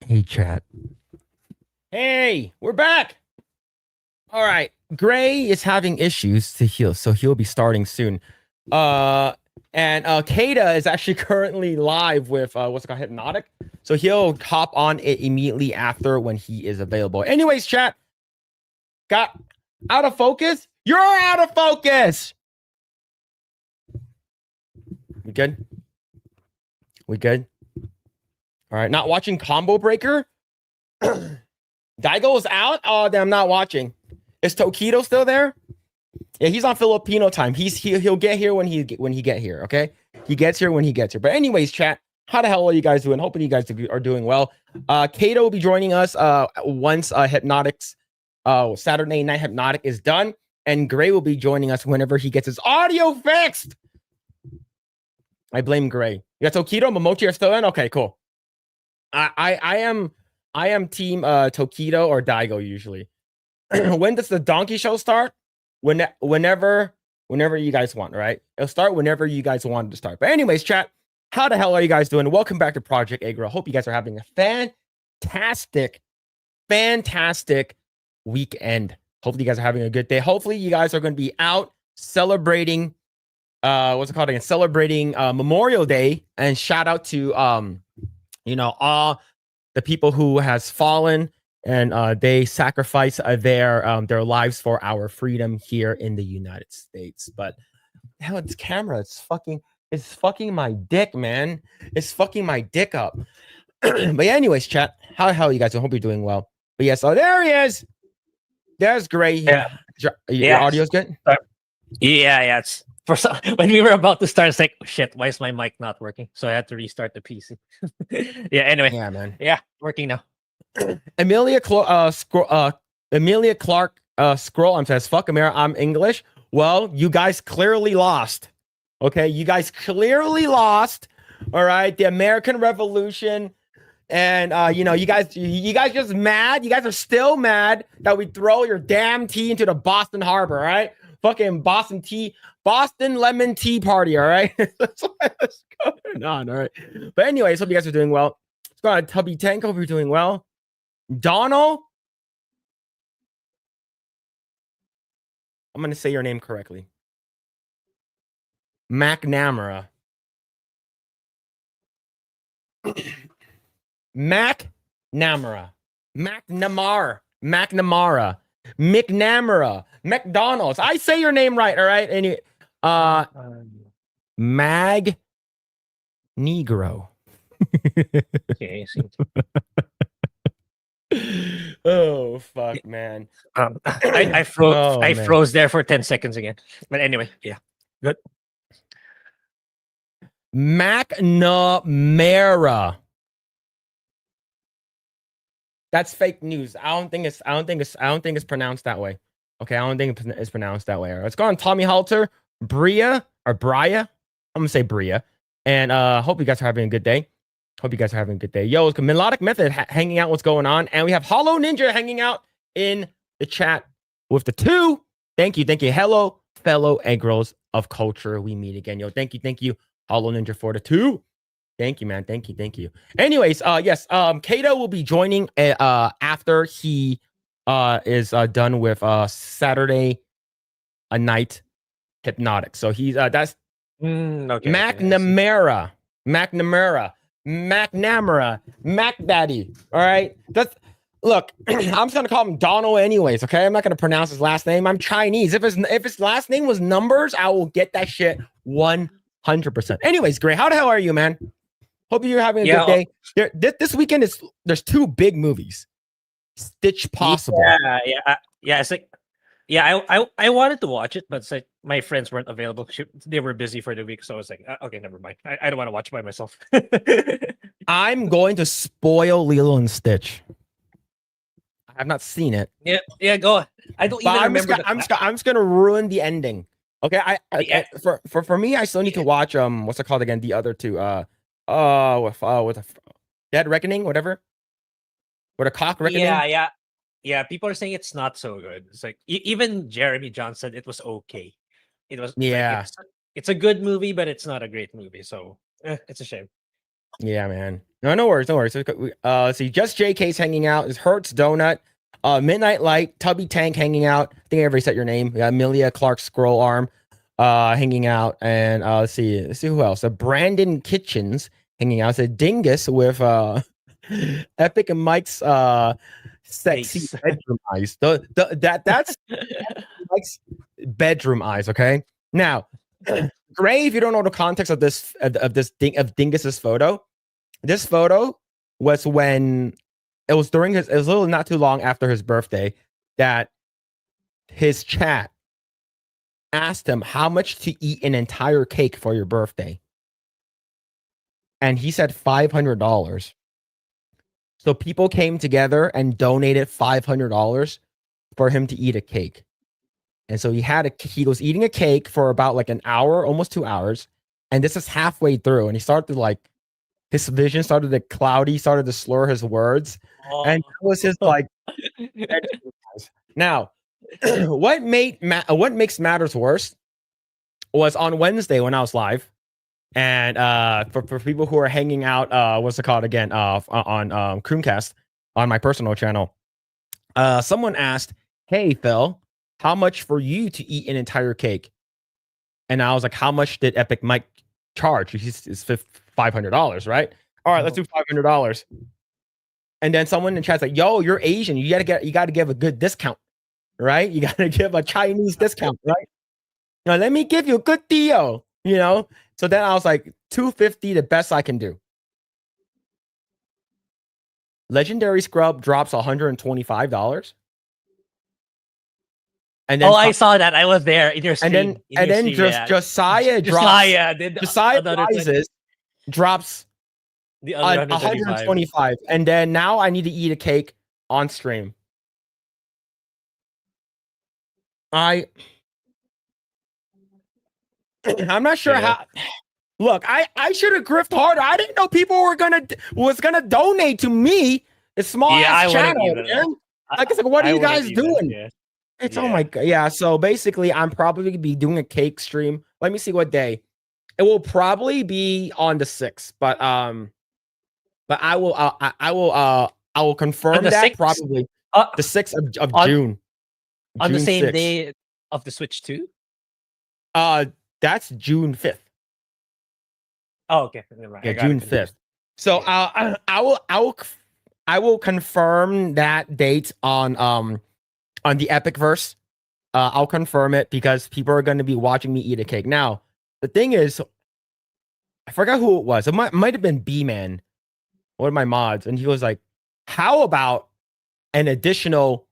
Hey, chat. Hey, we're back. All right. Grae is having issues to heal, so he'll be starting soon. And Kaida is actually currently live with what's it called, Hypnotic. So he'll hop on it immediately after when he is available. Anyways, chat. Got out of focus? You're out of focus. We good? We good? All right. Not watching Combo Breaker? Daigo's out? Oh, then I'm not watching. Is Tokido still there? Yeah, he's on Filipino time. He'll get here when he get here, okay? He gets here when he gets here. But anyways, chat, how the hell are you guys doing? Hoping you guys are doing well. Kaida will be joining us once Hypnotic's Saturday Night Hypnotic is done. And Grae will be joining us whenever he gets his audio fixed. I blame Grae. You got Tokido, Momochi are still in? Okay, cool. I am team Tokido or Daigo usually. When does the donkey show start? Whenever you guys want, right? It'll start whenever you guys want it to start. But anyways, chat, how the hell are you guys doing? Welcome back to Project Eggroll. Hope you guys are having a fantastic weekend. Hopefully you guys are having a good day. Hopefully you guys are going to be out celebrating what's it called again? Celebrating Memorial Day, and shout out to all the people who has fallen and they sacrifice their lives for our freedom here in the United States. But hell, it's camera. It's fucking my dick, man. It's fucking my dick up. But yeah, anyways, chat, how the hell are you guys? I hope you're doing well. But yes, oh, there he is. There's Grae. Yeah. Your audio's good? Yeah. It's when we were about to start, it's like, oh, shit, why is my mic not working? So I had to restart the PC. Yeah, anyway. Yeah, man. Yeah, working now. Amelia Clark Scroll says, fuck America, I'm English. Well, you guys clearly lost. Okay, you guys clearly lost. All right, the American Revolution. And you guys just mad. You guys are still mad that we throw your damn tea into the Boston Harbor, all right? Fucking Boston lemon tea party, all right? That's what's going on, all right? But anyways, hope you guys are doing well. Let's go on Tubby Tank. Hope you're doing well. Donald, I'm going to say your name correctly. McNamara. McNamara. McDonald's. I say your name right, all right? And Mag Negro. Okay, Oh fuck, man. I froze there for 10 seconds again. But anyway, yeah. Good. McNamara. That's fake news. I don't think it's pronounced that way. Okay, I don't think it's pronounced that way. All right, let's go on Tommy Halter, Bria. I'm gonna say Bria. And hope you guys are having a good day. Yo, it's Melodic Method hanging out. What's going on? And we have Hollow Ninja hanging out in the chat with the 2. Thank you. Hello, fellow Eggrolls of culture. We meet again. Yo, thank you, Hollow Ninja for the 2. Thank you, man. Thank you. Anyways, yes, Kaida will be joining after he is done with Saturday Night Hypnotic. So he's that's okay, McNamara, Mac Daddy. All right. Look, I'm just gonna call him Donald anyways. Okay, I'm not gonna pronounce his last name. I'm Chinese. If his last name was numbers, I will get that shit 100%. Anyways, Grae, how the hell are you, man? Hope you're having a good day. This weekend there's 2 big movies. Stitch Possible. Yeah. It's like, yeah, I wanted to watch it, but it's like my friends weren't available. They were busy for the week, so I was like, okay, never mind. I don't want to watch it by myself. I'm going to spoil Lilo and Stitch. I have not seen it. Yeah, go on. I don't even remember. I'm just gonna ruin the ending. Okay, for me, I still need to watch what's it called again? The other 2 with a Dead Reckoning, whatever. With a cock reckoning. Yeah. People are saying it's not so good. It's like even Jeremy John said it was okay. It was it's a good movie, but it's not a great movie. So it's a shame. Yeah, man. No worries, no worries. See, just JK's hanging out. Is Hertz Donut, Midnight Light, Tubby Tank hanging out. I think I already set your name. Amelia Clark Scroll Arm, hanging out, and let's see who else. Brandon Kitchens hanging out. It's a Dingus with Epic and Mike's sexy Face. bedroom eyes. That's Mike's bedroom eyes. Okay, now, Grae, if you don't know the context of this of Dingus's photo. This photo was when it was during it was a little not too long after his birthday that his chat asked him how much to eat an entire cake for your birthday. And he said $500. So people came together and donated $500 for him to eat a cake. And so he was eating a cake for about like an hour, almost 2 hours. And this is halfway through. And he started to like, his vision started to cloudy, started to slur his words. And that was his like. Now, what makes matters worse was on Wednesday when I was live. And for people who are hanging out, what's it called again? On Croomcast on my personal channel. Someone asked, "Hey Phil, how much for you to eat an entire cake?" And I was like, "How much did Epic Mike charge?" It's $500, right? All right, let's do $500. And then someone in chat's like, "Yo, you're Asian. You gotta give a good discount, right? You gotta give a Chinese discount, right? Now let me give you a good deal, you know." So then I was like, $250, the best I can do. Legendary Scrub drops $125. And then I saw that. I was there in your stream. And then Josiah rises, drops the other 125. And then now I need to eat a cake on stream. I'm not sure how. Look, I should have griffed harder. I didn't know people was gonna donate to me. A small ass channel, man. Like, it's like, what are you guys doing? Yeah. It's oh my god, yeah. So basically, I'm probably be doing a cake stream. Let me see what day. It will probably be on the 6th, but I will confirm that 6th? Probably the 6th of June. On the same 6th. Day of the Switch 2? That's June 5th. Oh, okay. Never mind. Yeah, June 5th. So I will confirm that date on the Epic verse. I'll confirm it because people are going to be watching me eat a cake. Now, the thing is, I forgot who it was. It might have been B-Man, one of my mods, and he was like, "How about an additional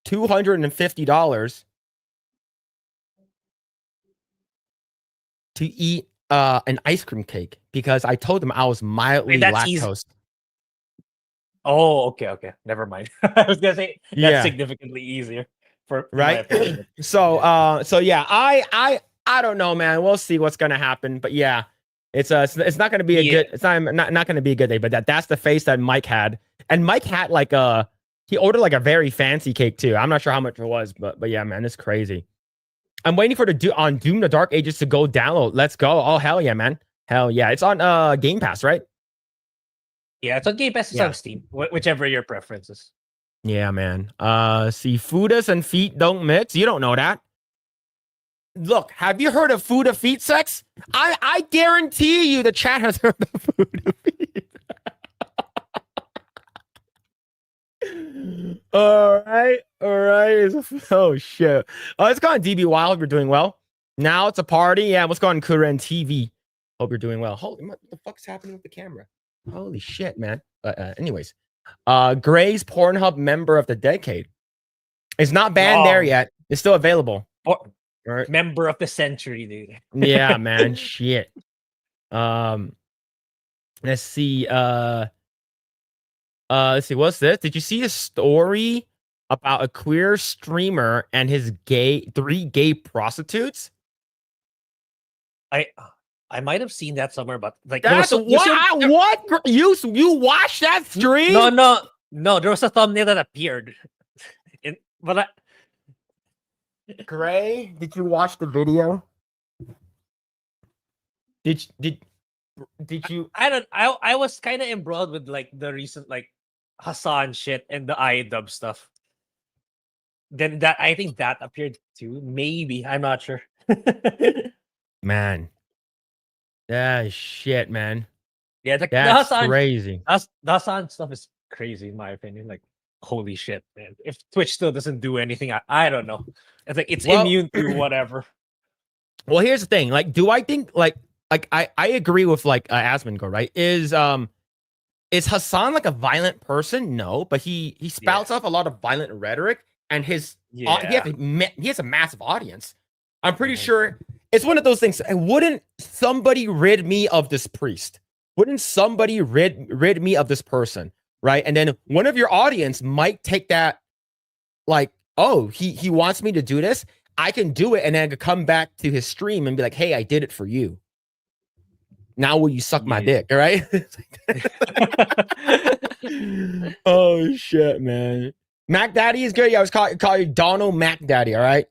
$250 to eat an ice cream cake?" Because I told him I was mildly lactose. Easy. Oh, okay. Never mind. I was gonna say that's significantly easier for right. So yeah, I don't know, man. We'll see what's gonna happen, but yeah, it's not gonna be a good. It's not gonna be a good day. But that's the face that Mike had, and Mike had like he ordered like a very fancy cake too. I'm not sure how much it was, but yeah, man, it's crazy. I'm waiting for Doom the Dark Ages to go download. Let's go. Oh, hell yeah, man. Hell yeah. It's on Game Pass, right? Yeah, it's on Game Pass. It's on Steam. Whichever your preference is. Yeah, man. See, Fudas and feet don't mix. You don't know that. Look, have you heard of Fuda feet sex? I guarantee you the chat has heard of Fuda feet. All right. Oh shit. It's going DB Wild. Hope you're doing well. Now it's a party. Yeah, what's going on, Kuren TV? Hope you're doing well. Holy, what the fuck's happening with the camera? Holy shit, man. Anyways, Grae's Pornhub member of the decade. It's not banned there yet. It's still available. Right. Member of the century, dude. Yeah, man. Shit. Let's see. Let's see. What's this? Did you see a story about a queer streamer and his 3 gay prostitutes? I might have seen that somewhere, but like that's what you watched that stream? No. There was a thumbnail that appeared, Grae, did you watch the video? Did did you? I don't. I was kind of embroiled with like the recent like Hassan shit and the iDub stuff. Then that I think that appeared too. Maybe I'm not sure. Man, that shit, man. Yeah, the That's Hassan crazy. the Hassan stuff is crazy in my opinion. Like holy shit, man. If Twitch still doesn't do anything, I don't know. It's like it's Well, immune to whatever. well, here's the thing. Like, do I think like I agree with like Asmongold, right? Is Hassan like a violent person? No, but he spouts Yeah. off a lot of violent rhetoric, and Yeah. he has a massive audience. I'm pretty Mhm. sure it's one of those things. Wouldn't somebody rid me of this priest? Wouldn't somebody rid me of this person? Right, and then one of your audience might take that like, oh, he wants me to do this. I can do it, and then I could come back to his stream and be like, hey, I did it for you. Now will you suck my Yeah. dick? All right. Oh shit, man. Mac Daddy is good. Yeah, I was call you Donald Mac Daddy. All right.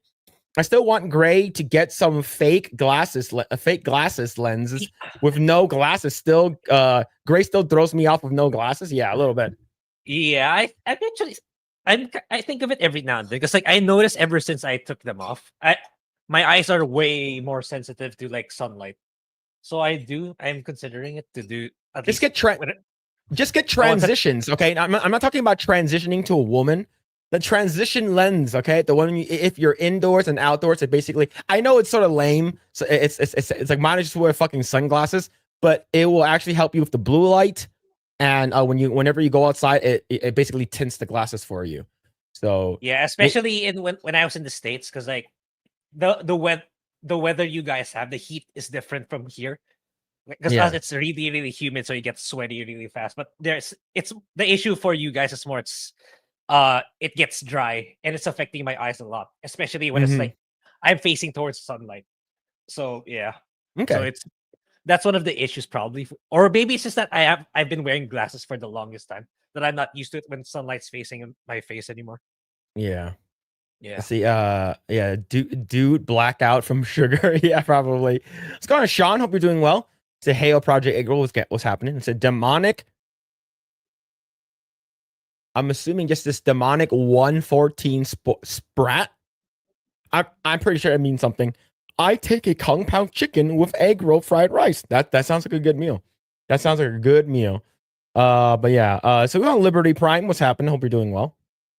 I still want Grae to get some fake glasses lenses with no glasses. Still, Grae still throws me off with no glasses. Yeah, a little bit. Yeah, I'm actually I think of it every now and then because like I noticed ever since I took them off, my eyes are way more sensitive to like sunlight. So I'm considering it to do at Just least just get I want to transitions, okay? I'm not talking about transitioning to a woman. The transition lens, okay? The one if you're indoors and outdoors, it basically I know it's sort of lame. So it's like mine is just wear fucking sunglasses, but it will actually help you with the blue light. And whenever you go outside, it basically tints the glasses for you. So yeah, especially in when I was in the States, because like the weather you guys have, the heat is different from here. Because yeah. us, it's really, really humid, so you get sweaty really fast. But it's the issue for you guys is more it gets dry and it's affecting my eyes a lot, especially when it's Mm-hmm. like I'm facing towards sunlight. So yeah, so Okay. that's one of the issues probably, or maybe it's just that I've been wearing glasses for the longest time that I'm not used to it when sunlight's facing my face anymore. Yeah. Yeah. Let's see. Yeah. Dude, blackout from sugar. Yeah, probably. What's going on, Sean? Hope you're doing well. Say, hey, Project Eggroll, what's happening? It's a demonic. I'm assuming just this demonic 114 sprat. I'm pretty sure it means something. I take a Kung Pao chicken with egg roll fried rice. That sounds like a good meal. That sounds like a good meal. But yeah. So we're on Liberty Prime. What's happening? Hope you're doing well.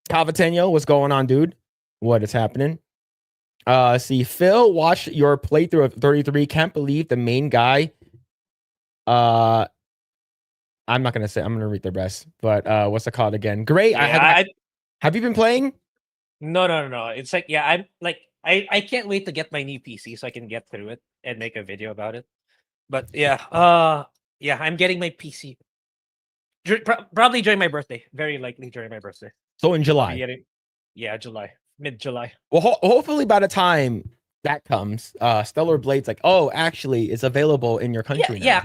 Calvateno, what's going on, dude? What is happening? See, Phil watched your playthrough of 33. Can't believe the main guy. I'm not gonna say. I'm gonna read the rest. But what's it called again? Great. Yeah. Have you been playing? No. It's like yeah, I'm like I can't wait to get my new PC so I can get through it and make a video about it. But yeah, yeah, I'm getting my PC probably during my birthday. Very likely during my birthday. So in I'll be July. getting yeah, July, mid-July. Well, hopefully by the time that comes, Stellar Blade's like, oh, actually, it's available in your Yeah, country now. yeah.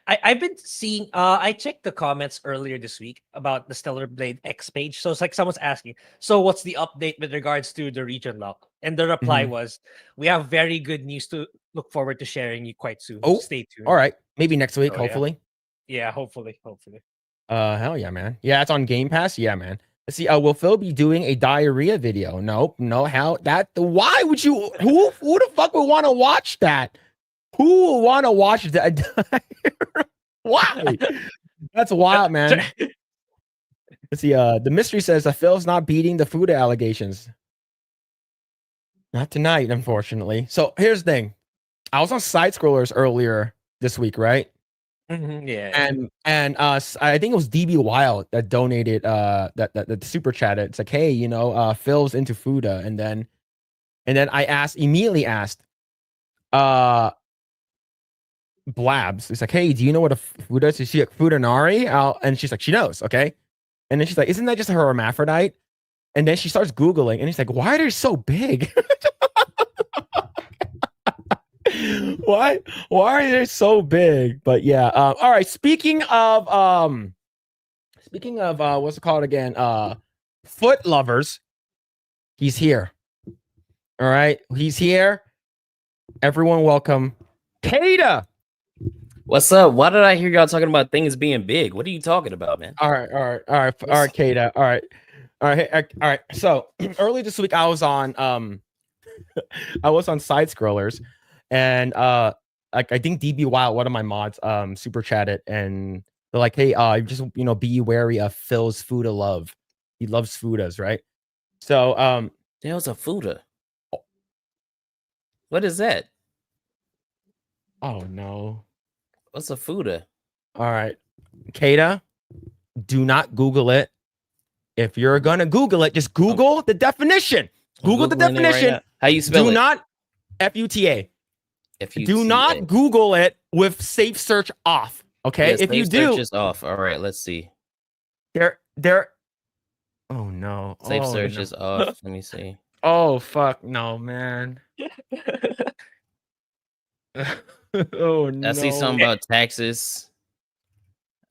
I've been seeing I checked the comments earlier this week about the Stellar Blade X page. So it's like someone's asking, so what's the update with regards to the region lock? And the reply Mhm. was, we have very good news to look forward to sharing you quite soon. Oh, Stay tuned. all right. Maybe next week, So yeah. hopefully. Yeah, hopefully. Hell yeah, man. Yeah, it's on Game Pass. Yeah, man. Let's see. Will Phil be doing a diarrhea video? Nope. No. How that? Why would you? Who the fuck would want to watch that? Who would want to watch that? Why? That's wild, man. Let's see. The mystery says that Phil's not beating the food allegations. Not tonight, unfortunately. So here's the thing. I was on side scrollers earlier this week, right? Yeah. And I think it was DB Wild that donated that super chatted. It's like, hey, Phil's into Fuda, and then I immediately asked Blabs. It's like, hey, do you know what a Fuda is? Is she like Fudanari? And she's like, she knows, okay. And then she's like, isn't that just a hermaphrodite? And then she starts Googling, and he's like, why are they so big? Why are they so big? But yeah. All right. Speaking of what's it called again? Foot lovers. He's here. All right. He's here. Everyone welcome Kaida. What's up? Why did I hear y'all talking about things being big? What are you talking about, man? All right, Kaida. All right. So early this week, I was on side scrollers, and like I think DB Wild, one of my mods, super chatted, and they're like, hey, just be wary of Phil's Fuda love. He loves Fudas, right? So The hell's a Fuda? What is that? oh no. What's a Fuda? All right, Kaida, do not Google it. If you're gonna Google it, just Google the definition. Google the definition. Right, how you spell it? Do not FUTA. FUTA. Do not Google it with safe search off. Okay, yeah, if you do, search is off. All right, let's see. There. Oh no. Safe search is off. Let me see. Oh fuck no, man. Oh no. I see something about taxes.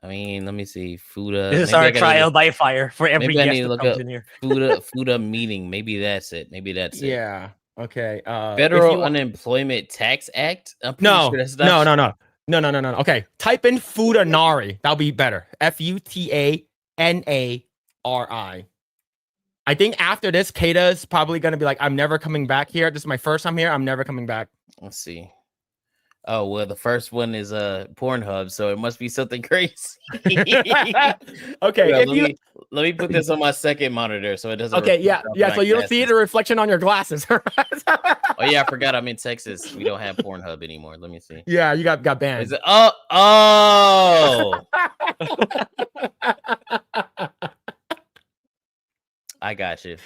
I mean, let me see. Fuda. This is our trial by fire for every guest that comes in here. Fuda meeting. Maybe that's it. Yeah. Okay. Federal Unemployment Tax Act. I'm pretty sure that's not. No. Okay. Type in Fudanari. That'll be better. FUTANARI. I think after this, Kaida is probably gonna be like, I'm never coming back here. This is my first time here. I'm never coming back. Let's see. Oh well, the first one is Pornhub, so it must be something crazy. Okay, yeah, let me put this on my second monitor so it doesn't. Okay, yeah. So you don't see the reflection on your glasses. Oh yeah, I forgot I'm in Texas. We don't have Pornhub anymore. Let me see. Yeah, you got banned. Is it? Oh. I got you.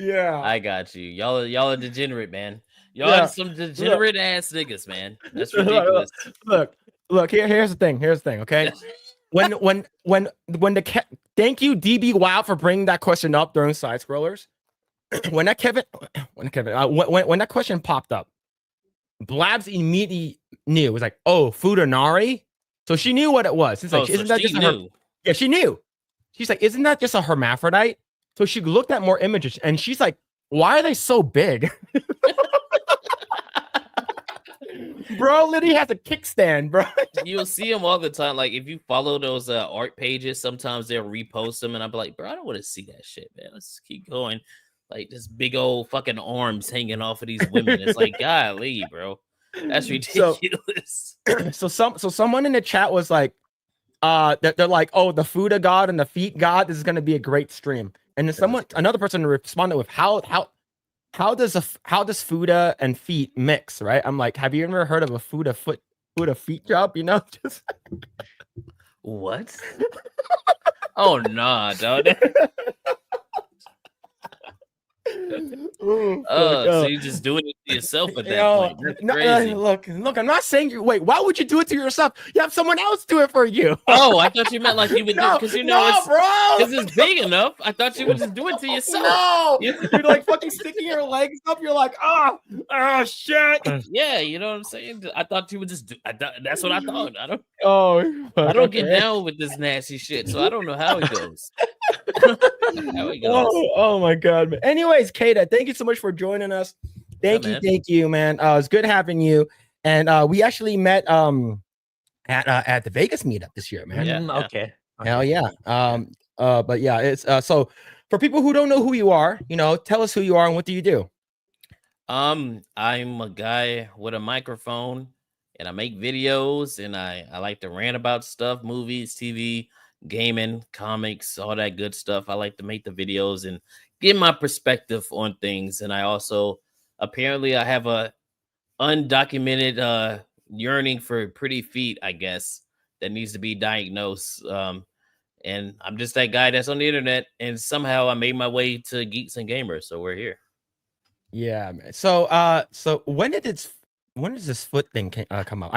Yeah, I got you. Y'all are degenerate, man. Y'all are some degenerate ass niggas, man. That's ridiculous. Look. Here's the thing. Okay, when the thank you DB Wow for bringing that question up during side scrollers. when that question popped up, Blabs immediately knew. It was like, oh, Fudanari. So she knew what it was. It's like, isn't that just yeah, she knew. She's like, isn't that just a hermaphrodite? So she looked at more images and she's like, why are they so big? Bro, literally has a kickstand, bro. You'll see them all the time. Like if you follow those art pages, sometimes they'll repost them, and I'm like, bro, I don't want to see that shit, man. Let's keep going. Like this big old fucking arms hanging off of these women. It's like, golly, bro, that's ridiculous. So someone in the chat was like, they're like, oh, the Fuda god and the feet god. This is gonna be a great stream. And then another person responded with how does Fuda and feet mix, right? I'm like, have you ever heard of a Fuda feet job? Just what? Oh nah, dog. So you're just doing it to yourself at that point. That's crazy. Look, I'm not saying you wait, why would you do it to yourself? You have someone else do it for you. Oh, I thought you meant like you would do it because it's big enough. I thought you would just do it to yourself. No, you're like fucking sticking your legs up. You're like, oh shit. Yeah, you know what I'm saying? I thought you would just do that's what I thought. I don't get down with this nasty shit, so I don't know how it goes. Oh my god, man. Anyways, Kaida, thank you so much for joining us. Thank you, man. It's good having you. And we actually met at the Vegas meetup this year, man. Yeah. Okay. Hell yeah. But yeah, it's so for people who don't know who you are, tell us who you are and what do you do? I'm a guy with a microphone and I make videos and I like to rant about stuff, movies, TV, gaming, comics, all that good stuff. I like to make the videos and give my perspective on things. And I also apparently I have a undocumented yearning for pretty feet, I guess, that needs to be diagnosed. And I'm just that guy that's on the internet, and somehow I made my way to Geeks and Gamers, so we're here. Yeah, man. So when did this foot thing come up?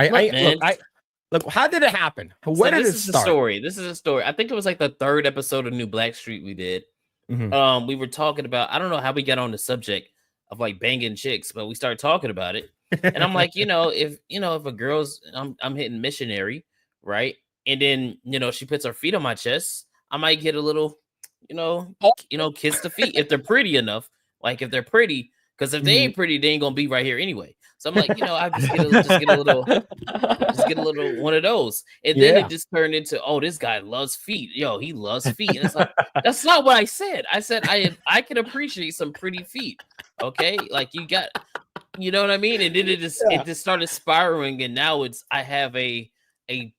Look, how did it happen? When did it start? This is a story. I think it was like the third episode of New Black Street we did. Mm-hmm. We were talking about, I don't know how we got on the subject of like banging chicks, but we started talking about it. And I'm like, if a girl's, I'm hitting missionary, right? And then, she puts her feet on my chest, I might get a little, kiss the feet if they're pretty enough. Like if they're pretty, because if they ain't pretty, they ain't gonna be right here anyway. So I'm like, I just get a little one of those. And then Yeah. it just turned into, oh, this guy loves feet. Yo, he loves feet. And it's like, that's not what I said. I said I can appreciate some pretty feet. Okay. Like you got, you know what I mean? And then it just started spiraling. And now I have a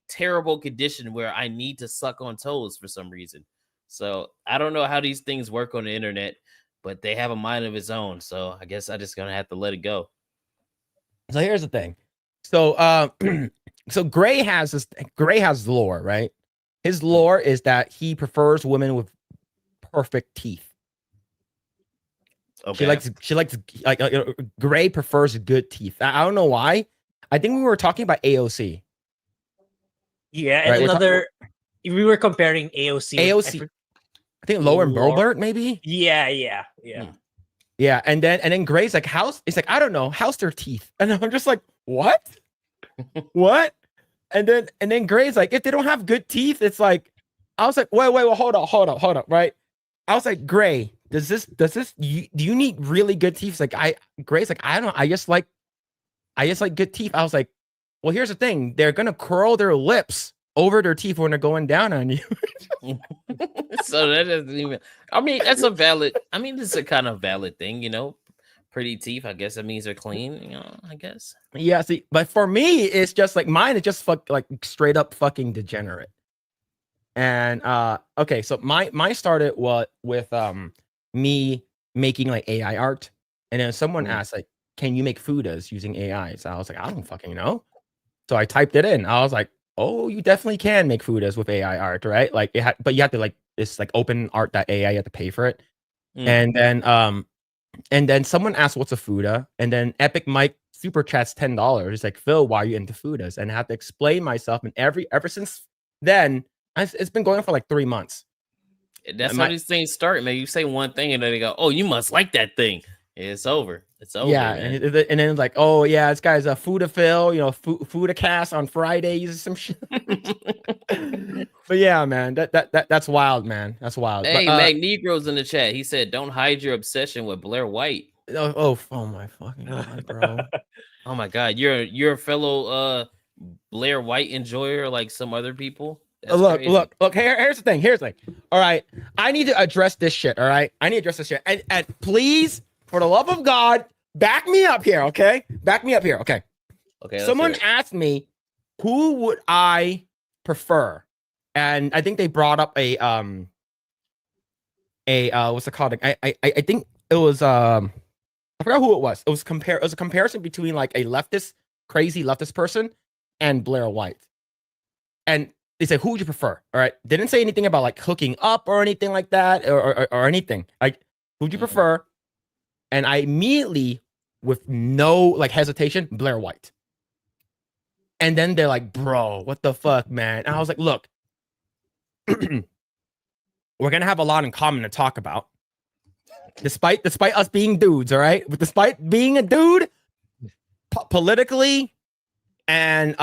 terrible condition where I need to suck on toes for some reason. So I don't know how these things work on the internet, but they have a mind of its own. So I guess I just gonna have to let it go. So here's the thing. So so Grae has lore, right? His lore is that he prefers women with perfect teeth. Okay. She likes like Grae prefers good teeth. I don't know why. I think we were talking about AOC. Yeah, and Right, we were comparing AOC. AOC. I think Lower and Lore. Burbert, maybe. Yeah. Yeah, and then Grae's like, how's it's like, I don't know, how's their teeth? And I'm just like, what? What? And then Grae's like, if they don't have good teeth, it's like, I was like, wait, hold up, right? I was like, Grae, do you need really good teeth? It's like Grae's like, I don't know, I just like good teeth. I was like, well, here's the thing, they're gonna curl their lips over their teeth when they're going down on you. So that doesn't even. I mean, that's a valid. I mean, this is a kind of valid thing, Pretty teeth. I guess that means they're clean. I guess. Yeah. See, but for me, it's just like mine is just like straight up fucking degenerate. And okay, so mine started with me making like AI art, and then someone asked like, "Can you make fudas using AI?" So I was like, "I don't fucking know." So I typed it in. I was like, oh, you definitely can make fudas with AI art, right? Like but you have to like it's like open art.ai, you have to pay for it. And then someone asked what's a fuda, and then Epic Mike super chats $10. He's like, Phil, why are you into fudas? And I have to explain myself. And ever since then, it's been going for like 3 months. That's how these things start, man. You say one thing and then they go, oh, you must like that thing. It's over. It's over. Yeah, man. and then it's like, oh yeah, this guy's a Fuda Phil, Fudacast on Fridays, some shit. But yeah, man, that's wild, man. That's wild. Hey, but, Mag Negro's in the chat. He said, "Don't hide your obsession with Blair White." Oh my fucking god, bro. Oh my god, you're a fellow Blair White enjoyer like some other people. That's Look. crazy. Here's the thing. All right, I need to address this shit. All right, I need to address this shit. And please, for the love of God, back me up here, okay? Back me up here, okay? Okay. Someone asked me, who would I prefer? And I think they brought up a what's it called? I think it was I forgot who it was. It was a comparison between like a crazy leftist person and Blair White. And they said, who would you prefer? All right. They didn't say anything about like hooking up or anything like that or anything. Like, who'd you prefer? And I immediately, with no like hesitation, Blair White. And then they're like, bro, what the fuck, man? And I was like, look, we're gonna have a lot in common to talk about. Despite us being dudes, all right? But despite being a dude, politically and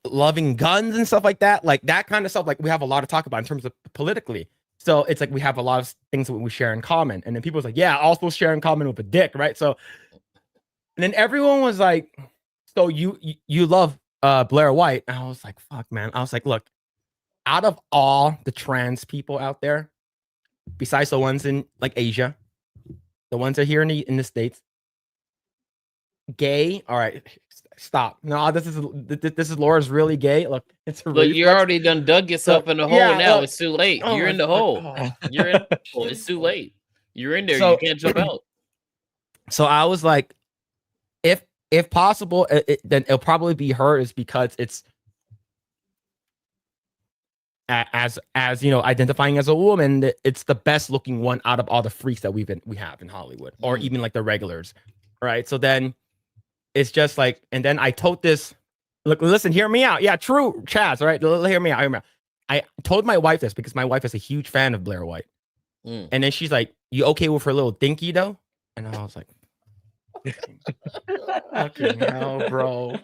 loving guns and stuff like that kind of stuff, like we have a lot to talk about in terms of politically. So it's like we have a lot of things that we share in common. And then people was like, yeah, also share in common with a dick, right? So and then everyone was like, so you love Blair White. And I was like, fuck, man. I was like, look, out of all the trans people out there, besides the ones in like Asia, the ones that are here in the States, gay. All right, stop. No, this is Laura's really gay. Look, it's a Look, you already dug yourself in the hole. Now it's too late. Oh You're in the hole. You're in the hole. It's too late. You're in there. You can't jump out. So I was like, if possible, then it'll probably be her, is because it's as identifying as a woman, it's the best looking one out of all the freaks that we have in Hollywood, or even like the regulars, right? So then it's just like, and then I told this, look, listen, hear me out. Yeah, true, Chaz, all right? Hear me out. I told my wife this because my wife is a huge fan of Blair White. And then she's like, you okay with her little dinky though? And I was like, fucking hell, bro.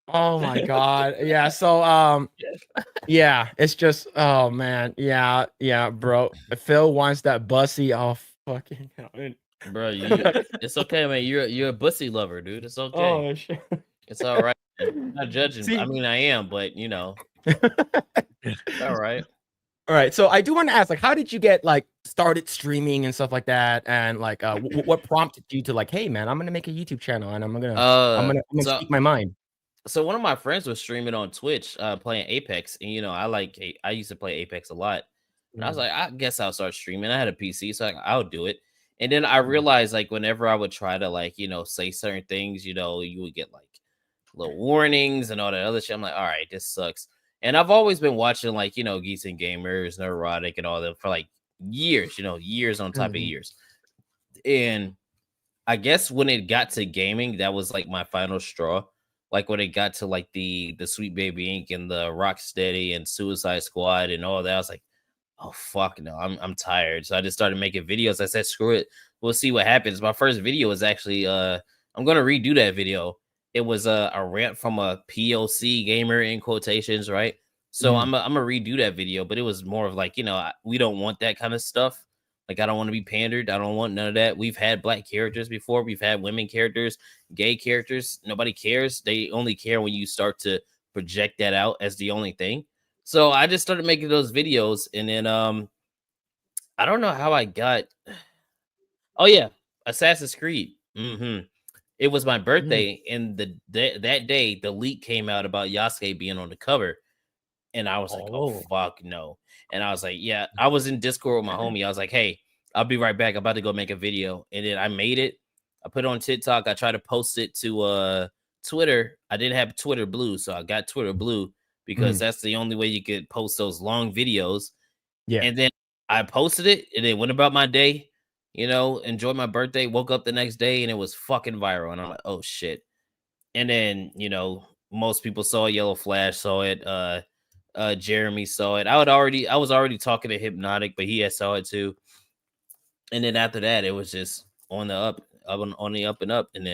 Oh my god. Yeah. So yeah, it's just, oh man. Yeah, bro. Phil wants that bussy. Oh fucking hell. bro. It's okay, man. You're a pussy lover, dude. It's okay. Oh shit. It's all right. Man. I'm not judging. I See. mean, I am, but all right. All right, so I do want to ask, like, how did you get like started streaming and stuff like that, and like, what prompted you to like, hey, man, I'm gonna make a YouTube channel and I'm gonna So speak my mind. so one of my friends was streaming on Twitch, playing Apex, and I used to play Apex a lot, and I was like, I guess I'll start streaming. I had a PC, so I'll do it. And then I realized, like, whenever I would try to, like, say certain things, you would get like little warnings and all that other shit. I'm like, all right, this sucks. And I've always been watching, like, Geeks and Gamers, Neurotic, and all that for like years, years on top of years. And I guess when it got to gaming, that was like my final straw. Like when it got to like the Sweet Baby Inc. and the Rocksteady and Suicide Squad and all that, I was like, oh fuck no, I'm tired. So I just started making videos. I said, screw it, we'll see what happens. My first video was actually I'm gonna redo that video. It was a rant from a POC gamer in quotations, right? So I'm gonna redo that video, but it was more of like, we don't want that kind of stuff. Like, I don't want to be pandered. I don't want none of that. We've had black characters before. We've had women characters, gay characters. Nobody cares. They only care when you start to project that out as the only thing. So I just started making those videos, and then I don't know how I got. Oh yeah, Assassin's Creed. It was my birthday, and that day the leak came out about Yasuke being on the cover, and I was like, oh fuck no. And I was like, yeah, I was in Discord with my homie. I was like, hey, I'll be right back. I'm about to go make a video. And then I made it. I put it on TikTok. I tried to post it to Twitter. I didn't have Twitter Blue, so I got Twitter Blue because that's the only way you could post those long videos. Yeah. And then I posted it, and then went about my day, enjoyed my birthday, woke up the next day, and it was fucking viral. And I'm like, oh shit. And then, most people saw it. Yellow Flash saw it. Jeremy saw it. I was already talking to Hypnotic, but he had saw it too. And then after that, it was just on the up and up. And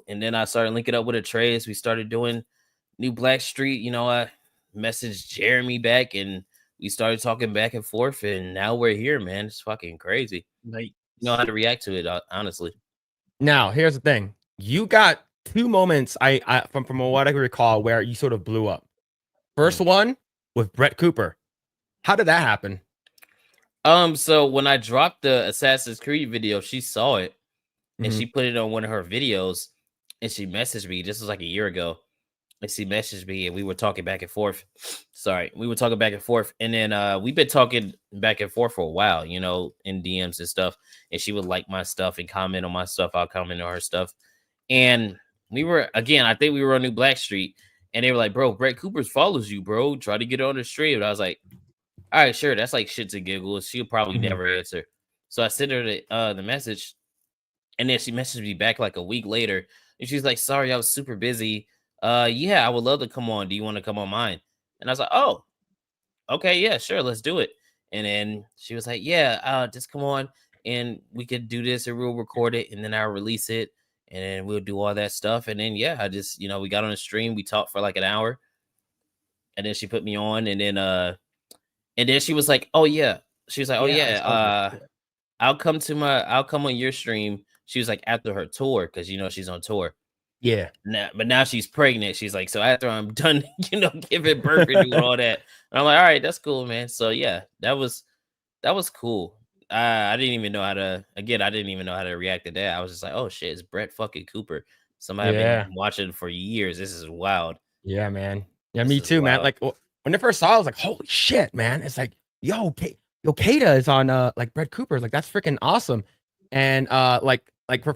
then I started linking up with a Atreus. We started doing New Black Street. I messaged Jeremy back, and we started talking back and forth. And now we're here, man. It's fucking crazy. Nice. You know how to react to it, honestly. Now, here's the thing: you got two moments, from what I can recall, where you sort of blew up. First one with Brett Cooper. How did that happen? So when I dropped the Assassin's Creed video, she saw it and she put it on one of her videos, and she messaged me. This was like a year ago, and she messaged me, and we were talking back and forth. And then we've been talking back and forth for a while, in DMs and stuff. And she would like my stuff and comment on my stuff. I'll comment on her stuff. And I think we were on New Black Street. And they were like, bro, Brett Cooper follows you, bro. Try to get on the stream. And I was like, all right, sure. That's like shits and giggles. She'll probably never answer. So I sent her the message. And then she messaged me back like a week later. And she's like, sorry, I was super busy. Yeah, I would love to come on. Do you want to come on mine? And I was like, oh, okay, yeah, sure. Let's do it. And then she was like, yeah, just come on. And we could do this, and we'll record it. And then I'll release it. And then we'll do all that stuff. And then, yeah, I just, we got on the stream. We talked for like an hour. And then she put me on. And then she was like, oh, yeah. She was like, oh, yeah. I'll come on your stream. She was like, after her tour, because, she's on tour. Yeah. But now she's pregnant. She's like, so after I'm done, giving birth and doing all that. And I'm like, all right, that's cool, man. So, yeah, that was cool. I didn't even know how to react to that. I was just like, oh shit, it's Brett fucking Cooper. Somebody I've been watching for years. This is wild. Yeah, man. Yeah, me too, man. Like when I first saw it, I was like, holy shit, man. It's like, yo, Kaida is on like Brett Cooper. Like, that's freaking awesome. And like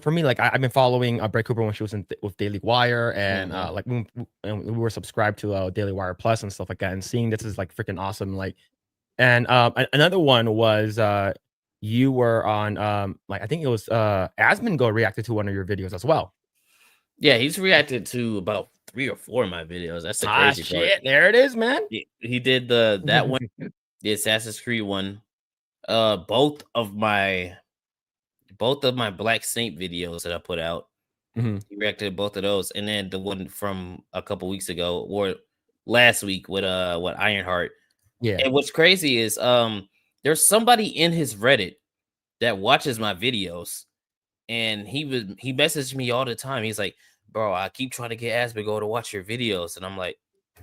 for me, like I've been following Brett Cooper when she was with Daily Wire, and like we were subscribed to Daily Wire Plus and stuff like that. And seeing this is like freaking awesome. Like, and another one was you were on like I think it was Asmongo reacted to one of your videos as well. Yeah, he's reacted to about 3 or 4 of my videos. That's the crazy part. There it is, man. He did that one, the Assassin's Creed one. Both of my Black Saint videos that I put out. He reacted to both of those, and then the one from a couple weeks ago or last week with Ironheart. Yeah. And what's crazy is there's somebody in his Reddit that watches my videos, and he messaged me all the time. He's like, bro, I keep trying to get Aspergo to watch your videos, and I'm like,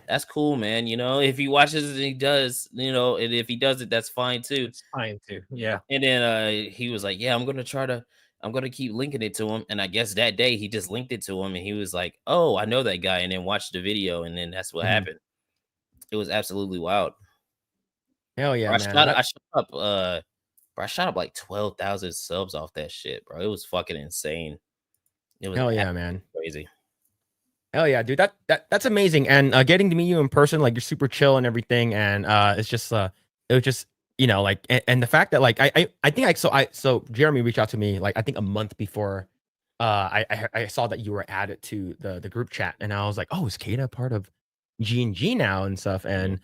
that's cool, man. You know, if he watches it, he does. You know, and if he does it, that's fine too. It's fine too. Yeah. And then he was like, yeah, I'm gonna keep linking it to him. And I guess that day he just linked it to him, and he was like, oh, I know that guy, and then watched the video, and then that's what happened. It was absolutely wild. Hell yeah, Bro, man. I shot up like 12,000 subs off that shit, bro. It was fucking insane. It was Hell yeah, man. crazy. Hell yeah, dude. That's amazing. And getting to meet you in person, like you're super chill and everything. And it's just it was just, you know, like and the fact that like I think so Jeremy reached out to me like I think a month before I saw that you were added to the group chat, and I was like, oh, is Kaida part of G&G now and stuff? And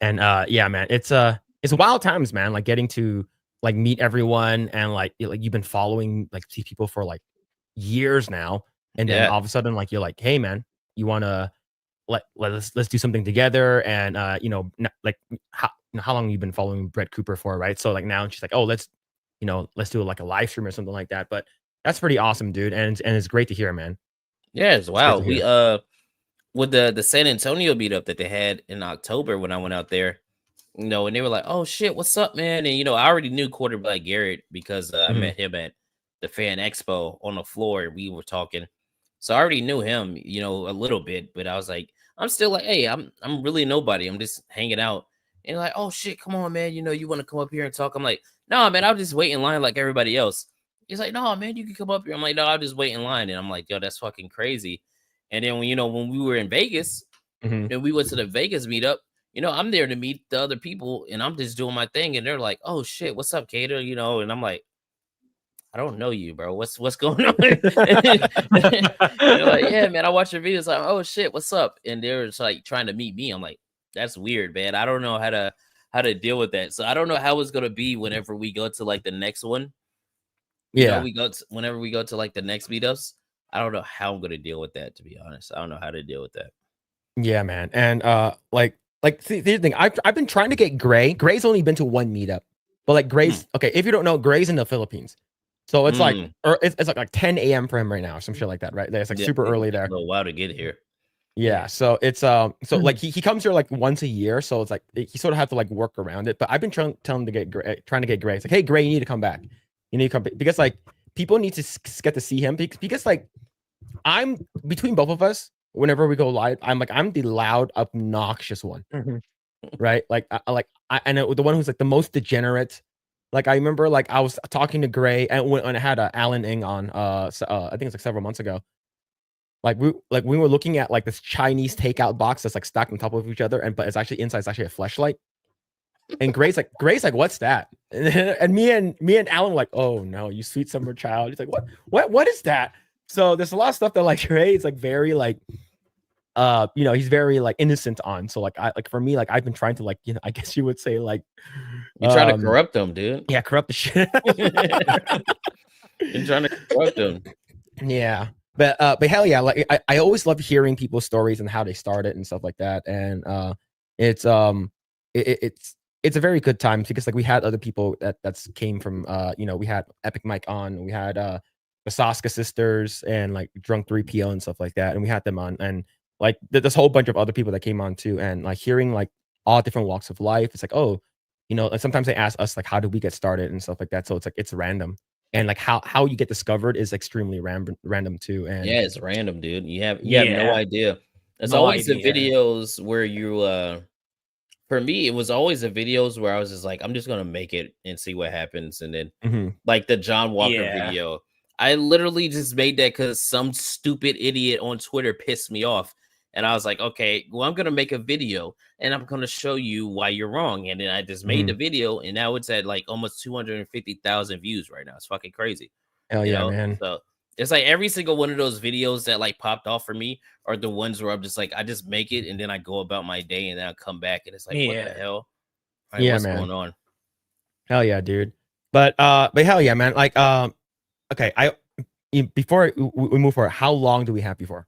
yeah, man, it's wild times, man. Like getting to like meet everyone, and like you've been following like these people for like years now, and then all of a sudden like you're like, hey man, you want to let's do something together. And you know, like how long you've been following Brett Cooper for, right? So like now she's like, oh, let's do like a live stream or something like that. But that's pretty awesome, dude, and it's great to hear, man. Yeah, it's wild. We with the San Antonio meetup that they had in October when I went out there, you know, and they were like, oh shit, what's up, man? And you know, I already knew Quarterback Garrett because I met him at the Fan Expo on the floor, and we were talking. So I already knew him, you know, a little bit, but I was like, I'm still like, hey, I'm really nobody. I'm just hanging out. And like, oh shit, come on, man. You know, you want to come up here and talk? I'm like, no, man, I'll just wait in line like everybody else. He's like, no, man, you can come up here. I'm like, no, I'll just wait in line. And I'm like, yo, that's fucking crazy. And then when we were in Vegas, and we went to the Vegas meetup, you know, I'm there to meet the other people, and I'm just doing my thing. And they're like, oh shit, what's up, Kaida? You know, and I'm like, I don't know you, bro. What's going on? They're like, yeah, man, I watch your videos. Like, oh shit, what's up? And they're just like trying to meet me. I'm like, that's weird, man. I don't know how to deal with that. So I don't know how it's gonna be whenever we go to like the next one. You know, whenever we go to like the next meetups. I don't know how I'm gonna deal with that, to be honest. I don't know how to deal with that. Yeah, man. And like see, here's the thing. I've been trying to get Grae. Grae's only been to one meetup, but like Grae's okay. If you don't know, Grae's in the Philippines. So it's like it's like 10 a.m. for him right now, or some shit like that, right? It's like super early there. A little while to get here. Yeah, so it's so like he comes here like once a year, so it's like he sort of have to like work around it. But I've been trying to get Grae. It's like, hey Grae, you need to come back. You need to come because like people need to get to see him because like I'm between both of us. Whenever we go live, I'm the loud, obnoxious one, right? Like I know the one who's like the most degenerate. Like I remember, like I was talking to Grae, and when I had Alan Ng on, I think it's like several months ago. Like we were looking at like this Chinese takeout box that's like stacked on top of each other, but it's actually inside. It's actually a fleshlight. And Grae's like, what's that? And me and Alan were like, oh no, you sweet summer child. He's like, what is that? So there's a lot of stuff that like Grae is like very like, you know, he's very like innocent on. So like for me, like I've been trying to like, you know, I guess you would say like you're trying to corrupt them, dude. Yeah, corrupt the shit. You're trying to corrupt them. Yeah. But hell yeah, like I always love hearing people's stories and how they started and stuff like that. And it's a very good time because like we had other people that's came from you know, we had Epic Mike on, we had the Saska sisters and like Drunk 3PO and stuff like that, and we had them on, and like this whole bunch of other people that came on too, and like hearing like all different walks of life. It's like, oh, you know, like sometimes they ask us like how did we get started and stuff like that. So it's like it's random, and like how you get discovered is extremely random too. And yeah, it's random, dude. You have no idea. There's always the videos where you for me, it was always the videos where I was just like, I'm just gonna make it and see what happens. And then like the John Walker video, I literally just made that because some stupid idiot on Twitter pissed me off. And I was like, okay, well, I'm gonna make a video and I'm gonna show you why you're wrong. And then I just made the video, and now it's at like almost 250,000 views right now. It's fucking crazy. Hell yeah, man. So it's like every single one of those videos that like popped off for me are the ones where I'm just like, I just make it and then I go about my day, and then I come back and it's like, what the hell? Right, yeah, what's man. going on? Hell yeah, dude. But hell yeah, man. Like okay, before we move forward, how long do we have before?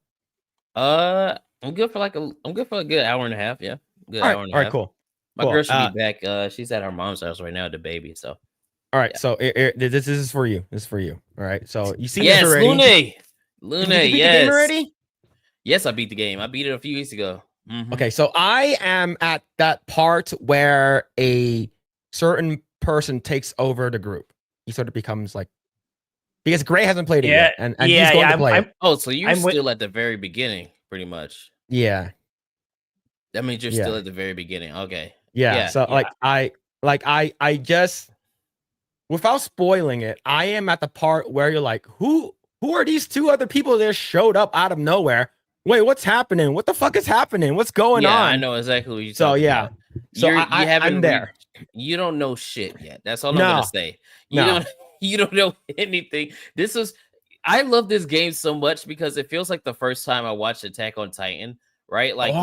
I'm good for a good hour and a half. Yeah, good hour and a half. All right, cool. My girl should be back. She's at her mom's house right now, the baby. So All right, Yeah. so this is for you. This is for you. All right, so you seen Yes, this already? Lune. Did Lune, you beat the game yes. already? Yes, I beat the game. I beat it a few weeks ago. Mhm. Okay, so I am at that part where a certain person takes over the group. He sort of becomes like, because Grae hasn't played it Yeah, yet, and he's going to play it. Oh, so you're I'm with- still at the very beginning, pretty much. Yeah, That means you're Yeah. still at the very beginning. Okay. yeah. So yeah. I just, without spoiling it, I am at the part where you're like, who are these two other people that showed up out of nowhere? Wait, what's happening? What the fuck is happening? What's going Yeah, on? I know exactly what you're So talking yeah, about. so I'm there. You don't know shit yet. That's all I'm No, gonna say. You no. don't you don't know anything. I love this game so much because it feels like the first time I watched Attack on Titan, right? Like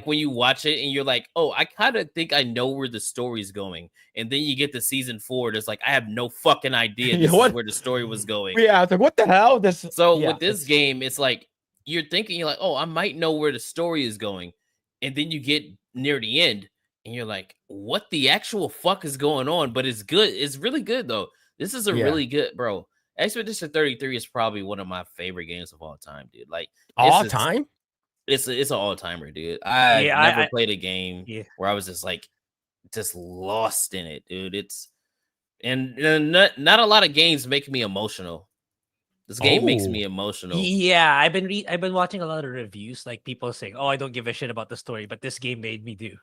when you watch it and you're like, oh, I kind of think I know where the story's going. And then you get to season 4, and it's like, I have no fucking idea this is where the story was going. Yeah, it's like, what the hell? With this game, it's like you're like, oh, I might know where the story is going. And then you get near the end and you're like, what the actual fuck is going on? But it's good. It's really good though. This is a really good, bro. Expedition 33 is probably one of my favorite games of all time, dude. Like all time? It's an all-timer, dude. I never played a game Yeah. where I was just lost in it, dude. And not a lot of games make me emotional. This game makes me emotional. Yeah, I've been watching a lot of reviews, like people saying, "Oh, I don't give a shit about the story, but this game made me do."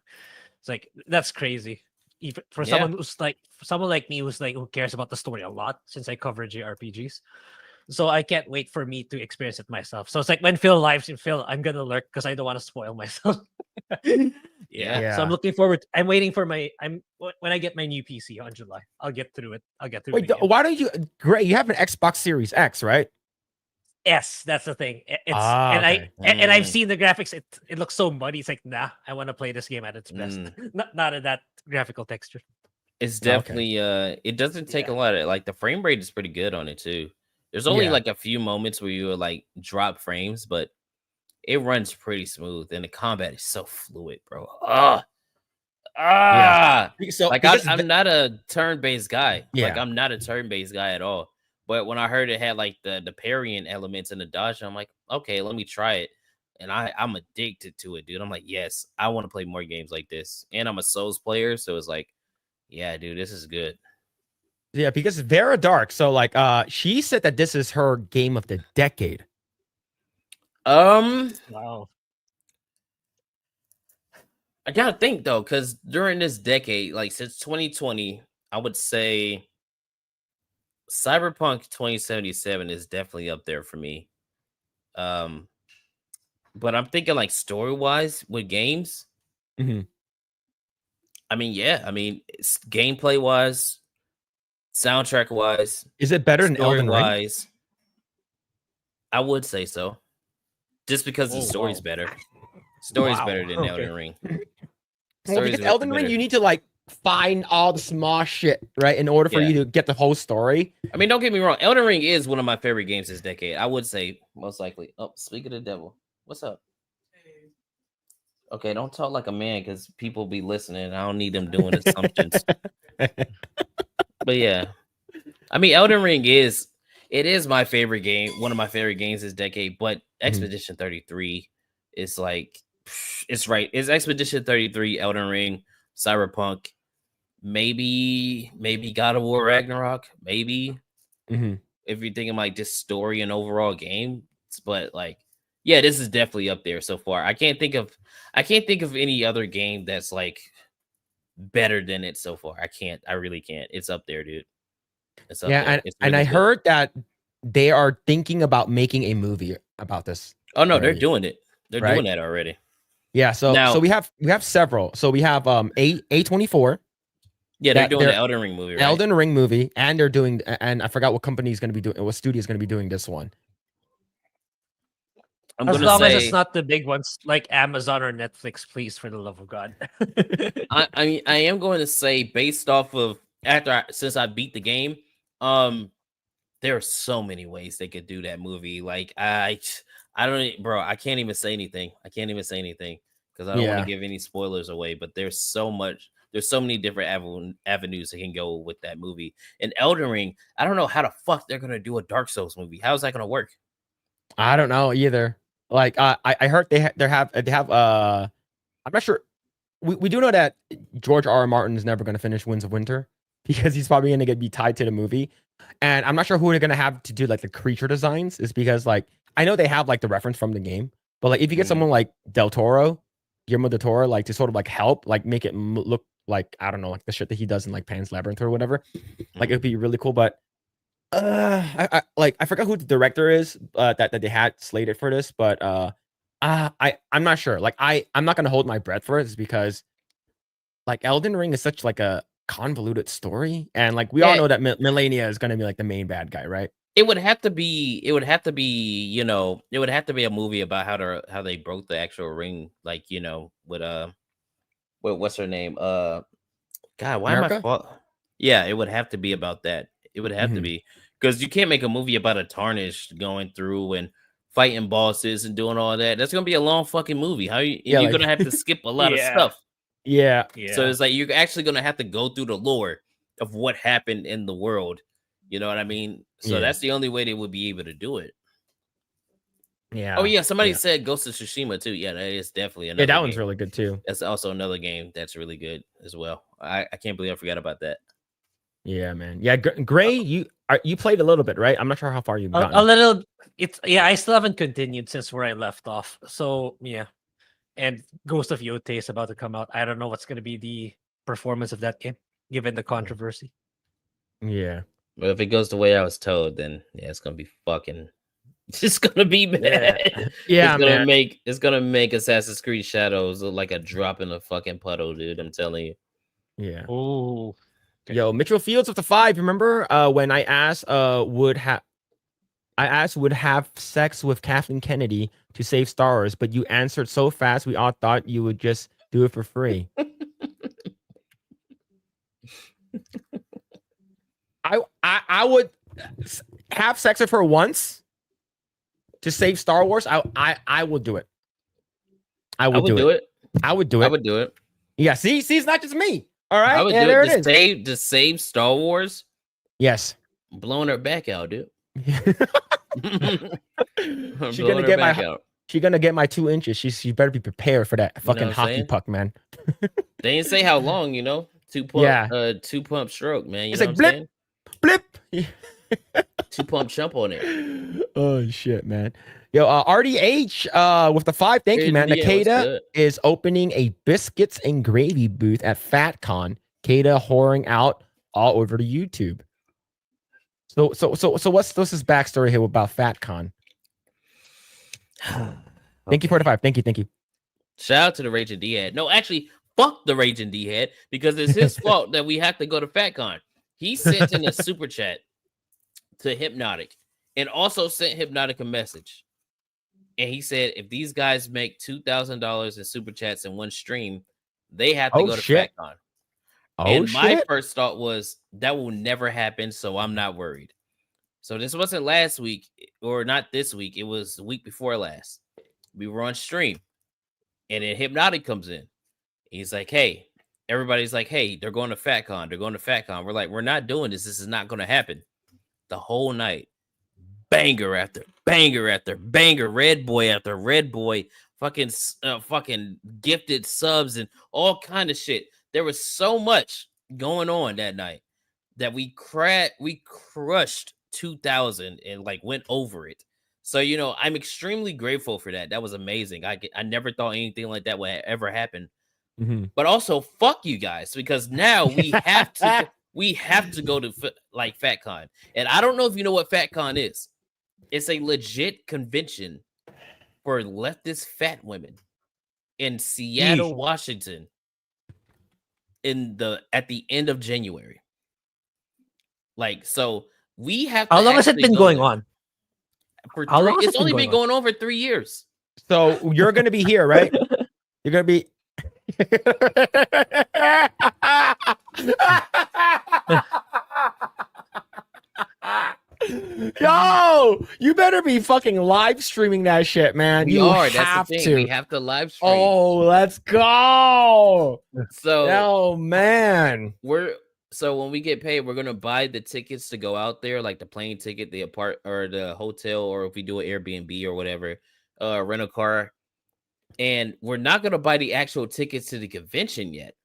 It's like that's crazy. Even for someone like me who cares about the story a lot, since I cover JRPGs. So I can't wait for me to experience it myself. So it's like when Phil lives in Phil, I'm gonna lurk because I don't want to spoil myself. Yeah. So I'm looking forward. I'm waiting for when I get my new PC on July. I'll get through it. Wait, why don't you? Great, you have an Xbox Series X, right? Yes, that's the thing. It's okay. and I've seen the graphics. It looks so muddy. It's like, nah, I want to play this game at its best. Not at that graphical texture. It's definitely it doesn't take a lot of, like, the frame rate is pretty good on it too. There's only like a few moments where you like drop frames, but it runs pretty smooth and the combat is so fluid, bro. So like I'm not a turn-based guy. Like I'm not a turn-based guy at all. But when I heard it had like the parrying elements and the dodge, I'm like, okay, let me try it. And I'm addicted to it, dude. I'm like, yes, I want to play more games like this. And I'm a Souls player, so it's like, yeah, dude, this is good. Yeah, because Vera Dark. So like, she said that this is her game of the decade. Wow. I gotta think though, because during this decade, like since 2020, I would say Cyberpunk 2077 is definitely up there for me. But I'm thinking like story-wise with games. Mm-hmm. I mean, gameplay-wise, soundtrack-wise, is it better than Elden Ring? I would say so. Just because the story's better. Story's better than Elden Ring. Well, because Elden Ring, you need to like find all the small shit, right, in order for you to get the whole story. I mean, don't get me wrong. Elden Ring is one of my favorite games this decade. I would say most likely. Oh, speak of the devil. What's up? Okay, don't talk like a man because people be listening. I don't need them doing assumptions. But yeah, I mean, Elden Ring is my favorite game. One of my favorite games this decade. But Expedition 33 is like, it's right. It's Expedition 33, Elden Ring, Cyberpunk, maybe God of War Ragnarok, maybe. If you're thinking like just story and overall game, but like, yeah, this is definitely up there so far. I can't think of any other game that's like better than it so far. I really can't. It's up there, dude. It's up there. And I heard that they are thinking about making a movie about this. Oh no, they're doing it. They're doing that already. Yeah, so we have several. So we have A24. Yeah, they're doing the Elden Ring movie, right? Elden Ring movie, and they're doing, and I forgot what company is going to be doing, what studio is going to be doing this one. As long as it's not the big ones like Amazon or Netflix, please, for the love of God. I mean, I am going to say, based off of since I beat the game, there are so many ways they could do that movie. Like I don't, bro. I can't even say anything. Because I don't want to give any spoilers away. But there's so there's so many different avenues that can go with that movie. And Elden Ring, I don't know how the fuck they're gonna do a Dark Souls movie. How is that gonna work? I don't know either. Like I heard they have I'm not sure. We do know that George R. R. Martin is never going to finish Winds of Winter because he's probably going to be tied to the movie. And I'm not sure who they're going to have to do like the creature designs, is because like I know they have like the reference from the game, but like if you get someone like Guillermo del Toro, like to sort of like help like make it look like, I don't know, like the shit that he does in like Pan's Labyrinth or whatever, like it'd be really cool. But I forgot who the director is that they had slated for this, but I'm not sure. Like I'm not gonna hold my breath for it, is because like Elden Ring is such like a convoluted story, and like we all know that Melania is gonna be like the main bad guy, right? It would have to be, you know, it would have to be a movie about how they broke the actual ring, like, you know, with what's her name? God, why America? am I? Yeah, it would have to be about that. It would have to be, because you can't make a movie about a tarnished going through and fighting bosses and doing all that. That's gonna be a long fucking movie. You're like, gonna have to skip a lot of stuff. Yeah. So it's like you're actually gonna have to go through the lore of what happened in the world. You know what I mean? So that's the only way they would be able to do it. Yeah. Oh yeah, somebody said Ghost of Tsushima too. Yeah, that is definitely another. Yeah, that game. one's really good too. That's also another game that's really good as well. I can't believe I forgot about that. Yeah, man. Yeah, Grae, you played a little bit, right? I'm not sure how far you've gotten. A little. I still haven't continued since where I left off. So yeah, and Ghost of Yote is about to come out. I don't know what's going to be the performance of that game, given the controversy. Yeah. Well, if it goes the way I was told, then yeah, it's gonna be fucking. It's gonna be bad. Yeah, it's gonna make Assassin's Creed Shadows look like a drop in a fucking puddle, dude. I'm telling you. Yeah. Oh. Okay. Yo, Mitchell Fields with the 5. Remember when I asked would have sex with Kathleen Kennedy to save Star Wars, but you answered so fast we all thought you would just do it for free. I would have sex with her once to save Star Wars. I would do it. I would do it. I would do it. I would do it. Yeah, see, it's not just me. All right. I would do there it is. To save Star Wars. Yes. Blowing her back out, dude. She's gonna get my 2 inches. She better be prepared for that fucking hockey puck, man. They didn't say how long, you know. 2-pump stroke, man. You it's know like what I'm blip. saying? 2-pump jump on it. Oh shit, man. Yo, RDH with the 5. Thank you, man. The Kaida is opening a biscuits and gravy booth at FatCon. Kaida whoring out all over the YouTube. So what's his backstory here about FatCon? Thank you for the 5. Thank you. Shout out to the Raging D Head. No, actually, fuck the Raging D Head, because it's his fault that we have to go to FatCon. He sent in a super chat to Hypnotic and also sent Hypnotic a message. And he said, if these guys make $2,000 in super chats in one stream, they have to go to FatCon. And my first thought was that will never happen, so I'm not worried. So this wasn't last week, or not this week. It was the week before last. We were on stream, and then Hypnotic comes in. He's like, hey, everybody's like, hey, they're going to FatCon. They're going to FatCon. We're like, we're not doing this. This is not going to happen. The whole night, banger after banger after banger, red boy after red boy, fucking gifted subs and all kind of shit. There was so much going on that night that we crushed 2,000 and like went over it. So, you know, I'm extremely grateful for that. That was amazing. I never thought anything like that would ever happen. Mm-hmm. But also, fuck you guys, because now we have to go to like FatCon. And I don't know if you know what FatCon is. It's a legit convention for leftist fat women in Seattle, Washington. At the end of January. Like, so we have to. How long has it been going on? It's only been going on for 3 years. So you're gonna be here, right? You're gonna be Yo, you better be fucking live streaming that shit, man. We you are. have That's the thing. to. We have to live stream. Oh, let's go. So Oh man. so when we get paid, we're gonna buy the tickets to go out there, like the plane ticket, the or the hotel, or if we do an Airbnb or whatever, rent a car. And we're not gonna buy the actual tickets to the convention yet,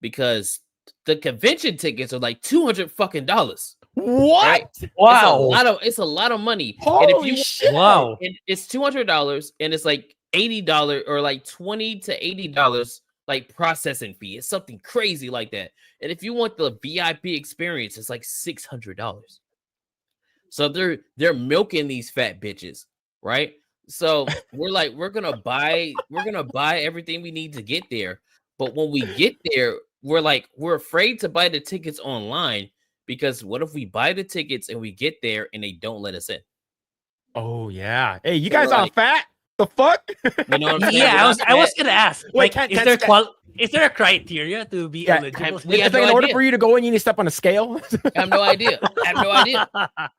because the convention tickets are like $200 fucking dollars. What? Right? Wow. It's a lot of money. Holy and if you shit. Wow. it's $200, and it's like $80 or like $20 to $80 like processing fee. It's something crazy like that. And if you want the VIP experience, it's like $600. So they're milking these fat bitches, right? So we're gonna buy everything we need to get there. But when we get there, we're afraid to buy the tickets online, because what if we buy the tickets and we get there and they don't let us in? Oh yeah. Hey, you So guys are fat? The fuck? You know what I'm saying? Yeah, I was gonna ask. Wait, Like, is there a criteria to be Yeah, eligible? we have It's like no in order idea. for you to go in, you need to step on a scale. I have no idea. I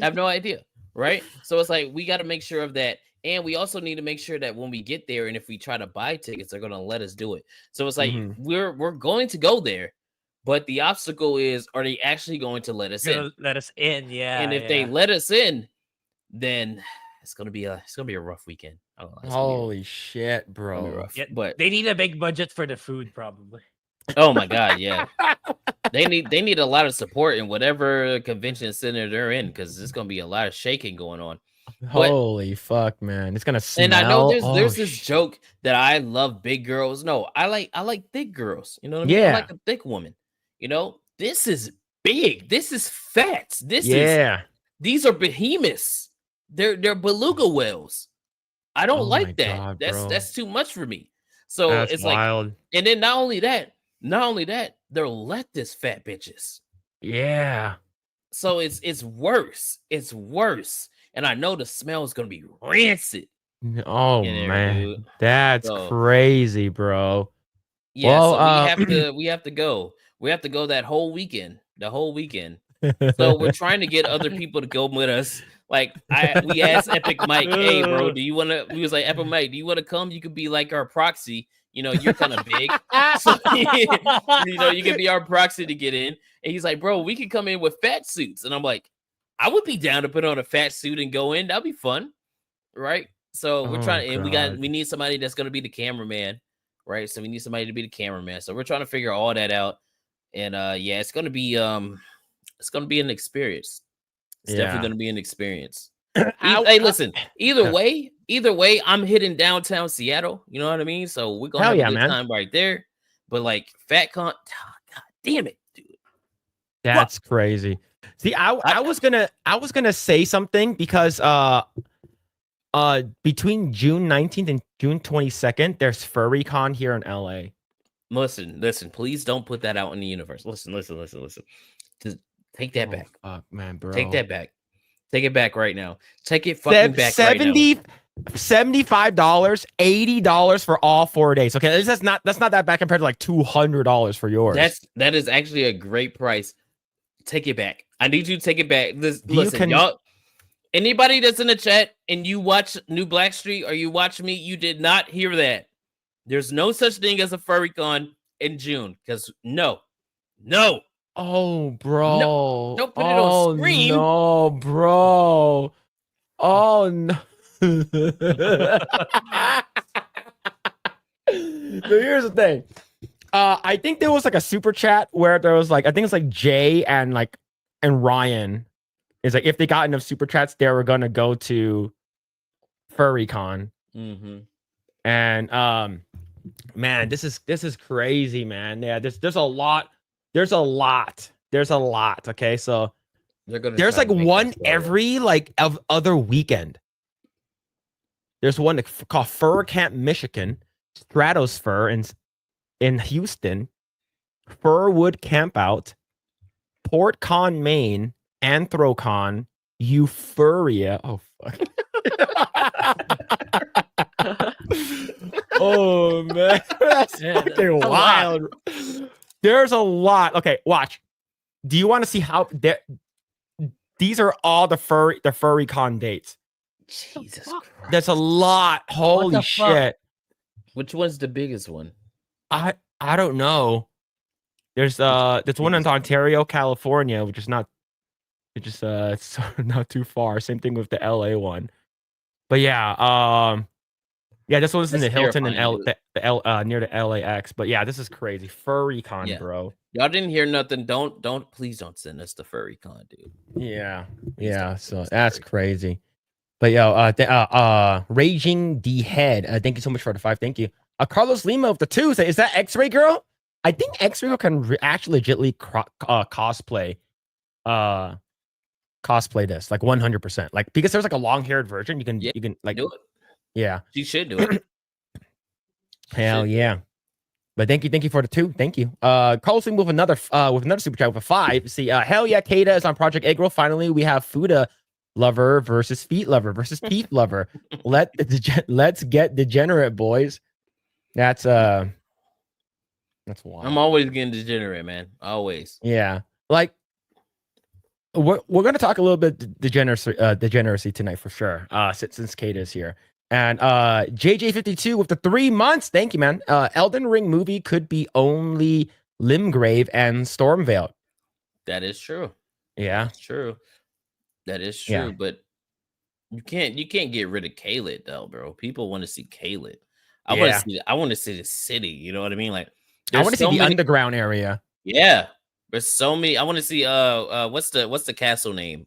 have no idea. Right? So it's like we got to make sure of that. And we also need to make sure that when we get there, and if we try to buy tickets, they're gonna let us do it. So it's like we're going to go there, but the obstacle is, are they actually going to let us in? Let us in, yeah. And if they let us in, then it's gonna be a rough weekend. Holy shit, bro. Rough. Yeah, But they need a big budget for the food, probably. oh my god, yeah. They need a lot of support in whatever convention center they're in, because there's gonna be a lot of shaking going on. Holy fuck, man. It's gonna smell. And I know there's Oh, this joke that I love big girls. No, I like thick girls. You know what I mean? I Yeah. like a thick woman. You know, this is big. This is fat. These are behemoths. They're beluga whales. I don't Oh my like that. God, bro. That's too much for me. So That's it's wild. like, and then not only that, they're leftist fat bitches. Yeah. So it's worse. It's worse. And I know the smell is gonna be rancid. Oh in there, man. dude. That's So- crazy, bro. Yeah, Well, so we have to go. We have to go that whole weekend. The whole weekend. So we're trying to get other people to go with us. Like we asked Epic Mike, hey bro, do you wanna? We was like, Epic Mike, do you wanna come? You could be like our proxy. You know, you're kind of big. So you know, you can be our proxy to get in. And he's like, bro, we could come in with fat suits. And I'm like, I would be down to put on a fat suit and go in. That'd be fun. Right. So we're trying, and God. we need somebody that's gonna be the cameraman. Right. So we need somebody to be the cameraman. So we're trying to figure all that out. And yeah, it's gonna be an experience. It's definitely gonna be an experience. Hey, listen, either way, I'm hitting downtown Seattle. You know what I mean? So we're gonna have a good time right there. But like FatCon, god damn it, dude. That's crazy. See, I was gonna say something because between June 19th and June 22nd, there's FurryCon here in LA. Listen, please don't put that out in the universe. Listen. Just take that back. Fuck, man, bro. Take that back. Take it back right now. Take it fucking back right now. $75, $80 for all 4 days. Okay, that's not that bad compared to like $200 for yours. That is actually a great price. Take it back. I need you to take it back. Listen, y'all. Anybody that's in the chat and you watch New Blackstreet or you watch me, you did not hear that. There's no such thing as a FurryCon in June. Because no. Oh, bro. No, don't put it on screen. No, bro. Oh no. So here's the thing. I think there was like a super chat where there was like, I think it's like Jay and Ryan. Is like if they got enough super chats, they were gonna go to FurryCon. Mm-hmm. And man, this is crazy, man. Yeah, there's a lot. There's a lot. Okay, so there's like one every like other weekend. There's one called Fur Camp Michigan, Stratosphere in Houston, Furwood Campout, PortCon Maine, Anthrocon, Euphoria. Oh fuck. Oh man, that's fucking wild. There's a lot. Okay, watch. Do you want to see how these are all the furry con dates. Jesus fuck? Christ. That's a lot. Holy the fuck? shit. Which one's the biggest one? I don't know. There's one in Ontario, California, which is not it's not too far. Same thing with the LA one. But yeah, yeah, this one's in the That's Hilton and terrifying, near the LAX. But yeah, this is crazy. Furry con, Yeah. bro. Y'all didn't hear nothing. Please don't send us the furry con, dude. Yeah. Please Yeah. don't send So us the that's furry con. crazy. But yo, Raging the Head. Thank you so much for the 5. Thank you. Carlos Lima of the 2 say, is that X-Ray Girl? I think X-Ray Girl can actually legitly cosplay this like 100%. Like because there's like a long-haired version, you can like Do it. yeah. She should do it. Hell yeah. But thank you for the 2. Thank you. Carlos Lima with another super chat with a 5. See, hell yeah, Kaida is on Project Eggroll. Finally, we have Fuda lover versus feet lover versus teeth lover. Let's get degenerate, boys. That's wild. I'm always getting degenerate, man. Always. Yeah, like we're gonna talk a little bit degeneracy tonight for sure. Since Kate is here, and JJ52 with the 3 months. Thank you, man. Elden Ring movie could be only Limgrave and Stormveil. That is true. Yeah, That's true. That is true. Yeah. But you can't get rid of Khaled though, bro. People want to see Khaled. I want to see the city. You know what I mean? Like I want to see so the many, underground area. Yeah. There's so many. I want to see what's the castle name?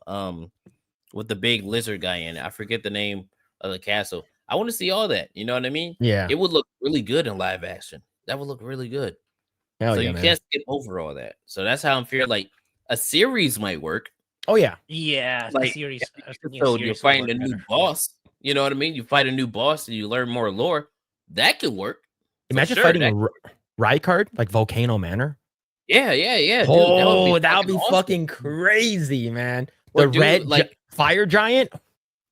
With the big lizard guy in it. I forget the name of the castle. I want to see all that. You know what I mean? Yeah. It would look really good in live action. That would look really good. Hell so yeah, you man. can't skip over all that. So that's how I'm feeling. Like a series might work. Oh yeah. Yeah, Like series. so you're fighting a new boss. You know what I mean? You fight a new boss and you learn more lore. That could work. Imagine fighting Rykard, like Volcano Manor. Yeah. Dude, Oh, that would be awesome. fucking crazy, man. Or The red fire giant.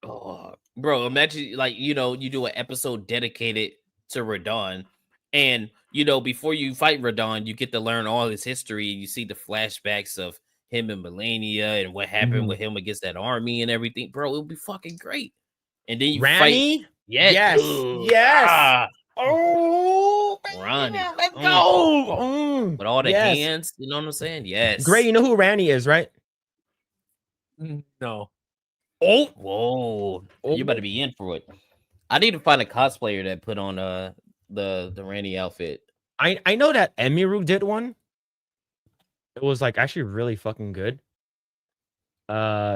Oh, bro, imagine like you do an episode dedicated to Radon, and before you fight Radon, you get to learn all his history. You see the flashbacks of him in Melania and what happened with him against that army and everything, bro. It would be fucking great. And then you Ranny? fight. Yes. Oh, Ronnie. let's go. With all the hands, you know what I'm saying? Yes. Grae, you know who Ranny is, right? No. Oh, whoa! You better be in for it. I need to find a cosplayer that put on the Randy outfit. I know that Emiru did one. It was like actually really fucking good.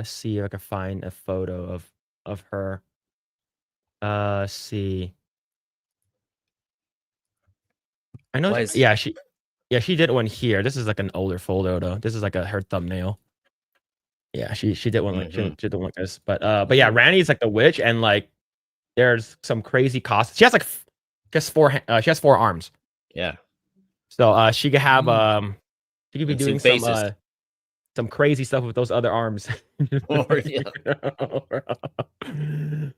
See if I can find a photo of her. See. I know. She did one here. This is like an older photo though. This is like her thumbnail. Yeah, she did one like she did one like this. But yeah, Randy's like the witch, and like there's some crazy costs. She has like she has 4 arms. Yeah. So she could have she could be doing some crazy stuff with those other arms.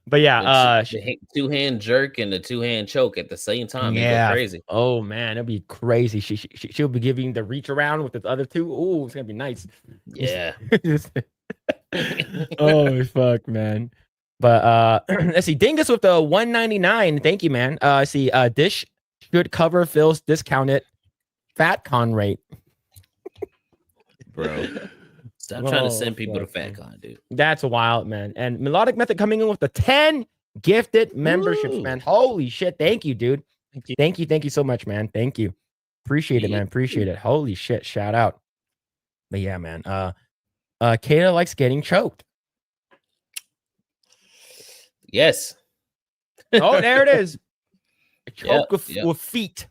But yeah, the 2-hand jerk and the 2-hand choke at the same time. Yeah, crazy. Oh man, it'd be crazy. She'll be giving the reach around with the other 2. Oh, it's gonna be nice. Yeah. Oh fuck, man. But let's see. Dingus with the 199. Thank you, man. See, Dish should cover Phil's discounted FatCon rate. Bro, stop trying to send people to FatCon, dude. That's wild, man. And Melodic Method coming in with the 10 gifted memberships, man. Holy shit. Thank you, dude. Thank you so much, man. Thank you. Appreciate it, man. Appreciate it. Holy shit. Shout out. But yeah, man. Kaida likes getting choked. Yes. Oh, there it is. Choke with feet.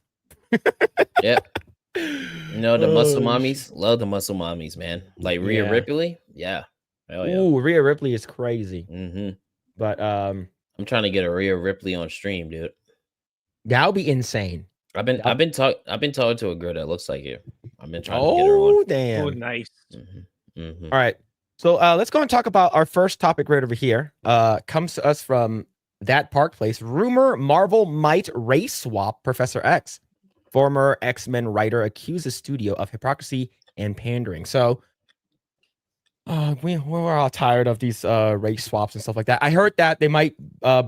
Yep. The muscle mommies. Love the muscle mommies, man. Like Rhea Ripley. Yeah. Hell yeah. Ooh, Rhea Ripley is crazy. But I'm trying to get a Rhea Ripley on stream, dude. That would be insane. I've been talking to a girl that looks like you. I've been trying to get her on. Damn. Oh, nice. All right. So let's go and talk about our first topic right over here. Comes to us from That Park Place. Rumor Marvel might race swap Professor X. Former X-Men writer accuses studio of hypocrisy and pandering. So We're all tired of these race swaps and stuff like that. I heard that they might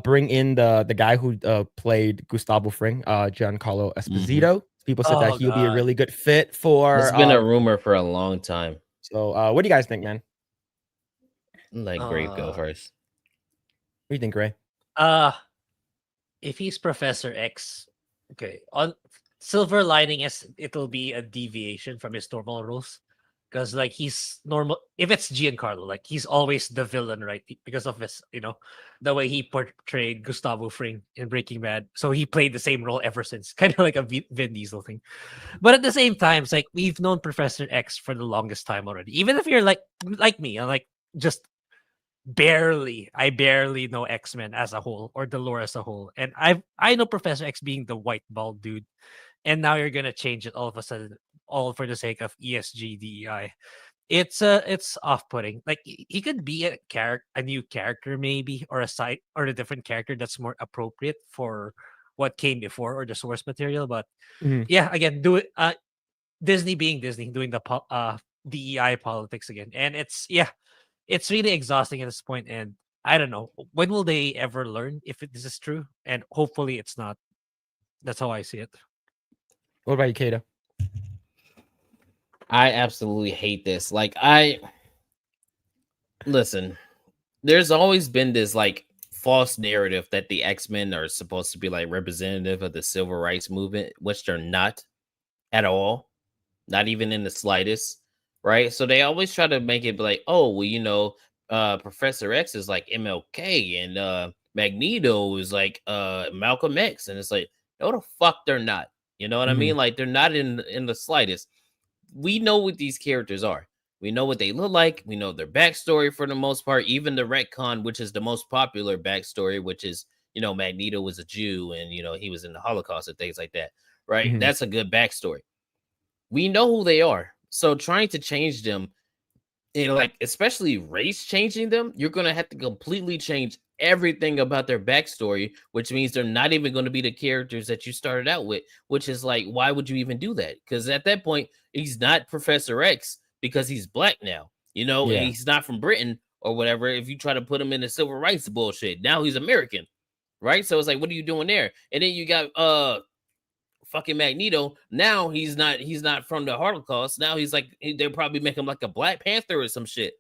bring in the guy who played Gustavo Fring, Giancarlo Esposito. People said that Oh he'll be a god. really good fit for. It's been a rumor for a long time. So, what do you guys think, man? Let Grape go first. What do you think, Grae? If he's Professor X, okay, on silver lining is it'll be a deviation from his normal roles. Because like he's normal if it's Giancarlo, like he's always the villain, right? Because of his, the way he portrayed Gustavo Fring in Breaking Bad. So he played the same role ever since, kind of like a Vin Diesel thing. But at the same time, it's like we've known Professor X for the longest time already. Even if you're like me, I'm like just I barely know X-Men as a whole or the lore as a whole. And I know Professor X being the white bald dude. And now you're gonna change it all of a sudden, all for the sake of ESG DEI. It's off-putting. Like he could be a new character maybe, or a different character that's more appropriate for what came before or the source material. But yeah, again, do it. Disney being Disney, doing the DEI politics again, and it's really exhausting at this point. And I don't know when will they ever learn if this is true, and hopefully it's not. That's how I see it. What about you, Kaida? I absolutely hate this. Like, listen, there's always been this like false narrative that the X-Men are supposed to be like representative of the civil rights movement, which they're not at all, not even in the slightest, right? So they always try to make it like, oh, well, Professor X is like MLK and Magneto is like Malcolm X, and it's like, no, the fuck they're not. You know what I mean? Like they're not in the slightest. We know what these characters are. We know what they look like. We know their backstory for the most part. Even the retcon, which is the most popular backstory, which is Magneto was a Jew and he was in the Holocaust and things like that. Right? That's a good backstory. We know who they are. So trying to change them, like especially race changing them, you're gonna have to completely change everything about their backstory, which means they're not even going to be the characters that you started out with, which is like, why would you even do that? Because at that point, he's not Professor X because he's black now, and he's not from Britain or whatever. If you try to put him in the civil rights bullshit, now he's American, right? So it's like, what are you doing there? And then you got fucking Magneto. Now he's not from the Holocaust. Now he's like, they'll probably make him like a Black Panther or some shit.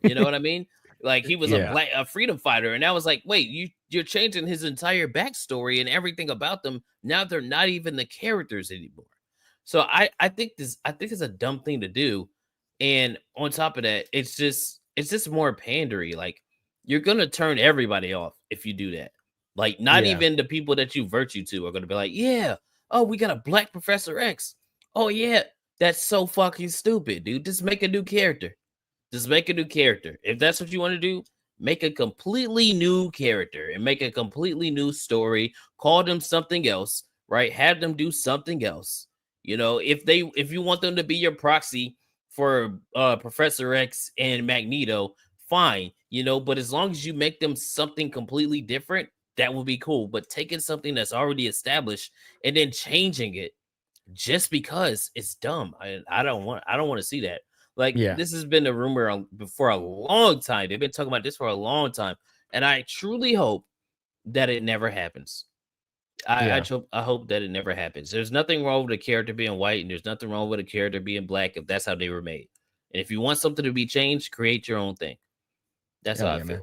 You know what I mean? Like he was a freedom fighter, and I was like, wait, you're changing his entire backstory and everything about them. Now they're not even the characters anymore. So I think it's a dumb thing to do. And on top of that, it's just more pandery. Like you're gonna turn everybody off if you do that. Like not even the people that you virtue to are gonna be like, yeah, oh, we got a black Professor X. Oh yeah, that's so fucking stupid, dude. Just make a new character. Just make a new character. If that's what you want to do, make a completely new character and make a completely new story. Call them something else, right? Have them do something else. If you want them to be your proxy for Professor X and Magneto, fine. But as long as you make them something completely different, that would be cool. But taking something that's already established and then changing it just because it's dumb. I don't want to see that. Like this has been a rumor for a long time. They've been talking about this for a long time, and I truly hope that it never happens. I hope that it never happens. There's nothing wrong with a character being white, and there's nothing wrong with a character being black if that's how they were made. And if you want something to be changed, create your own thing. That's how I feel. Man.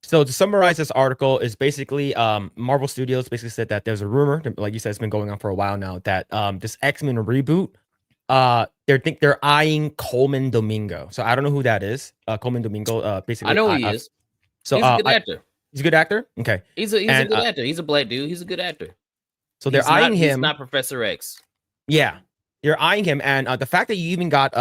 So to summarize this article is basically Marvel Studios basically said that there's a rumor, like you said, it's been going on for a while now, that this X-Men reboot, they're eyeing Coleman Domingo. So I don't know who that is. Coleman Domingo, basically. I know who he is. So he's a good actor. He's a good actor? Okay. He's a good actor. He's a black dude. He's a good actor. So they're eyeing him. He's not Professor X. Yeah. They're eyeing him. And the fact that you even got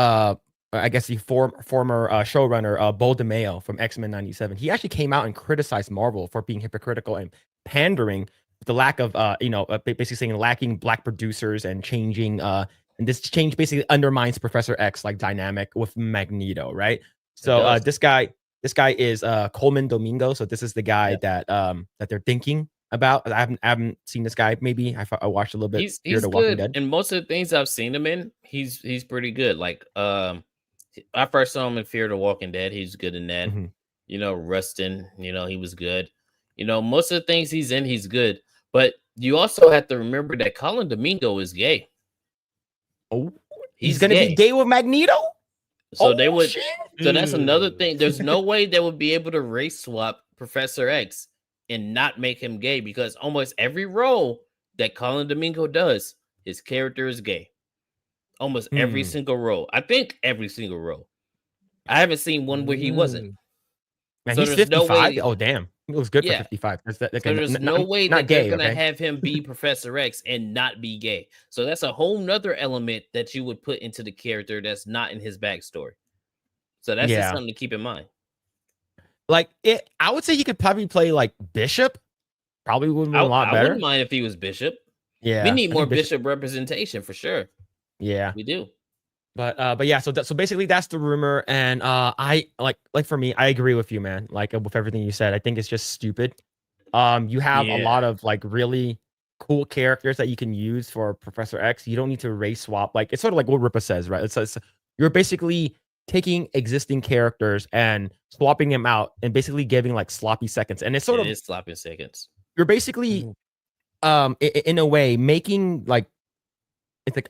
I guess the former showrunner, Bo DeMayo from X-Men 97, he actually came out and criticized Marvel for being hypocritical and pandering with the lack of, basically saying lacking black producers and changing, and this change basically undermines Professor X like dynamic with Magneto, right? So this guy is Coleman Domingo. So this is the guy that they're thinking about. I haven't seen this guy. Maybe I watched a little bit. He's good. And most of the things I've seen him in, he's pretty good. Like I first saw him in Fear the Walking Dead. He's good in that. Mhm. You know, Rustin, you know, he was good. You know, most of the things he's in, he's good. But you also have to remember that Colin Domingo is gay. Oh, He's gonna be gay with Magneto. So they Oh, would. shit. So that's another thing. There's no way they would be able to race swap Professor X and not make him gay, because almost every role that Colin Domingo does, his character is gay. Almost every single role. I think every single role. I haven't seen one where he wasn't. Man, So he's there's no 55. way. Oh, damn. It was good for Yeah. 55. That's So there's no way not that they're gay, gonna okay? have him be Professor X and not be gay. So that's a whole nother element that you would put into the character that's not in his backstory. So that's just Yeah. something to keep in mind. Like it, I would say he could probably play like Bishop. Probably would have been a lot I better. wouldn't mind if he was Bishop. Yeah, We I need think more Bishop representation for sure. Yeah, We do. but yeah. So basically that's the rumor, and I like for me, I agree with you, man. Like with everything you said, I think it's just stupid. You have a lot of like really cool characters that you can use for Professor X. You don't need to race swap. Like it's sort of like what Ripa says, right? It's you're basically taking existing characters and swapping them out and basically giving like sloppy seconds. And it's sort of sloppy seconds. You're basically in a way making like it's like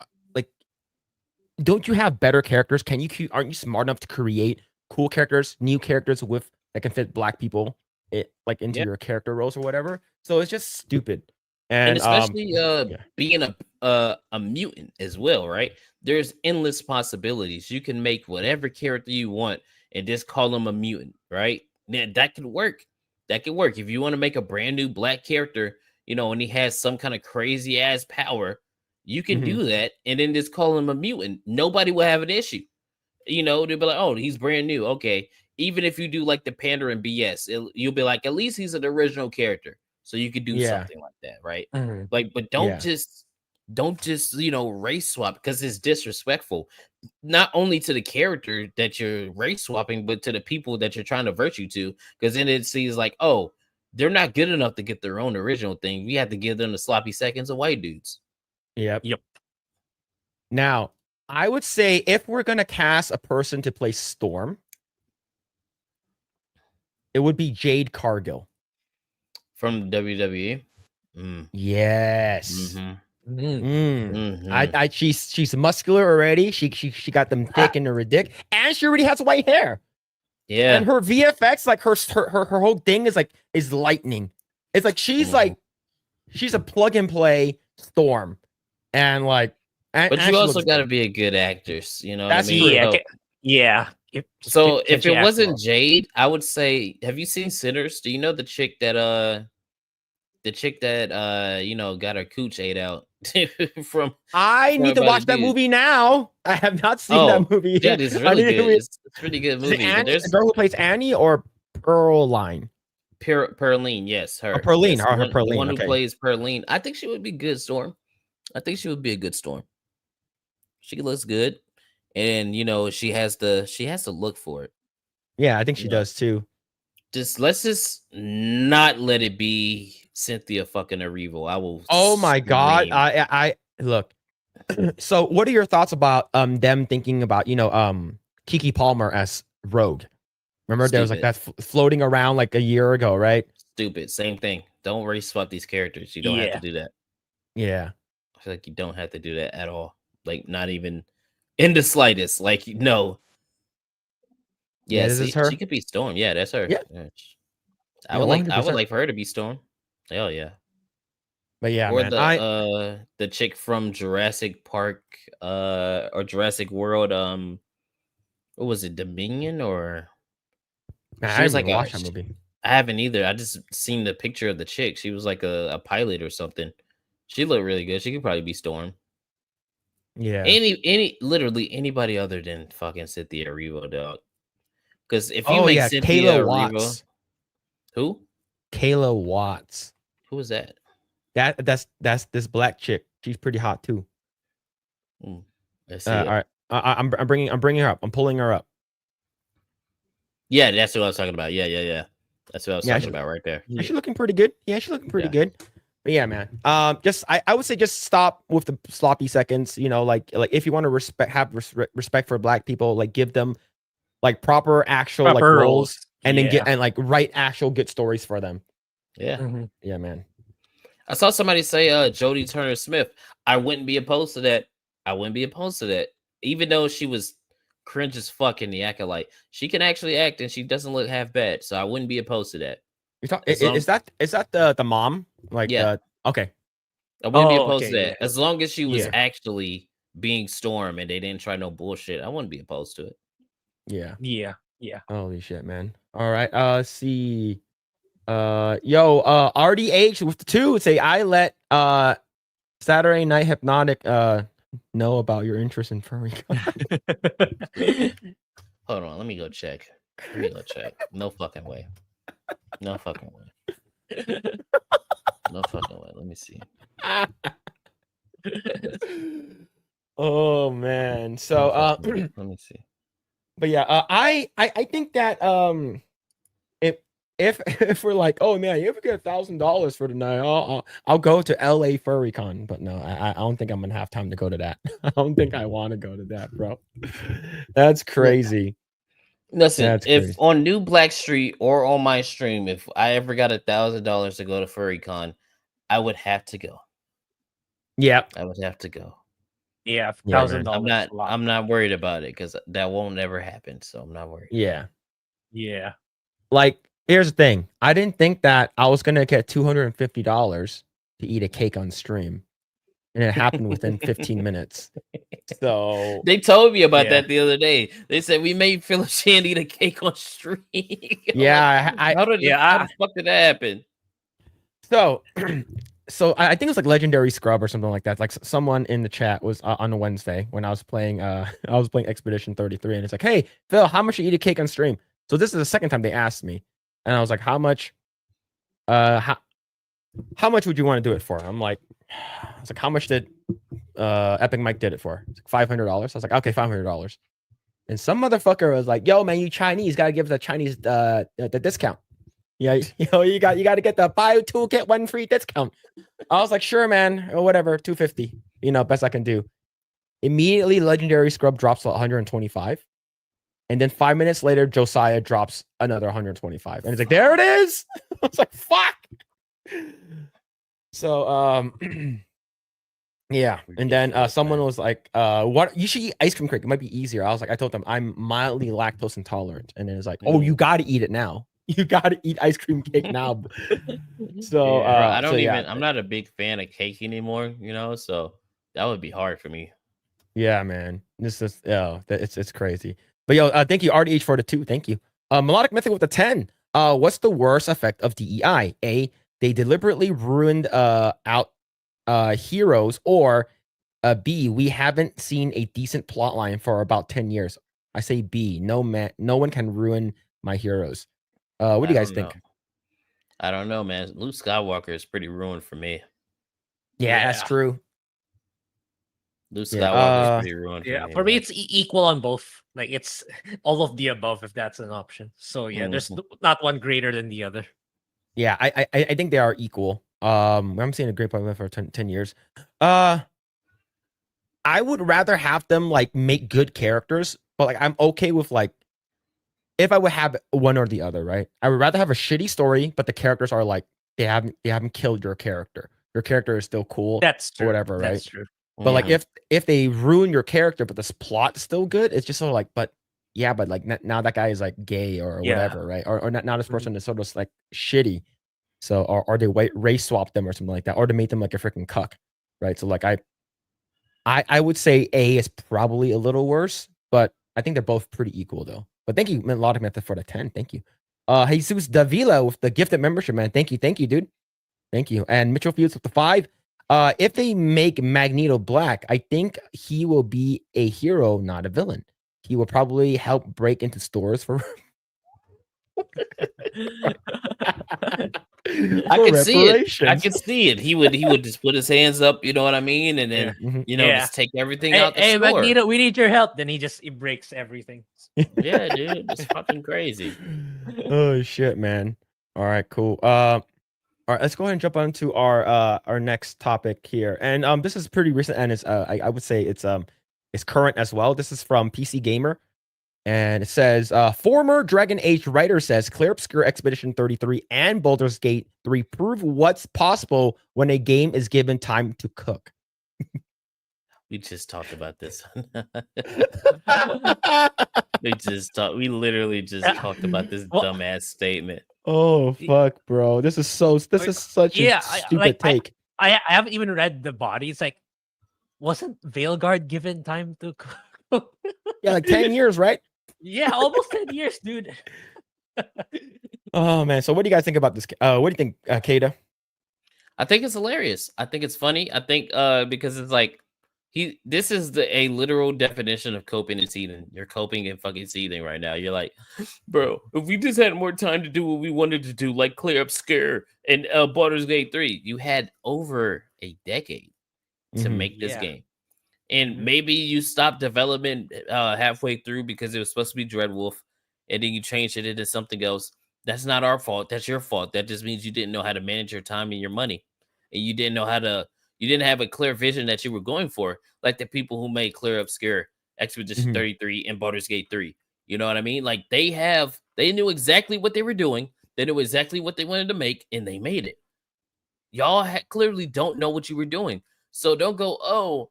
don't you have better characters? Aren't you smart enough to create cool characters, new characters with that can fit black people into your character roles or whatever? So it's just stupid. And especially being a mutant as well, right? There's endless possibilities. You can make whatever character you want and just call them a mutant, right? That could work. That could work. If you want to make a brand new black character, you know, and he has some kind of crazy ass power, you can do that and then just call him a mutant. Nobody will have an issue. You know, they'll be like, oh, he's brand new. Okay. Even if you do like the pandering BS, you'll be like, at least he's an original character. So you could do something like that, right? Like, but don't just you know, race swap, because it's disrespectful, not only to the character that you're race swapping, but to the people that you're trying to virtue to, because then it seems like, oh, they're not good enough to get their own original thing. We have to give them the sloppy seconds of white dudes. Yep. Now, I would say if we're gonna cast a person to play Storm, it would be Jade Cargill from WWE. Yes. She's muscular already. She got them thick and her dick, and she already has white hair. Yeah, and her VFX, like her whole thing is lightning. It's like she's a plug and play Storm, and like. But you also got to be a good actress, you know. That's what I mean? true. Yeah. So if it wasn't Jade, I would say, have you seen Sinners? Do you know the chick that you know, got her cooch ate out from? I need to watch that movie now. I have not seen that movie yet. It's really good. It's a pretty good movie. There's the girl who plays Annie or Pearline. Perline, yes, her. Pearline, yes, Pearline. The one who plays Perline. I think she would be good, Storm. I think she would be a good Storm. She looks good, and you know she has to look for it. Yeah, I think she does too. Let's just not let it be Cynthia fucking Erivo. I will. Oh my god! I look. So, what are your thoughts about them thinking about Keke Palmer as Rogue? Remember there was like that floating around like a year ago, right? Stupid. Same thing. Don't race swap these characters. You don't have to do that. Yeah, I feel like you don't have to do that at all. Like, not even in the slightest. Like, no. Yeah, this is her. She could be Storm. Yeah, that's her. Yeah. I would like for her to be Storm. Hell yeah. But yeah, or man, the chick from Jurassic Park or Jurassic World, what was it, Dominion? Or I was like watch that movie. I haven't either. I just seen the picture of the chick. She was like a pilot or something. She looked really good. She could probably be Storm. Yeah. Literally anybody other than fucking Cynthia Erivo, dog. Because if you make Cynthia Kayla Erivo, Watts. Who? Kayla Watts. Who is that? That's this black chick. She's pretty hot too. Let's see. All right, I'm bringing her up. I'm pulling her up. Yeah, that's what I was talking about. Yeah. That's what I was talking about right there. She's looking pretty good. Yeah, she's looking pretty good. But yeah, man. Just I would say just stop with the sloppy seconds. You know, like if you want to have respect for black people, like give them like proper actual like Proper roles, roles. and then Yeah. like write actual good stories for them. Yeah. Mhm. Yeah, man. I saw somebody say Jodie Turner Smith. I wouldn't be opposed to that. I wouldn't be opposed to that. Even though she was cringe as fuck in The Acolyte, she can actually act and she doesn't look half bad. So I wouldn't be opposed to that. You talk As long- is that the mom? Like Yeah. okay. I wouldn't be Oh, opposed to okay, that. As long as she was Yeah. actually being Storm and they didn't try no bullshit, I wouldn't be opposed to it. Yeah. Yeah. Yeah. Holy shit, man. All right. Let's see. RDH with the 2 say I let Saturday Night Hypnotic know about your interest in furry. Hold on, let me go check. No fucking way. No fucking way. No fucking way. Let me see. Oh man. So Let me see. but yeah, I think that if we're like, oh man, you ever get $1,000 for tonight, I'll go to LA FurryCon. But no, I don't think I'm gonna have time to go to that. I don't think I want to go to that, bro. That's crazy. Listen, That's if crazy. on New Black Street or on my stream, if I ever got $1,000 to go to FurryCon, I would have to go. Yeah, I would have to go. Yeah, Yeah, man. $1,000. I'm not worried about it because that won't never happen. So I'm not worried. Yeah. Yeah. Like, here's the thing. I didn't think that I was gonna get $250 to eat a cake on stream, and it happened within 15 minutes. So They told me about Yeah. that the other day. They said we made Phillip Shan eat a cake on stream. I'm yeah, like, how the fuck did that happen? So, so I think it was like Legendary Scrub or something like that. Like someone in the chat was on a Wednesday when I was playing Expedition 33, and it's like, hey Phil, how much you eat a cake on stream? So this is the second time they asked me, and I was like, how much would you want to do it for? I'm like, I was like, how much did Epic Mike did it for? It's like $500. I was like, okay, $500. And some motherfucker was like, yo man, you Chinese, gotta give the Chinese the discount. Yeah, you got to get the buy 2 get 1 free discount. I was like, sure, man, or whatever, $250. Best I can do. Immediately, Legendary Scrub drops to 125, and then 5 minutes later, Josiah drops another 125, and it's like, there it is. I was like, fuck. So, yeah, and then someone was like, "What? You should eat ice cream cake. It might be easier." I was like, I told them I'm mildly lactose intolerant, and then it's like, "Oh, you got to eat it now." You got to eat ice cream cake now. So Bro, I don't yeah. I'm not a big fan of cake anymore, so that would be hard for me. Yeah, man. This is it's crazy. But yo, thank you RDH for the 2. Thank you. Melodic Mythic with the 10. What's the worst effect of DEI? A, they deliberately ruined out heroes, or B, we haven't seen a decent plot line for about 10 years. I say B. No one can ruin my heroes. What do you guys think? I don't know, man. Luke Skywalker is pretty ruined for me. Yeah, that's true. Luke Skywalker is pretty ruined Yeah, for me. for me, it's equal on both. Like, it's all of the above if that's an option. So yeah, there's not one greater than the other. Yeah, I think they are equal. I'm seeing a great point for 10 years. I would rather have them like make good characters, but like I'm okay with like if I would have one or the other, right? I would rather have a shitty story, but the characters are like they haven't killed your character. Your character is still cool. That's true. Or whatever, right? That's true. But like if they ruin your character, but this plot's still good, it's just sort of like, but yeah, but like now that guy is like gay or whatever, right? Or now this person is sort of like shitty. So or they race swap them or something like that, or they make them like a freaking cuck, right? So like I would say A is probably a little worse, but I think they're both pretty equal though. But thank you, Melodic Method, for the 10. Thank you. Jesus Davila with the gifted membership, man. Thank you, dude. Thank you. And Mitchell Fields with the 5. If they make Magneto black, I think he will be a hero, not a villain. He will probably help break into stores for. I can see it. I can see it. He would just put his hands up, you know what I mean, and then just take everything out the store. Magneto, we need your help. Then he breaks everything. Yeah, dude, it's fucking crazy. Oh shit, man. All right, cool. All right, let's go ahead and jump on to our next topic here. And this is pretty recent, and it's I would say it's current as well. This is from PC Gamer. And it says, former Dragon Age writer says Clear Obscure Expedition 33 and Baldur's Gate 3 prove what's possible when a game is given time to cook. We just talked about this. We literally just talked about this Well, dumbass statement. Oh fuck, bro! This is such a stupid take. I haven't even read the body. It's like, wasn't Veilguard given time to cook? Yeah, like 10 years, right? Yeah, almost 10 years, dude. Oh man, so what do you guys think about this? What do you think, Kaida? I think it's hilarious. I think it's funny. I think because it's like this is a literal definition of coping and seething. You're coping and fucking seething right now. You're like, bro, if we just had more time to do what we wanted to do, like Clear Obscure and Baldur's Gate 3, you had over a decade to make this game. And maybe you stopped development halfway through because it was supposed to be Dreadwolf, and then you changed it into something else. That's not our fault. That's your fault. That just means you didn't know how to manage your time and your money, and you didn't know how to. You didn't have a clear vision that you were going for, like the people who made Clear Obscure, Expedition 33, and Baldur's Gate 3. You know what I mean? Like they knew exactly what they were doing. They knew exactly what they wanted to make, and they made it. Y'all clearly don't know what you were doing, so don't go, oh,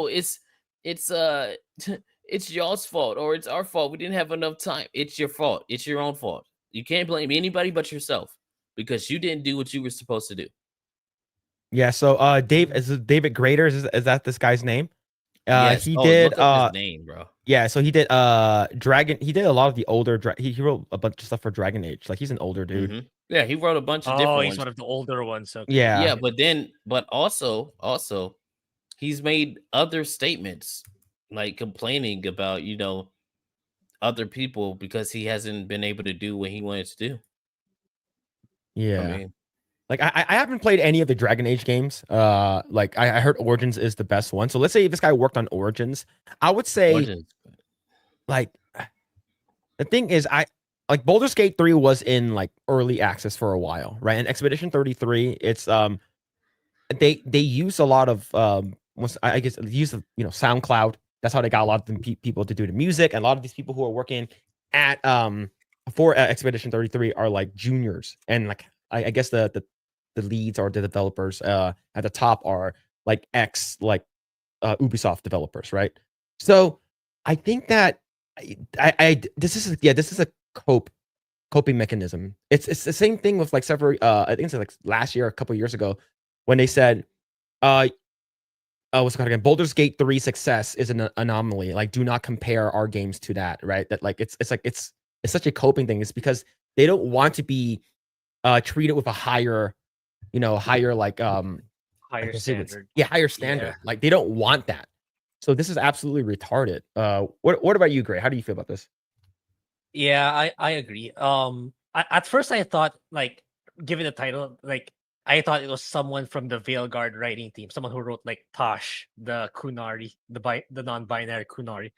it's it's y'all's fault or it's our fault. We didn't have enough time. It's your fault. It's your own fault. You can't blame anybody but yourself because you didn't do what you were supposed to do. Yeah. So, is it David Grader? Is that this guy's name? Yes. He Oh, did. look up his name, bro. Yeah. So he did. Dragon. He did a lot of the older. He wrote a bunch of stuff for Dragon Age. Like he's an older dude. Yeah, he wrote a bunch of different. Oh, he's ones. one of the older ones. Okay. Yeah. Yeah, but also, he's made other statements like complaining about other people because he hasn't been able to do what he wanted to do. Yeah. I mean, like I haven't played any of the Dragon Age games. Like I heard Origins is the best one. So let's say this guy worked on Origins. I would say Origins. Like the thing is like Baldur's Gate 3 was in like early access for a while, right? And Expedition 33, it's they use a lot of I guess use of SoundCloud. That's how they got a lot of the people to do the music, and a lot of these people who are working at for Expedition 33 are like juniors, and like I guess the leads or the developers at the top are like Ubisoft developers, right? So I think that this is a coping mechanism. It's the same thing with like several I think it's like last year, a couple years ago, when they said what's it called again? Baldur's Gate 3 success is an anomaly. Like, do not compare our games to that, right? That like it's such a coping thing. It's because they don't want to be treated with a higher like higher standard. Higher standard. Yeah. Like they don't want that. So this is absolutely retarded. What about you, Grae? How do you feel about this? Yeah, I agree. At first I thought, like, given the title, like I thought it was someone from the Veilguard writing team, someone who wrote like Tosh, the Kunari, the non-binary Kunari.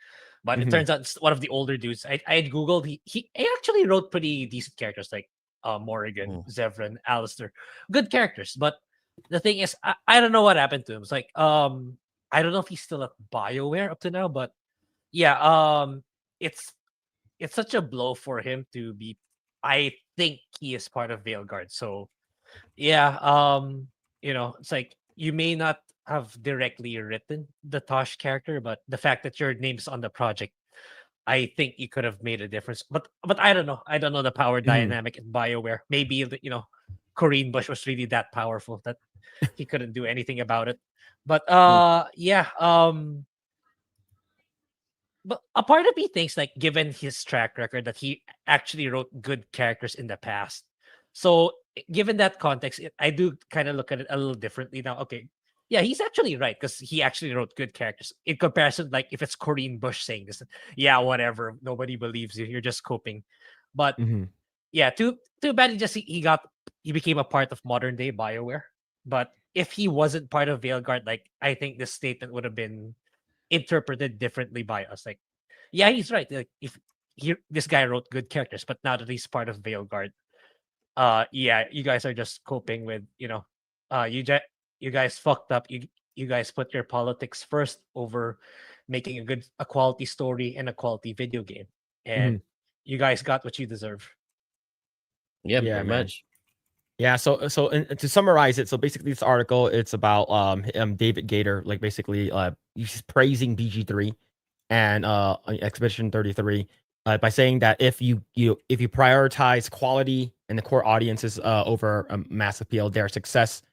But it turns out it's one of the older dudes. I had Googled, he actually wrote pretty decent characters like Morrigan, Zevran, Alistair. Good characters. But the thing is, I don't know what happened to him. It's like I don't know if he's still at BioWare up to now, but yeah, it's such a blow for him to be. I think he is part of Veilguard. So yeah, it's like you may not have directly written the Tosh character, but the fact that your name's on the project, I think you could have made a difference. But I don't know. I don't know the power dynamic in BioWare. Maybe Corinne Bush was really that powerful that he couldn't do anything about it. But yeah. But a part of me thinks, like, given his track record, that he actually wrote good characters in the past. So given that context, I do kind of look at it a little differently now. Okay, yeah, he's actually right because he actually wrote good characters. In comparison, like if it's Corinne Bush saying this, yeah, whatever, nobody believes you. You're just coping. But yeah, too bad he became a part of modern day BioWare. But if he wasn't part of Veilguard, like I think this statement would have been interpreted differently by us. Like, yeah, he's right. Like if this guy wrote good characters, but now that he's part of Veilguard, yeah, you guys are just coping with, you guys fucked up. You guys put your politics first over making a quality story and a quality video game, and Mhm. you guys got what you deserve. Yeah, Yeah, pretty man. much. Yeah, and to summarize it, so basically this article, it's about David Gator, like basically he's praising BG3 and Expedition 33 by saying that if you prioritize quality and the core audiences over mass appeal, their success,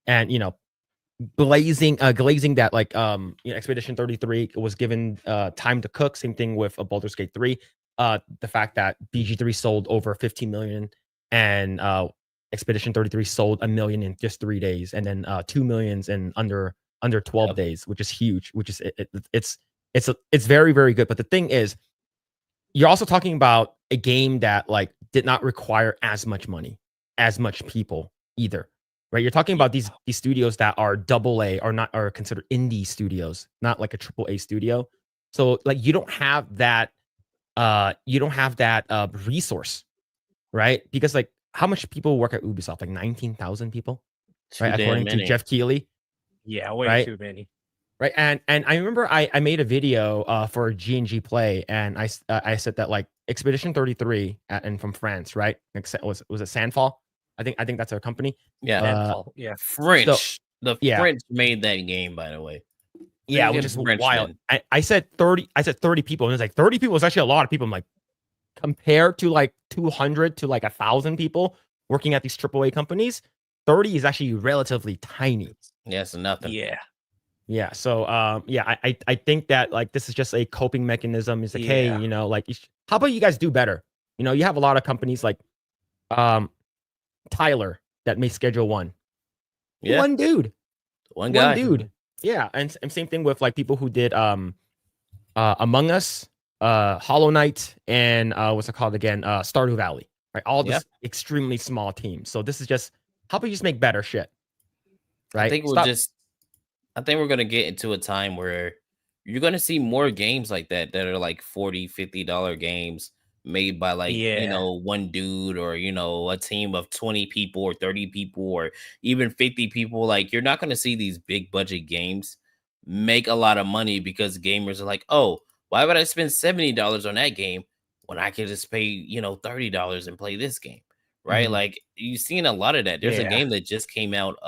and glazing that, like Expedition 33 was given time to cook. Same thing with Baldur's Gate 3. The fact that BG3 sold over 15 million and Expedition 33 sold 1 million in just 3 days, and then 2 millions in under 12 Yep. days, which is huge. Which is it's very, very good. But the thing is, you're also talking about a game that like did not require as much money, as much people either, right? You're talking about these studios that are AA or not, are considered indie studios, not like a AAA studio. So like you don't have that resource, right? Because like how much people work at Ubisoft? Like 19,000 people, Too right? damn According to many. Jeff Keighley, Yeah, way right? too many. Right. And I remember I made a video for G&G Play, and I said that like Expedition 33 and from France, right? Was it Sandfall? I think that's our company. Yeah. Landfall, yeah. French. The yeah. French made that game, by the way. Yeah, Freaking which is Frenchmen. wild. I said 30 people, and it's like 30 people is actually a lot of people. I'm like, compared to like 200 to like 1,000 people working at these AAA companies, 30 is actually relatively tiny. Yeah, it's nothing. Yeah. Yeah. So, I think that like this is just a coping mechanism. It's like, hey, Yeah. like, how about you guys do better? You have a lot of companies like, Tyler that may Schedule One. Yeah. One dude. One guy. One dude. Yeah. And same thing with like people who did Among Us, Hollow Knight, and what's it called again? Stardew Valley. Right. All this extremely small team. So this is just, how about you just make better shit? Right. I think we're gonna get into a time where you're gonna see more games like that are like $40, $50 games made by like one dude, or a team of 20 people or 30 people or even 50 people. Like, you're not gonna see these big budget games make a lot of money because gamers are like, oh, why would I spend $70 on that game when I could just pay $30 and play this game, right? Mhm. Like, you've seen a lot of that. There's a Yeah. game that just came out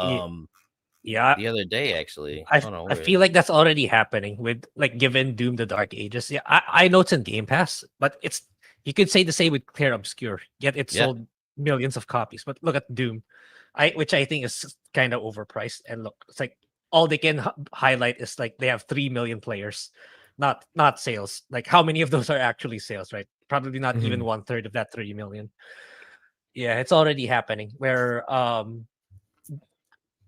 Yeah. the other day, actually. I feel like that's already happening with like given Doom the Dark Ages. Yeah, I know it's in Game Pass, but you could say the same with Clear Obscure. Yet it sold millions of copies. But look at Doom, which I think is kind of overpriced. And look, it's like all they can highlight is like they have 3 million players, not sales. Like how many of those are actually sales, right? Probably not even 1/3 of that 3 million. Yeah, it's already happening where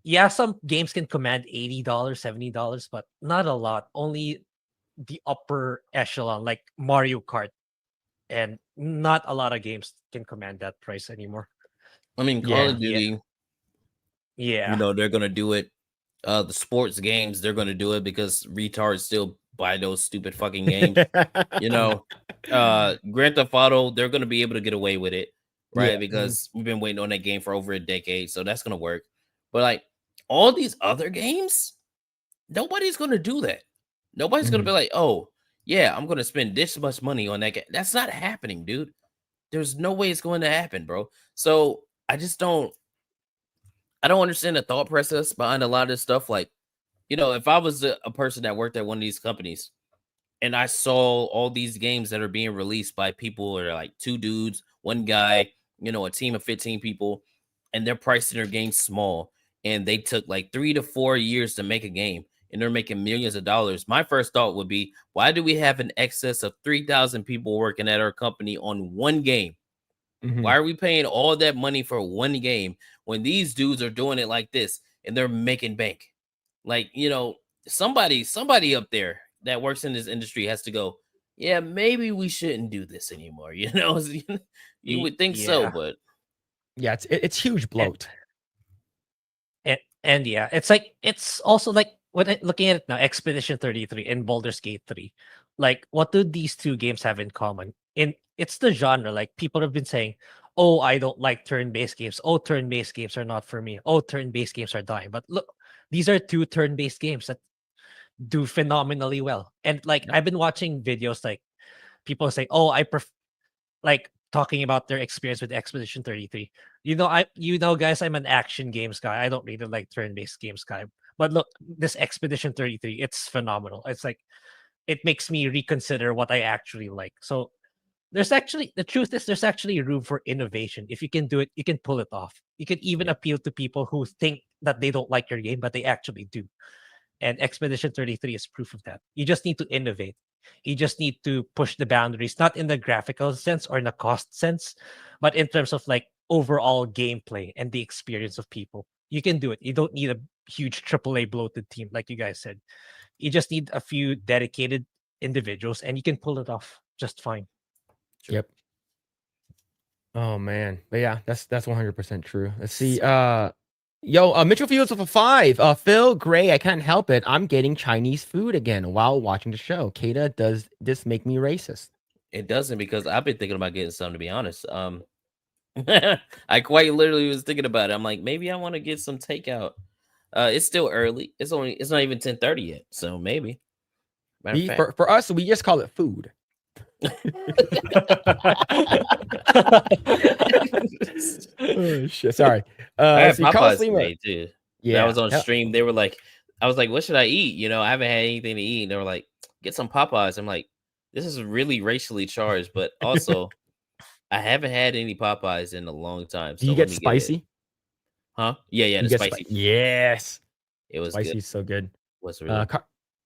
yeah, some games can command $80, $70, but not a lot. Only the upper echelon, like Mario Kart, and not a lot of games can command that price anymore. I mean, Call of Duty, Yeah. they're gonna do it. The sports games, they're gonna do it because retards still buy those stupid fucking games. Grand Theft Auto, they're gonna be able to get away with it, right? Yeah. Because we've been waiting on that game for over a decade, so that's gonna work. But like all these other games, nobody's gonna do that. Nobody's gonna be like, oh yeah, I'm gonna spend this much money on that game. That's not happening, dude. There's no way it's going to happen, bro. So I don't understand the thought process behind a lot of this stuff. Like, if I was a person that worked at one of these companies and I saw all these games that are being released by people that are like 2 dudes, 1 guy, a team of 15 people, and they're pricing their game small, and they took like 3 to 4 years to make a game, and they're making millions of dollars. My first thought would be, why do we have an excess of 3,000 people working at our company on one game? Why are we paying all that money for one game when these dudes are doing it like this and they're making bank? Like, somebody up there that works in this industry has to go, yeah, maybe we shouldn't do this anymore. You would think so, but yeah, it's huge bloat. And yeah, it's also like looking at it now, Expedition 33 and Baldur's Gate 3. Like, what do these two games have in common? It's the genre. Like, people have been saying, oh, I don't like turn-based games. Oh, turn-based games are not for me. Oh, turn-based games are dying. But look, these are 2 turn-based games that do phenomenally well. And like Yep. I've been watching videos like people say, "Oh, like talking about their experience with Expedition 33." Guys, I'm an action games guy. I don't really like turn-based games guy. But look, this Expedition 33, it's phenomenal. It's like it makes me reconsider what I actually like. So the truth is there's actually room for innovation. If you can do it, you can pull it off. You can even Yeah. appeal to people who think that they don't like your game, but they actually do. And Expedition 33 is proof of that. You just need to innovate. You just need to push the boundaries, not in the graphical sense or in the cost sense, but in terms of like overall gameplay and the experience of people. You can do it. You don't need a huge AAA bloated team, like you guys said. You just need a few dedicated individuals and you can pull it off just fine. True. Yep. Oh man, but yeah, that's 100% true. Let's see. Mitchell Fields with a 5. Phil, Grae, I can't help it. I'm getting Chinese food again while watching the show. Kaida, does this make me racist? It doesn't, because I've been thinking about getting some, to be honest. I quite literally was thinking about it. I'm like, maybe I want to get some takeout. It's still early. It's not even 10:30 yet, so maybe. For us, we just call it food. Oh, shit. Sorry. I had see, Popeyes today too. Yeah, I was on stream. They were like, I was like, what should I eat? I haven't had anything to eat. And they were like, get some Popeyes. I'm like, this is really racially charged, but also I haven't had any Popeyes in a long time. Do So you get spicy? Huh? Yeah, You the get spicy. Yes. It was Spicy good. is so good. Was really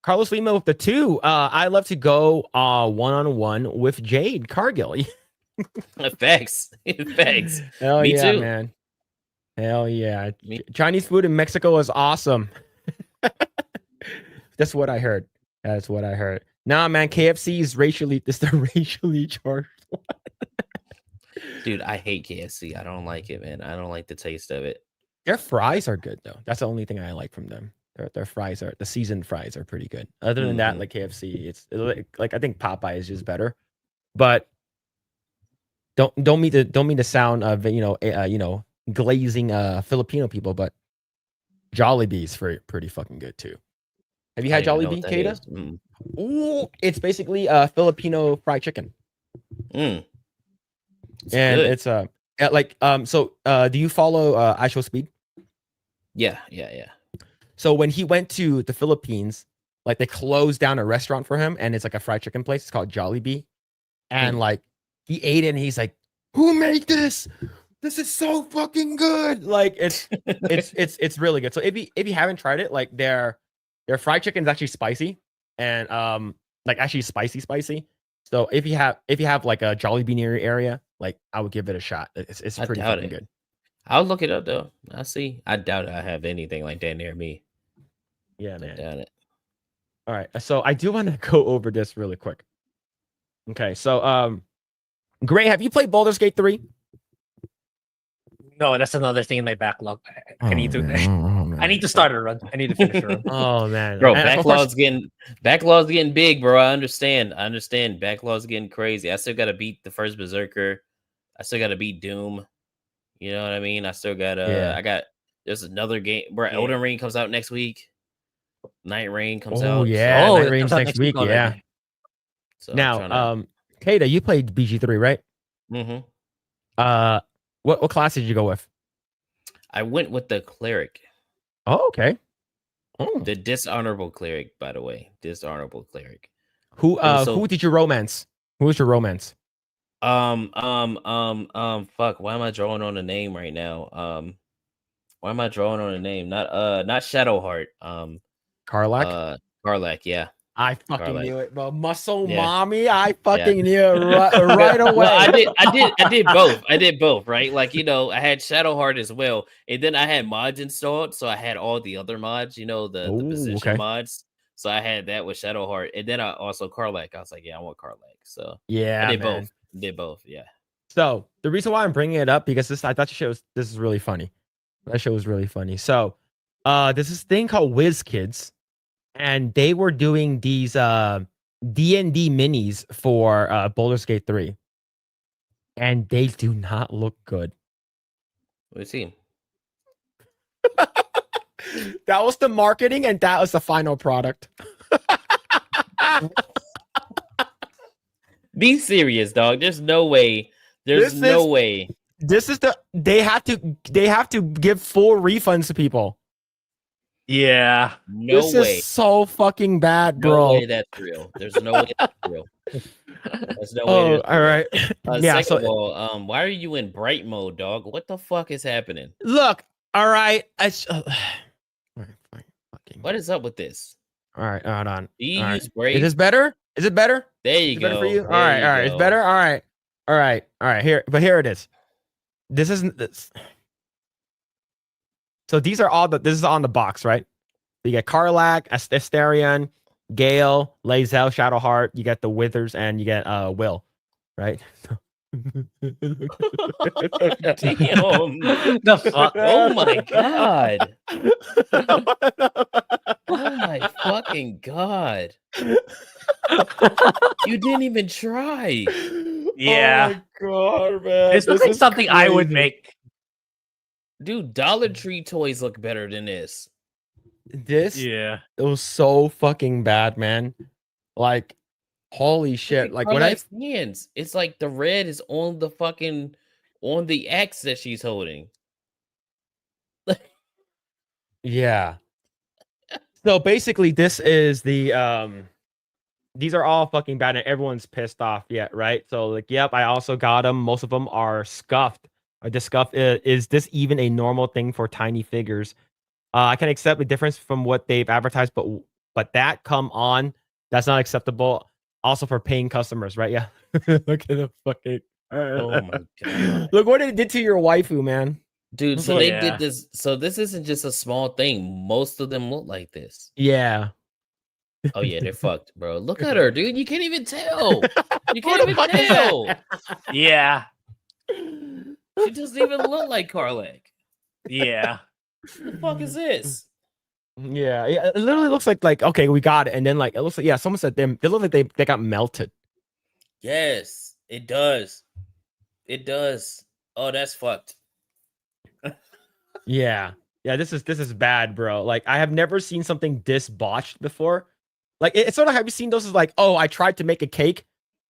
Carlos Lima with the 2. I love to go one-on-one with Jade Cargill. Facts. Facts. Hell Me yeah, too. man. Hell yeah. Chinese food in Mexico is awesome. That's what I heard. That's what I heard. Nah, man, KFC is racially charged. Dude, I hate KFC. I don't like it, man. I don't like the taste of it. Their fries are good though. That's the only thing I like from them. Their fries are the seasoned fries are pretty good. Other than that, like KFC, it's like I think Popeye is just better. But don't mean to sound of glazing Filipino people, but Jollibee's pretty fucking good too. Have you had Jollibee, Kaida? Ooh, it's basically Filipino fried chicken. And good. It's do you follow I Show Speed? Yeah. So when he went to the Philippines, like they closed down a restaurant for him, and it's like a fried chicken place. It's called Jollibee, and like he ate it, and he's like, "Who made this? This is so fucking good!" Like it's really good. So if you haven't tried it, like their fried chicken is actually spicy, and like actually spicy. So if you have like a Jollibee near your area, like I would give it a shot. It's pretty fucking good. I'll look it up though. I'll see. I doubt I have anything like that near me. Yeah, man. I doubt it. All right. So I do want to go over this really quick. Okay. So Grae, have you played Baldur's Gate 3? No, that's another thing in my backlog. I need to start a run. I need to finish a run. Oh man. Bro, backlog's getting big, bro. I understand. Backlog's getting crazy. I still gotta beat the first Berserker. I still gotta beat Doom. You know what I mean? I still got there's another game, bro. Yeah. Elden Ring comes out next week. Night Rain comes out. Oh yeah, Night Rain's next week. Yeah. So now, Kaida, you played BG3, right? Mm-hmm. What class did you go with? I went with the cleric. Oh, okay. Oh. The dishonorable cleric, by the way. Dishonorable cleric. Who did you romance? Who was your romance? Fuck, why am I drawing on a name right now? Why am I drawing on a name? Not Shadowheart. Karlach? Karlach, yeah. I fucking knew it, bro. Muscle mommy. I fucking knew it right away. Well, I did both. I did both, right? Like, I had Shadowheart as well. And then I had mods installed. So I had all the other mods, the position mods. So I had that with Shadowheart. And then I also Karlach. I was like, yeah, I want Karlach. So yeah, I did both. Yeah. So the reason why I'm bringing it up, because I thought this is really funny. That show was really funny. So there's this thing called WizKids. And they were doing these D&D minis for Baldur's Gate 3. and they do not look good. Let's see. That was the marketing, and that was the final product. Be serious, dog. There's no way. There's no way. This is they have to give full refunds to people. Yeah. No this way. is so fucking bad, bro. No way that's real. There's no way that's real. There's no way. Oh, all right. Yeah. Second of all, why are you in bright mode, dog? What the fuck is happening? Look, all right. What is up with this? All right, hold on. Do you All use right. Brave? Is this better? Is it better? There you Is it go. better for you? There All right, you all right. It's go. better. All right, all right, all right. Here it is. This isn't this. So these are all this is on the box, right? You get Karlach, Asterion, Gale, Lae'zel, Shadowheart. You get the Withers, and you get Will, right? Damn. The fuck? Oh my god. Oh my fucking god. You didn't even try. Yeah. Oh my god, man. This looks like something I would make. Dude, Dollar Tree toys look better than this. This Yeah. it was so fucking bad, man. Like, holy shit. Like when I hands, it's like the red is on the fucking on the axe that she's holding. yeah. So basically, this is the these are all fucking bad and everyone's pissed off yet, right? So like, yep, I also got them. Most of them are scuffed. The scuff is this even a normal thing for tiny figures? I can accept the difference from what they've advertised, but that come on, that's not acceptable. Also for paying customers, right? Yeah. Look at the fucking. Oh my god! Look what it did to your waifu, man. Dude, so Yeah. they did this. So this isn't just a small thing. Most of them look like this. Yeah. Oh yeah, they're fucked, bro. Look at her, dude. You can't even tell. You Who can't the even fuck is tell. that? Yeah. She doesn't even look like Karlach. Yeah. What the fuck is this? Yeah, it literally looks like okay, we got it, and then like it looks like someone said them. They look like they got melted. Yes, it does. It does. Oh, that's fucked. Yeah, this is bad, bro. Like I have never seen something this botched before. Like it's sort of, have you seen those? Is like, oh, I tried to make a cake,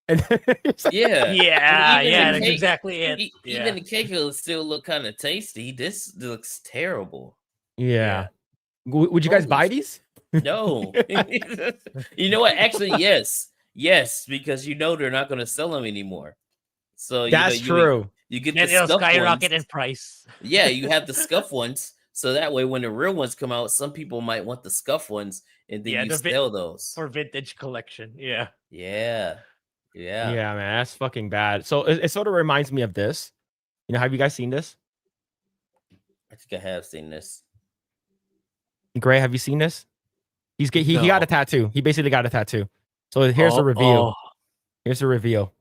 and it's like, Yeah, Yeah. even Yeah. the That's cake- exactly it. Even the cake will still look kind of tasty. This looks terrible. yeah. Would you guys Holy buy sh- these? No. You know what? Actually, yes. Yes, because you know they're not going to sell them anymore. So That's true. You get Then the it'll scuff skyrocket ones. in price. Yeah, you have the scuff ones. So that way, when the real ones come out, some people might want the scuff ones, and then Yeah, you the sell those. For vintage collection. Yeah. Yeah. Yeah, man, that's fucking bad. So it sort of reminds me of this. You know, have you guys seen this? I think I have seen this. Grae, have you seen this? He got a No. tattoo. He basically got a tattoo. So here's the reveal. Here's the reveal.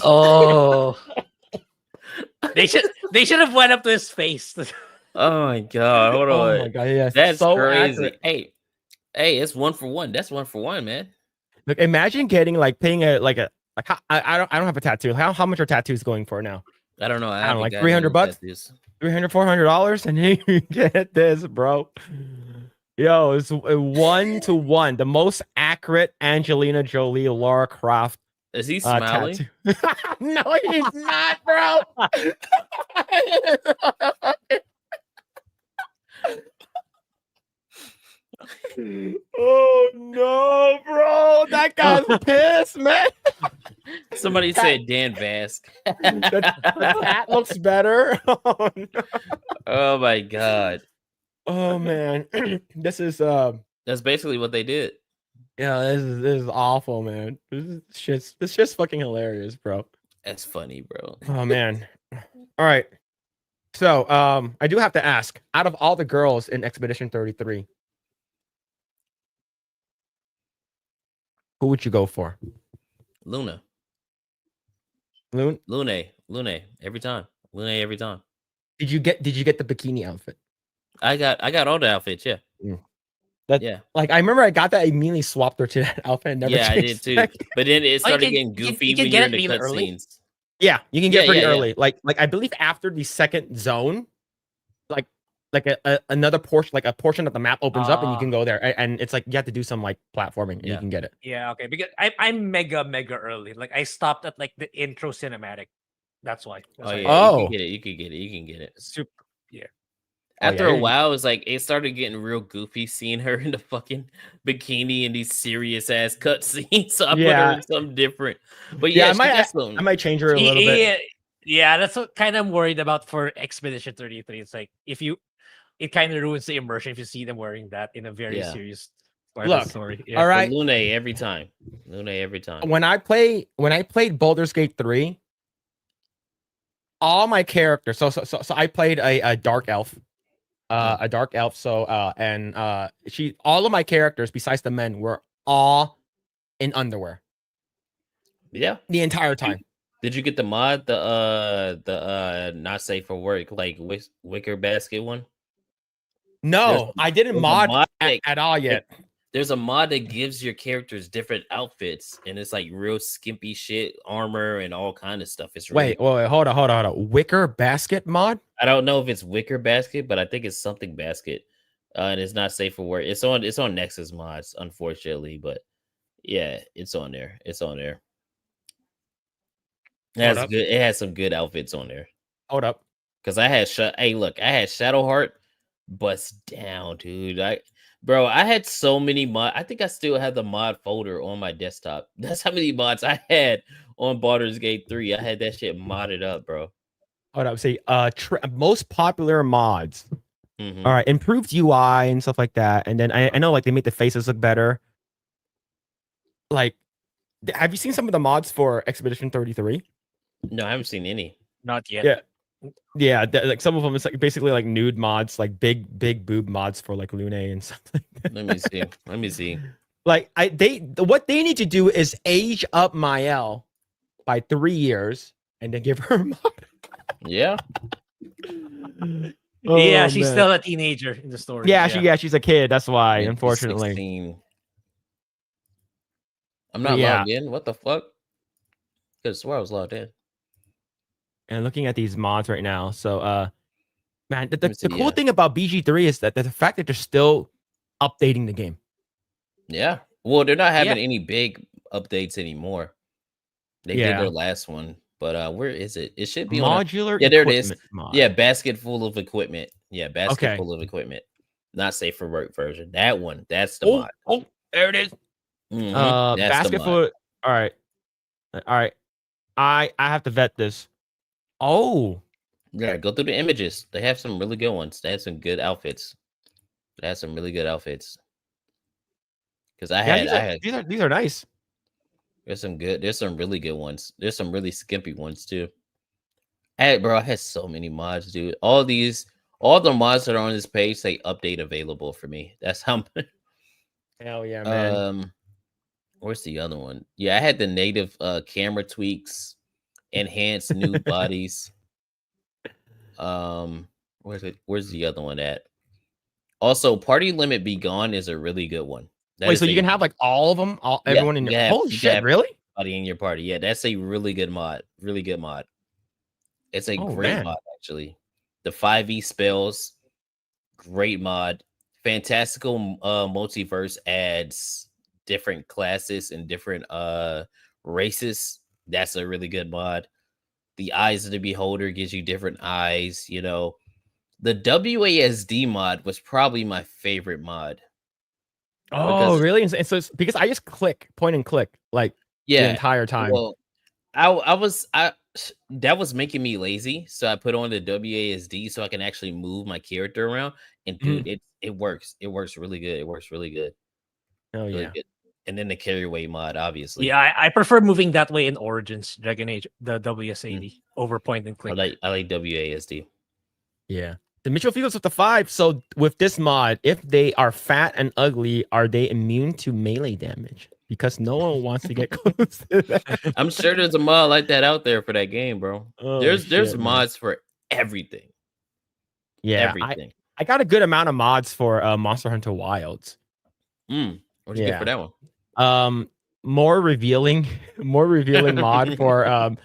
Oh. They should have went up to his face. Oh my god! Hold on. Oh my god, yeah, That's so crazy. accurate. Hey, it's 1-for-1. That's 1-for-1, man. Look, imagine getting like paying I don't have a tattoo. How much are tattoos going for now? I don't know. I don't know, like haven't gotten $300 into tattoos. $300, $400, and you get this, bro. Yo, it's 1-to-1, the most accurate Angelina Jolie, Laura Croft Is he smiling? tattoo. No, he's not, bro. Oh no, bro! That guy's pissed, man. Somebody said Dan Vask. That looks better. Oh, no. Oh my god. Oh man, this is That's basically what they did. yeah, this is awful, man. This shit's fucking hilarious, bro. That's funny, bro. Oh man. All right. So I do have to ask, out of all the girls in Expedition 33, who would you go for? Luna. Loon, Lune every time. Lune every time. did you get the bikini outfit? I got all the outfits. Yeah, That yeah, like I remember I got that, I immediately swapped her to that outfit and never yeah. I did changed too. back. But then it Oh, you started can, getting you can, goofy you can when get you're it in the really early. cutscenes. Yeah, you can Yeah, get pretty yeah, yeah. early. Like I believe after the second zone, like another portion, like a portion of the map opens up and you can go there. And it's like you have to do some like platforming and you Yeah. can get it. Yeah, okay. Because I'm mega early. Like I stopped at like the intro cinematic. That's why. That's Oh why. yeah, you Oh. can get it. You can get it. You can get it. Super. Yeah. Oh, After yeah, a while, it's like it started getting real goofy seeing her in the fucking bikini in these serious ass cutscenes. So I put her Yeah. in something different. But Yeah, yeah, she got some. I might change her a little bit. Yeah, yeah, that's what kind of I'm worried about for Expedition 33. It's like it kind of ruins the immersion if you see them wearing that in a very Yeah. serious part of the Look, story. all But right. Lune every time. Lune every time. When I played Baldur's Gate 3, all my characters. So I played a dark elf. A dark elf. So all of my characters besides the men were all in underwear Yeah. the entire time. Did you get the mod, the not safe for work, like wicker basket one? No, I didn't there's a mod mod that- at all yet. There's a mod that gives your characters different outfits, and it's like real skimpy shit, armor and all kind of stuff. It's really Wait, hold on. Wicker basket mod? I don't know if it's wicker basket, but I think it's something basket. And it's not safe for work. It's on Nexus mods, unfortunately, but yeah, it's on there. It's on there. It has some good outfits on there. Hold up. Cause I had I had Shadowheart bust down, dude. I had so many mod. I think I still have the mod folder on my desktop. That's how many mods I had on Baldur's Gate 3. I had that shit modded up, bro. Hold up. See, most popular mods. Mhm. All right, improved UI and stuff like that. And then I know like they make the faces look better. Like, have you seen some of the mods for Expedition 33? No, I haven't seen any. Not yet. Yeah. Yeah, like some of them it's like basically like nude mods, like big boob mods for like Lune and stuff like that. Let me see. Like what they need to do is age up Mael by 3 years and then give her a mod. Yeah. Yeah, Oh, she's man. still a teenager in the story. She's a kid. That's why, Yeah, she's unfortunately. 16. I'm not Yeah. logged in. What the fuck? Could have swore I was logged in. And looking at these mods right now, so man, the Let me see, cool yeah. thing about BG3 is that the fact that they're still updating the game. Yeah. Well, they're not having any big updates anymore. They did their last one, but where is it? It should be Modular yeah, there it is. equipment mod. Yeah, basket full of equipment. Yeah, basket full of equipment. Not safe for work version. That one. That's the mod. Oh, there it is. Mhm, that's the Basket mod. for all right. I have to vet this. Oh, Yeah, go through the images. They have some really good ones. They have some good outfits. They have some really good outfits. Because these are nice. there's some really good ones. There's some really skimpy ones too. I had so many mods, dude. All the mods that are on this page say update available for me. That's how Hell yeah, man. Where's the other one? Yeah, I had the native camera tweaks, enhanced new bodies. Where's the other one at? Also, Party Limit Be Gone is a really good one. Wait, so you can have like all of them, everyone in your holy shit, really? Everybody in your party. Yeah, that's a really good mod. Really good mod. It's a great mod, actually. The 5e spells, great mod. Fantastical multiverse adds different classes and different races. That's a really good mod. The Eyes of the Beholder gives you different eyes, you know. The WASD mod was probably my favorite mod. Oh, really? And so it's because I just point and click like the entire time. Well, that was making me lazy, so I put on the WASD so I can actually move my character around. And dude, it works. It works really good. It works really good. Oh really yeah. good. And then the carry away mod, obviously. Yeah, I prefer moving that way in Origins, Dragon Age, the WSAD over point and click. I like WASD. Yeah. The Mitchell Fields with the 5. So with this mod, if they are fat and ugly, are they immune to melee damage? because no one wants to get close to that. I'm sure there's a mod like that out there for that game, bro. Oh, there's shit, man. mods for everything. Yeah, Everything. I got a good amount of mods for Monster Hunter Wilds. What'd you get for that one? More revealing mod for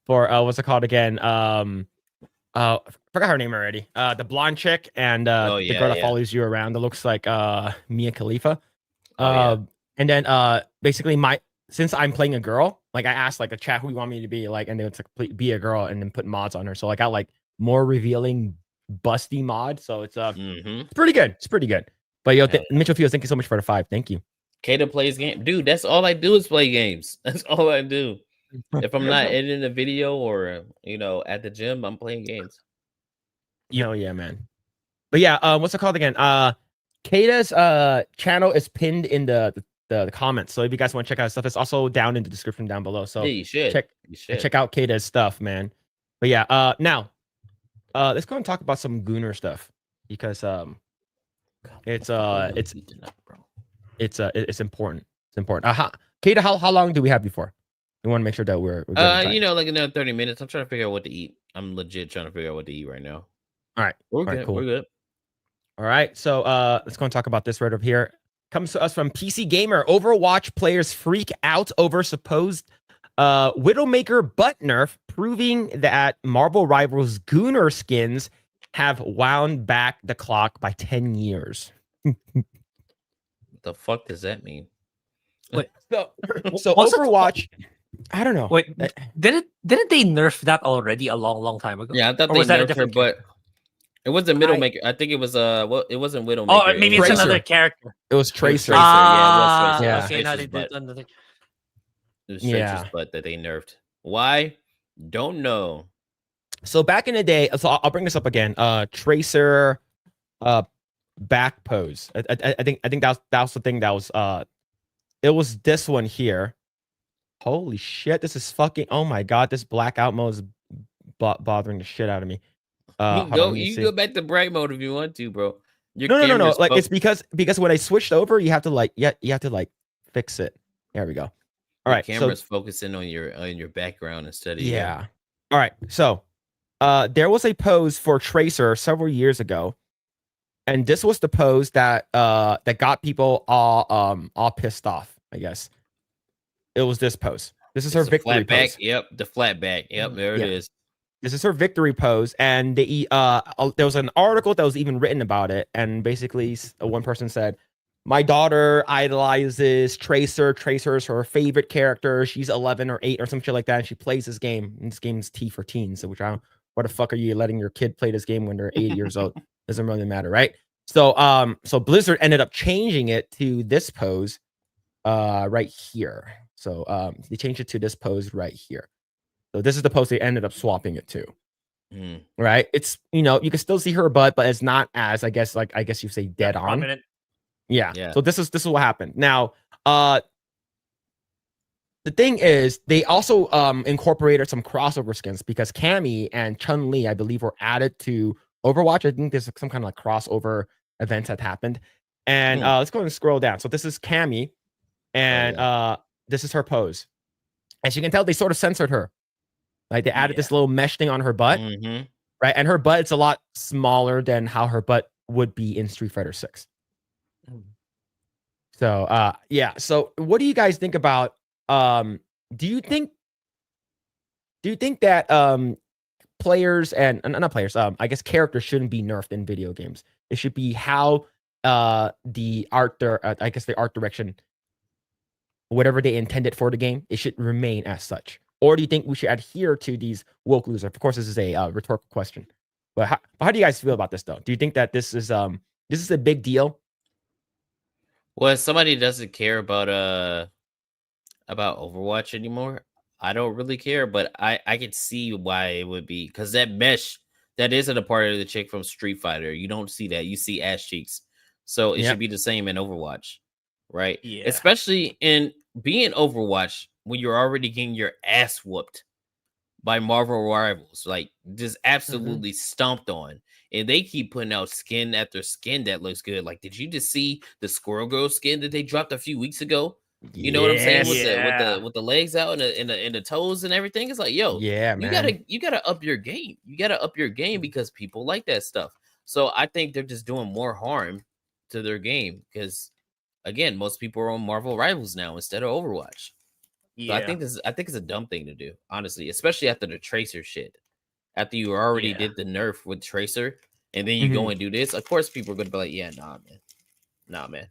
what's it called again? I forgot her name already. The blonde chick and the girl that follows you around that looks like Mia Khalifa. And then basically since I'm playing a girl, like I asked like a chat who you want me to be, like, and they would like, be a girl and then put mods on her. So I got like more revealing busty mod. So it's it's pretty good. It's pretty good. But yo, Mitchell Fields, thank you so much for the 5. Thank you. Kaida plays game, dude. That's all I do is play games. That's all I do. If I'm not editing a video or at the gym, I'm playing games. Yo, yeah, man. But yeah, what's it called again? Kaida's channel is pinned in the comments. So if you guys want to check out his stuff, it's also down in the description down below. So yeah, you should check out Kaida's stuff, man. But yeah, now let's go and talk about some Gooner stuff because it's important. It's important. Kaida, how long do we have before? We want to make sure that we're like another 30 minutes. I'm trying to figure out what to eat. I'm legit trying to figure out what to eat right now. All right. We're good. Cool. We're good. All right. So let's go and talk about this right up here. Comes to us from PC Gamer. Overwatch players freak out over supposed Widowmaker butt nerf, proving that Marvel Rivals Gooner skins have wound back the clock by 10 years. What the fuck does that mean? Wait, so Overwatch, I don't know. Wait, didn't they nerf that already a long time ago? Yeah, I thought they nerfed her, but it wasn't Widowmaker. I think it was it wasn't Widowmaker. Oh, maybe it's another character. It was Tracer. Yeah, it was Tracer. Yeah. Okay, now they did another. It was Tracer's butt that they nerfed. Why? Don't know. So back in the day, so I'll bring this up again. Tracer, back pose. I think that was the thing that was it was this one here. Holy shit! This is fucking. Oh my god! This blackout mode is bothering the shit out of me. You can go back to bright mode if you want to, bro. No. Like it's because when I switched over, you have to fix it. There we go. All right. Camera's focusing on your background instead of yeah. All right. So, there was a pose for Tracer several years ago, and this was the pose that got people all pissed off. I guess it was this pose. This is her victory pose. Yep, the flat back. Yep, there it is. This is her victory pose, and there was an article that was even written about it, and basically one person said, "My daughter idolizes Tracer. Tracer is her favorite character. She's 11 or 8 or some shit like that, and she plays this game. And this game's T for teens, so which I don't. What the fuck are you letting your kid play this game when they're 8 years old? Doesn't really matter, right? So Blizzard ended up changing it to this pose, right here. So they changed it to this pose right here. So this is the pose they ended up swapping it to. Right? It's you can still see her butt, but it's not as I guess you say dead on. Yeah. So this is what happened. Now, the thing is, they also incorporated some crossover skins because Cammy and Chun-Li, I believe, were added to Overwatch. I think there's some kind of like crossover events that happened. And let's go and scroll down. So this is Cammy, and this is her pose. As you can tell, they sort of censored her. Like they added this little mesh thing on her butt, right? And her butt, it's a lot smaller than how her butt would be in Street Fighter 6. So So what do you guys think about do you think that players and not players, I guess characters shouldn't be nerfed in video games? It should be how the art direction, whatever they intended for the game, it should remain as such. Or do you think we should adhere to these woke losers? Of course, this is a rhetorical question. But how do you guys feel about this though? Do you think that this is a big deal? Well, if somebody doesn't care about Overwatch anymore, I don't really care, but I can see why it would be, because that mesh that isn't a part of the chick from Street Fighter. You don't see that. You see ass cheeks. So it should be the same in Overwatch, right? Yeah. Especially in being Overwatch when you're already getting your ass whooped by Marvel Rivals, like just absolutely stomped on. And they keep putting out skin after skin that looks good. Like, did you just see the Squirrel Girl skin that they dropped a few weeks ago? You know what I'm saying? With Yes. the legs out and the toes and everything. It's like, yo, Yeah, man. you gotta up your game. You gotta up your game because people like that stuff. So I think they're just doing more harm to their game because again, most people are on Marvel Rivals now instead of Overwatch. So I Yeah. think it's a dumb thing to do, honestly, especially after the Tracer shit. After you already Yeah. did the nerf with Tracer, and then you Mhm. go and do this, of course people are gonna be like, yeah, nah, man.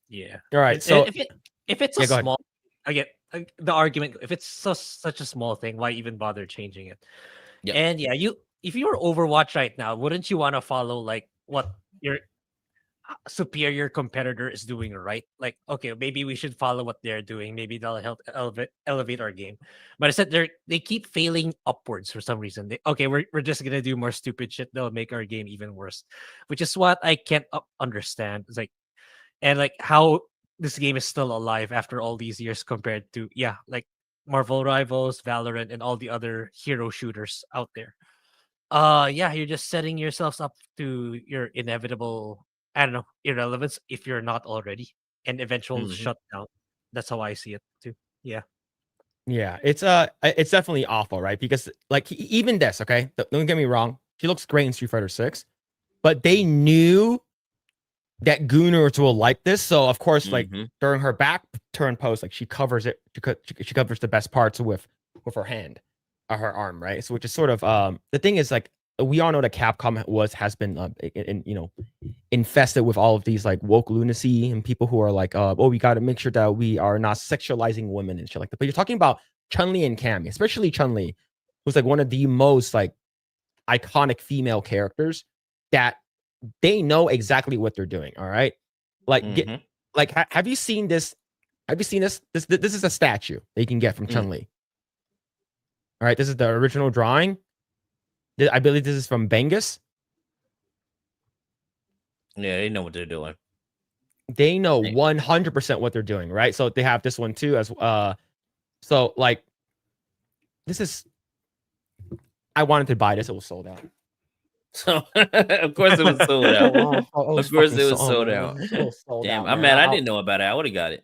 Yeah. All right, And so if it's a yeah, go ahead. small, I get the argument. If it's such a small thing, why even bother changing it? Yep. And yeah, if you were Overwatch right now, wouldn't you want to follow like what your superior competitor is doing, right? Like, okay, maybe we should follow what they're doing. Maybe they'll help elevate our game. But I said they keep failing upwards for some reason. Okay, we're just gonna do more stupid shit that'll make our game even worse, which is what I can't understand. It's like, and like how this game is still alive after all these years compared to like Marvel Rivals, Valorant, and all the other hero shooters out there. Yeah, you're just setting yourselves up to your inevitable, I don't know, irrelevance if you're not already, and eventual Mhm. shutdown. That's how I see it too. Yeah. Yeah, it's definitely awful, right? Because like even this, okay, don't get me wrong, she looks great in Street Fighter 6, but they knew that Gooners will like this, so of course, like Mhm. during her back turn post, like she covers it, she covers the best parts with her hand, or her arm, right? So which is sort of the thing is like we all know that Capcom has been infested with all of these like woke lunacy and people who are like, oh, we got to make sure that we are not sexualizing women and shit like that. But you're talking about Chun-Li and Cammy, especially Chun-Li, who's like one of the most like iconic female characters that they know exactly what they're doing. All right. Like, Mhm. have you seen this? Have you seen this? This is a statue that you can get from Mm. Chun-Li. All right. This is the original drawing. I believe this is from Bengus. Yeah, they know what they're doing. They know Hey. 100% what they're doing, right? So they have this one too as so like this is I wanted to buy this, it was sold out. So of course it was sold out. Of course it was sold out. It was sold Damn, out, I'm man. mad I didn't know about it. I would have got it.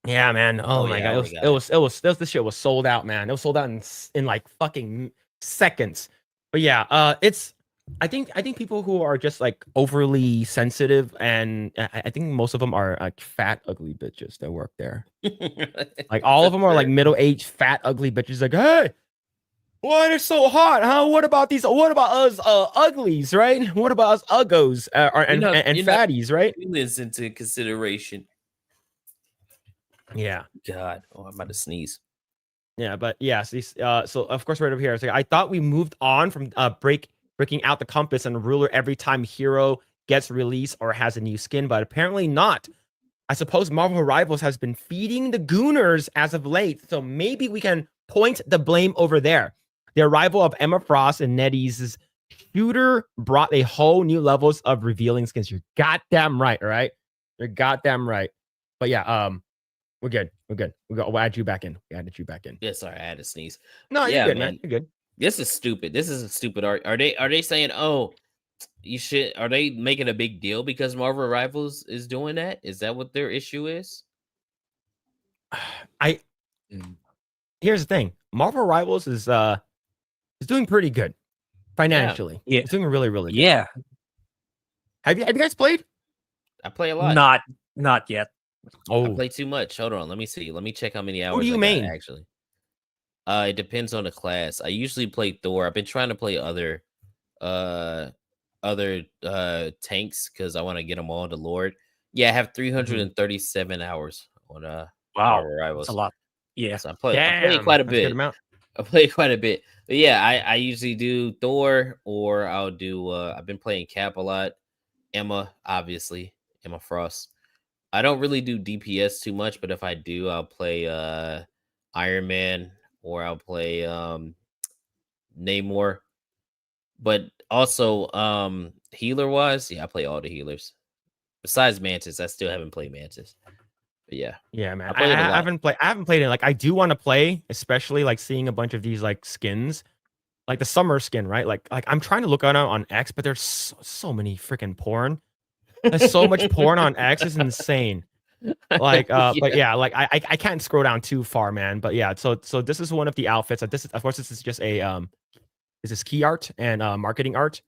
Yeah, man. Oh my Yeah, I god, would have got it. this shit was sold out, man. It was sold out in like fucking seconds. But yeah, it's I think people who are just like overly sensitive, and I think most of them are like fat, ugly bitches that work there. Like all of them are like middle-aged, fat, ugly bitches. Like, hey, why it's so hot? Huh? What about these? What about us uglies, right? What about us uggos and you're not fatties, right? feelings into consideration. Yeah. God, I'm about to sneeze. Yeah, but yes, so of course right over here. It's like, I thought we moved on from breaking out the compass and ruler every time hero gets released or has a new skin, but apparently not. I suppose Marvel Rivals has been feeding the Gooners as of late, so maybe we can point the blame over there. The arrival of Emma Frost and Nettie's shooter brought a whole new levels of revealing skins. You're goddamn right, all right? You're goddamn right. But yeah, we're good. We're good. We'll add you back in. We added you back in. Yeah, sorry, I had to sneeze. No, you're Yeah, good, man. man. You're good. This is stupid. This is a stupid art. Are they saying, oh, you should? Are they making a big deal because Marvel Rivals is doing that? Is that what their issue is? Here's the thing. Marvel Rivals is doing pretty good financially. Yeah. It's doing really, really good. Yeah. Have you guys played? I play a lot. Not yet. I play too much. Hold on, let me see. Let me check how many hours Who do you I got, main? actually. It depends on the class. I usually play Thor. I've been trying to play other tanks because I want to get them all to Lord. Yeah, I have 337 hours on Wow, Marvel Rivals. that's a lot. Yeah. So I play quite a That's a good bit. amount. I play quite a bit. But yeah, I usually do Thor, or I'll do I've been playing Cap a lot. Emma, obviously. Emma Frost. I don't really do DPS too much, but if I do, I'll play Iron Man, or I'll play Namor. But also healer wise, yeah, I play all the healers. Besides Mantis, I still haven't played Mantis. But yeah. Yeah, man. I play it a lot. I haven't played it. Like, I do want to play, especially like seeing a bunch of these like skins, like the summer skin, right? Like I'm trying to look on X, but there's so many freaking porn. There's so much porn on X. It's insane. But yeah, like I can't scroll down too far, man. But yeah, so this is one of the outfits. This is, of course, this is just a this is key art and marketing art.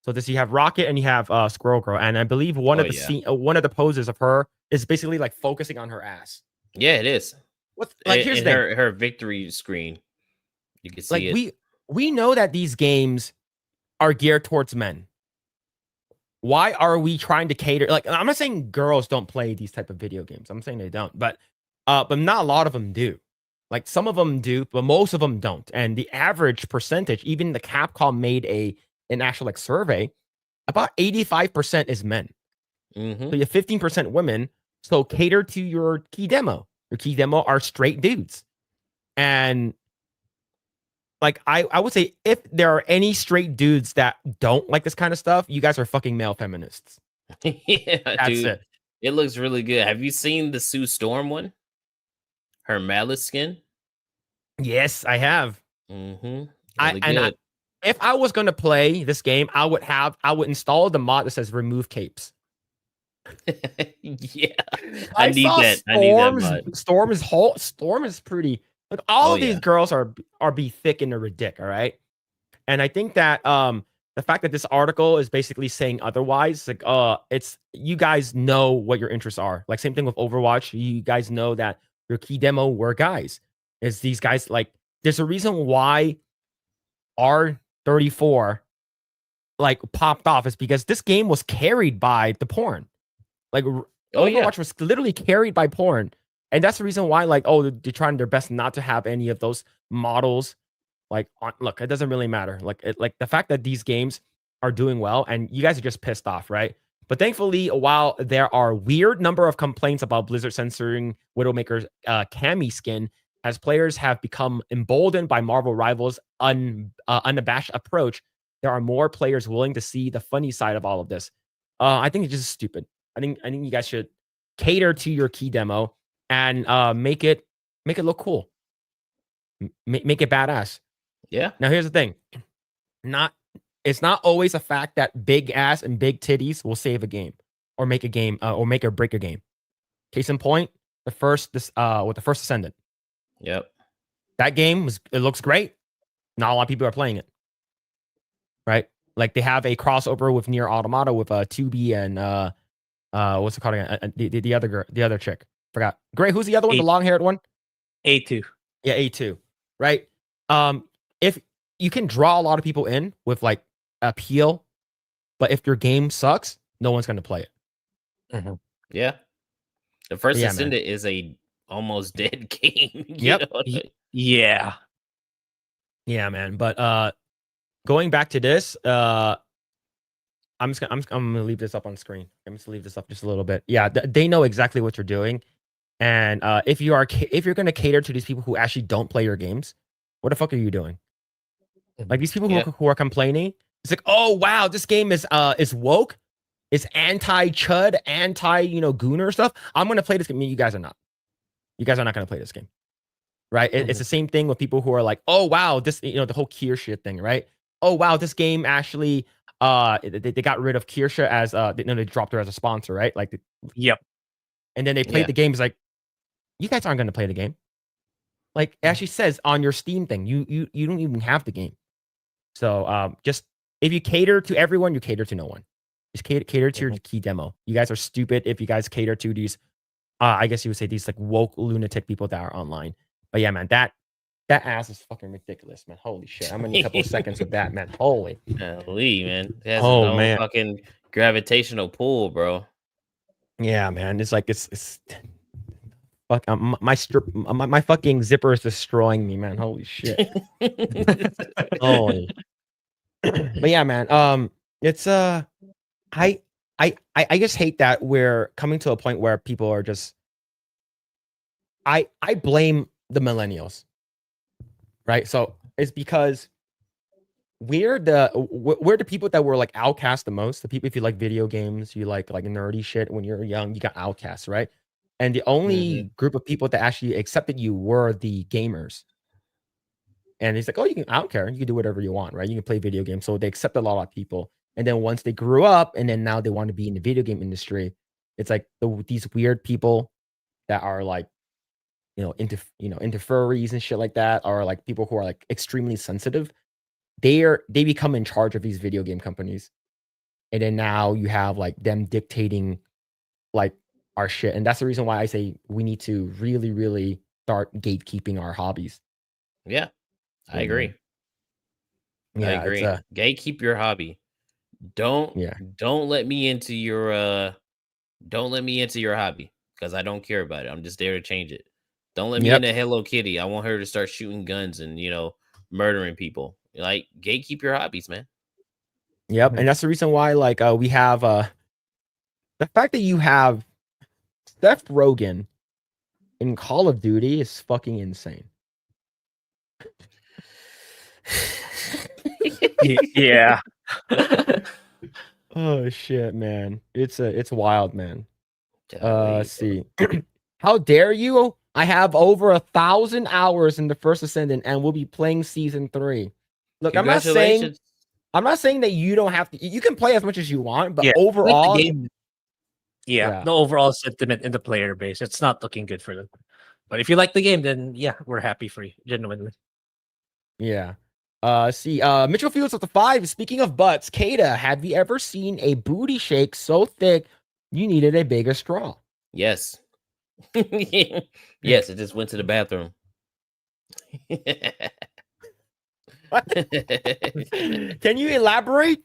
So this, you have Rocket and you have Squirrel Girl, and I believe one of the one of the poses of her is basically like focusing on her ass. Yeah, it is. What's like, here's the thing. Her victory screen. You can see like it. we know that these games are geared towards men. Why are we trying to cater? Like, I'm not saying girls don't play these type of video games. I'm saying they don't, but not a lot of them do. Like, some of them do, but most of them don't. And the average percentage, even the Capcom made an actual like survey, about 85% is men. So you have 15% women. So cater to your key demo. Your key demo are straight dudes. And like, I would say, if there are any straight dudes that don't like this kind of stuff, you guys are fucking male feminists. Yeah, That's dude. it. It looks really good. Have you seen the Sue Storm one? Her Malice skin? Yes, I have. Really If I was going to play this game, I would install the mod that says remove capes. Yeah. I need that mod. Storm is pretty. Like, all of these girls are be thick in the ridic, all right? And I think that the fact that this article is basically saying otherwise, like, it's, you guys know what your interests are. Like, same thing with Overwatch. You guys know that your key demo were guys. Is these guys, like, there's a reason why R34 like popped off, is because this game was carried by the porn. Like, Overwatch was literally carried by porn. And that's the reason why, like, they're trying their best not to have any of those models. Like, look, it doesn't really matter. Like, the fact that these games are doing well, and you guys are just pissed off, right? But thankfully, while there are weird number of complaints about Blizzard censoring Widowmaker's Cammy skin, as players have become emboldened by Marvel Rivals' unabashed approach, there are more players willing to see the funny side of all of this. I think it's just stupid. I think you guys should cater to your key demo and make it look cool. Make it badass. Yeah. Now, here's the thing. It's not always a fact that big ass and big titties will save a game or make a game or make or break a game. Case in point, the first Ascendant. Yep. That game it looks great. Not a lot of people are playing it. Right? Like, they have a crossover with Nier Automata with 2B and what's it called again? The other girl, the other chick. Forgot. Grae, who's the other one? The long-haired one? A2. Yeah, A2. Right? If you can draw a lot of people in with like appeal, but if your game sucks, no one's going to play it. Yeah. The first Ascendant is a almost dead game. Yep. Yeah. Yeah, man. But going back to this, I'm gonna leave this up on screen. I'm just gonna leave this up just a little bit. Yeah, they know exactly what you're doing, and if you're gonna cater to these people who actually don't play your games, what the fuck are you doing? Like, these people who are complaining, it's like, oh wow, this game is woke, it's anti-chud, anti-gooner stuff. I'm gonna play this game. You guys are not. You guys are not gonna play this game, right? It's the same thing with people who are like, oh wow, this the whole Kier shit thing, right? Oh wow, this game actually they got rid of Kirsha as they dropped her as a sponsor, right? Like, yep. And then they played the game. It's like, you guys aren't gonna play the game. Like, it actually says on your Steam thing, you don't even have the game. So just, if you cater to everyone, you cater to no one. Just cater to your key demo. You guys are stupid if you guys cater to these I guess you would say these like woke lunatic people that are online. But yeah, man, that ass is fucking ridiculous, man. Holy shit. I'm in a couple of seconds with that, man. Holy man. It has its own fucking gravitational pull, bro. Yeah, man. It's like it's fuck, my fucking zipper is destroying me, man. Holy shit. Holy. But yeah, man. It's I just hate that we're coming to a point where people are just, I blame the millennials, right? So it's because we're the people that were like outcast the most. The people, if you like video games, you like nerdy shit when you're young, you got outcasts, right? And the only group of people that actually accepted you were the gamers. And he's like, oh, I don't care. You can do whatever you want, right? You can play video games. So they accepted a lot of people. And then once they grew up and then now they want to be in the video game industry, It's like these weird people that are like, into furries and shit like that, or like people who are like extremely sensitive. They become in charge of these video game companies, and then now you have like them dictating like our shit, and that's the reason why I say we need to really, really start gatekeeping our hobbies. Yeah, I agree. Yeah, I agree. Gatekeep your hobby. Don't let me into your hobby because I don't care about it. I'm just there to change it. Don't let me into Hello Kitty. I want her to start shooting guns and murdering people. Like gatekeep your hobbies, man. Yep, and that's the reason why like we have the fact that you have Seth Rogen in Call of Duty is fucking insane. Yeah. Oh shit, man. It's wild, man. Let's see. Golly. How dare you? I have over 1,000 hours in the First Ascendant and we'll be playing season 3. Look, I'm not saying that you don't have to. You can play as much as you want, but overall, like the game, the overall sentiment in the player base, it's not looking good for them. But if you like the game, then yeah, we're happy for you, genuinely. Yeah. Mitchell Fields with the 5. Speaking of butts, Kaida, have you ever seen a booty shake so thick you needed a bigger straw? Yes. Yes, it just went to the bathroom. Can you elaborate?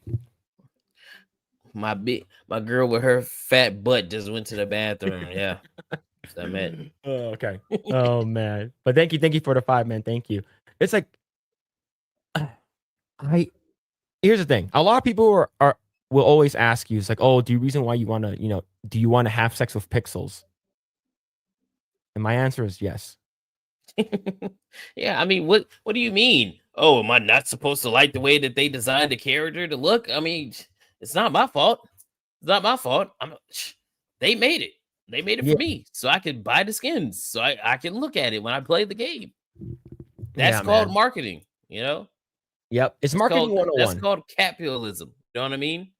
My girl with her fat butt just went to the bathroom. Yeah. That's what I meant. Oh, okay. Oh man. But thank you for the 5, man. Thank you. It's like here's the thing. A lot of people will always ask you, it's like, oh, do you want to have sex with pixels? And my answer is yes. Yeah, I mean, what do you mean? Oh, am I not supposed to like the way that they designed the character to look? I mean, it's not my fault. It's not my fault. They made it. They made it for me, so I could buy the skins, so I can look at it when I play the game. That's called marketing, Yep, it's marketing 101. That's called capitalism. You know what I mean?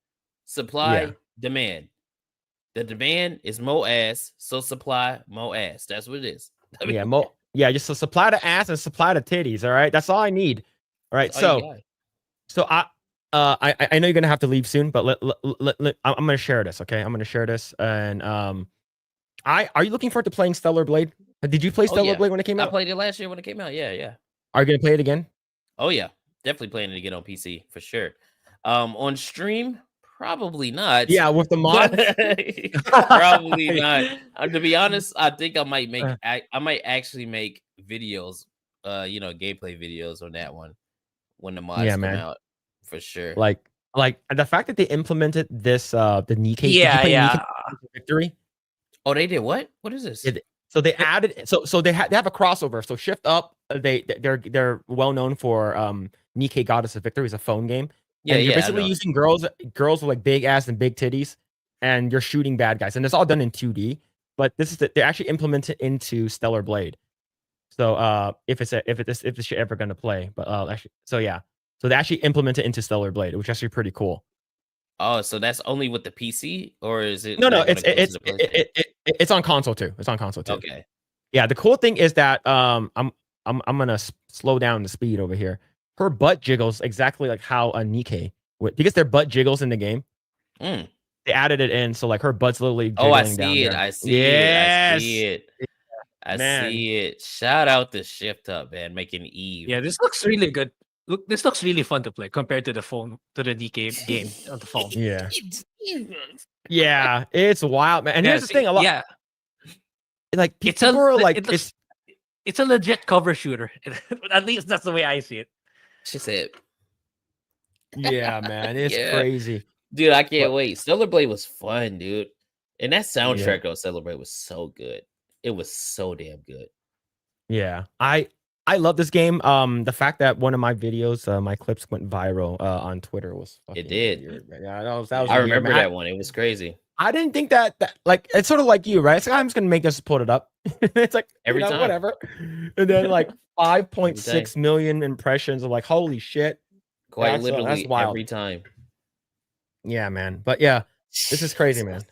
Supply, demand. The demand is more ass, so supply more ass. That's what it is. I mean, just so supply the ass and supply the titties. All right, that's all I need. All right, so I know you're gonna have to leave soon, but I'm gonna share this. Okay, I'm gonna share this, and are you looking forward to playing Stellar Blade? Did you play Stellar Blade when it came out? I played it last year when it came out. Yeah. Are you gonna play it again? Oh yeah, definitely playing it again on PC for sure. On stream, probably not. Yeah, with the mod, probably not. To be honest, I think I might actually make videos, gameplay videos on that one when the mods come out for sure. Like the fact that they implemented this the Nikkei. Nikkei Victory. Oh, they did what? What is this? So they added so they have a crossover. So Shift Up, they're well known for Nikkei Goddess of Victory is a phone game. Yeah, and you're basically using girls with like big ass and big titties, and you're shooting bad guys, and it's all done in 2D. But they actually implement it into Stellar Blade. So if this shit ever gonna play, but actually, so they actually implement it into Stellar Blade, which is actually pretty cool. Oh, so that's only with the PC, or is it? No, it's on console too. It's on console too. Okay. Yeah, the cool thing is that I'm gonna slow down the speed over here. Her butt jiggles exactly like how a Nikkei would, because their butt jiggles in the game. They added it in, so like her butt's literally jiggling I see down it. there. I see it. I see it. Shout out to Shift Up, man, making Eve. Yeah, this looks really good. Look, this looks really fun to play compared to the Nikkei game on the phone. Yeah. Yeah, it's wild, man. And here's the thing, like people are like it's a legit cover shooter. At least that's the way I see it. She said, yeah, man, it's crazy. Dude, I can't wait. Stellar Blade was fun, dude. And that soundtrack on Stellar Blade was so good. It was so damn good. Yeah. I love this game. The fact that one of my videos, my clips went viral on Twitter was fucking it did. Weird. Yeah, that was I remember that one. It was crazy. I didn't think that like it's sort of like you, right? It's like I'm just gonna make this, put it up. It's like every time, whatever. And then like 5.6 million impressions of like, holy shit. Quite literally that's wild. Every time. Yeah, man. But yeah, this is crazy, man.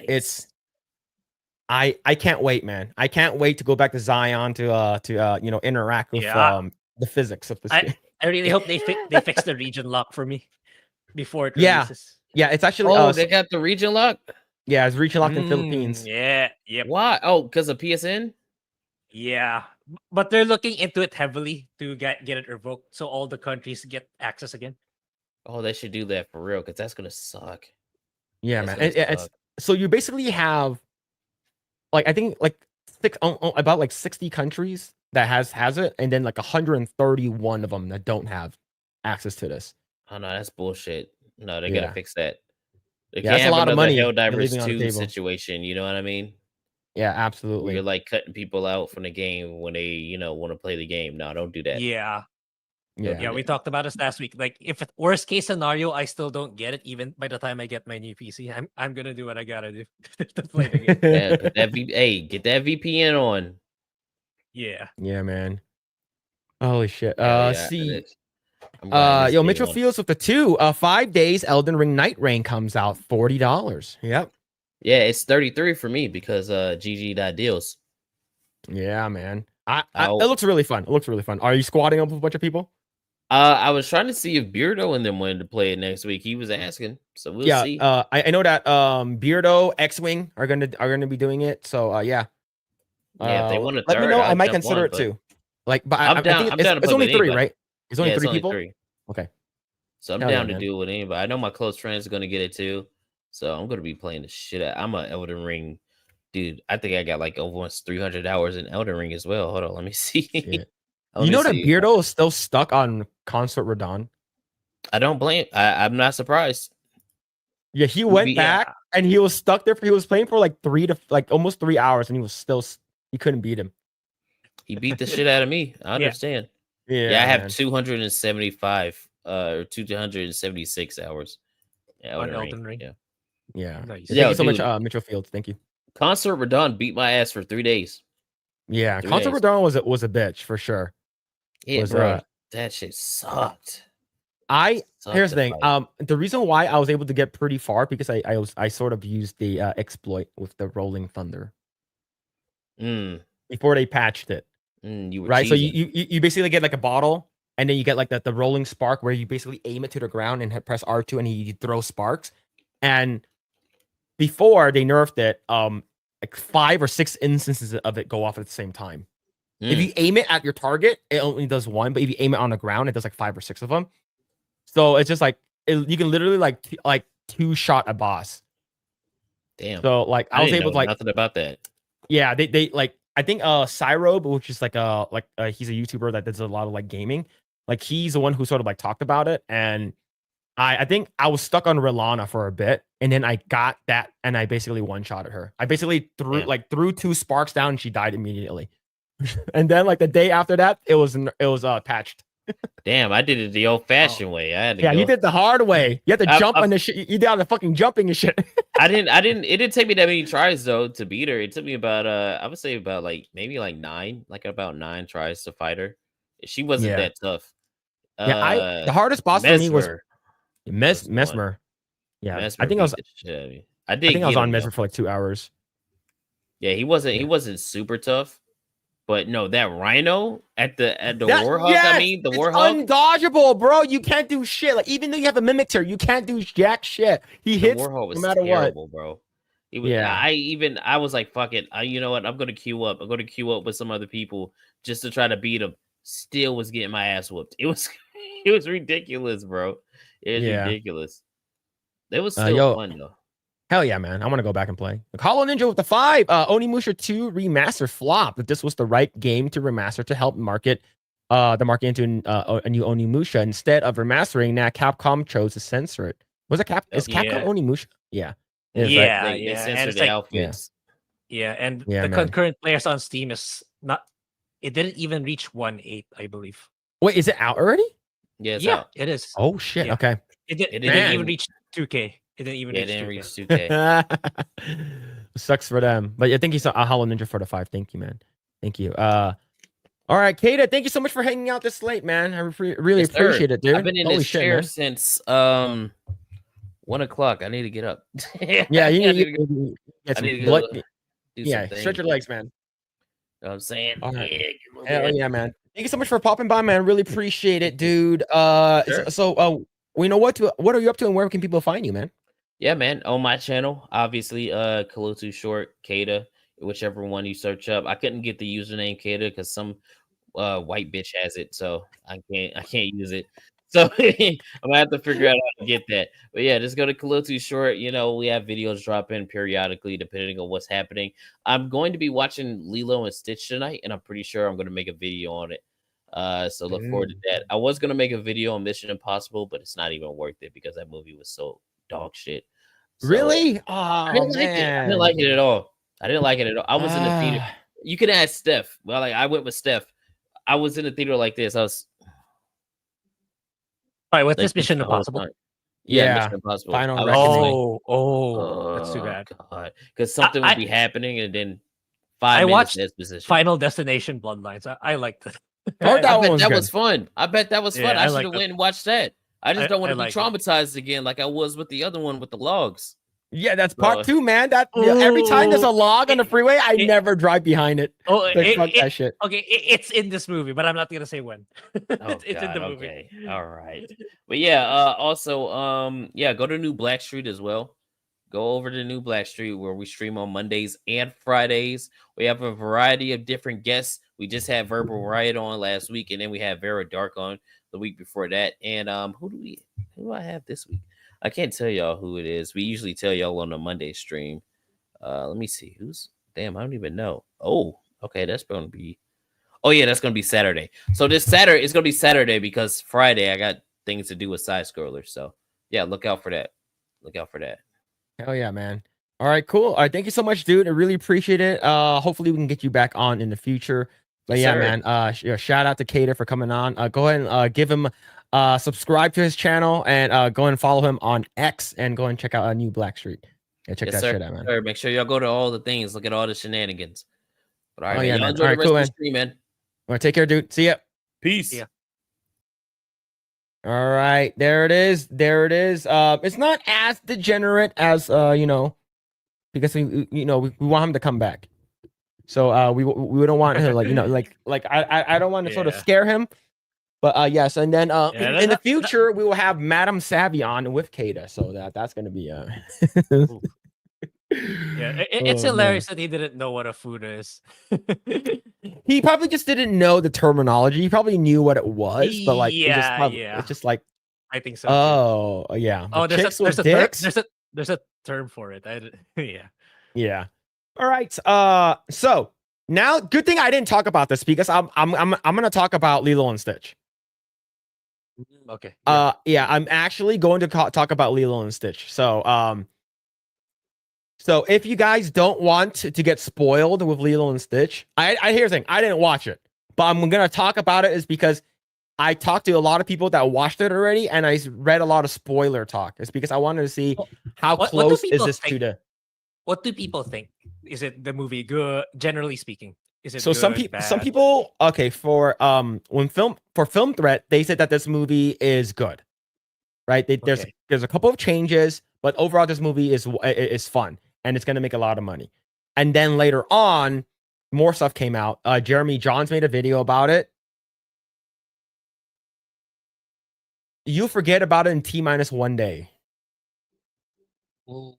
It's I can't wait, man. I can't wait to go back to Zion to you know, interact with the physics of this game. I really hope they fix the region lock for me before it Yeah. releases. Yeah, it's actually they got the region lock. yeah, it's region locked in Philippines. Yeah. Yep. Why? Oh, because of PSN. Yeah, but they're looking into it heavily to get it revoked, so all the countries get access again. Oh, they should do that for real, because that's gonna suck. Yeah, That's man. gonna It's suck. so you basically have like I think like about like 60 countries that has it, and then like 131 of them that don't have access to this. Oh no, that's bullshit. No, they Yeah. gotta fix that. They Yeah, can't that's a have lot of another money you're Helldivers leaving on the 2 table. situation. You know what I mean? Yeah, Where absolutely. you're like cutting people out from the game when they, you know, want to play the game. No, don't do that. Yeah, Don't do Yeah. we that. talked about this last week. Like, if it, worst case scenario, I still don't get it, even by the time I get my new PC, I'm gonna do what I gotta do to play the game. Yeah, put that get that VPN on. Yeah. Yeah, man. Holy shit. Yeah, See. I'm glad this Yo, thing Mitchell on. Fields with the 2. 5 days Elden Ring Night Rain comes out, $40. Yep. Yeah, it's 33 for me because GG.deals. Yeah, man. It I'll- looks really fun. It looks really fun. Are you squatting up with a bunch of people? I was trying to see if Beardo and them wanted to play it next week. He was asking, so we'll see. I know that Beardo, X-Wing are gonna be doing it. So yeah. Yeah, if they want to let me third, know. I'll I might jump consider on, it but too. Like, but I'm I down. think I'm down to it's play only with 3, anybody. right? It's only Yeah, 3 people. 3. Okay. So I'm Hell yeah, down to man. do it with anybody. I know my close friends are gonna get it too. So I'm gonna be playing the shit out. I'm a Elden Ring dude. I think I got like almost 300 hours in Elden Ring as well. Hold on, let me see. Shit. Let You me know that see. Beardo is still stuck on Consort Radon? I don't blame. I'm not surprised. Yeah, he went back and he was stuck there. He was playing for like almost 3 hours, and he was still he couldn't beat him. He beat the shit out of me. I understand. Yeah, I have man. 275 or 276 hours. Yeah, On Elden Ring. Yeah. Nice. Thank you so dude. much, Mitchell Fields. Thank you. Consort Radon beat my ass for 3 days. Yeah, 3 Consort days. Radon was a bitch for sure. Yeah, bro. That shit sucked. Here's the thing. The reason why I was able to get pretty far because I sort of used the exploit with the Rolling Thunder before they patched it. You were right. cheesing. So you basically get like a bottle, and then you get like the rolling spark where you basically aim it to the ground and press R2 and you throw sparks. And before they nerfed it, like 5 or 6 instances of it go off at the same time. If you aim it at your target, it only does 1, but if you aim it on the ground, it does like 5 or 6 of them. So it's just like you can literally like 2-shot a boss. Damn. So like I was able to nothing about that. Yeah, they like I think Cyrobe, which is like he's a YouTuber that does a lot of like gaming. Like he's the one who sort of like talked about it, and I think I was stuck on Rilana for a bit, and then I got that, and I basically one-shotted her. I basically threw 2 sparks down, and she died immediately. And then like the day after that, it was patched. Damn, I did it the old-fashioned way. I had to go. You did the hard way. You had to jump on the shit. You did all the fucking jumping and shit. I didn't. It didn't take me that many tries though to beat her. It took me about I would say about maybe 9, about 9 tries to fight her. She wasn't that tough. The hardest boss for me was Mesmer. Yeah, Mesmer, I think I was. I think I was on Mesmer for like 2 hours. Yeah, he wasn't. He wasn't super tough. But no, that Rhino at the Warhawk. Yes, I mean, the Warhawk, undodgeable, bro. You can't do shit. Like even though you have a Mimikter, you can't do jack shit. He hits Warhawk was no matter terrible, what, bro. It was, I was like, fuck it. You know what? I'm gonna queue up. I'm gonna queue up with some other people just to try to beat him. Still was getting my ass whooped. It was ridiculous, bro. It was ridiculous. It was still fun though. Hell yeah, man. I want to go back and play. Hollow Ninja with the 5. Onimusha 2 remaster flop. That this was the right game to remaster to help market into a new Onimusha. Instead of remastering, now Capcom chose to censor it. Was it Is Capcom Onimusha? Yeah. They censored the outfits. Yeah, and the concurrent players on Steam is not. It didn't even reach 1.8, I believe. Wait, is it out already? Yeah, it's out. It is. Oh shit. Yeah. Okay. It didn't even reach 2K. It didn't even reach 2K. Sucks for them. But I think he's a Hollow Ninja for the 5. Thank you, man. Thank you. All right, Kaida, thank you so much for hanging out this late, man. I really appreciate it, dude. I've been in this chair since 1 o'clock. I need to get up. Yeah, I you need need to to get I some need to blood. go do some Yeah, things. stretch your legs, man. You know what I'm saying? All right. Yeah, get a little Hell bit. yeah, man. Thank you so much for popping by, man. Really appreciate it, dude. Sure. We know what are you up to and where can people find you, man? Yeah, man. On my channel, obviously, Kalutu Short, Kaida, whichever one you search up. I couldn't get the username Kaida because some white bitch has it, so I can't use it. So I'm gonna have to figure out how to get that. But yeah, just go to Kalutu Short. You know, we have videos dropping periodically depending on what's happening. I'm going to be watching Lilo and Stitch tonight, and I'm pretty sure I'm gonna make a video on it. So look forward to that. I was gonna make a video on Mission Impossible, but it's not even worth it because that movie was so dog shit. So Really? I Oh didn't like it. I didn't like man. it at all. I didn't like it at all. I was in the theater. Ah, You can ask Steph. Well, like I went with Steph. I was in the theater like this. I was Alright, what's like this Mission the whole Impossible? time. Yeah, yeah. Mission Impossible. Final I was just like, Reckoning. That's too oh bad. god, because something would be happening, and then 5 I minutes watched exposition. Final Destination Bloodlines. I liked it. Heard I that bet was that good. was fun. I bet that was fun. Yeah, I I should like have that. went and watched that. I just don't want I to be like it. traumatized again, like I was with the other one with the logs. Yeah, that's So, part 2, man. That every time there's a log on the freeway, I never drive behind it. Like, fuck that shit. Okay, it's in this movie, but I'm not gonna say when. oh It's in god, the movie. okay. All right. But yeah, also yeah, go to New Black Street as well. Go over to New Black Street where we stream on Mondays and Fridays. We have a variety of different guests. We just had Verbal Riot on last week, and then we had Vera Dark on the week before that. And who do I have this week? I can't tell y'all who it is. We usually tell y'all on the Monday stream. Let me see who's damn, I don't even know. Oh, okay, that's gonna be that's gonna be Saturday. So this Saturday it's gonna be Saturday because Friday I got things to do with side scrollers. So yeah, look out for that. Look out for that. Hell yeah, man. All right, cool. All right, thank you so much, dude. I really appreciate it. Hopefully we can get you back on in the future. But Yes, yeah, sir. man. Shout out to Kaida for coming on. Go ahead and give him subscribe to his channel and go and follow him on X and go and check out New Black Street. Yeah, check Yes, that sir. shit out, man. Sir, make sure y'all go to all the things. Look at all the shenanigans. But all right, Oh man. yeah, Y'all man. enjoy All the right, rest cool, of the man. stream, man. All right, take care, dude. See ya. Peace. Yeah. All right, there it is. There it is. It's not as degenerate as because we want him to come back. So we don't want to I don't want to sort of Yeah. scare him. But yes, and then Yeah, in the future we will have Madame Savvy on with Kaida. So that's gonna be Yeah, it's Oh, hilarious that he didn't know what a food is. he probably just didn't know the terminology. He probably knew what it was, but like Yeah. it's just like I think so. Too. oh yeah. Oh, The chicks there's with a term, dicks. there's a term for it. Yeah. Yeah. All right. So now, good thing I didn't talk about this because I'm gonna talk about Lilo and Stitch. Okay. Yeah, I'm actually going to talk about Lilo and Stitch. So so if you guys don't want to get spoiled with Lilo and Stitch, I hear the thing. I didn't watch it, but I'm gonna talk about it is because I talked to a lot of people that watched it already, and I read a lot of spoiler talk. It's because I wanted to see how What do close is people this to think? the. What do people think? Is it the movie good? Generally speaking, is it So good, some bad? people okay for Film Threat, they said that this movie is good, right? Okay. There's a couple of changes, but overall this movie is fun and it's gonna make a lot of money. And then later on, more stuff came out. Jeremy Johns made a video about it. You forget about it in T-1 day. Well,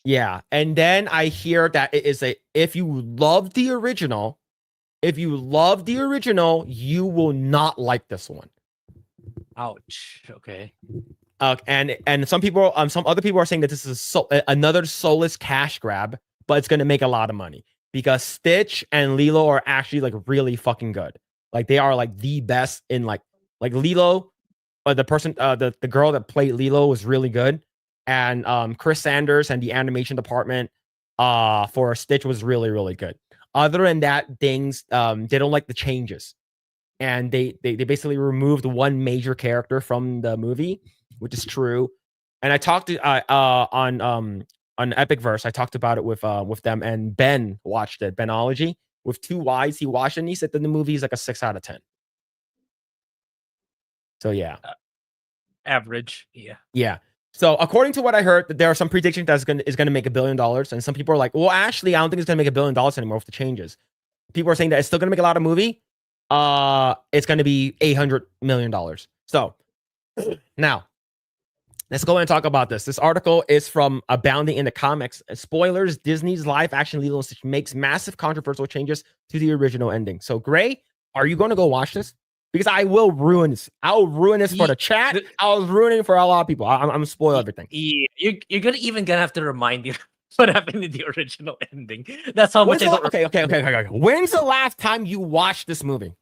Yeah, and then I hear that it is if you love the original, you will not like this one. ouch. Okay. And some other people are saying that this is another soulless cash grab, but it's gonna make a lot of money because Stitch and Lilo are actually like really fucking good. Like they are like the best in like Lilo. The girl that played Lilo was really good, and Chris Sanders and the animation department for Stitch was really really good. Other than that, things they don't like the changes, and they basically removed one major character from the movie, which is true. And I talked to on Epicverse, I talked about it with them, and Ben watched it. Benology with 2 Y's, he watched it and he said that the movie is like a 6 out of 10. So yeah. Average. Yeah. Yeah. So according to what I heard, that there are some predictions that is gonna make $1 billion, and some people are like, well, actually, I don't think it's gonna make $1 billion anymore with the changes. People are saying that it's still gonna make a lot of movie. It's gonna be $800 million. So now let's go and talk about this. This article is from Abounding in the Comics. Spoilers: Disney's live-action Lilo & Stitch makes massive controversial changes to the original ending. So, Grae, are you going to go watch this? Because I will ruin this. I'll ruin this for the chat. I'll ruin it for a lot of people. I'm gonna spoil everything. Yeah, you're gonna have to remind me what happened in the original ending. That's how much I don't. Okay. When's the last time you watched this movie?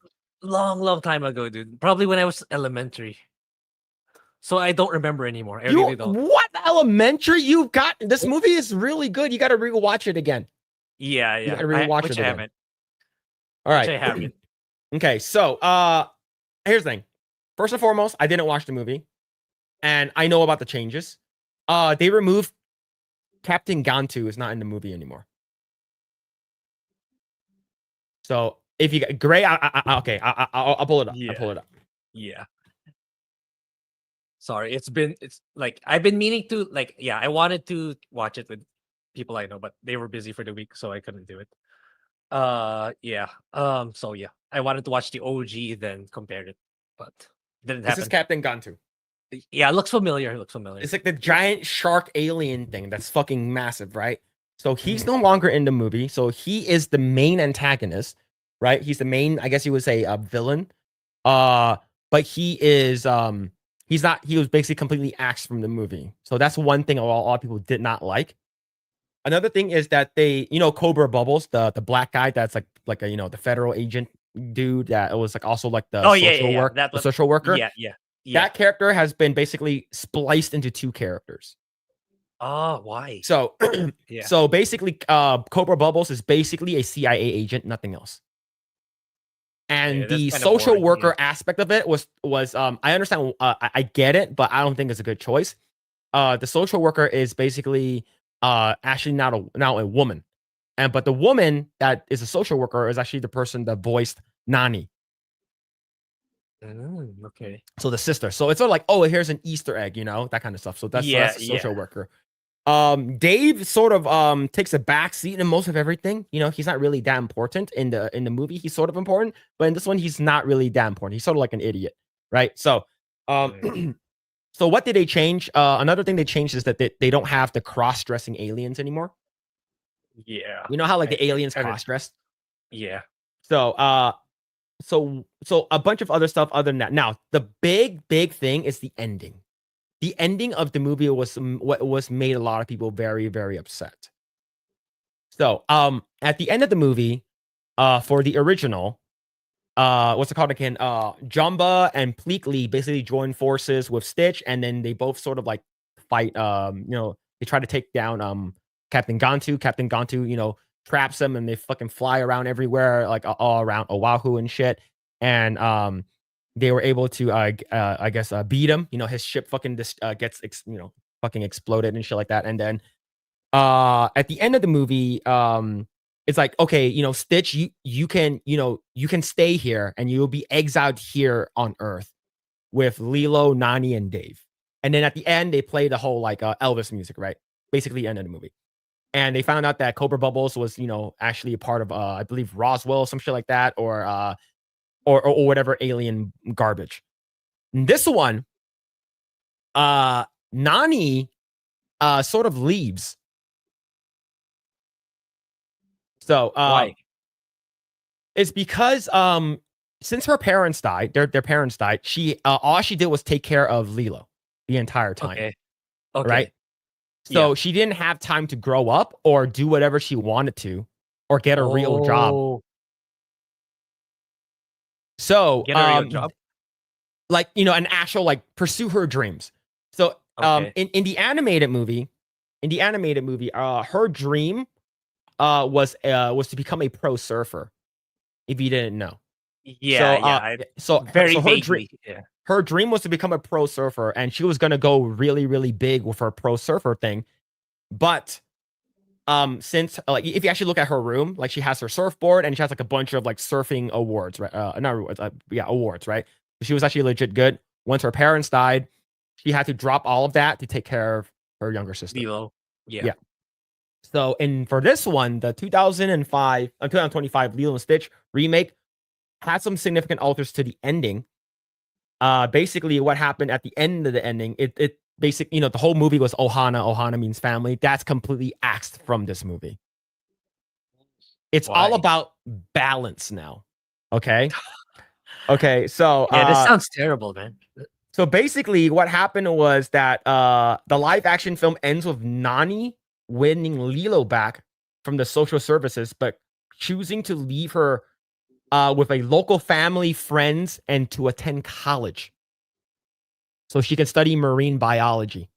Long time ago, dude. Probably when I was elementary. So I don't remember anymore. I really don't. What elementary you got? This movie is really good. You got to rewatch it again. Yeah. You got to rewatch it again. I haven't. All right. Which I haven't. Okay, so here's the thing. First and foremost, I didn't watch the movie, and I know about the changes. They removed Captain Gantu is not in the movie anymore. So if you Grae, I'll pull it up. Yeah. I'll pull it up. Yeah. Sorry, it's like I've been meaning to I wanted to watch it with people I know, but they were busy for the week, so I couldn't do it. So yeah, I wanted to watch the OG, then compared it, but it didn't happen. This is Captain Gantu. Yeah, it looks familiar. It's like the giant shark alien thing that's fucking massive, right? So he's no longer in the movie. So he is the main antagonist, right? He's the main, I guess you would say, villain. But he is he's not. He was basically completely axed from the movie. So that's one thing a lot of people did not like. Another thing is that they, Cobra Bubbles, the black guy that's like a the federal agent dude that was like also like the social worker. Yeah. That character has been basically spliced into two characters. Oh, why? So, so basically, Cobra Bubbles is basically a CIA agent, nothing else. And the social worker aspect of it was I understand, I get it, but I don't think it's a good choice. The social worker is basically actually now a woman, but the woman that is a social worker is actually the person that voiced Nani. Okay. So the sister. So it's sort of like, oh, here's an Easter egg, that kind of stuff. So that's the social worker. Dave sort of takes a back seat in most of everything. He's not really that important in the movie. He's sort of important, but in this one, he's not really that important. He's sort of like an idiot, right? So so what did they change? Another thing they changed is that they don't have the cross-dressing aliens anymore. Yeah. You know how like the aliens cross-dressed? Yeah. So so a bunch of other stuff other than that. Now, the big thing is the ending. The ending of the movie was what made a lot of people very, very upset. So, at the end of the movie, for the original, what's it called again? Jumba and Pleakley basically join forces with Stitch, and then they both sort of like fight. They try to take down Captain Gantu. Captain Gantu, traps them, and they fucking fly around everywhere, like all around Oahu and shit. And they were able to, I guess, beat him. His ship fucking gets fucking exploded and shit like that. And then at the end of the movie, it's like, okay, Stitch, you can stay here, and you'll be exiled here on Earth with Lilo, Nani, and Dave. And then at the end, they play the whole like Elvis music, right? Basically, the end of the movie. And they found out that Cobra Bubbles was, actually a part of, I believe, Roswell, some shit like that, or whatever alien garbage. This one, Nani, sort of leaves. So, why? It's because, since her parents died, their parents died. She, all she did was take care of Lilo the entire time. Okay. Right. So she didn't have time to grow up or do whatever she wanted to, or get a real job. So get a real job, like an actual like pursue her dreams. So in the animated movie, her dream was to become a pro surfer. If you didn't know, her dream was to become a pro surfer, and she was gonna go really, really big with her pro surfer thing. But since like if you actually look at her room, like she has her surfboard, and she has like a bunch of like surfing awards, right? Not awards, awards, right? She was actually legit good. Once her parents died, she had to drop all of that to take care of her younger sister. Lilo. Yeah. Yeah. So, and for this one, the 2025 Lilo and Stitch remake had some significant alters to the ending. Basically, what happened at the end of the ending, it basically, the whole movie was Ohana. Ohana means family. That's completely axed from this movie. It's all Why? about balance now. Okay. Okay. So Yeah, this sounds terrible, man. so basically, what happened was that the live action film ends with Nani winning Lilo back from the social services, but choosing to leave her with a local family, friends, and to attend college so she can study marine biology.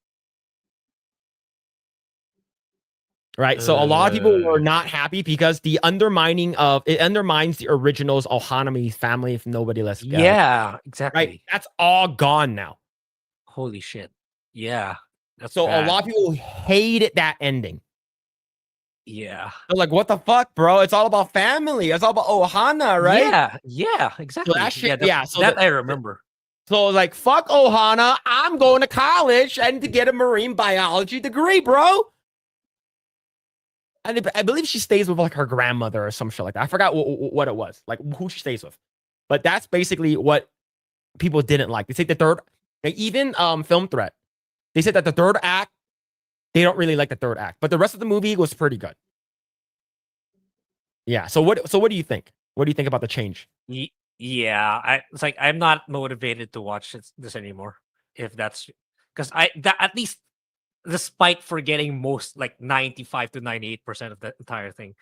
Right. So a lot of people were not happy because it undermines the original's Ohanami family if nobody lets go. Yeah, exactly. Right. That's all gone now. Holy shit. Yeah. That's So bad. a lot of people hated that ending. Yeah. They're like, what the fuck, bro? It's all about family. It's all about Ohana, right? Yeah, exactly. that shit- that, yeah, so that the- I remember. So like, fuck Ohana. I'm going to college and to get a marine biology degree, bro. And I believe she stays with like her grandmother or some shit like that. I forgot what it was, like who she stays with. But that's basically what people didn't like. They say the third, even Film Threat, they said that the third act, they don't really like the third act, but the rest of the movie was pretty good. Yeah. So what do you think? What do you think about the change? Yeah, it's like I'm not motivated to watch this anymore. If that's because at least despite forgetting most like 95 to 98% of the entire thing,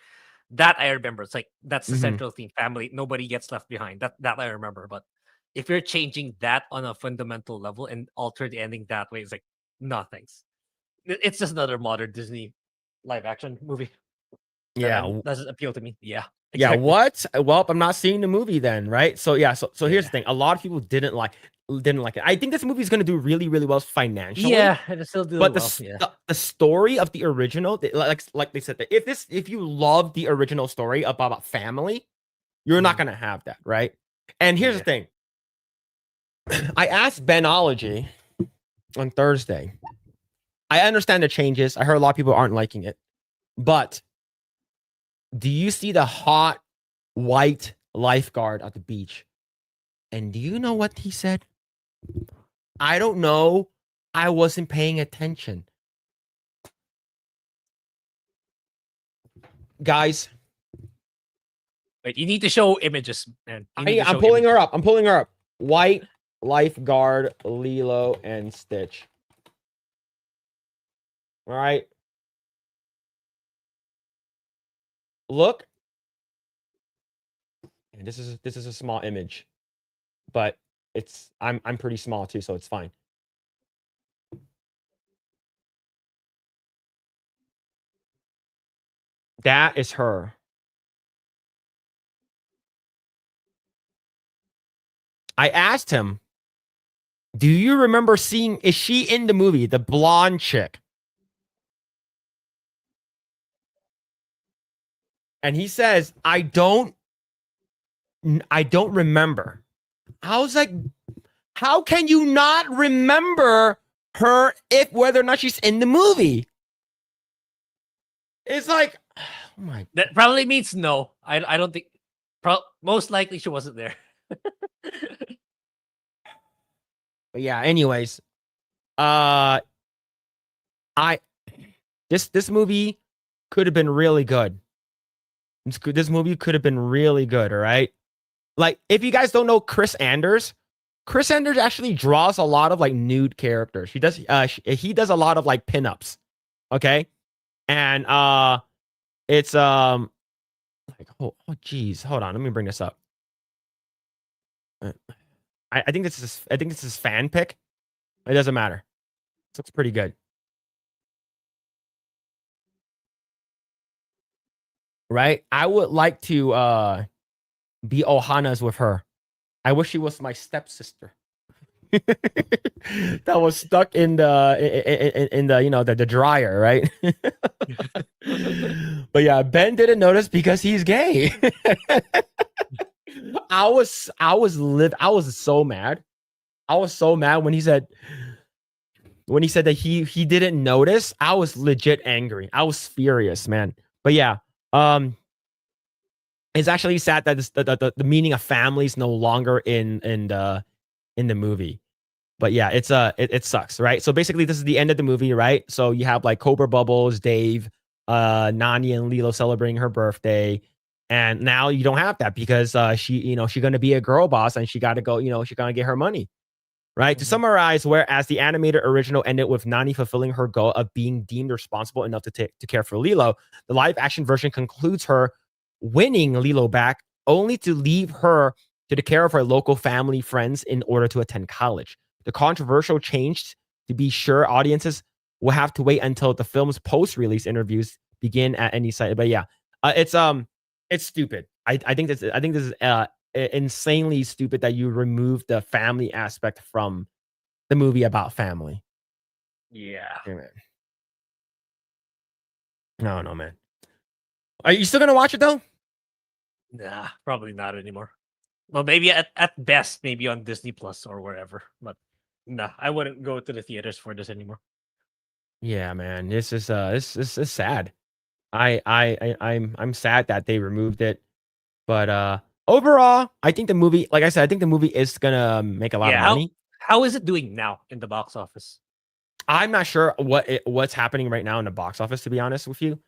that I remember. It's like that's the central theme: family. Nobody gets left behind. That I remember. But if you're changing that on a fundamental level and alter the ending that way, it's like nothing's. It's just another modern Disney live action movie. Yeah. Doesn't appeal to me. Yeah. Yeah, exactly. what? Well, I'm not seeing the movie then, right? So yeah, so here's the thing. A lot of people didn't like it. I think this movie is going to do really, really well financially. Yeah, and it still do but well. the story of the original, like they said, that if you love the original story about family, you're not going to have that, right? And here's the thing. I asked Benology on Thursday. I understand the changes. I heard a lot of people aren't liking it, but do you see the hot white lifeguard at the beach? And do you know what he said? I don't know. I wasn't paying attention. Guys. Wait, you need to show images, man. I'm pulling her up. I'm pulling her up. White lifeguard, Lilo and Stitch. All right. Look. And this is a small image, but I'm pretty small too, so it's fine. That is her. I asked him, do you remember is she in the movie, the blonde chick? And he says, I don't remember. I was like, how can you not remember her whether or not she's in the movie? It's like, oh my. That probably means no. I don't think. Most likely she wasn't there. But yeah. Anyways, this movie could have been really good. This movie could have been really good. All right. Like, if you guys don't know Chris Anders actually draws a lot of like nude characters. He does a lot of like pinups. Okay. And it's like, oh geez, hold on, let me bring this up. I think this is fan pick. It doesn't matter. This looks pretty good. Right? I would like to be Ohana's with her. I wish she was my stepsister. That was stuck in the the dryer, right? But yeah, Ben didn't notice because he's gay. I was so mad. I was so mad when he said, when he said that he didn't notice, I was legit angry. I was furious, man. But yeah, it's actually sad that the meaning of family is no longer in the movie. But yeah, it sucks, right? So basically, this is the end of the movie, right? So you have like Cobra Bubbles, Dave, Nani, and Lilo celebrating her birthday, and now you don't have that because she's gonna be a girl boss and she got to go, she's gonna get her money, right? To summarize, whereas the animated original ended with Nani fulfilling her goal of being deemed responsible enough to care for Lilo, the live action version concludes her winning Lilo back, only to leave her to the care of her local family friends in order to attend college. The controversial change, to be sure, audiences will have to wait until the film's post-release interviews begin at any site. But yeah, it's stupid. I think this is insanely stupid that you remove the family aspect from the movie about family. Yeah. Yeah, man. No, man. Are you still gonna watch it though? Nah, probably not anymore. Well, maybe at best, maybe on Disney Plus or wherever. But nah, I wouldn't go to the theaters for this anymore. Yeah, man. This is sad. I'm sad that they removed it. But overall, I think the movie, like I said, I think the movie is gonna make a lot of money. How is it doing now in the box office? I'm not sure what's happening right now in the box office, to be honest with you.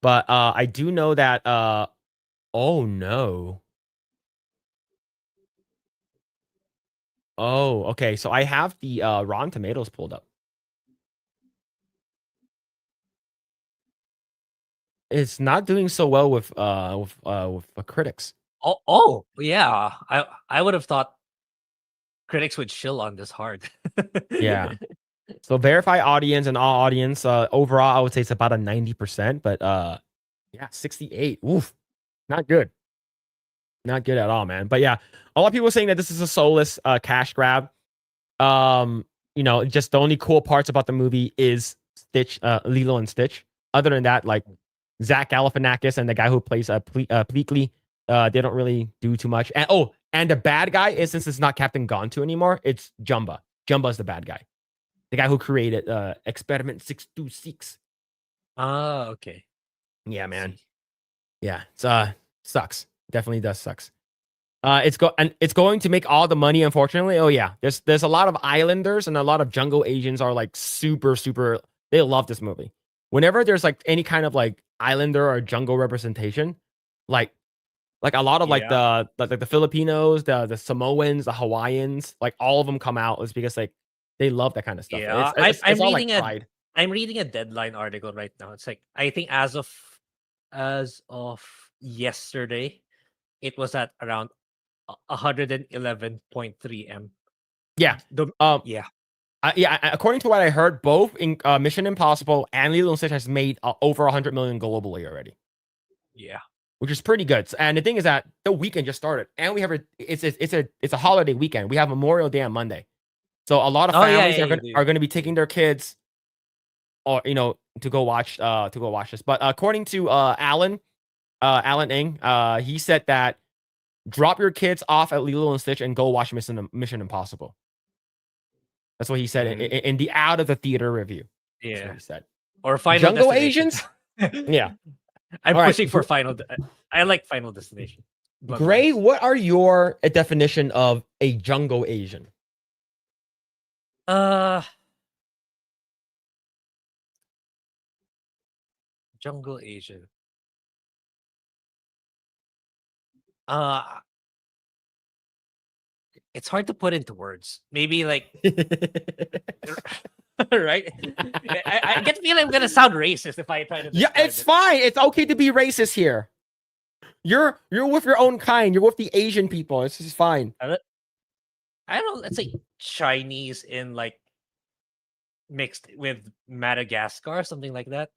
But I do know that oh no. Oh, okay. So I have the Rotten Tomatoes pulled up. It's not doing so well with the critics. Oh, yeah. I would have thought critics would chill on this hard. Yeah. So verified audience and all audience, overall, I would say it's about a 90%, but yeah, 68. Oof. Not good. Not good at all, man. But yeah, a lot of people are saying that this is a soulless cash grab. Just the only cool parts about the movie is Stitch, Lilo and Stitch. Other than that, like Zach Galifianakis and the guy who plays Pleakley, they don't really do too much. And the bad guy is, since it's not Captain Gontu anymore, it's Jumba. Jumba's the bad guy. The guy who created Experiment 626. Ah, okay. Yeah, man. Yeah, it's sucks. Definitely does sucks. It's going to make all the money, unfortunately. Oh yeah, there's a lot of Islanders and a lot of Jungle Asians are like super. They love this movie. Whenever there's like any kind of like Islander or Jungle representation, like a lot of like the Filipinos, the Samoans, the Hawaiians, like all of them come out is because like they love that kind of stuff. Yeah, It's all like pride. I'm reading a Deadline article right now. It's like, I think as of yesterday, it was at around 111.3 M. Yeah. Yeah. According to what I heard, both in Mission Impossible and Lilo and Stitch has made over 100 million globally already. Yeah, which is pretty good. And the thing is that the weekend just started, and we have it's a holiday weekend. We have Memorial Day on Monday, so a lot of families are going to be taking their kids, or to go watch this. But according to Alan Ng, he said that drop your kids off at Lilo and Stitch and go watch Mission Impossible. That's what he said in the out of the theater review. Yeah, that's what he said. Or Final Jungle Destination. Asians. Yeah, I'm pushing for Final. I like Final Destination. Grae, what are your definition of a Jungle Asian? Jungle Asian. It's hard to put into words. Maybe like, right? I get the feeling I'm gonna sound racist if I try to. Yeah, it's fine. It's okay to be racist here. You're with your own kind. You're with the Asian people. It's just fine. I don't. Let's say Chinese in like mixed with Madagascar, something like that.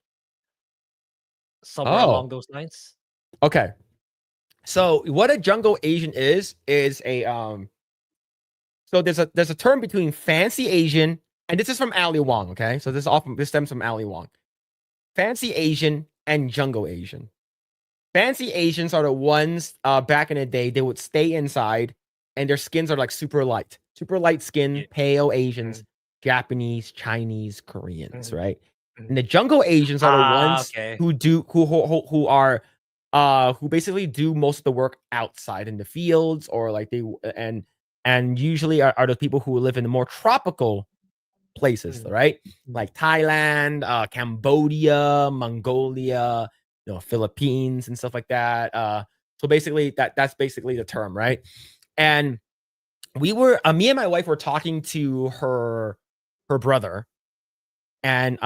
Somewhere along those lines. Okay. So what a Jungle Asian is a So there's a term between fancy Asian, and this is from Ali Wong. Okay, so this stems from Ali Wong. Fancy Asian and Jungle Asian. Fancy Asians are the ones back in the day, they would stay inside and their skins are like super light skin, pale Asians. Japanese, Chinese, Koreans, Mhm. right? And the jungle Asians are the ones Okay. who basically do most of the work outside in the fields, or like and usually are the people who live in the more tropical places, Mhm. right? Like Thailand, Cambodia, Mongolia, Philippines and stuff like that. So basically that's basically the term, right? And me and my wife were talking to her brother, and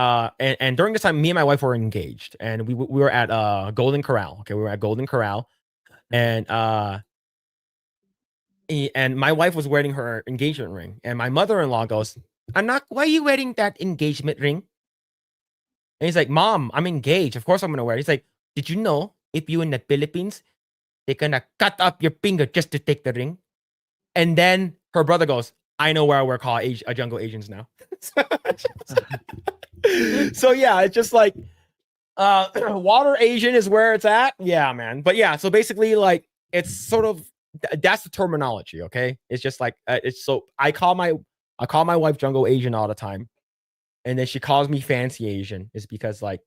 during this time, me and my wife were engaged, and we were at Golden Corral. Okay, we were at Golden Corral, and and my wife was wearing her engagement ring, and my mother-in-law goes, "Anak, why are you wearing that engagement ring?" And he's like, "Mom, I'm engaged. Of course I'm gonna wear it." He's like, "Did you know if you in the Philippines, they're gonna cut up your finger just to take the ring?" And then her brother goes, "I know where we're called jungle Asians now." So yeah, it's just like water Asian is where it's at. Yeah, man. But yeah, so basically, like, it's sort of that's the terminology. Okay, it's just like it's so I call my wife jungle Asian all the time, and then she calls me fancy Asian. Is because, like,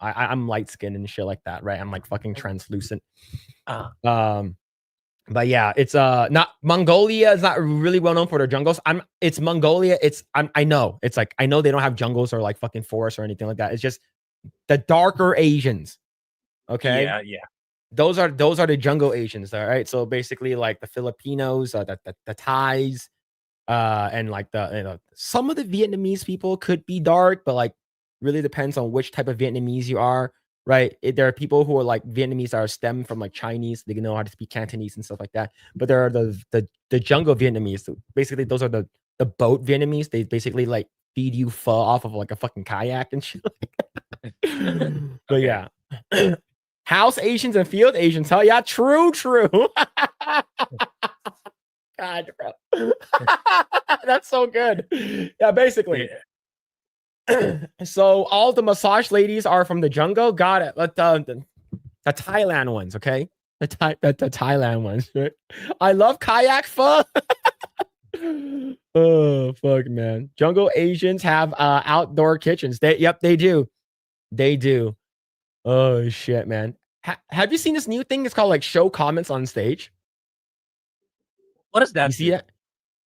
I'm light skinned and shit like that, right? I'm like fucking translucent. But yeah, it's not Mongolia is not really well known for their jungles. It's Mongolia. I know. It's like I know they don't have jungles or like fucking forests or anything like that. It's just the darker Asians. Okay. Yeah. Those are the jungle Asians, all right? So basically like the Filipinos, the Thais, and like some of the Vietnamese people could be dark, but like really depends on which type of Vietnamese you are. Right, there are people who are like Vietnamese that are stemmed from like Chinese. They can know how to speak Cantonese and stuff like that. But there are the jungle Vietnamese. So basically, those are the boat Vietnamese. They basically like feed you pho off of like a fucking kayak and shit. But yeah, house Asians and field Asians. Hell yeah, true. God, bro, that's so good. Yeah, basically. Yeah. So all the massage ladies are from the jungle. Got it. Let the Thailand ones, okay? The Thailand ones. Right? I love kayak pho. Oh fuck, man! Jungle Asians have outdoor kitchens. They do. They do. Oh shit, man! Have you seen this new thing? It's called like show comments on stage. What does that You see do? that?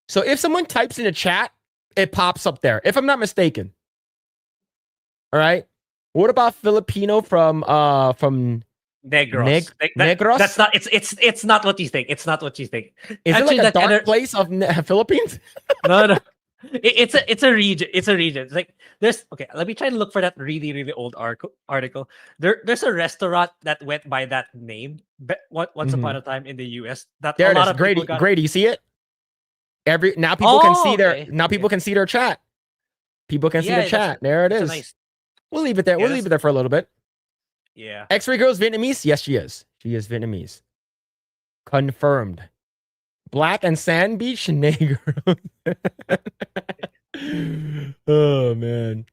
So if someone types in a chat, it pops up there. If I'm not mistaken. All right. What about Filipino from Negros. Negros? That's not. It's not what you think. It's not what you think. Is Actually, it like a dark kind place of Philippines? no. It's a region. It's a region. It's like there's okay. Let me try to look for that really old article. There's a restaurant that went by that name. Once upon a time in the U.S. That There a it lot is. of people got. Grady, you see it? Now people can see Okay. now people can see their chat. People can see the Yeah, chat. There it that's a is. nice. We'll leave it there. Yeah, We'll leave it there for a little bit. Yeah. X-ray girl's Vietnamese? Yes, she is. She is Vietnamese. Confirmed. Black and Sand Beach Negro. Oh man.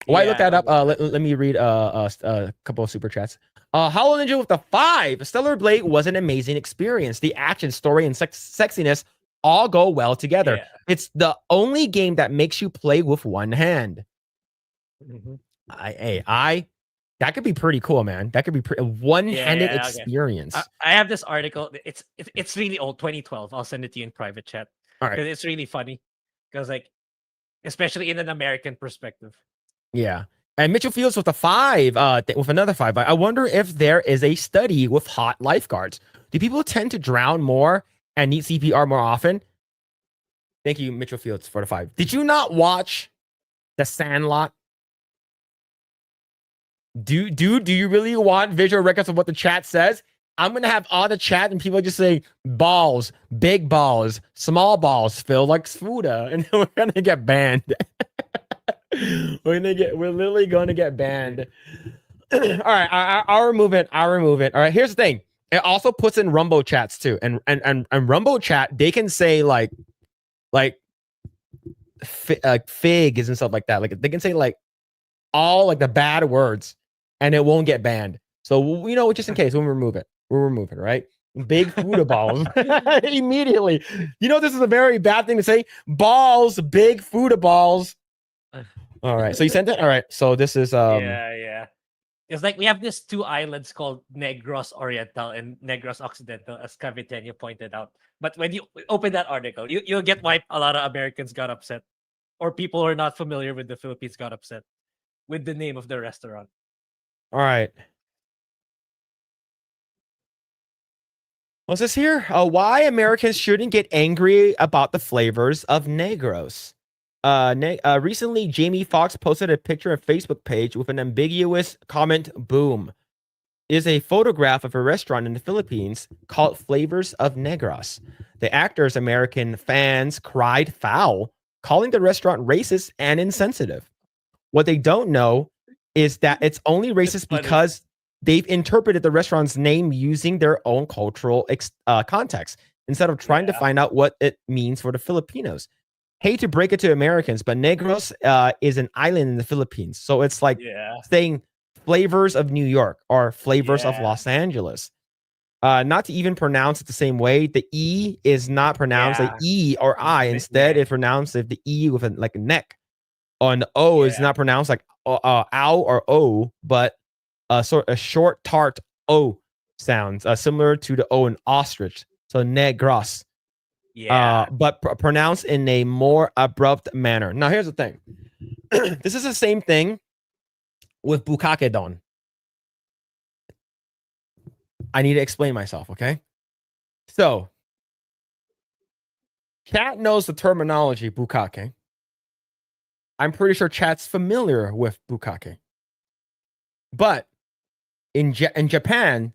Why look that up? Let me read a couple of super chats. Hollow Ninja with the 5. Stellar Blade was an amazing experience. The action, story, and sexiness all go well together. Yeah. It's the only game that makes you play with one hand. Mhm. That could be pretty cool, man. That could be a one-handed okay. experience. I have this article. It's really old, 2012. I'll send it to you in private chat. All right. Because it's really funny. Because like, especially in an American perspective. Yeah. And Mitchell Fields with a 5, with another 5. I wonder if there is a study with hot lifeguards. Do people tend to drown more and need CPR more often? Thank you, Mitchell Fields, for the 5. Did you not watch The Sandlot? Do you really want visual records of what the chat says? I'm gonna have all the chat and people just say balls, big balls, small balls, Phil like Sfuda, and then we're gonna get banned. We're literally gonna get banned. All right, I'll remove it. All right, here's the thing. It also puts in Rumble chats too, and Rumble chat, they can say like figs and stuff like that. Like they can say like all like the bad words, and it won't get banned. So just in case, we'll remove it. Right? Big Fuda balls immediately. This is a very bad thing to say. Balls, big Fuda balls. All right. So you sent it? All right. So this is Yeah. It's like we have these two islands called Negros Oriental and Negros Occidental, as Caviteño pointed out. But when you open that article, you'll get why a lot of Americans got upset, or people who are not familiar with the Philippines got upset with the name of the restaurant. all right. What's this here? Why Americans shouldn't get angry about the flavors of Negros. Recently, Jamie Foxx posted a picture of Facebook page with an ambiguous comment. Boom. Is a photograph of a restaurant in the Philippines called Flavors of Negros. The actor's American fans cried foul, calling the restaurant racist and insensitive. What they don't know is that it's only racist funny. because they've interpreted the restaurant's name using their own cultural context instead of trying to find out what it means for the Filipinos. Hate to break it to Americans, but Negros is an island in the Philippines. So it's like saying flavors of New York or flavors of Los Angeles. Not to even pronounce it the same way. The E is not pronounced like E or I. Instead, it's pronounced if the E with like a neck. And the O is not pronounced like ow or O, but sort of a short tart O sounds, similar to the O in ostrich. So Negros. But pronounced in a more abrupt manner. Now, here's the thing. This is the same thing with bukakedon. I need to explain myself, okay? So, chat knows the terminology bukake. I'm pretty sure chat's familiar with bukake. But in Japan,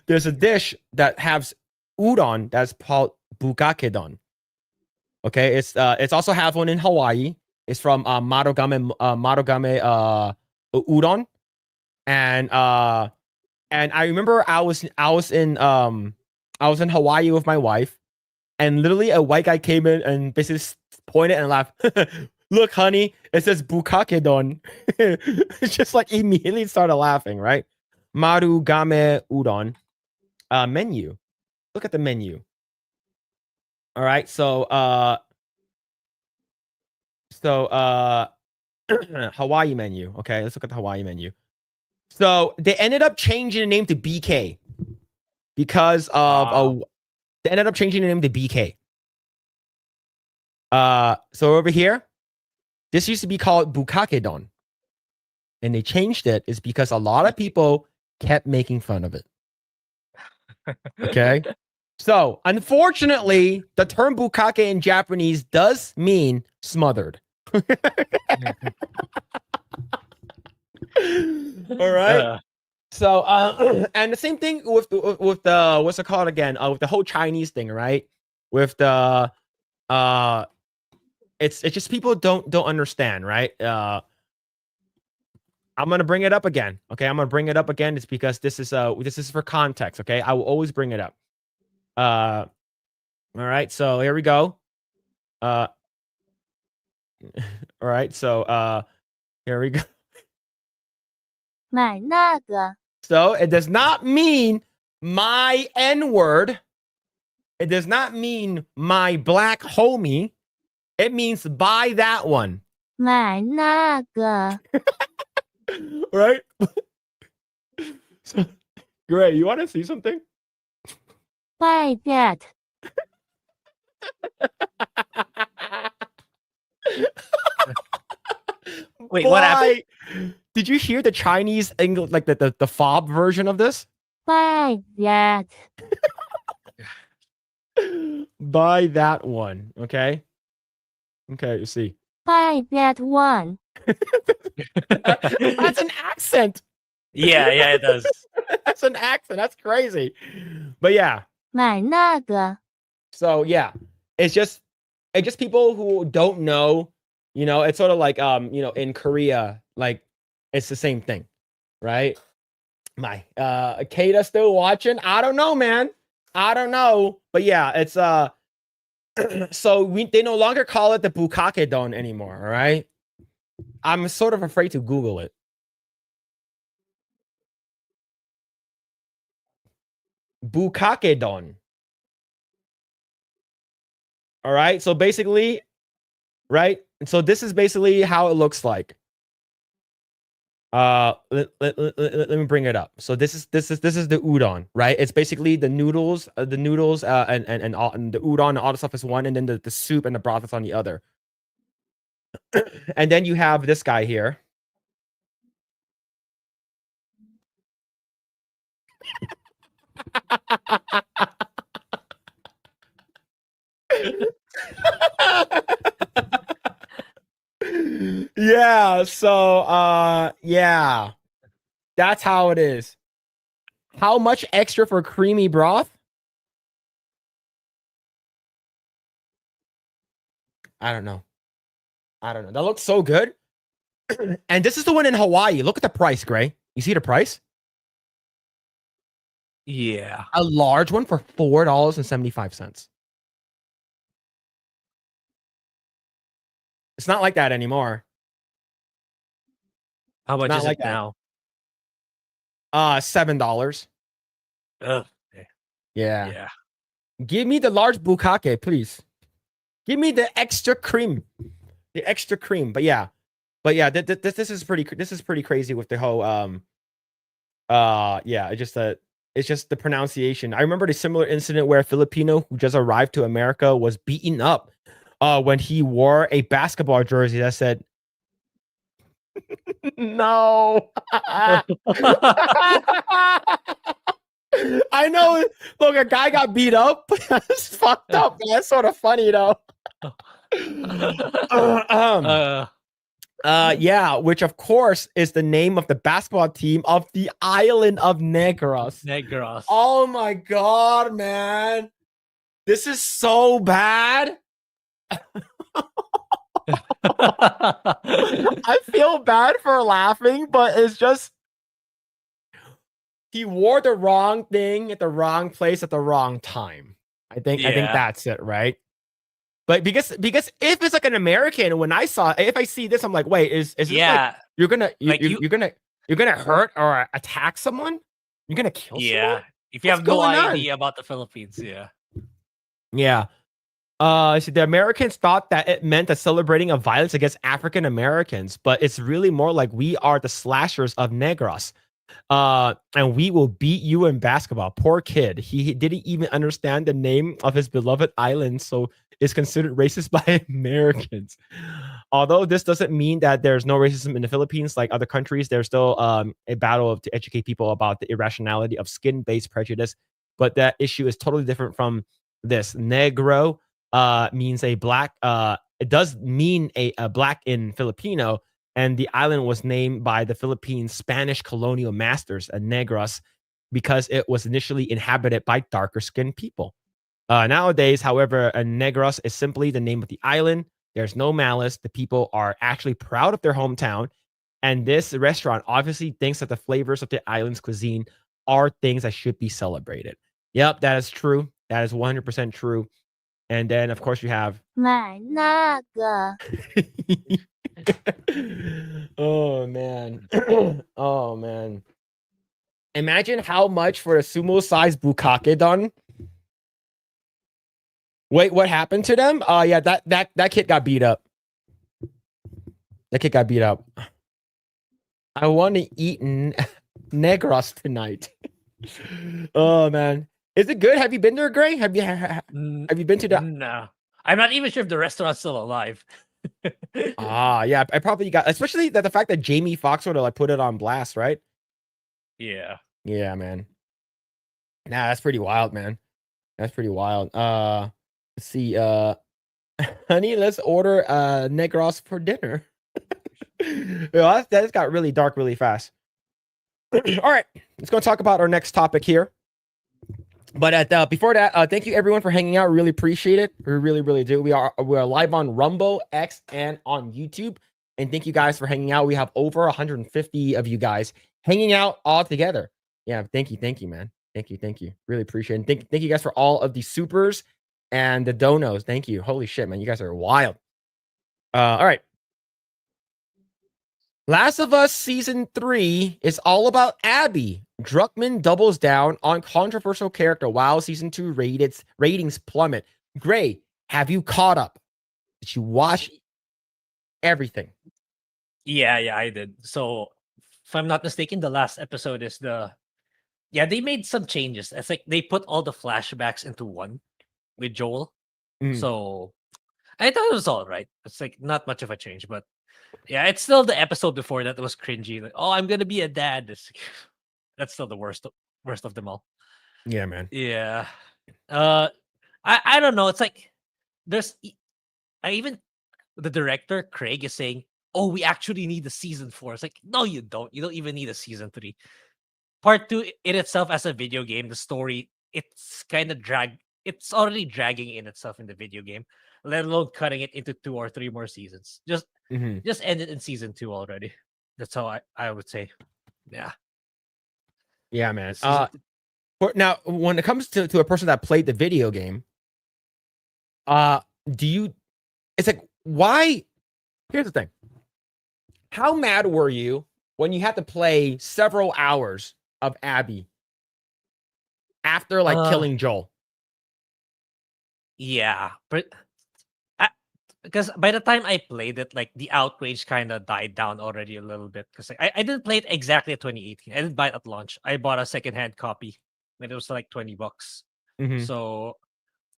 there's a dish that has udon that's called bukakedon. Okay, it's also have one in Hawaii. It's from Marugame udon, and I remember I was in Hawaii with my wife, and literally a white guy came in and basically pointed and laughed. Look, honey, it says bukakedon. It's just like immediately started laughing, right? Marugame udon menu. Look at the menu. All right, so Hawaii menu. Okay, let's look at the Hawaii menu. So they ended up changing the name to BK because of they ended up changing the name to BK. So over here, this used to be called bukakedon, and they changed it is because a lot of people kept making fun of it. Okay. So, unfortunately, the term bukake in Japanese does mean smothered. All right. So, and the same thing with the what's it called again? With the whole Chinese thing, right? With the it's just people don't understand, right? I'm gonna bring it up again. Okay, I'm gonna bring it up again. It's because this is for context. Okay, I will always bring it up. All right, so here we go. All right, so here we go. So it does not mean my N-word. It does not mean my black homie. It means buy that one. Right? So, Grae, you want to see something? Buy that. Wait, what happened? Did you hear the Chinese English, like the fob version of this? Buy that. Buy that one. Okay. Okay, you see. Buy that one. That's an accent. Yeah, it does. That's an accent. That's crazy. But yeah. 买那个. So yeah, it's just people who don't know, you know, it's sort of like in Korea, like it's the same thing, right? My Kaida still watching? I don't know, man. I don't know. But yeah, it's so they no longer call it the bukakedon anymore, all right? I'm sort of afraid to Google it. Bukakedon. All right. So basically, right? And so this is basically how it looks like. Let me bring it up. So this is the udon, right? It's basically the noodles, and the udon and all the stuff is one, and then the soup and the broth is on the other. And then you have this guy here. Yeah, so yeah. That's how it is. How much extra for creamy broth? I don't know. That looks so good. And this is the one in Hawaii. Look at the price, Grae. You see the price? Yeah. A large one for $4.75. It's not like that anymore. How much not is like it that. now? $7. Ugh. Yeah. Give me the large bukkake, please. Give me the extra cream. The extra cream. But yeah. This is pretty crazy with the whole yeah, it's just the pronunciation. I remember the similar incident where a Filipino who just arrived to America was beaten up when he wore a basketball jersey that said no. I know. Look, a guy got beat up. It's fucked up. Man. That's sort of funny though. Yeah, which of course is the name of the basketball team of the island of Negros. Negros. Oh my god, man. This is so bad. I feel bad for laughing, but it's just he wore the wrong thing at the wrong place at the wrong time. I think that's it, right? But because if it's like an American, if I see this, I'm like, wait, is this like you're gonna hurt or attack someone? You're gonna kill someone? If you have no idea about the Philippines, yeah. So the Americans thought that it meant a celebrating of violence against African Americans, but it's really more like we are the slashers of Negros. And we will beat you in basketball. Poor kid. He didn't even understand the name of his beloved island, so it's considered racist by Americans. Although this doesn't mean that there's no racism in the Philippines, like other countries, there's still a battle to educate people about the irrationality of skin-based prejudice. But that issue is totally different from this. Negro means a black. It does mean a black in Filipino. And the island was named by the Philippine Spanish colonial masters, Negros, because it was initially inhabited by darker skinned people. Nowadays, however, Negros is simply the name of the island. There's no malice. The people are actually proud of their hometown. And this restaurant obviously thinks that the flavors of the island's cuisine are things that should be celebrated. Yep, that is true. That is 100% true. And then, of course, you have... 买那个 Oh man. Oh man. Imagine how much for a sumo size bukkake done. Wait, what happened to them? Yeah, that kid got beat up. That kid got beat up. I want to eat Negros tonight. Oh man. Is it good? Have you been there, Grae? Have you been to the... No. I'm not even sure if the restaurant's still alive. Yeah, I probably got, especially that the fact that Jamie Foxx would have like put it on blast, right? Yeah, man. Nah, that's pretty wild, man. That's pretty wild. Let's see. Honey, let's order Negros for dinner. That just got really dark really fast. All right, let's go talk about our next topic here. But before that, thank you everyone for hanging out. Really appreciate it. We really, really do. We're live on Rumble, X, and on YouTube. And thank you guys for hanging out. We have over 150 of you guys hanging out all together. Yeah, thank you, man. Thank you. Really appreciate it. Thank you guys for all of the supers and the donos. Thank you. Holy shit, man. You guys are wild. All right. Last of Us Season 3 is all about Abby. Druckmann doubles down on controversial character while Season 2 ratings plummet. Grae, have you caught up? Did you watch everything. Yeah, I did. So if I'm not mistaken, the last episode is they made some changes. It's like they put all the flashbacks into one with Joel. Mm. So I thought it was all right. It's like not much of a change, but yeah, it's still the episode before that was cringy. Like, oh, I'm gonna be a dad. That's still the worst of them all. Yeah, man. Yeah. I don't know. It's like there's I even the director Craig is saying, "Oh, we actually need a season 4." It's like, no, you don't. You don't even need a season 3. Part 2 in itself as a video game, the story it's kind of It's already dragging in itself in the video game, let alone cutting it into 2 or 3 more seasons. Mhm. Just end it in season 2 already. That's how I would say. Yeah. Yeah, man. Season Now, when it comes to a person that played the video game, do you? It's like, why? Here's the thing. How mad were you when you had to play several hours of Abby after like Uh, killing Joel? yeah, but because by the time I played it, like the outrage kind of died down already a little bit. Because I didn't play it exactly at 2018. I didn't buy it at launch. I bought a secondhand copy when it was like $20. Mhm. So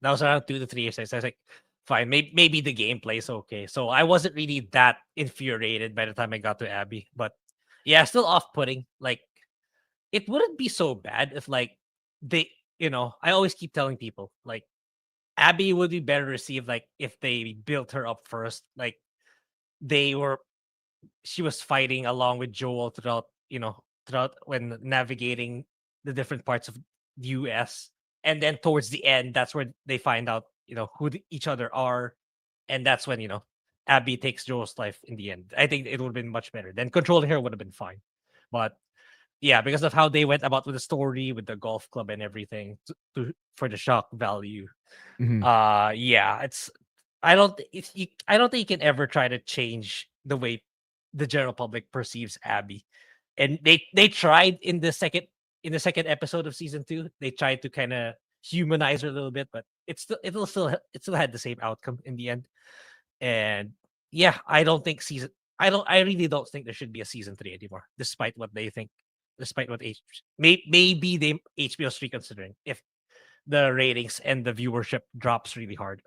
that was around 2 to 3 years. So I was like, fine, maybe the gameplay is okay. So I wasn't really that infuriated by the time I got to Abby. But yeah, still off-putting. Like it wouldn't be so bad if like they, I always keep telling people like Abby would be better received like if they built her up first. Like they were she was fighting along with Joel throughout when navigating the different parts of the US. And then towards the end, that's where they find out, who each other are. And that's when, Abby takes Joel's life in the end. I think it would have been much better. Then controlling her would have been fine. But yeah, because of how they went about with the story, with the golf club and everything for the shock value. Mhm. Yeah, I don't I don't think you can ever try to change the way the general public perceives Abby. And they tried in the second episode of season 2, they tried to kind of humanize her a little bit, but it still had the same outcome in the end. And yeah, I really don't think there should be a season 3 anymore, despite what they think, despite what maybe they HBO's reconsidering if the ratings and the viewership drops really hard.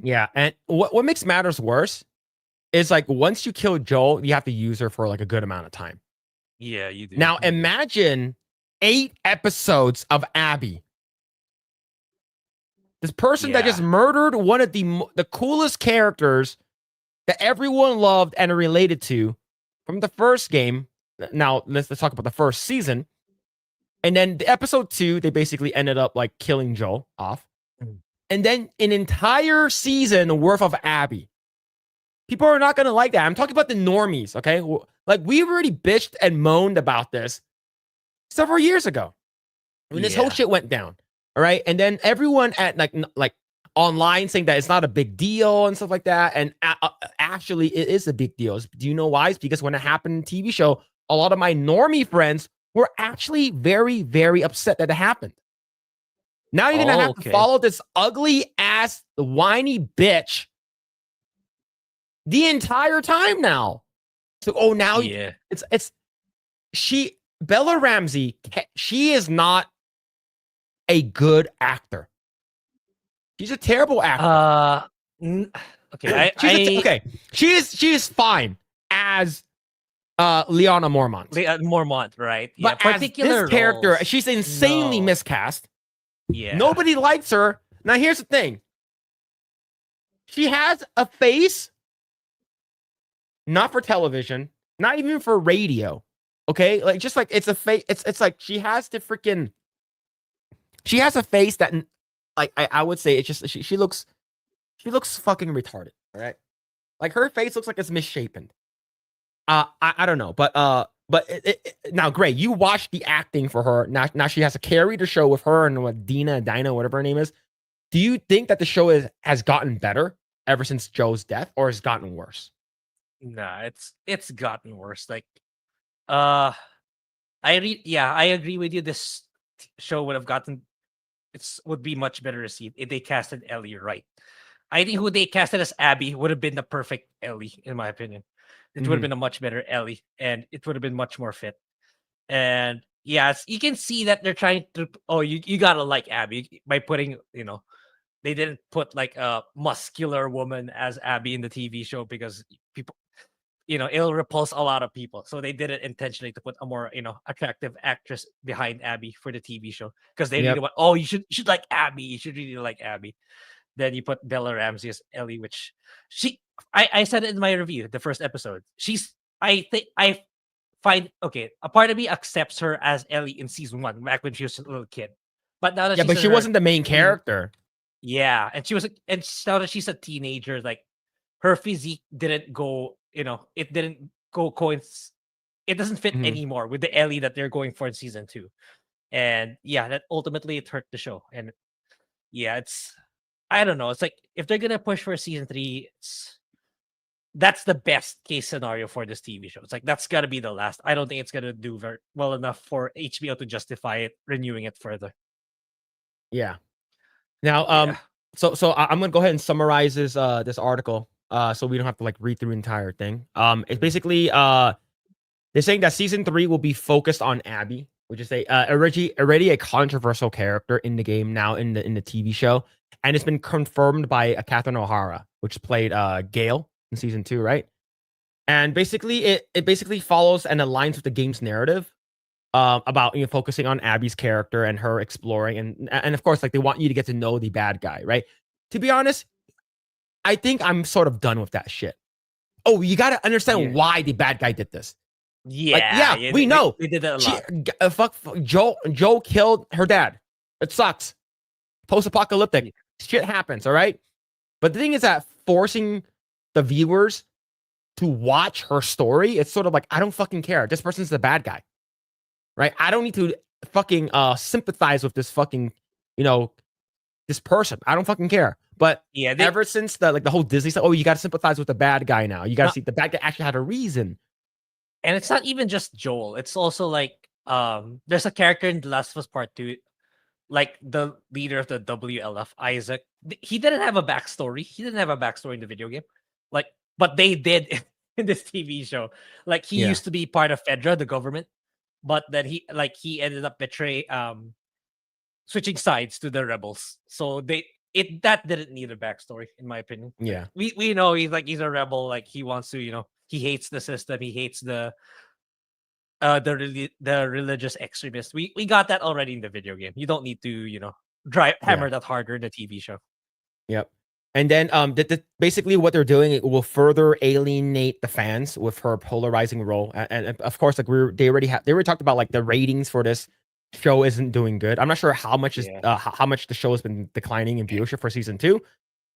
Yeah, and what makes matters worse is like once you kill Joel, you have to use her for like a good amount of time. Yeah, you do. Now You do. imagine 8 episodes of Abby. This person that Yeah. just murdered one of the coolest characters that everyone loved and related to from the first game. Now let's talk about the first season. And then the episode 2, they basically ended up like killing Joel off. Mm. And then an entire season worth of Abby. People are not going to like that. I'm talking about the normies, okay? Like we already bitched and moaned about this several years ago when this whole Yeah. shit went down. All right. And then everyone at like online saying that it's not a big deal and stuff like that. And actually, it is a big deal. Do you know why? It's because when it happened in TV show, a lot of my normie friends were actually very, very upset that it happened. Now you're gonna have to follow this ugly ass whiny bitch the entire time now. So now Yeah. it's Bella Ramsey. She is not a good actor. She's a terrible actor. Okay. Okay. She is fine as Liana Mormont. Mormont, right? Yeah. But as this character, roles, she's insanely miscast. Yeah. Nobody likes her. Now here's the thing. She has a face not for television, not even for radio. Okay? Like just like it's a face, it's like she has a face that like I would say it's just she looks fucking retarded, all right? Like her face looks like it's misshapen. I don't know, but now, Grae, you watched the acting for her. Now she has to carry the show with her and Dinah, whatever her name is. Do you think that the show has gotten better ever since Joe's death, or has gotten worse? Nah, it's gotten worse. Like, I agree with you. This show would be much better received if they casted Ellie right. I think who they casted as Abby would have been the perfect Ellie, in my opinion. It would have been a much better Ellie, and it would have been much more fit. And yes, you can see that they're trying to. Oh, you gotta like Abby by putting, they didn't put like a muscular woman as Abby in the TV show because people, it'll repulse a lot of people. So they did it intentionally to put a more, attractive actress behind Abby for the TV show because they Yep. really want. Oh, you should like Abby. You should really like Abby. Then you put Bella Ramsey as Ellie, which I said it in my review, the first episode. I think I find okay. A part of me accepts her as Ellie in season 1, back when she was a little kid. But now that Yeah, she's but in she her wasn't the main teen- character. Yeah, and now that she's a teenager, like her physique didn't go, it didn't go it doesn't fit Mhm. anymore with the Ellie that they're going for in season 2. And yeah, that ultimately it hurt the show. And yeah, I don't know. It's like if they're gonna push for season 3, that's the best case scenario for this TV show. It's like that's gotta be the last. I don't think it's gonna do very well enough for HBO to justify it renewing it further. Yeah. Now, Yeah. so I'm gonna go ahead and summarize this article, so we don't have to like read through the entire thing. It's basically they're saying that season 3 will be focused on Abby, which is already a controversial character in the game now in the TV show, and it's been confirmed by Catherine O'Hara, which played Gale in season 2, right? And basically, it basically follows and aligns with the game's narrative. About focusing on Abby's character and her exploring and of course like they want you to get to know the bad guy, right? To be honest, I think I'm sort of done with that shit. Oh, you got to understand Yeah. why the bad guy did this. Yeah, We know they did that a lot. fuck Joe killed her dad. It sucks. Post-apocalyptic shit happens, all right? But the thing is that forcing the viewers to watch her story, it's sort of like I don't fucking care. This person's the bad guy. Right? I don't need to fucking sympathize with this fucking, this person. I don't fucking care. But Yeah, ever since the whole Disney stuff, oh, you got to sympathize with the bad guy now. You got to see the bad guy actually had a reason. and it's not even just Joel. It's also like there's a character in The Last of Us Part 2, like the leader of the WLF, Isaac. He didn't have a backstory. He didn't have a backstory in the video game. Like, but they did in this TV show. Like he Yeah. used to be part of Fedra, the government, but then he ended up switching sides to the rebels. So that didn't need a backstory, in my opinion. Yeah. We know he's a rebel. Like he wants to, he hates the system. He hates the religious extremists. We got that already in the video game. You don't need to hammer that harder in the TV show. Yep. And then basically what they're doing, it will further alienate the fans with her polarizing role. And of course, like they already talked about like the ratings for this show isn't doing good. I'm not sure how much how much the show has been declining in viewership for season 2,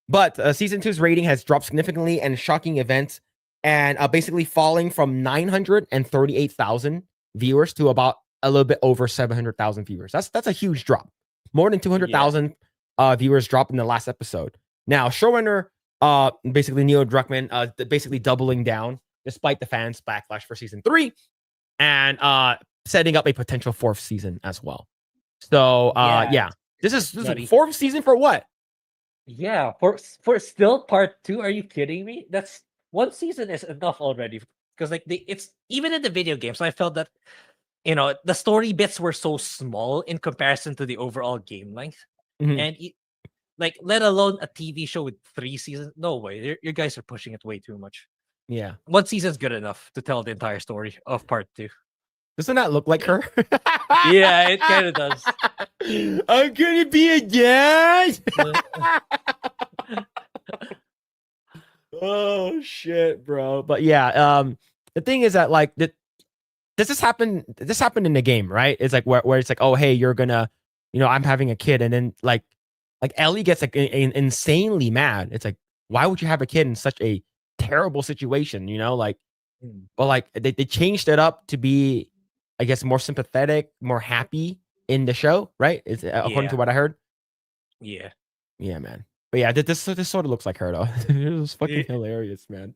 but season 2's rating has dropped significantly and shocking events, and basically falling from 938,000 viewers to about a little bit over 700,000 viewers. That's a huge drop. More than 200,000 viewers dropped in the last episode. Now, showrunner, basically Neil Druckmann, basically doubling down despite the fans' backlash for season 3, and setting up a potential 4th season as well. So, this is a 4th season for what? Yeah, for still part 2. Are you kidding me? That's 1 season is enough already, because like it's even in the video games. So I felt that the story bits were so small in comparison to the overall game length, and like let alone a TV show with 3 seasons. No way, you guys are pushing it way too much. Yeah, 1 season's good enough to tell the entire story of part 2. Doesn't that look like her? Yeah, it kind of does. I'm gonna be a dad. Oh shit, bro. But yeah, the thing is that like this happened in the game, right? It's like where it's like, oh hey, you're gonna, I'm having a kid, and then like Ellie gets like insanely mad. It's like, why would you have a kid in such a terrible situation? But like they changed it up to be, I guess, more sympathetic, more happy in the show, right? Is according to what I heard. Yeah, man. But yeah, this sort of looks like her though. It was fucking hilarious, man.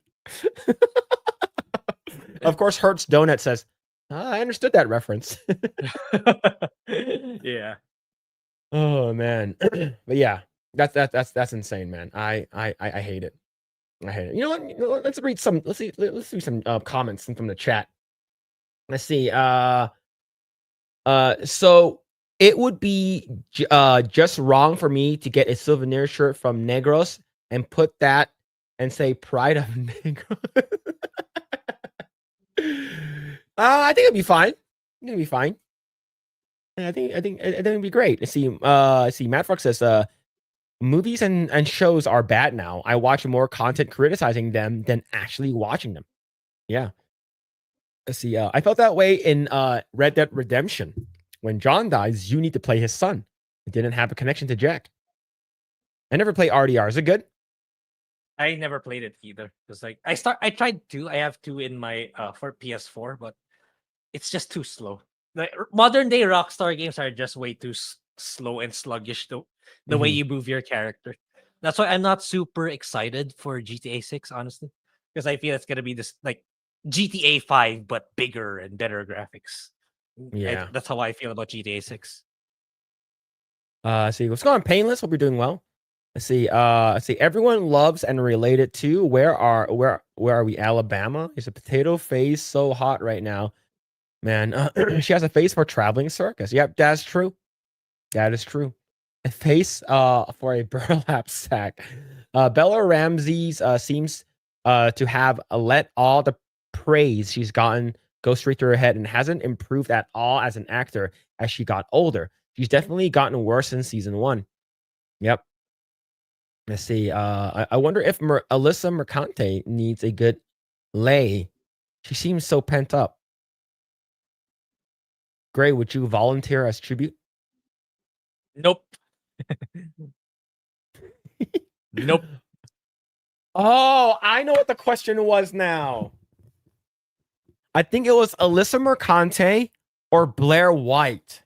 Of course, Hertz Donut says, I understood that reference. Yeah. Oh man. But yeah, That's insane, man. I hate it. I hate it. You know what? Let's read some. Let's see some comments from the chat. Let's see. So it would be just wrong for me to get a souvenir shirt from Negros and put that and say pride of Negros. I think it'd be fine. I think it'd be fine. I think it'd be great. Let's see. Matt Fox says, movies and shows are bad now. I watch more content criticizing them than actually watching them. Yeah. Let's see. I felt that way in Red Dead Redemption. When John dies, you need to play his son. It didn't have a connection to Jack. I never play RDR. Is it good? I never played it either. Because like I tried to. I have two in my for PS4, but it's just too slow. Like modern day Rockstar games are just way too slow and sluggish. The way you move your character. That's why I'm not super excited for GTA 6, honestly, because I feel it's gonna be this like GTA 5 but bigger and better graphics. Yeah. That's how I feel about GTA 6. See what's going on, Painless. Hope you're doing well. Let's see. Everyone loves and related to. Where are we? Alabama. Is a potato face so hot right now, man? She has a face for traveling circus. Yep, that's true. That is true. A face for a burlap sack. Bella Ramsey seems to have let all the praise she's gotten go straight through her head and hasn't improved at all as an actor as she got older. She's definitely gotten worse in season 1. Yep. Let's see. I wonder if Alyssa Mercante needs a good lay. She seems so pent up. Grae, would you volunteer as tribute? Nope. Nope. Oh, I know what the question was now. I think it was Alyssa Mercante or Blair White.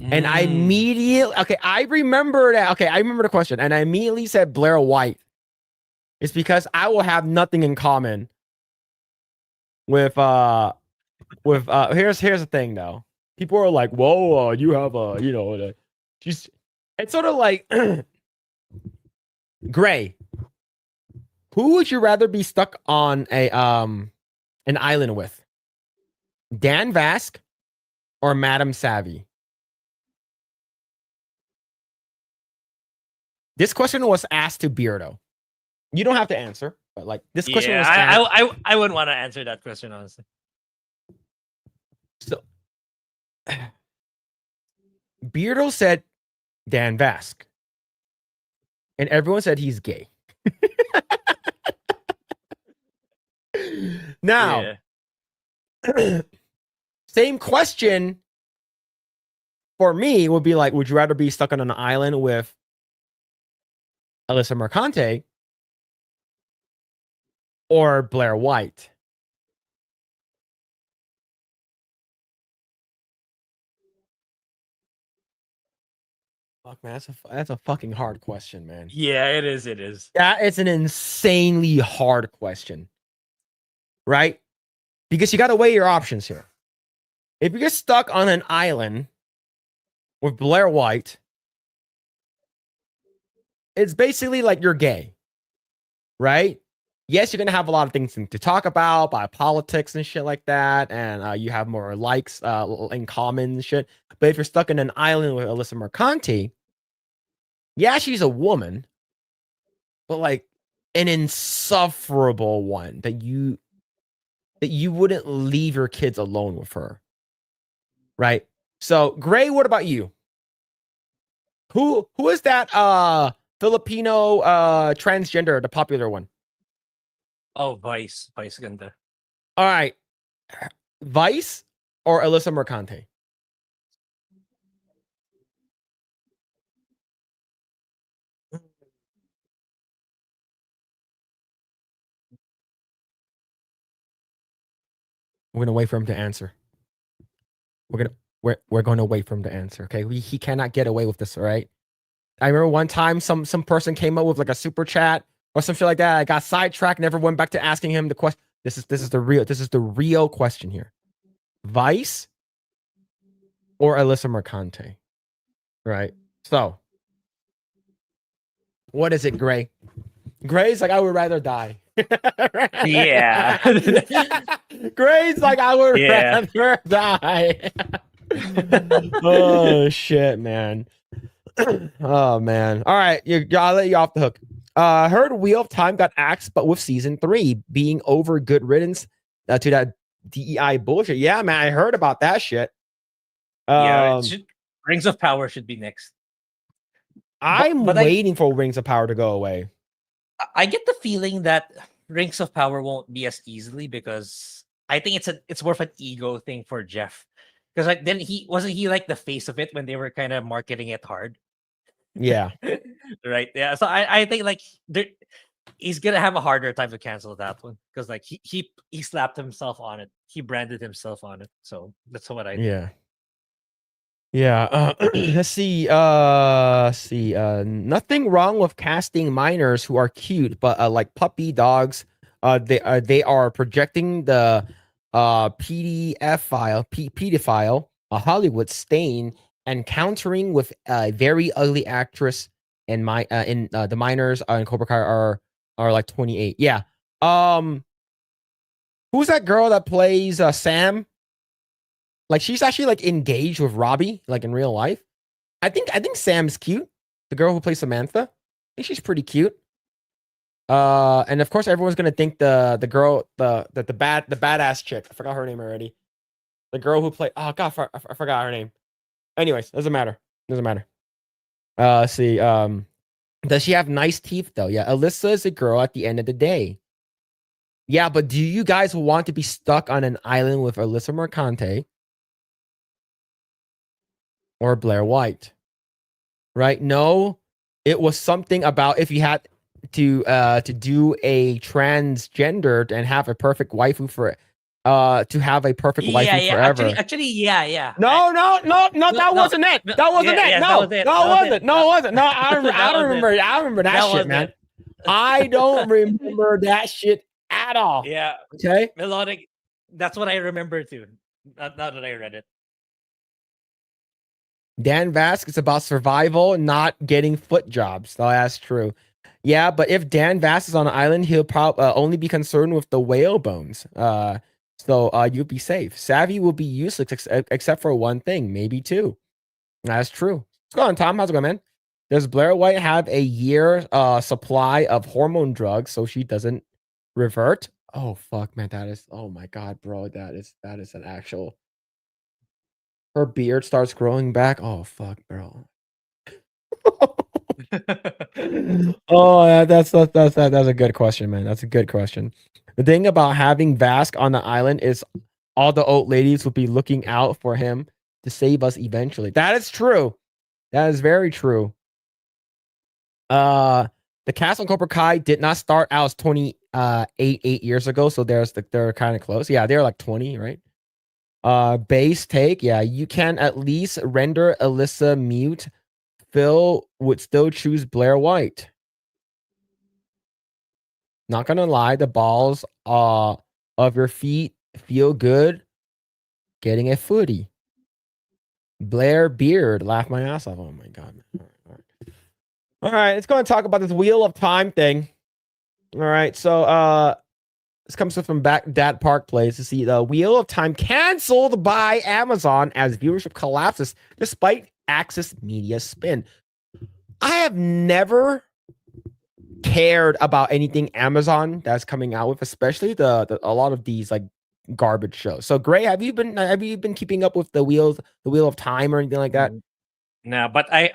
And I immediately, I remember that. Okay, I remember the question, and I immediately said Blair White. It's because I will have nothing in common with here's the thing though. People are like, whoa, you have it's sort of like Grae. Who would you rather be stuck on an island with? Dan Vasc or Madame Savvy? This question was asked to Beardo. You don't have to answer, but like this question was asked. I wouldn't want to answer that question, honestly. So Beardo said Dan Vasc. And everyone said he's gay. Now, same question for me would be like, would you rather be stuck on an island with Alyssa Mercante or Blair White? Fuck, man, that's a fucking hard question, man. Yeah, it is. It is. Yeah, it's an insanely hard question, right? Because you got to weigh your options here. If you're stuck on an island with Blair White, it's basically like you're gay, right? Yes, you're gonna have a lot of things to talk about politics and shit like that, and you have more likes in common and shit. But if you're stuck in an island with Alyssa Mercante, yeah, she's a woman, but like an insufferable one that you wouldn't leave your kids alone with her, right? So, Grae, what about you? Who is that Filipino transgender, the popular one? Oh, Vice ganda. All right. Vice or Alyssa Mercante? We're gonna wait for him to answer. We're going to wait for him to answer. Okay, he cannot get away with this. All right. I remember one time some person came up with like a super chat or some shit like that. I got sidetracked, never went back to asking him the question. This is the real question here. Vice or Alyssa Mercante? Right. So, what is it, Grae? Grae's like, I would rather die. Yeah. Grae's like, I would Yeah. rather die. Oh shit, man. Oh man. All right, I'll let you off the hook. I heard Wheel of Time got axed, but with season 3 being over, good riddance to that DEI bullshit. Yeah, man, I heard about that shit. Yeah. Rings of Power should be next. I'm but waiting for Rings of Power to go away. I get the feeling that Rings of Power won't be as easily because I think it's more of an ego thing for Jeff. Because like then he wasn't he like the face of it when they were kind of marketing it hard. Yeah. Right. Yeah. So I think like he's gonna have a harder time to cancel that one because like he slapped himself on it. He branded himself on it. So that's what I think. Yeah. Yeah. Let's see. Nothing wrong with casting minors who are cute, but like puppy dogs. They are projecting the PDF file, pedophile, a Hollywood stain, and countering with a very ugly actress. And the minors in Cobra Kai are like 28. Yeah. Who's that girl that plays Sam? Like she's actually like engaged with Robbie, like in real life. I think Sam's cute. The girl who plays Samantha. I think she's pretty cute. And of course everyone's gonna think the girl, the badass chick. I forgot her name already. The girl who played I forgot her name. Anyways, doesn't matter. See, does she have nice teeth though? Yeah, Alyssa is a girl at the end of the day. Yeah, but do you guys want to be stuck on an island with Alyssa Mercante or Blair White? Right? No, it was something about if you had to do a transgender and have a perfect waifu for to have a perfect waifu forever. Actually, yeah. No, that wasn't it. That wasn't it. No, it wasn't. No, it wasn't. No, I don't remember. I remember that shit, man. I don't remember that shit at all. Yeah. Okay. Melodic. That's what I remember too. Not that I read it. Dan Vasc is about survival, not getting foot jobs. Oh, that's true. Yeah, but if Dan Vasc is on an island, he'll probably only be concerned with the whale bones. So you'll be safe. Savvy will be useless except for one thing, maybe two. That's true. What's going on, Tom? How's it going, man? Does Blair White have a year supply of hormone drugs so she doesn't revert? Oh fuck, man, that is. Oh my god, bro, that is an actual. Her beard starts growing back. Oh fuck, bro. Oh, that's a good question, man. That's a good question. The thing about having Vasc on the island is all the old ladies will be looking out for him to save us eventually. That is true. That is very true. The cast on Cobra Kai did not start out as 8 years ago, so they're kind of close. Yeah, they're like 20, right? Base take. Yeah, you can at least render Alyssa mute. Phil would still choose Blair White. Not gonna lie, the balls of your feet feel good. Getting a footy. Blair Beard, laugh my ass off. Oh my god. All right, let's go and talk about this Wheel of Time thing. All right, so this comes from Dad Park Place to see the Wheel of Time canceled by Amazon as viewership collapses despite Access Media spin. I have never cared about anything Amazon that's coming out with, especially a lot of these like garbage shows. So, Grae, have you been keeping up with the Wheel of Time or anything like that? No, but I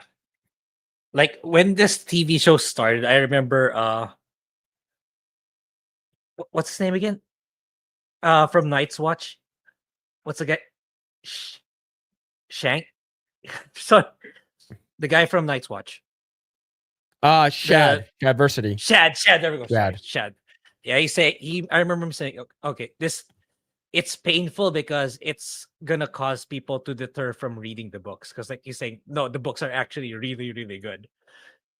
like when this TV show started. I remember what's his name again? From Night's Watch. What's the guy? Shank. So the guy from Night's Watch. Shad. Shadversity. Shad. There we go. Shad. Yeah, I remember him saying, okay, it's painful because it's gonna cause people to deter from reading the books. Because like he's saying, no, the books are actually really, really good.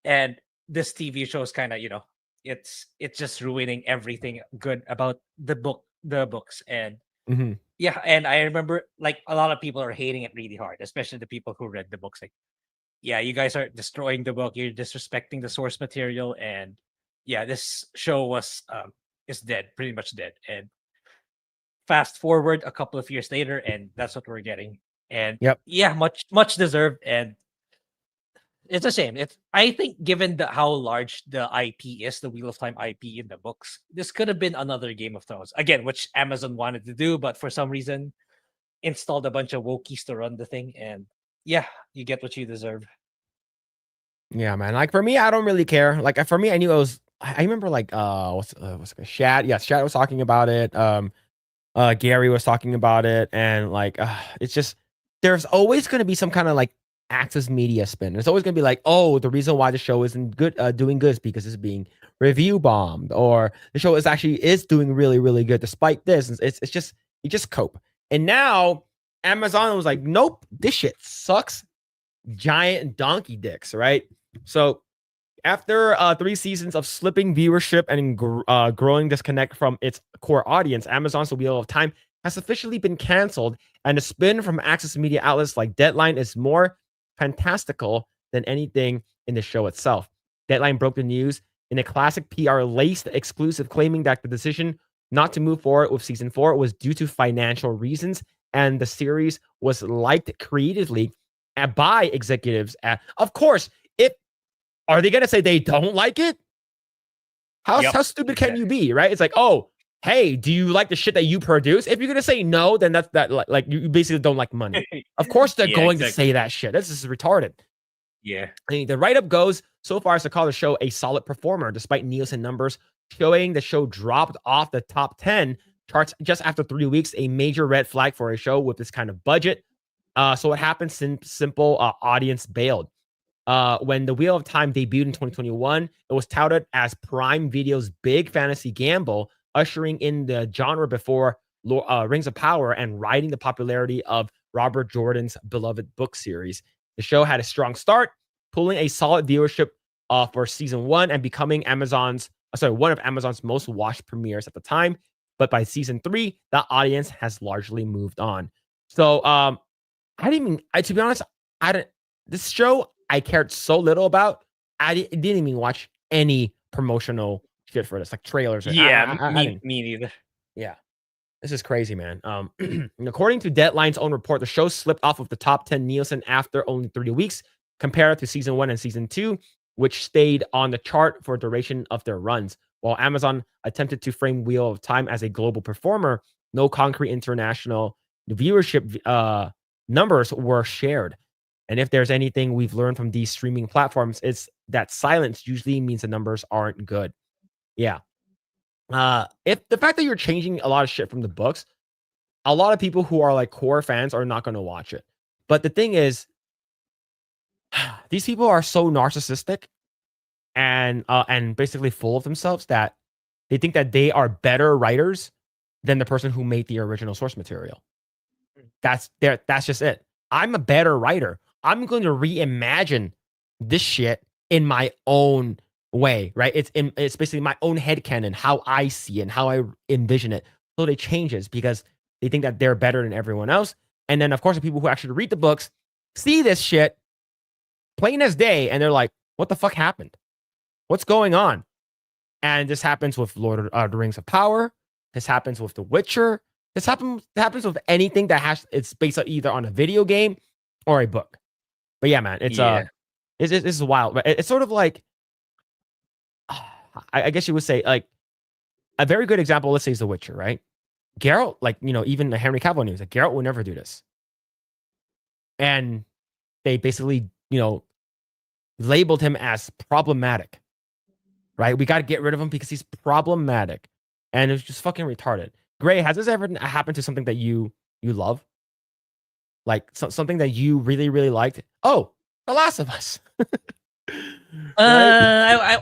And this TV show is kind of, it's just ruining everything good about the books. And yeah, and I remember like a lot of people are hating it really hard, especially the people who read the books. Like yeah, you guys are destroying the book. You're disrespecting the source material, and yeah, this show was is dead, pretty much dead. And fast forward a couple of years later, and that's what we're getting. And Yep. yeah, much deserved. And it's a shame. It's I think given how large the IP is, the Wheel of Time IP in the books, this could have been another Game of Thrones again, which Amazon wanted to do, but for some reason installed a bunch of wokies to run the thing, and yeah, you get what you deserve. Yeah, man. Like for me, I don't really care. Like for me, I knew it was. I remember like what's it, Shad? Yeah, Shad was talking about it. Gary was talking about it, and like it's just there's always going to be some kind of like Access Media spin. There's always going to be like, oh, the reason why the show isn't good, doing good is because it's being review bombed, or the show is doing really really good despite this. It's just you just cope. And now Amazon was like, nope, this shit sucks. Giant donkey dicks, right? So after 3 seasons of slipping viewership and growing disconnect from its core audience, Amazon's The Wheel of Time has officially been canceled, and the spin from Access Media outlets like Deadline is more fantastical than anything in the show itself. Deadline broke the news in a classic PR-laced exclusive, claiming that the decision not to move forward with season 4 was due to financial reasons, and the series was liked creatively by executives. Of course, are they going to say they don't like it? How stupid can you be, right? It's like, oh, hey, do you like the shit that you produce? If you're going to say no, then that's that. Like you basically don't like money. Of course, they're going to say that shit. This is retarded. Yeah. I mean, the write-up goes so far as to call the show a solid performer, despite Nielsen numbers showing the show dropped off the top 10 charts just after 3 weeks, a major red flag for a show with this kind of budget. So what happened? Simple audience bailed. When The Wheel of Time debuted in 2021, it was touted as Prime Video's big fantasy gamble, ushering in the genre before Rings of Power and riding the popularity of Robert Jordan's beloved book series. The show had a strong start, pulling a solid viewership for season 1 and becoming one of Amazon's most watched premieres at the time. But by season 3, the audience has largely moved on. So, to be honest, this show I cared so little about. I didn't even watch any promotional shit for this, like trailers. Yeah, Me neither. Yeah, this is crazy, man. According to Deadline's own report, the show slipped off of the top 10 Nielsen after only 3 weeks, compared to season 1 and season 2, which stayed on the chart for duration of their runs. While Amazon attempted to frame Wheel of Time as a global performer, no concrete international viewership numbers were shared. And if there's anything we've learned from these streaming platforms, it's that silence usually means the numbers aren't good. Yeah. If the fact that you're changing a lot of shit from the books, a lot of people who are like core fans are not going to watch it. But the thing is, these people are so narcissistic and basically full of themselves that they think that they are better writers than the person who made the original source material. That's just it. I'm a better writer. I'm going to reimagine this shit in my own way, right? It's basically my own headcanon, how I see it and how I envision it. So it changes because they think that they're better than everyone else. And then, of course, the people who actually read the books see this shit plain as day, and they're like, what the fuck happened? What's going on? And this happens with Lord of the Rings of Power. This happens with The Witcher. This happens with anything that it's based either on a video game or a book. But yeah, man, it's wild. But it's sort of like, I guess you would say, like, a very good example, let's say, is The Witcher, right? Geralt, like, even Henry Cavill news, like, Geralt will never do this. And they basically, labeled him as problematic, right? We got to get rid of him because he's problematic. And it's just fucking retarded. Grae, has this ever happened to something that you love? Like something that you really, really liked? Oh, The Last of Us. Right?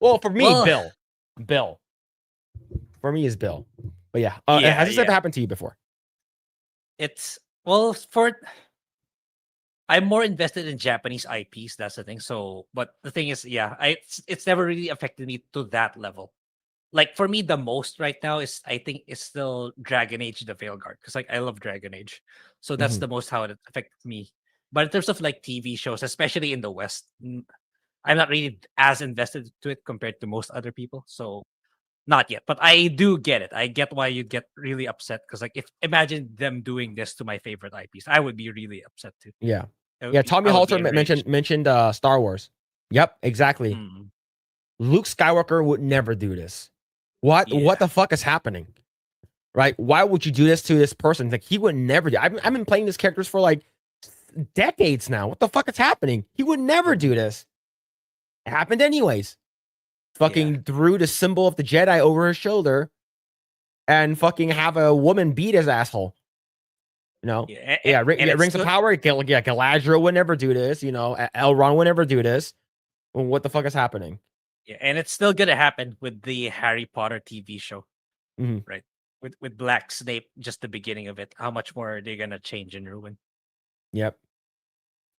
Well, for me, Bill. For me is Bill. But yeah, has this ever happened to you before? I'm more invested in Japanese IPs. That's the thing. So, but the thing is, it's never really affected me to that level. Like for me, the most right now is still Dragon Age: The Veilguard, because like I love Dragon Age, so that's the most how it affected me. But in terms of like TV shows, especially in the West, I'm not really as invested to it compared to most other people. So not yet, but I do get it. I get why you'd get really upset because, like, if imagine them doing this to my favorite IPs, I would be really upset too. Yeah. Tommy I would be Halter mentioned Star Wars. Yep, exactly. Mm. Luke Skywalker would never do this. What Yeah. the fuck is happening? Right? Why would you do this to this person? Like, he would never do. I've been playing these characters for like decades now. What the fuck is happening? He would never do this. It happened anyways. Fucking threw the symbol of the Jedi over his shoulder and fucking have a woman beat his asshole. You know? Rings of Power. Galadriel would never do this. You know, Elrond would never do this. Well, what the fuck is happening? Yeah, and it's still gonna happen with the Harry Potter TV show, right? With Black Snape, just the beginning of it. How much more are they gonna change and ruin? Yep.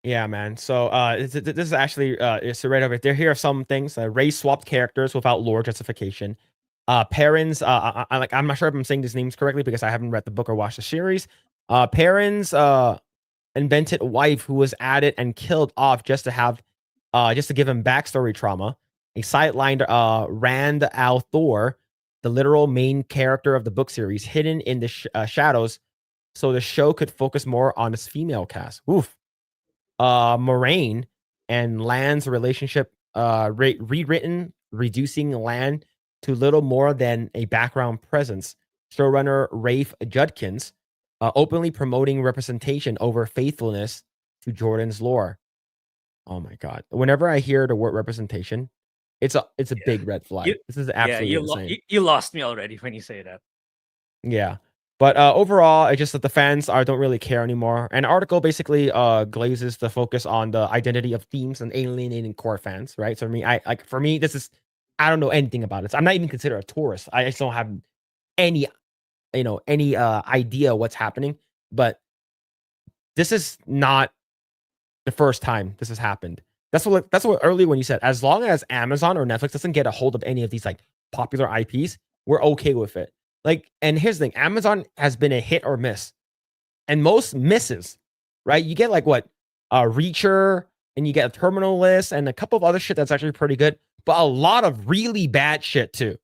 Yeah, man. So this is actually it's right over there. Here are some things. Race swapped characters without lore justification. Perrin's I'm not sure if I'm saying these names correctly because I haven't read the book or watched the series. Perrin's invented wife who was added and killed off just to give him backstory trauma. A sidelined Rand Althor, the literal main character of the book series, hidden in the shadows, so the show could focus more on its female cast. Oof. Moraine and Lan's relationship rewritten, reducing Lan to little more than a background presence. Showrunner Rafe Judkins openly promoting representation over faithfulness to Jordan's lore. Oh my god! Whenever I hear the word representation, it's a big red flag. This is absolutely insane. You lost me already when you say that. Yeah. But overall, it's just that the fans don't really care anymore. An article basically glazes the focus on the identity of themes and alienating core fans, right? So for me, this is, I don't know anything about it. So I'm not even considered a tourist. I just don't have any idea what's happening. But this is not the first time this has happened. That's what earlier when you said, as long as Amazon or Netflix doesn't get a hold of any of these like popular IPs, we're okay with it. Like, and here's the thing, Amazon has been a hit or miss, and most misses, right? You get like what, Reacher, and you get a Terminal List, and a couple of other shit that's actually pretty good, but a lot of really bad shit too.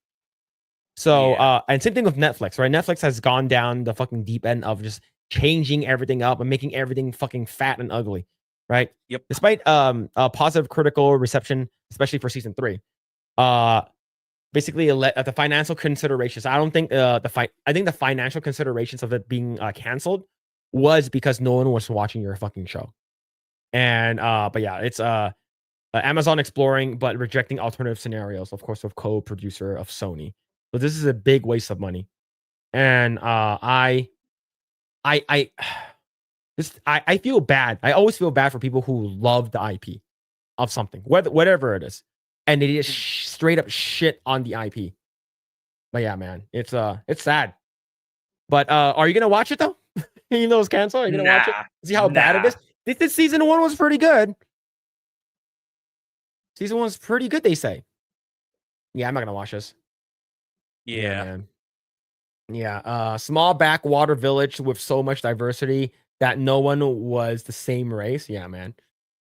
So, and same thing with Netflix, right? Netflix has gone down the fucking deep end of just changing everything up and making everything fucking fat and ugly, right? Yep. Despite positive critical reception, especially for season 3, basically the financial considerations. I don't think I think the financial considerations of it being canceled was because no one was watching your fucking show. And but yeah, it's Amazon exploring but rejecting alternative scenarios, of course, with co-producer of Sony. So this is a big waste of money. And I feel bad. I always feel bad for people who love the IP of something, whatever it is, and they just straight up shit on the IP. But yeah, man, it's sad. But are you gonna watch it though? Even though it's canceled, are you gonna watch it? See how bad it is? This season 1 was pretty good. Season 1 was pretty good, they say. Yeah, I'm not gonna watch this. Yeah, man. Yeah, small backwater village with so much diversity that no one was the same race. Yeah, man.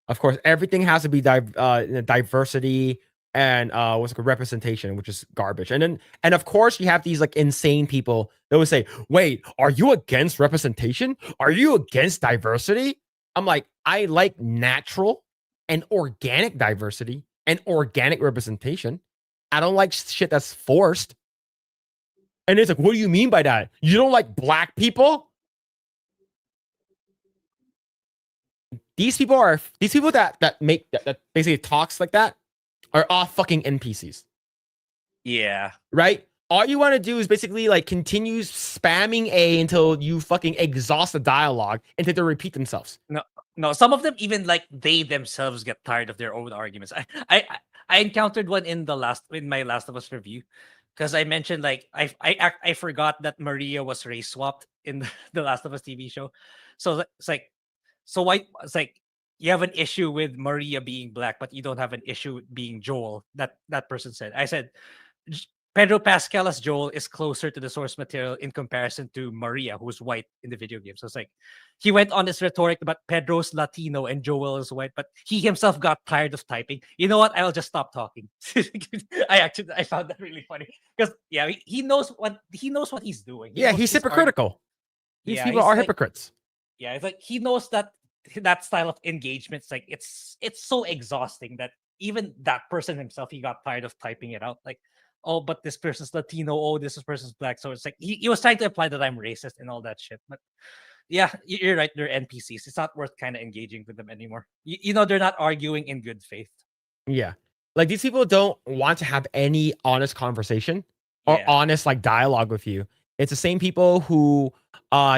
Of course, everything has to be diversity and what's it called, representation, which is garbage. And of course, you have these like insane people that would say, "Wait, are you against representation? Are you against diversity?" I'm like, I like natural and organic diversity and organic representation. I don't like shit that's forced. And it's like, what do you mean by that? You don't like black people? These people that make that basically talks like that are all fucking NPCs. Yeah. Right? All you want to do is basically like continue spamming A until you fucking exhaust the dialogue until they repeat themselves. No, some of them even like they themselves get tired of their own arguments. I encountered one in my Last of Us review. Because I mentioned like I forgot that Maria was race swapped in the Last of Us TV show, so it's like, so why it's like you have an issue with Maria being black, but you don't have an issue being Joel. That person said. I said, Pedro Pascal as Joel is closer to the source material in comparison to Maria, who's white in the video game. So it's like he went on this rhetoric about Pedro's Latino and Joel is white, but he himself got tired of typing. You know what? I'll just stop talking. I found that really funny because yeah, he knows what he's doing. He Yeah, knows he's his hypocritical. These Yeah, people he's are like- hypocrites. Yeah, it's like he knows that style of engagement. It's like it's so exhausting that even that person himself, he got tired of typing it out. Like, oh, but this person's Latino. Oh, this person's black. So it's like he was trying to imply that I'm racist and all that shit. But yeah, you're right. They're NPCs. It's not worth kind of engaging with them anymore. You know, they're not arguing in good faith. Yeah. Like these people don't want to have any honest conversation or Yeah. honest like dialogue with you. It's the same people who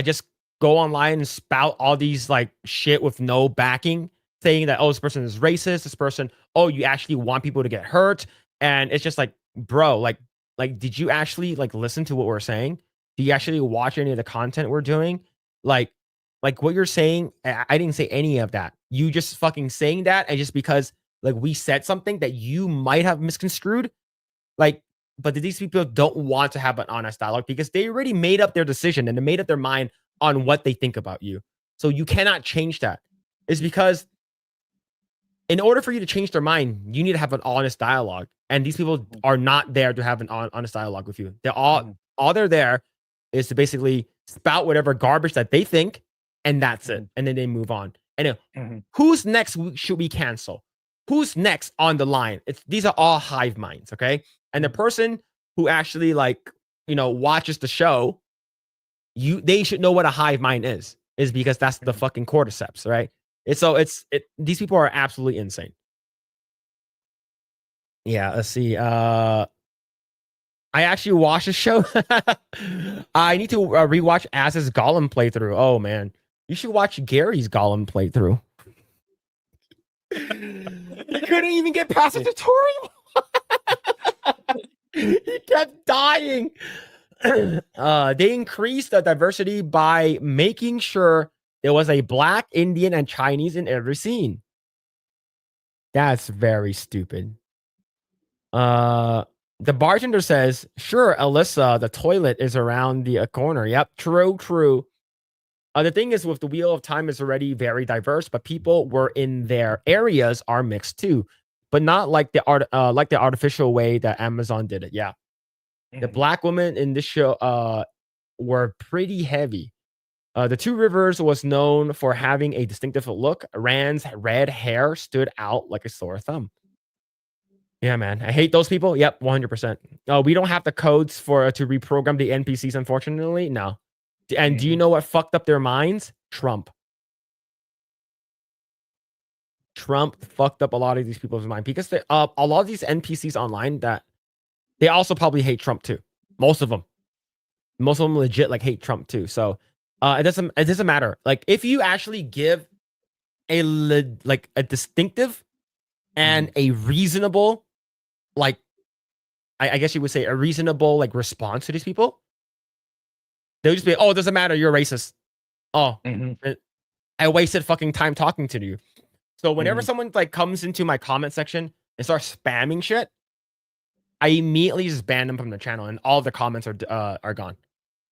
just go online and spout all these like shit with no backing, saying that, oh, this person is racist, this person, oh, you actually want people to get hurt. And it's just like, bro, like did you actually like listen to what we're saying? Do you actually watch any of the content we're doing? Like what you're saying, I didn't say any of that. You just fucking saying that, and just because like we said something that you might have misconstrued, like, but these people don't want to have an honest dialogue because they already made up their decision and they made up their mind on what they think about you. So you cannot change that. It's because in order for you to change their mind, you need to have an honest dialogue. And these people are not there to have an honest dialogue with you. They're all they're there is to basically spout whatever garbage that they think, and that's it. And then they move on. And then, who's next should we cancel? Who's next on the line? These are all hive minds, okay? And the person who actually like, you know, watches the show, they should know what a hive mind is because that's the fucking cordyceps, right? These people are absolutely insane. Yeah, let's see. I actually watched the show. I need to rewatch Az's Gollum playthrough. Oh man, you should watch Gary's Gollum playthrough. He couldn't even get past the tutorial. He kept dying. They increased the diversity by making sure there was a Black, Indian, and Chinese in every scene. That's very stupid. The bartender says, sure, Alyssa, the toilet is around the corner. Yep, true. The thing is, with the Wheel of Time is already very diverse, but people were in their areas are mixed too, but not like the artificial way that Amazon did it. Yeah. The Black women in this show were pretty heavy. The Two Rivers was known for having a distinctive look. Rand's red hair stood out like a sore thumb. Yeah, man. I hate those people. Yep, 100%. We don't have the codes to reprogram the NPCs, unfortunately. No. And do you know what fucked up their minds? Trump. Trump fucked up a lot of these people's mind because a lot of these NPCs online that they also probably hate Trump too. Most of them legit like hate Trump too. So it doesn't matter. Like if you actually give a distinctive and a reasonable, like I guess you would say a reasonable like response to these people, they'll just be, oh, it doesn't matter, you're racist. Oh, I wasted fucking time talking to you. So whenever someone like comes into my comment section and starts spamming shit, I immediately just ban them from the channel, and all the comments are gone.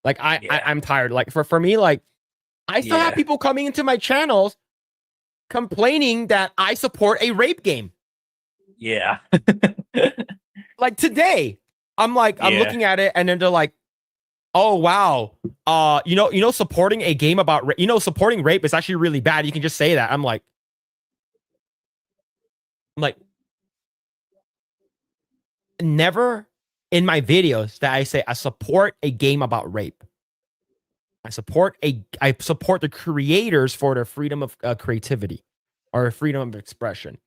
Like I'm tired. Like for me, like I still have people coming into my channels complaining that I support a rape game. Yeah. Like today, I'm looking at it, and then they're like, "Oh wow, supporting a game about supporting rape is actually really bad. You can just say that." I'm like, never in my videos that I say I support a game about rape. I support the creators for their freedom of creativity or freedom of expression.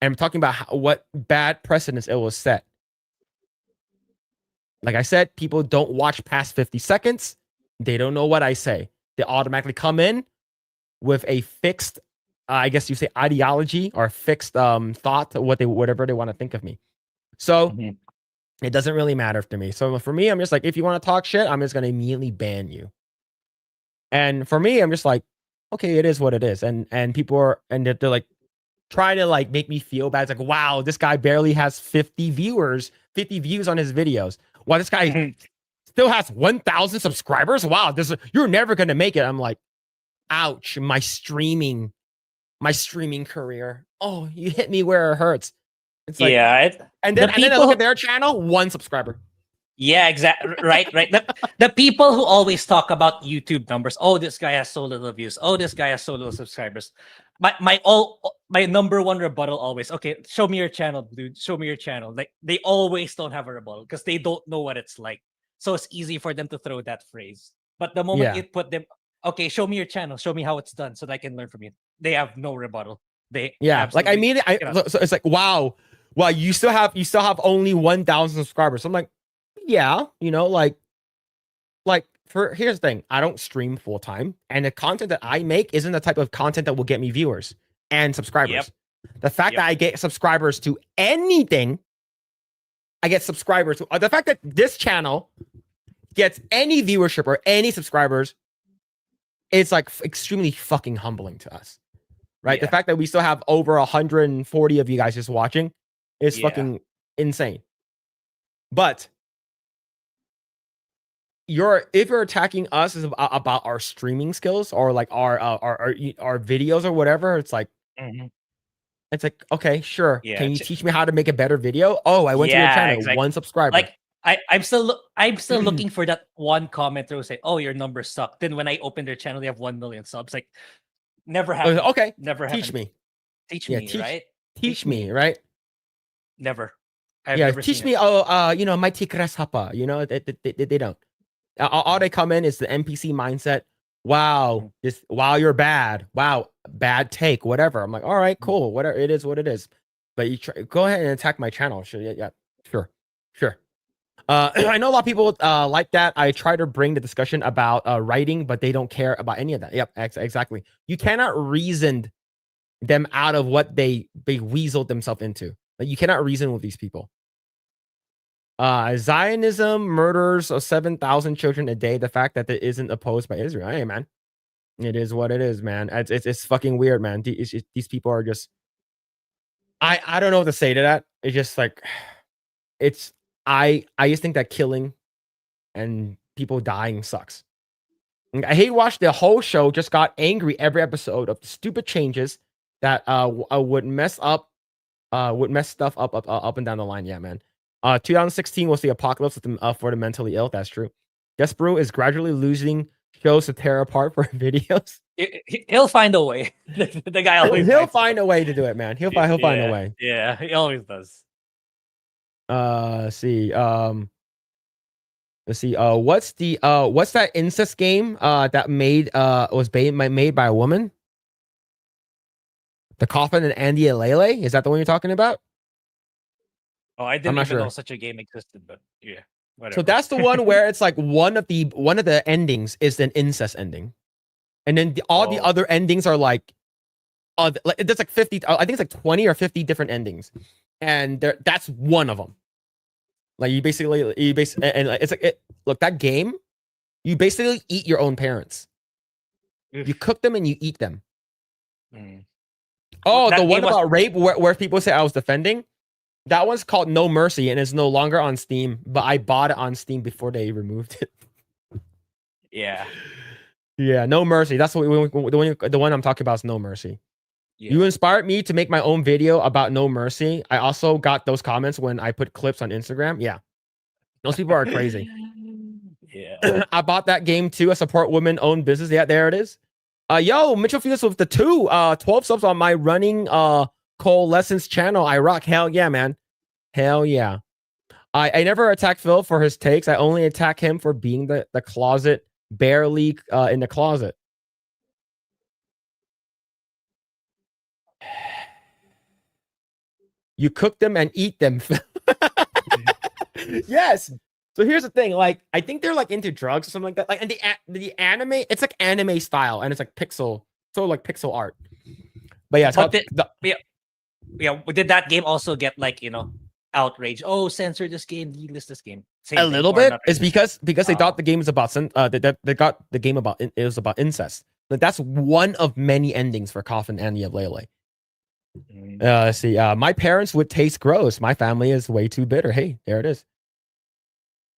And I'm talking about what bad precedents it will set. Like I said, people don't watch past 50 seconds. They don't know what I say. They automatically come in with a fixed, I guess you say, ideology or fixed thought, whatever they want to think of me. So it doesn't really matter to me. So for me, I'm just like, if you want to talk shit, I'm just going to immediately ban you. And for me, I'm just like, okay, it is what it is. And people are, and they're like trying to like make me feel bad. It's like, wow, this guy barely has 50 views on his videos. Wow, this guy still has 1,000 subscribers. Wow, you're never gonna make it. I'm like, ouch, my streaming career. Oh, you hit me where it hurts. It's like, and then I look at their channel, 1 subscriber. Yeah, exactly. Right. The people who always talk about YouTube numbers. Oh, this guy has so little views. Oh, this guy has so little subscribers. My number one rebuttal always. Okay, show me your channel, dude. Show me your channel. Like they always don't have a rebuttal because they don't know what it's like. So it's easy for them to throw that phrase. But the moment you put them, okay, show me your channel. Show me how it's done so that I can learn from you. They have no rebuttal. They like I mean, so it's like wow, you still have only 1,000 subscribers. So I'm like, yeah, like here's the thing, I don't stream full time, and the content that I make isn't the type of content that will get me viewers and subscribers. The fact that I get subscribers to anything, I get subscribers to the fact that this channel gets any viewership or any subscribers, it's like extremely fucking humbling to us, right? The fact that we still have over 140 of you guys just watching is fucking insane. But if you're attacking us is about our streaming skills or like our videos or whatever, it's like it's like, okay, sure. Can you teach me how to make a better video? Oh, I went to your channel, 1 subscriber. Like I'm still looking for that one commenter who say, "Oh, your numbers suck." Then when I open their channel, they have 1 million subs. Like never happened. Okay, never happened. Teach me, right? Teach me, right? Never. Never teach me. Oh, my tikras hapa. They don't. All they come in is the NPC mindset. Wow, you're bad. Wow, bad take, whatever. I'm like, all right, cool, whatever. It is what it is. But go ahead and attack my channel. Sure, sure. I know a lot of people like that. I try to bring the discussion about writing, but they don't care about any of that. Yep, exactly. You cannot reason them out of what they weaseled themselves into. Like, you cannot reason with these people. Zionism murders 7,000 children a day. The fact that it isn't opposed by Israel. Hey, man, it is what it is, man. It's fucking weird, man. These people are just. I don't know what to say to that. It's just like, I just think that killing and people dying sucks. I hate watch the whole show. Just got angry every episode of the stupid changes that would mess stuff up and down the line. Yeah, man. 2016 was the apocalypse for the mentally ill. That's true. Despereau is gradually losing shows to tear apart for videos. He'll find a way. The guy always. He'll find a way to do it, man. He'll find a way. Yeah, he always does. Let's see. What's that incest game that was made by a woman? The Coffin and Andy Alele? Is that the one you're talking about? Oh, I didn't even know such a game existed, but yeah, whatever. So that's the one where it's like one of the endings is an incest ending, and then all the other endings are like, there's like 50. I think it's like 20 or 50 different endings, and that's one of them. Like you basically and it's like look, that game, you basically eat your own parents. You cook them and you eat them. Oh, the one about rape where people say I was defending. That one's called No Mercy and is no longer on Steam, but I bought it on Steam before they removed it. Yeah, No Mercy. That's what the one I'm talking about is No Mercy. Yeah. You inspired me to make my own video about No Mercy. I also got those comments when I put clips on Instagram. Yeah, those people are crazy. Yeah, I bought that game too. I support women-owned business. Yeah, there it is. Yo, Mitchell Fields with the 12 subs on my running Coalescence channel. I rock. Hell yeah, man. Hell yeah. I never attack Phil for his takes. I only attack him for being the closet, barely in the closet. You cook them and eat them. Yes. So here's the thing. Like, I think they're like into drugs or something like that. Like, and the anime, it's like anime style, and it's like pixel, sort of like pixel art. But yeah, it's called did that game also get like, outrage? Oh, censor this game, delist this game. A little bit. It's because they thought the game was about they got the game about it was about incest. Like, that's one of many endings for Coffin and Lele. Let's see. My parents would taste gross. My family is way too bitter. Hey, there it is.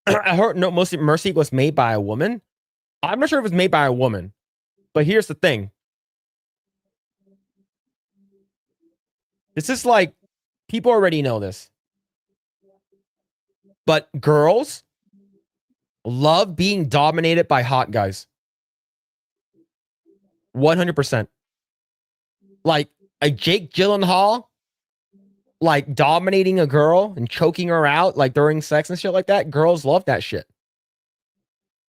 I heard No Mercy was made by a woman. I'm not sure if it was made by a woman, but here's the thing. This is like, people already know this, but girls love being dominated by hot guys. 100%. Like a Jake Gyllenhaal, like dominating a girl and choking her out, like during sex and shit like that. Girls love that shit.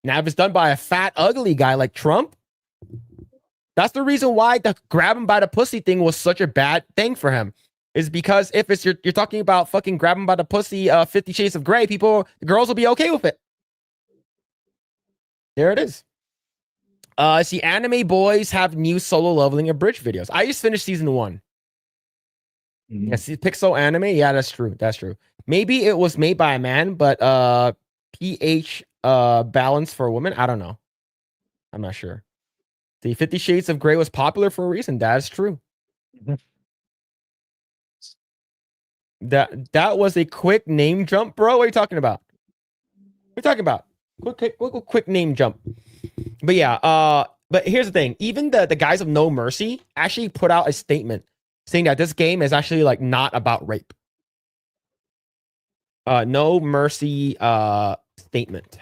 Now, if it's done by a fat, ugly guy like Trump, that's the reason why the grab him by the pussy thing was such a bad thing for him. Is because if it's you're talking about fucking grab him by the pussy, 50 Shades of Grey, the girls will be okay with it. There it is. See, anime boys have new solo leveling abridged videos. I just finished season 1. Yeah, see, Pixel anime. Yeah, that's true. That's true. Maybe it was made by a man, but pH balance for a woman. I don't know. I'm not sure. The 50 Shades of Grey was popular for a reason. That is true. That was a quick name jump, bro. What are you talking about? What are you talking about? Quick name jump. But yeah, but here's the thing. Even the guys of No Mercy actually put out a statement saying that this game is actually like not about rape. No Mercy statement.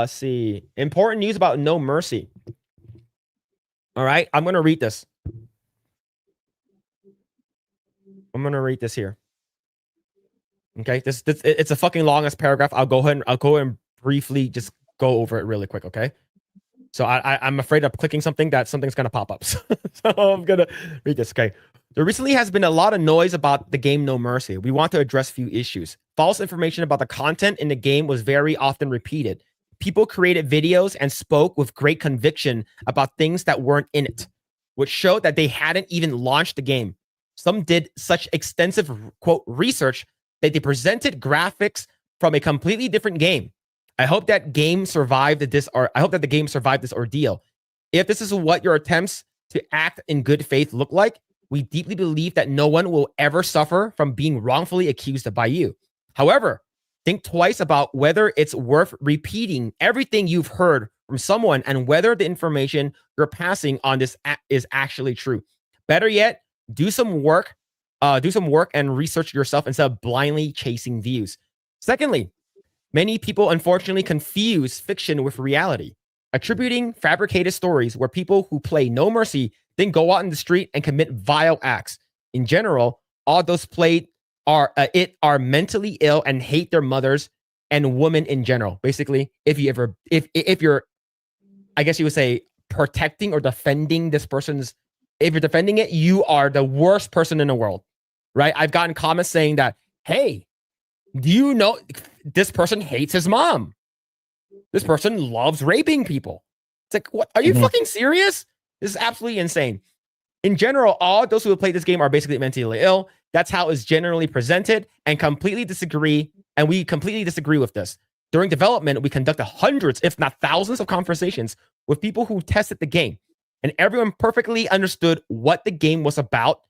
See. Important news about No Mercy. All right, I'm gonna read this. I'm gonna read this here. Okay, this it's a fucking longest paragraph. I'll go ahead and briefly just go over it really quick. Okay, so I'm afraid of clicking something that something's gonna pop up. So I'm gonna read this. Okay, there recently has been a lot of noise about the game No Mercy. We want to address a few issues. False information about the content in the game was very often repeated. People created videos and spoke with great conviction about things that weren't in it, which showed that they hadn't even launched the game. Some did such extensive, quote, research that they presented graphics from a completely different game. I hope that game survived this, or I hope that the game survived this ordeal. If this is what your attempts to act in good faith look like, we deeply believe that no one will ever suffer from being wrongfully accused by you. However, think twice about whether it's worth repeating everything you've heard from someone and whether the information you're passing on this is actually true. Better yet, do some work and research yourself instead of blindly chasing views. Secondly, many people unfortunately confuse fiction with reality, attributing fabricated stories where people who play No Mercy then go out in the street and commit vile acts. In general, all those played are mentally ill and hate their mothers and women in general. Basically, if you're, I guess you would say, protecting or defending this person's, if you're defending it, you are the worst person in the world, right? I've gotten comments saying that, hey, do you know this person hates his mom? This person loves raping people. It's like, what? Are you fucking serious? This is absolutely insane. In general, all those who have played this game are basically mentally ill. That's how it's generally presented, and we completely disagree with this. During development, we conducted hundreds, if not thousands, of conversations with people who tested the game, and everyone perfectly understood what the game was about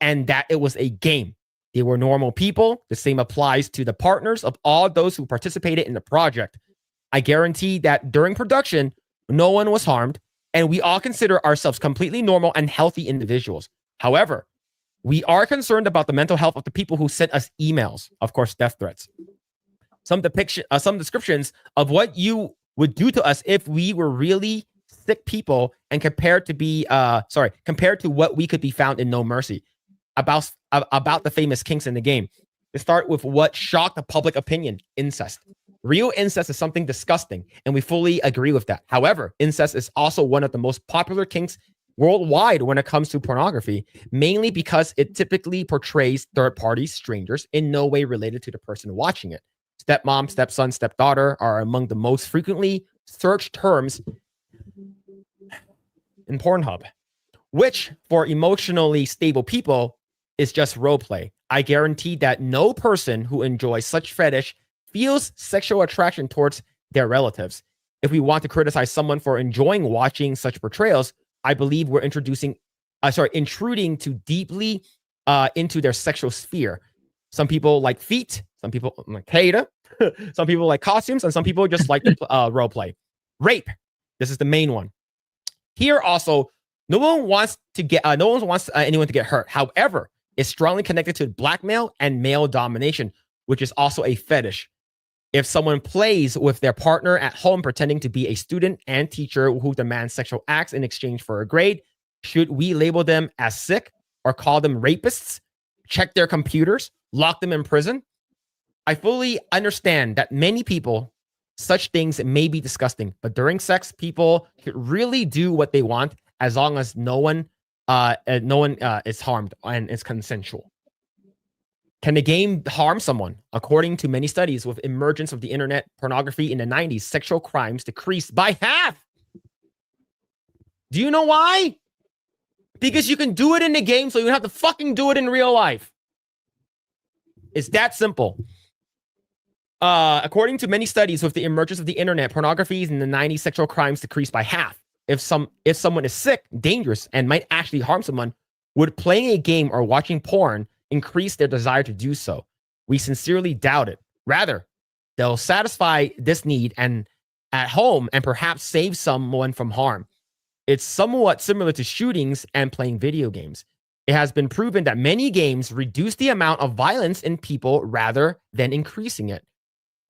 and that it was a game. They were normal people. The same applies to the partners of all those who participated in the project. I guarantee that during production, no one was harmed, and we all consider ourselves completely normal and healthy individuals. However, we are concerned about the mental health of the people who sent us emails, of course, death threats. Some descriptions of what you would do to us if we were really sick people, and compared to what we could be found in No Mercy. About the famous kinks in the game. To start with what shocked the public opinion: incest. Real incest is something disgusting, and we fully agree with that. However, incest is also one of the most popular kinks worldwide when it comes to pornography, mainly because it typically portrays third parties, strangers, in no way related to the person watching it. Stepmom, stepson, stepdaughter are among the most frequently searched terms in Pornhub, which for emotionally stable people is just roleplay. I guarantee that no person who enjoys such fetish feels sexual attraction towards their relatives. If we want to criticize someone for enjoying watching such portrayals, I believe we're intruding too deeply into their sexual sphere. Some people like feet, some people like Kaida, Some people like costumes, and some people just like to role play. Rape. This is the main one. Here also, no one wants anyone to get hurt. However, it's strongly connected to blackmail and male domination, which is also a fetish. If someone plays with their partner at home pretending to be a student and teacher who demands sexual acts in exchange for a grade, should we label them as sick or call them rapists, check their computers, lock them in prison? I fully understand that many people, such things may be disgusting, but during sex, people could really do what they want as long as no one is harmed and it's consensual. Can the game harm someone? According to many studies, with emergence of the internet pornography in the 90s, sexual crimes decreased by half. Do you know why? Because you can do it in the game, so you don't have to fucking do it in real life. It's that simple. According to many studies, with the emergence of the internet, pornography in the 90s, sexual crimes decreased by half. If someone is sick, dangerous, and might actually harm someone, would playing a game or watching porn increase their desire to do so? We sincerely doubt it. Rather, they'll satisfy this need and at home and perhaps save someone from harm. It's somewhat similar to shootings and playing video games. It has been proven that many games reduce the amount of violence in people rather than increasing it.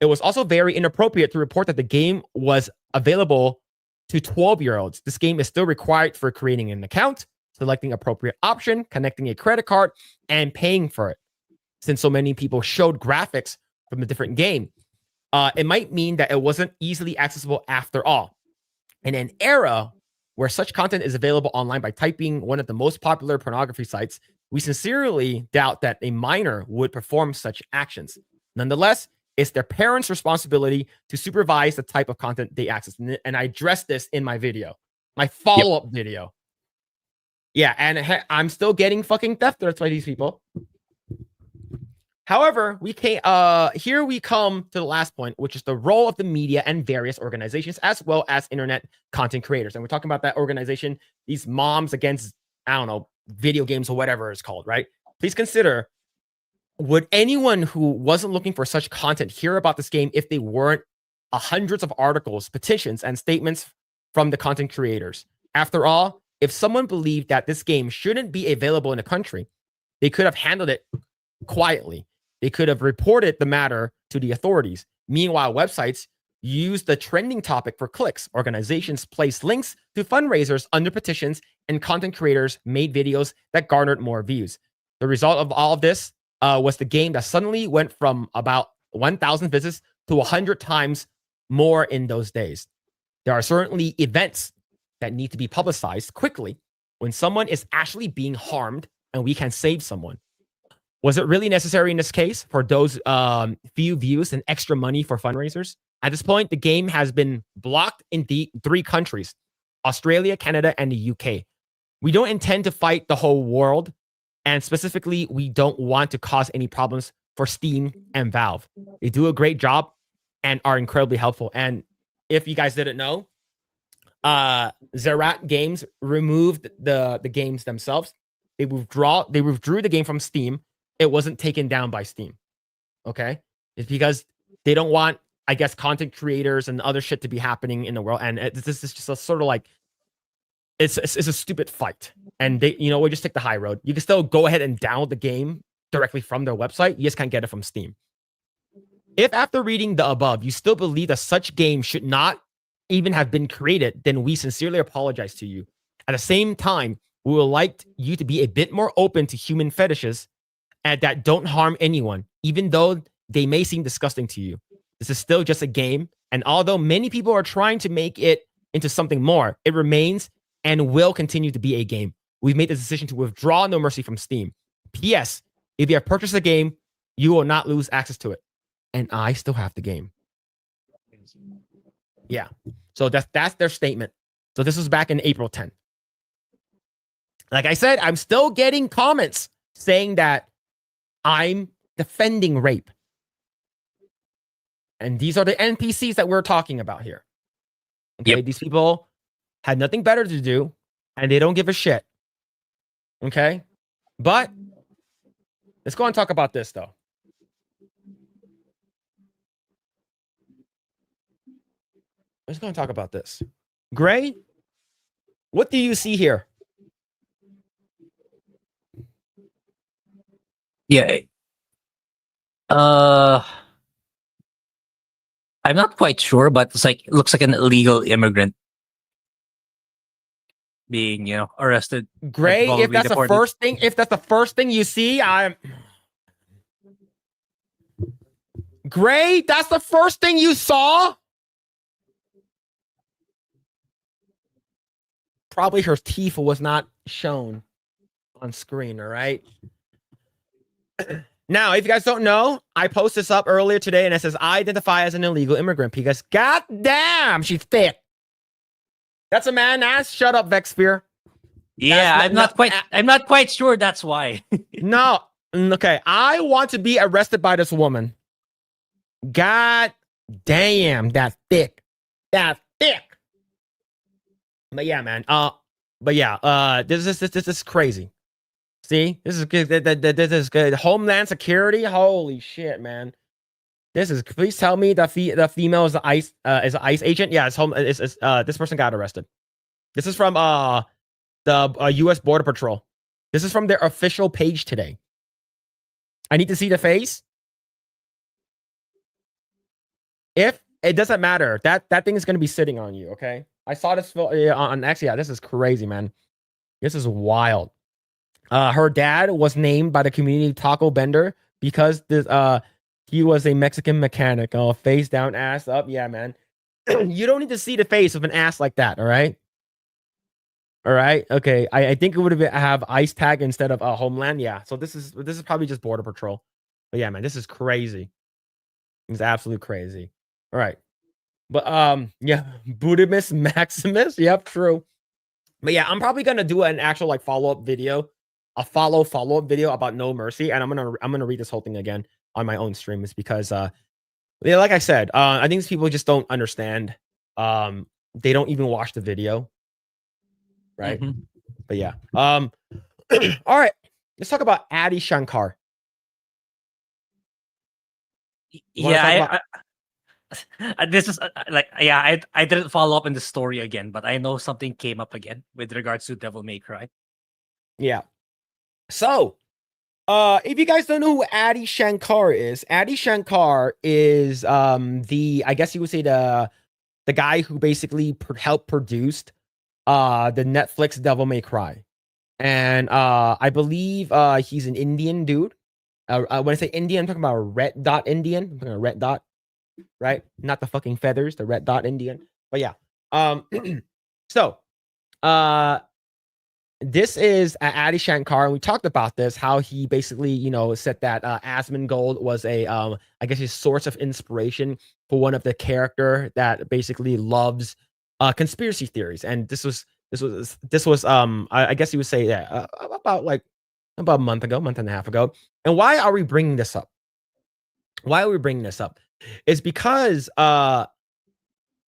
It was also very inappropriate to report that the game was available to 12-year-olds. This game is still required for creating an account, selecting appropriate option, connecting a credit card, and paying for it. Since so many people showed graphics from the different game, it might mean that it wasn't easily accessible after all. In an era where such content is available online by typing one of the most popular pornography sites, we sincerely doubt that a minor would perform such actions. Nonetheless, it's their parents' responsibility to supervise the type of content they access. And I addressed this in my video, my follow-up video. Yeah, and I'm still getting fucking theft threats by these people. However, here we come to the last point, which is the role of the media and various organizations, as well as internet content creators. And we're talking about that organization, these moms against, I don't know, video games or whatever it's called, right? Please consider, would anyone who wasn't looking for such content hear about this game if they weren't hundreds of articles, petitions, and statements from the content creators? After all, if someone believed that this game shouldn't be available in the country, they could have handled it quietly. They could have reported the matter to the authorities. Meanwhile, websites use the trending topic for clicks. Organizations place links to fundraisers under petitions, and content creators made videos that garnered more views. The result of all of this was the game that suddenly went from about 1,000 visits to 100 times more in those days. There are certainly events that need to be publicized quickly when someone is actually being harmed and we can save someone. Was it really necessary in this case for those few views and extra money for fundraisers? At this point, the game has been blocked in the 3 countries, Australia, Canada, and the UK. We don't intend to fight the whole world, and specifically, we don't want to cause any problems for Steam and Valve. They do a great job and are incredibly helpful. And if you guys didn't know, Zerat Games removed the games themselves. They withdrew the game from Steam. It wasn't taken down by Steam. Okay? It's because they don't want, I guess, content creators and other shit to be happening in the world. And this is just a sort of like, it's a stupid fight. And they, we just take the high road. You can still go ahead and download the game directly from their website. You just can't get it from Steam. If after reading the above, you still believe that such games should not even have been created, then we sincerely apologize to you. At the same time, we would like you to be a bit more open to human fetishes and that don't harm anyone, even though they may seem disgusting to you. This is still just a game, and although many people are trying to make it into something more, it remains and will continue to be a game. We've made the decision to withdraw No Mercy from Steam. P.S. If you have purchased the game, you will not lose access to it. And I still have the game. Yeah. So that's their statement. So this was back in April 10th. Like I said, I'm still getting comments saying that I'm defending rape. And these are the NPCs that we're talking about here. Okay, These people had nothing better to do, and they don't give a shit. Okay? But let's go and talk about this, though. Let's go and talk about this. Grae, what do you see here? Yeah. I'm not quite sure, but it's like it looks like an illegal immigrant being, arrested. Grae, if probably that's the deported. first thing, if that's the first thing you see, Grae, that's the first thing you saw? Probably her teeth was not shown on screen, all right? Now, if you guys don't know, I posted this up earlier today and it says, I identify as an illegal immigrant because goddamn, she's thick. That's a man ass. Shut up, Vexphere. Yeah, I'm not quite sure that's why. No. Okay. I want to be arrested by this woman. God damn, that's thick. That's thick. But yeah, man. This is crazy. See, this is good. This is good. Homeland Security. Holy shit, man. This is. Please tell me the female is an ICE agent. Yeah, this person got arrested. This is from the U.S. Border Patrol. This is from their official page today. I need to see the face. If it doesn't matter, that thing is going to be sitting on you. Okay, I saw this on X. Yeah, this is crazy, man. This is wild. Her dad was named by the community taco vendor because he was a Mexican mechanic. Oh, face down, ass up. Yeah, man. You don't need to see the face of an ass like that. All right. All right. Okay. I think it would have ICE tag instead of Homeland. Yeah. So this is probably just Border Patrol. But yeah, man, this is crazy. It's absolutely crazy. All right. But yeah, Budimus Maximus. Yep, true. But yeah, I'm probably gonna do an actual like follow-up video. A follow-up video about No Mercy, and I'm gonna read this whole thing again on my own stream. Is because yeah, like I said, I think these people just don't understand. They don't even watch the video, right? Mhm. But yeah, all right, let's talk about Adi Shankar. Yeah, this is I didn't follow up in the story again, but I know something came up again with regards to Devil May Cry. Yeah. So, if you guys don't know who Adi Shankar is I guess you would say the guy who basically helped produced the Netflix Devil May Cry. And I believe he's an Indian dude. When I say Indian, I'm talking about a red dot Indian. I'm talking about a red dot, right? Not the fucking feathers, the red dot Indian. But yeah. So this is Adi Shankar, and we talked about this, how he basically, said that Asmongold was a I guess his source of inspiration for one of the character that basically loves conspiracy theories. And this was I guess you would say that about a month and a half ago. And why are we bringing this up? Is because the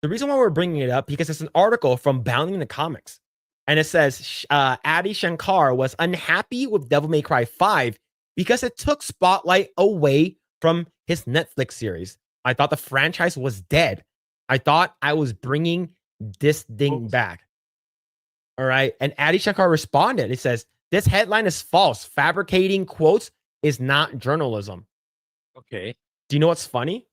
reason why we're bringing it up, because it's an article from Bounding the Comics. And it says Adi Shankar was unhappy with Devil May Cry 5 because it took spotlight away from his Netflix series. I thought the franchise was dead. I thought I was bringing this thing back. All right. And Adi Shankar responded. It says, this headline is false. Fabricating quotes is not journalism. Okay. Do you know what's funny?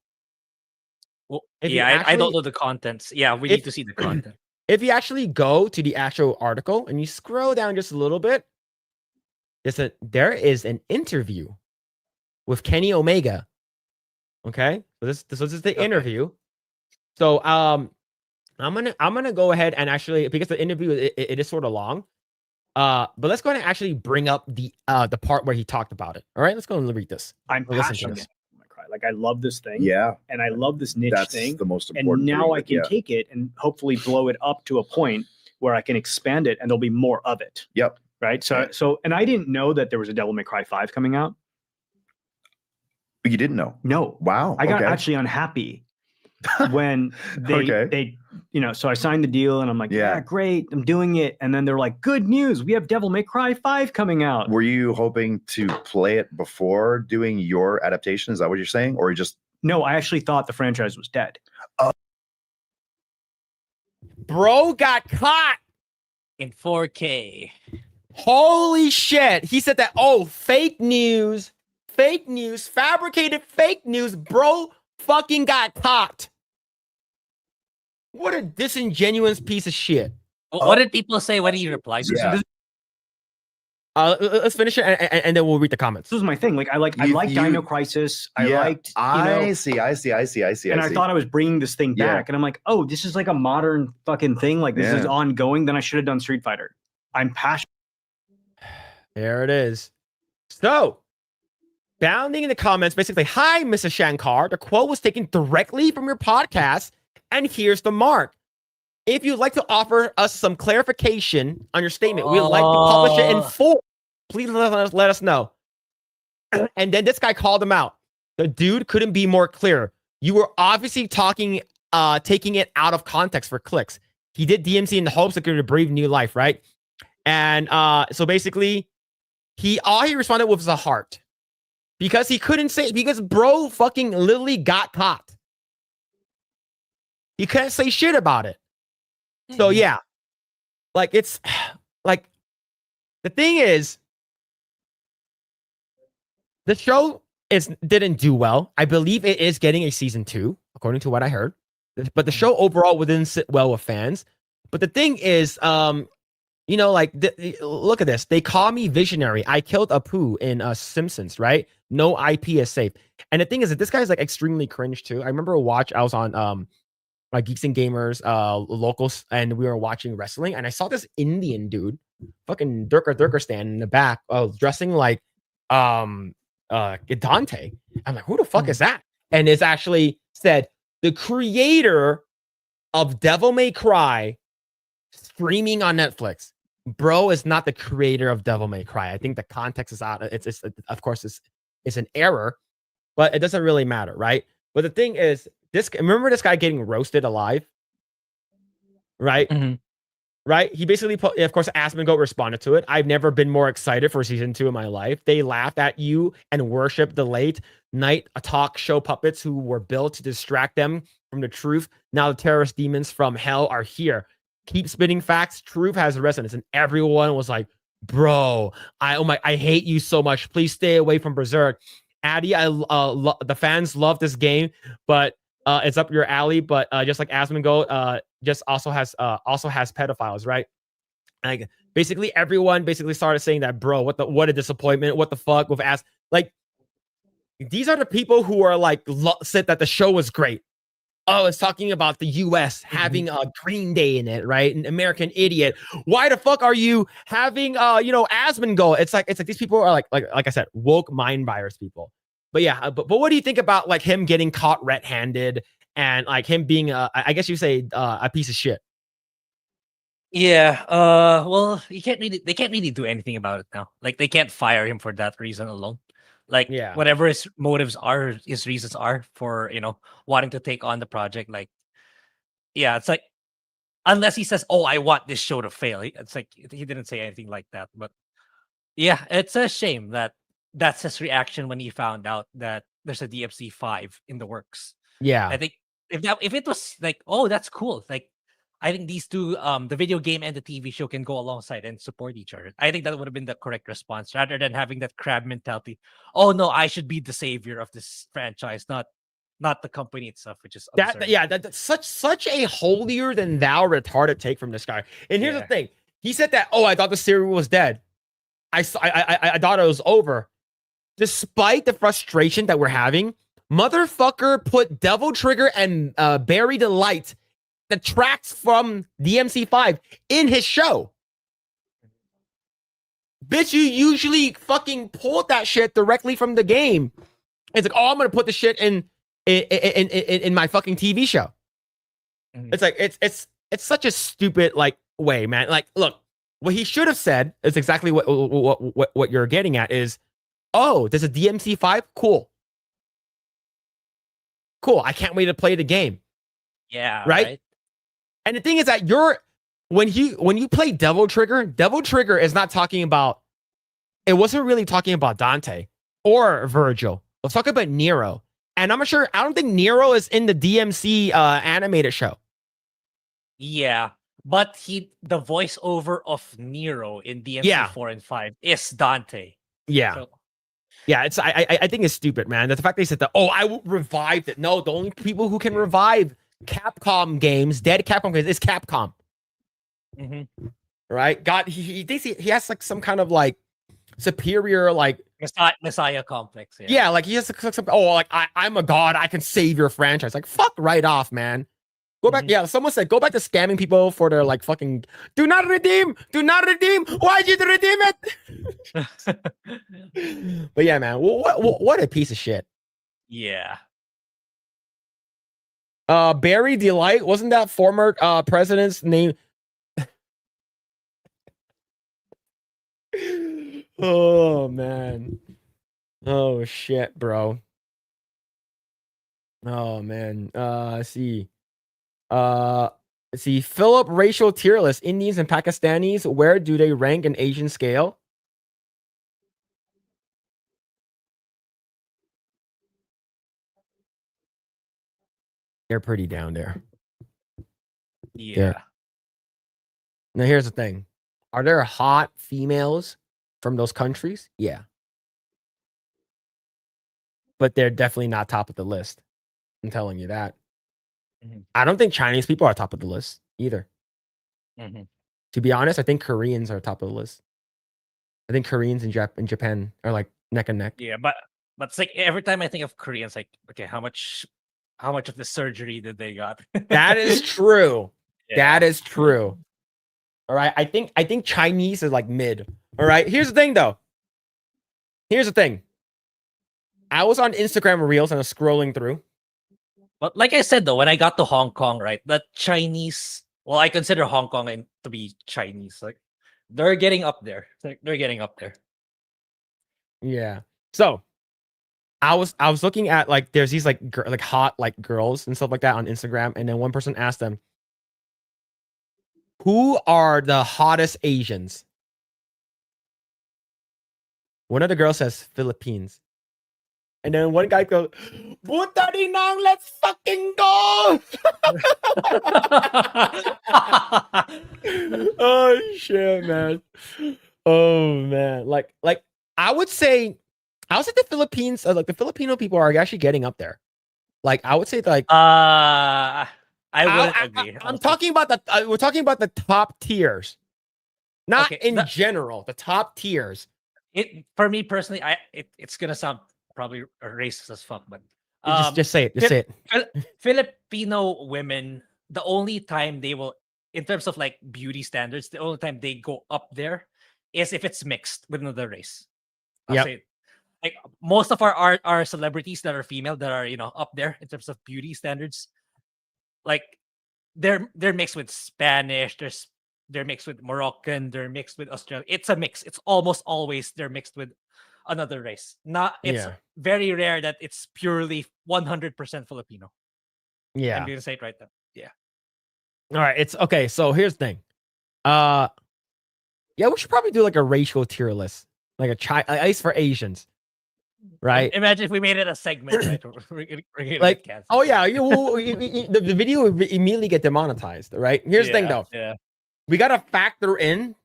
Well, If yeah, you I actually- don't know the contents. Yeah, we need to see the content. If you actually go to the actual article and you scroll down just a little bit, there is an interview with Kenny Omega. Okay, so this is the interview. So I'm gonna go ahead and actually, because the interview it is sort of long, but let's go ahead and actually bring up the part where he talked about it. All right, let's go and read this. I'm Listen to passionate. this. Like I love this thing. Yeah, And I love this niche that's thing. the most And important. now thing, I but can yeah. take it and hopefully blow it up to a point where I can expand it and there'll be more of it. Yep. Right. So and I didn't know that there was a Devil May Cry 5 coming out. You didn't know? No. Wow. I got okay. actually unhappy when Okay. they so I signed the deal and I'm like, Yeah. yeah, great, I'm doing it. And then they're like, good news, we have Devil May Cry 5 coming out. Were you hoping to play it before doing your adaptation? Is that what you're saying, or you just? No, I actually thought the franchise was dead. Bro got caught. In 4K. Holy shit. He said that, oh, fake news, fabricated fake news. Bro fucking got caught. What a disingenuous piece of shit. What did people say when he replied? Yeah. Let's finish it and then we'll read the comments. This was my thing. Like I like Dino Crisis. I liked. I see. And I thought I was bringing this thing back, and I'm like, oh, this is like a modern fucking thing. Like this is ongoing. Then I should have done Street Fighter. I'm passionate. There it is. So, bounding in the comments, basically, hi, Mrs. Shankar. The quote was taken directly from your podcast, and here's the mark. If you'd like to offer us some clarification on your statement, we'd like to publish it in full. Please let us know. And then this guy called him out. The dude couldn't be more clear. You were obviously taking it out of context for clicks. He did DMC in the hopes of going to breathe new life, right? And so basically, all he responded with was a heart. Because he couldn't say, because bro fucking literally got caught. He couldn't say shit about it. So yeah, like it's like the thing is, the show didn't do well. I believe it is getting a season 2, according to what I heard. But the show overall didn't sit well with fans. But the thing is, you know, like look at this. They call me visionary. I killed Apu in Simpsons, right? No IP is safe. And the thing is that this guy's like extremely cringe too. I remember I was on my Geeks and Gamers locals, and we were watching wrestling, and I saw this Indian dude, fucking Durker stand in the back, dressing like Dante. I'm like, who the fuck is that? And it's actually said the creator of Devil May Cry streaming on Netflix. Bro is not the creator of Devil May Cry. I think the context is out. It's of course it's an error, but it doesn't really matter, right? But the thing is, remember this guy getting roasted alive, right? Mm-hmm. Right? He basically of course, Asmongoat responded to it. I've never been more excited for season 2 in my life. They laughed at you and worshiped the late night talk show puppets who were built to distract them from the truth. Now the terrorist demons from hell are here. Keep spitting facts. Truth has resonance, and everyone was like, "Bro, I hate you so much. Please stay away from Berserk." Addy, the fans love this game, but it's up your alley. But just like Asmongoat, just also has pedophiles, right? Like basically everyone started saying that, bro. What a disappointment. What the fuck with like these are the people who are like said that the show was great. Oh, it's talking about the U.S. having a Green Day in it, right? An American Idiot. Why the fuck are you having Asmongoat? It's like these people are like I said, woke mind virus people. But yeah, but what do you think about like him getting caught red-handed and like him being I guess you say a piece of shit? Yeah. Well, they can't really do anything about it now. Like they can't fire him for that reason alone. Like whatever his motives are, his reasons are for wanting to take on the project. Like, yeah, it's like unless he says, "Oh, I want this show to fail," it's like he didn't say anything like that. But yeah, it's a shame that that's his reaction when he found out that there's a DMC 5 in the works. Yeah, I think if it was like, oh, that's cool. Like, I think these two, the video game and the TV show, can go alongside and support each other. I think that would have been the correct response, rather than having that crab mentality. Oh no, I should be the savior of this franchise, not the company itself, which is absurd. that's such a holier than thou retarded take from this guy. And here's the thing: he said that, oh, I thought the series was dead. I thought it was over. Despite the frustration that we're having, motherfucker put Devil Trigger and Bury the Light, the tracks from DMC5, in his show. Bitch, you usually fucking pulled that shit directly from the game. It's like, oh, I'm gonna put the shit in my fucking TV show. Mm-hmm. It's like it's such a stupid like way, man. Like, look, what he should have said is exactly what you're getting at is, oh, there's a DMC5? Cool. I can't wait to play the game. Yeah. Right? And the thing is that when you play Devil Trigger is not talking about, it wasn't really talking about Dante or Virgil. Let's talk about Nero. And I don't think Nero is in the DMC animated show. Yeah, but the voiceover of Nero in DMC Yeah. 4 and 5 is Dante. Yeah. So, Yeah, it's I think it's stupid, man. The fact they said that, oh, I will revive it. No, the only people who can revive Capcom games, dead Capcom games, is Capcom. mhm. Right? God, he thinks he has like some kind of like superior, like, Messiah complex. Yeah. yeah, like he has some, oh, like I'm a god, I can save your franchise. Like, fuck right off, man. Go back. Mhm. Yeah, someone said go back to scamming people for their like fucking do not redeem. Why did you redeem it? But yeah, man, what a piece of shit. Yeah. Barry Delight, wasn't that former president's name? Oh man. Oh shit, bro. Oh man. Let's see. Let's see. Phillip racial tier list. Indians and Pakistanis. Where do they rank in Asian scale? They're pretty down there. Yeah. Now here's the thing. Are there hot females from those countries? Yeah. But they're definitely not top of the list. I'm telling you that. Mhm. I don't think Chinese people are top of the list either. Mhm. To be honest, I think Koreans are top of the list. I think Koreans in Japan are like neck and neck. Yeah, but it's like every time I think of Koreans, like, okay, how much of the surgery did they got? That is true. Yeah. That is true. All right. I think Chinese is like mid. All right. Here's the thing though. Here's the thing. I was on Instagram Reels and I was scrolling through. But like I said though, when I got to Hong Kong, right, the Chinese, well, I consider Hong Kong to be Chinese. Like they're getting up there. They're getting up there. Yeah. So I was looking at like there's these like like hot like girls and stuff like that on Instagram, and then one person asked them, "Who are the hottest Asians?" One of the girls says Philippines, and then one guy goes, "Buta dinang, let's fucking go!" Oh shit, man. Oh man. Like I would say the Philippines, like the Filipino people are actually getting up there. Like I would say like I wouldn't agree. I'm honestly. talking about we're talking about the top tiers. Not Okay, in general, the top tiers. It for me personally, it's gonna sound probably racist as fuck, but Just say it. Just say it. Filipino women, the only time they will, in terms of like beauty standards, the only time they go up there is if it's mixed with another race. I'll Yep. say it. Like most of our celebrities that are female that are up there in terms of beauty standards, like they're mixed with Spanish, they're mixed with Moroccan, they're mixed with Australian. It's a mix. It's almost always they're mixed with another race. It's Yeah. very rare that it's purely 100% Filipino. Yeah. I'm gonna say it right now. Yeah. All right. It's okay. So here's the thing. Yeah, we should probably do like a racial tier list, like at least for Asians, right? Imagine if we made it a segment, right? We're gonna Like, get canceled. oh yeah, the video would immediately get demonetized, right? Here's the thing though. Yeah. We gotta factor in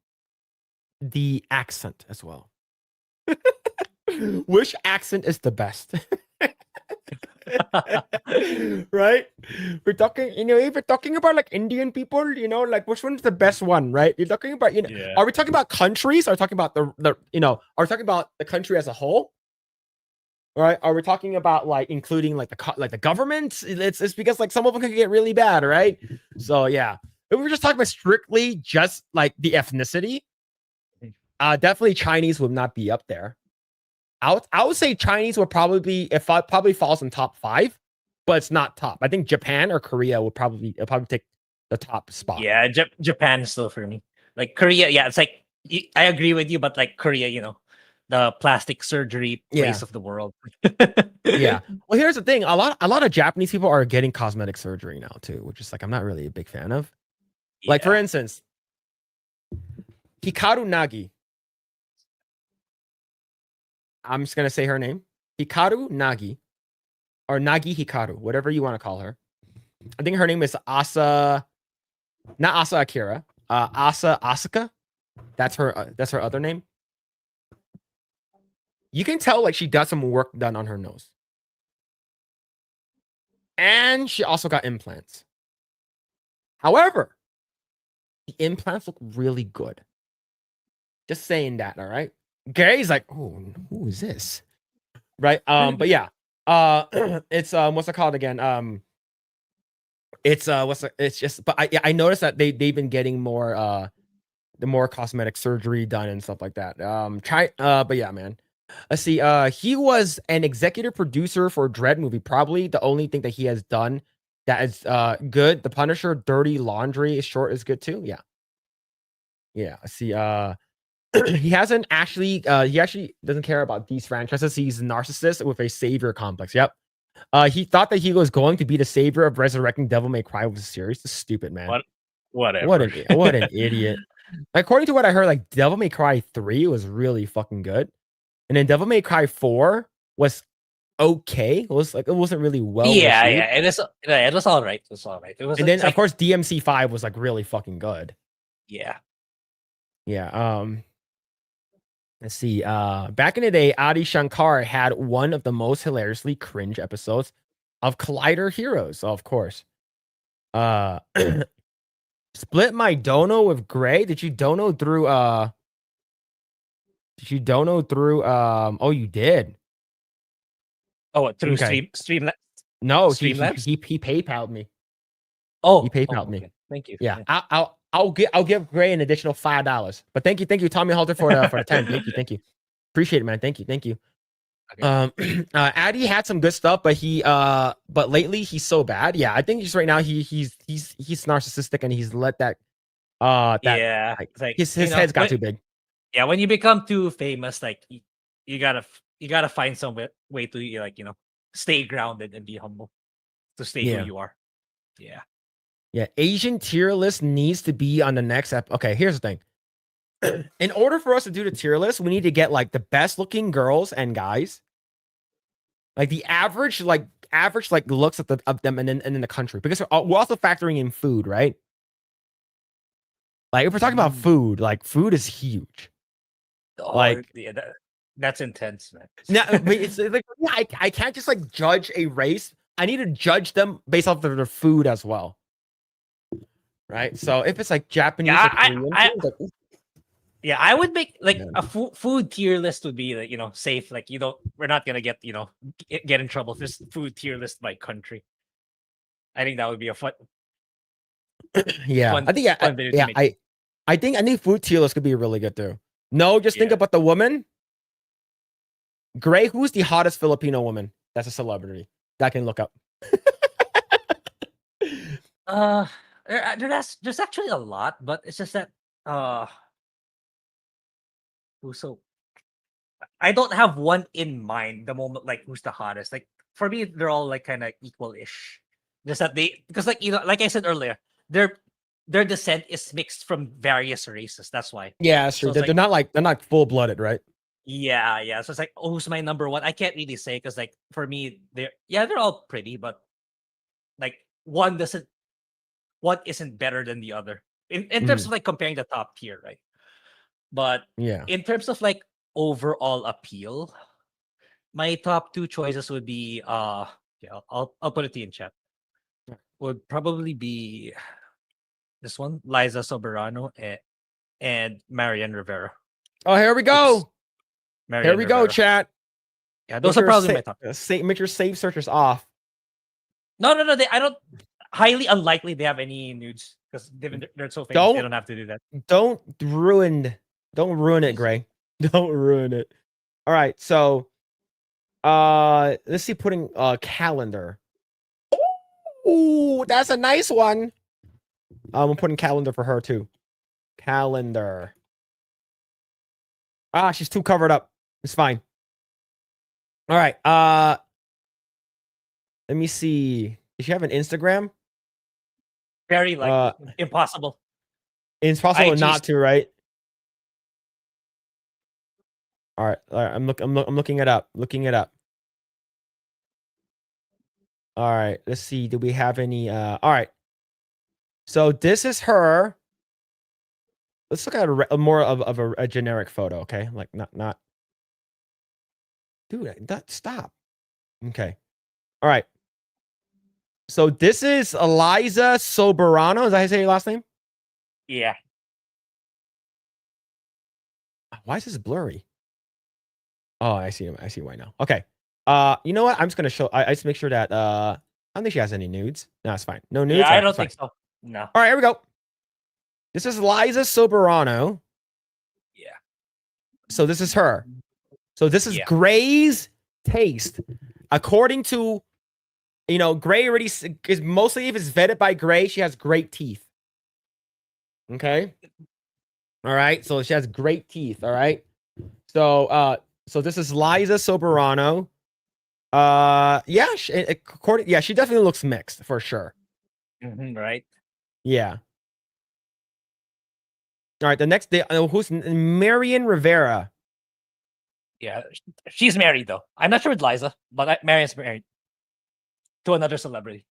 the accent as well. Which accent is the best? Right? We're talking, if we're talking about like Indian people, like which one's the best one, right? You're talking about, Yeah. are we talking about countries? Are we talking about are we talking about the country as a whole? Right? Are we talking about like including like the government? It's because like some of them can get really bad, right? So yeah. If we're just talking about strictly just like the ethnicity, definitely Chinese would not be up there. I would say Chinese would probably falls in top 5, but it's not top. I think Japan or Korea would probably take the top spot. Yeah, Japan is still for me. Like Korea, yeah, it's like I agree with you, but like Korea, the plastic surgery place of the world. Yeah. Well, here's the thing: a lot of Japanese people are getting cosmetic surgery now too, which is like I'm not really a big fan of. Like for instance, Hikaru Nagi. I'm just gonna say her name, Hikaru Nagi, or Nagi Hikaru, whatever you want to call her. I think her name is Asa Not Asa Akira. Asa Asuka. That's her other name. You can tell like she does some work done on her nose. And she also got implants. However, the implants look really good. Just saying that, all right? Gary's like, oh, who is this? Right. But yeah. It's what's it called again? It's just but I noticed that they've been getting more the more cosmetic surgery done and stuff like that. But yeah, man. Let's see. He was an executive producer for Dread movie. Probably the only thing that he has done that is good. The Punisher, Dirty Laundry is short is good too. Yeah. Yeah. Let's see. He actually doesn't care about these franchises. He's a narcissist with a savior complex. Yep. He thought that he was going to be the savior of resurrecting Devil May Cry with a series. This is stupid, man. Whatever. What an idiot. According to what I heard, like Devil May Cry 3 was really fucking good. And then Devil May Cry 4 was okay. It wasn't really well received. Yeah, it was all right. It was all right. It was, And then like, of course DMC 5 was like really fucking good. yeah. Yeah. Let's see. Back in the day, Adi Shankar had one of the most hilariously cringe episodes of Collider Heroes, of course. Split my dono with Grae. Did you dono through oh you did. Oh, what, through Okay. Streamlabs? No, he Streamlabs? PayPal'd me. Oh, He PayPal'd me. okay. Thank you. Yeah. I'll give Grae an additional $5. But thank you, Tommy Halter for the 10. Thank you. Appreciate it, man. Thank you. Okay. Addy had some good stuff, but lately he's so bad. Yeah, I think just right now he's narcissistic and he's let that Yeah, it's like, his you know, head's got too big. Yeah, when you become too famous, like you gotta find some way to, like, you know, stay grounded and be humble to stay Yeah. who you are. Yeah. Yeah, Asian tier list needs to be on the next Okay, here's the thing. In order for us to do the tier list, we need to get like the best looking girls and guys, like the average looks of them, and then the country, because we're also factoring in food, right? Like if we're talking about food, like food is huge. Oh, Like- yeah, that's intense, man. Now, but it's like I can't just like judge a race. I need to judge them based off of their food as well, right? So if it's like Japanese, Yeah, or Korean food, like, Yeah, I would make like Yeah. a food tier list would be, like, you know, safe. Like, we're not gonna get, you know, get in trouble. This food tier list by country. I think that would be a fun. yeah, fun- I think fun video to make. I think food tier list could be really good too. No, just think Yeah. about the woman. Grae, who's the hottest Filipino woman that's a celebrity that I can look up? There's actually a lot, but it's just that so I don't have one in mind the moment, like who's the hottest. Like for me, they're all like kind of equal-ish. Just that because, like, you know, like I said earlier, their descent is mixed from various races. That's why. Yeah, that's true. So it's they're not full blooded, right? Yeah. So it's like, oh, who's my number one? I can't really say, because like for me, they're all pretty, but like one isn't better than the other in terms of like comparing the top tier, right? But Yeah. in terms of like overall appeal, my top two choices would be yeah, I'll put it in chat. Would probably be this one, Liza Soberano and Marian Rivera. Oh, here we go. Marian Here we go, Rivera. chat. Yeah, those are probably my top. Make your save searchers off. No. I don't. Highly unlikely they have any nudes, because they're so famous. They don't have to do that. Don't ruin it, Grae. Don't ruin it. All right, so let's see, putting calendar. Ooh, that's a nice one. I'm putting calendar for her too. Calendar. She's too covered up. It's fine. All right. Let me see. Does she have an Instagram? Very likely. Impossible. It's possible IG not to, right? All right. I'm looking it up. All right. Let's see. Do we have any? All right. So this is her. Let's look at a more of a generic photo, okay? Like not. Dude, stop. Okay. All right. So this is Eliza Soberano. Is that how you say your last name? Yeah. Why is this blurry? Oh, I see. I see why now. Okay. You know what? I'm just gonna show. I just make sure that I don't think she has any nudes. No, it's fine. No nudes. Yeah, I Alright, don't it's fine. think so. No. All right, here we go. This is Liza Soberano. Yeah. So this is her. So this is Yeah. Grae's taste, according to, you know, Grae already is mostly, if it's vetted by Grae, she has great teeth. Okay. All right. So she has great teeth. All right. So so this is Liza Soberano. Yeah. She definitely looks mixed for sure. Right. Yeah. All right. The next day, who's Marian Rivera? Yeah. She's married though. I'm not sure with Liza, but Marian's married to another celebrity.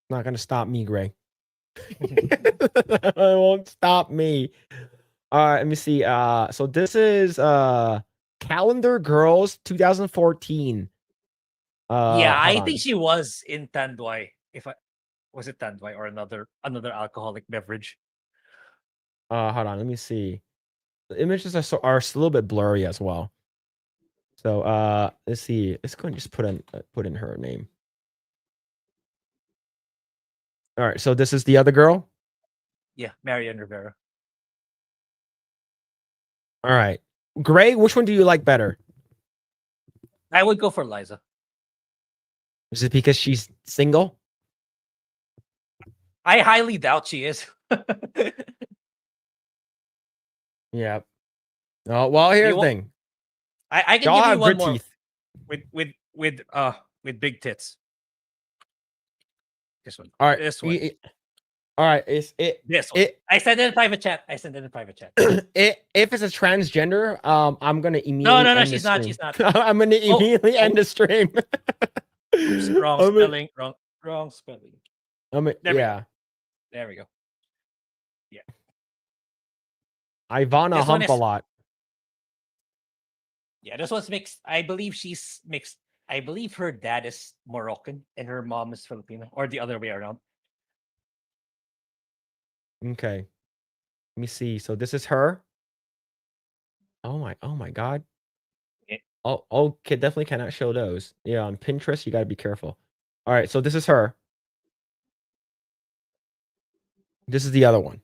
Not gonna stop me, Grae. It won't stop me. All right, let me see. So this is Calendar Girls 2014. Yeah, Hold I on. think she was in Tanduay. Was it Tanduay or another alcoholic beverage? Hold on, let me see. The images are a little bit blurry as well. So let's see. Let's go and just put in her name. All right, so this is the other girl. Yeah, Marian Rivera. All right. Grae, which one do you like better? I would go for Liza. Is it because she's single? I highly doubt she is. Yeah. Oh, well, here's the want- thing. I can Y'all give you have one good more teeth. with big tits. This one. All right. This one. All right. This one. I sent it in private chat. If If it's a transgender, I'm gonna immediately. No, end she's the not. stream. She's not. I'm gonna immediately end the stream. Oops, wrong I'm gonna- spelling. Wrong spelling. There we There we go. Yeah. Ivana This one hump a is- lot. Yeah, this one's mixed. I believe she's mixed. I believe her dad is Moroccan and her mom is Filipino, or the other way around. Okay. Let me see. So this is her. Oh my god. Yeah. Oh, okay. Definitely cannot show those. Yeah, on Pinterest, you gotta be careful. All right. So this is her. This is the other one.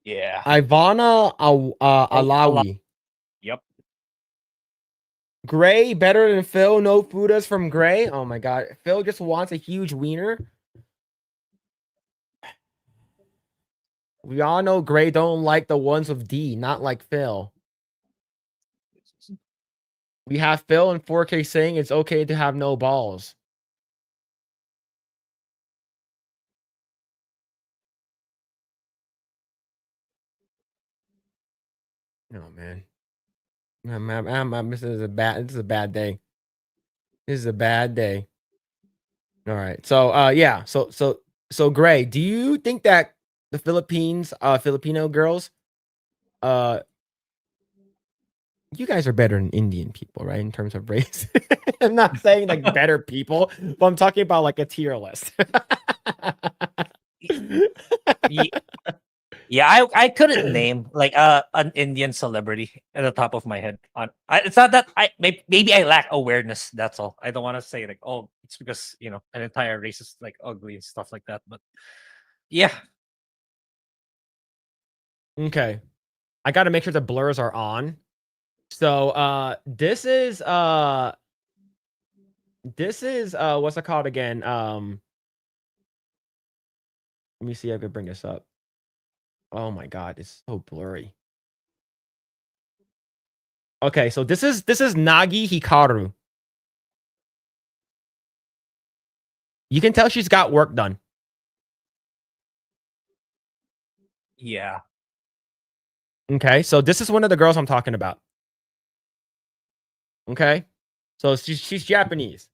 Yeah. Ivana Alawi. Yep. Grae better than Phil. No Fudas from Grae. Oh my god. Phil just wants a huge wiener. We all know Grae don't like the ones with D, not like Phil. We have Phil in 4K saying it's okay to have no balls. Oh man. This is a bad day. This is a bad day. All right. So yeah. So Grae, do you think that the Filipino girls, you guys are better than Indian people, right? In terms of race. I'm not saying like better people, but I'm talking about like a tier list. Yeah, I couldn't name like an Indian celebrity at the top of my head. It's not that maybe I lack awareness. That's all. I don't want to say like, oh, it's because an entire race is like ugly and stuff like that. But yeah, Okay. I got to make sure the blurs are on. So this is what's it called again? Let me see if I can bring this up. Oh my god, it's so blurry. Okay, so this is Nagi Hikaru. You can tell she's got work done. yeah. Okay, so this is one of the girls I'm talking about. Okay, so she's Japanese.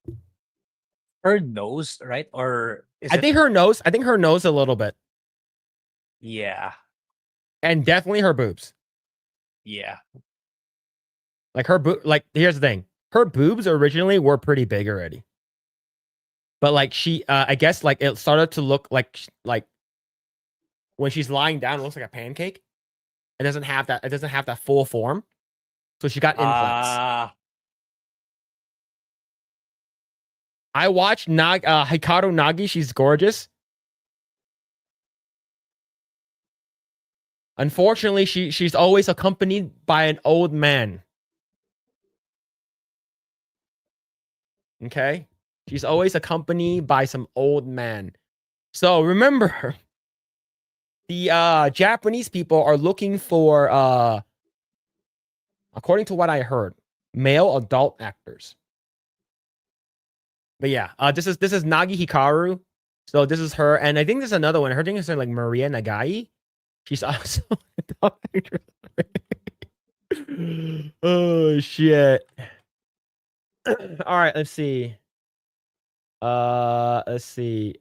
her nose, right? Or is I it? think her nose. I think her nose a little bit, Yeah, and definitely her boobs. yeah. Like her boob. Like here's the thing. Her boobs originally were pretty big already, but like she, I guess like it started to look like when she's lying down, it looks like a pancake. It doesn't have that. It doesn't have that full form. So she got implants. I watched Hikaru Nagi. She's gorgeous. Unfortunately, she's always accompanied by an old man. Okay? She's always accompanied by some old man. So remember, the Japanese people are looking for according to what I heard, male adult actors. But yeah, this is Nagi Hikaru. So this is her, and I think there's another one. Her thing is like Maria Nagai. She's also a adult actress. Oh shit. All right, let's see. Let's see.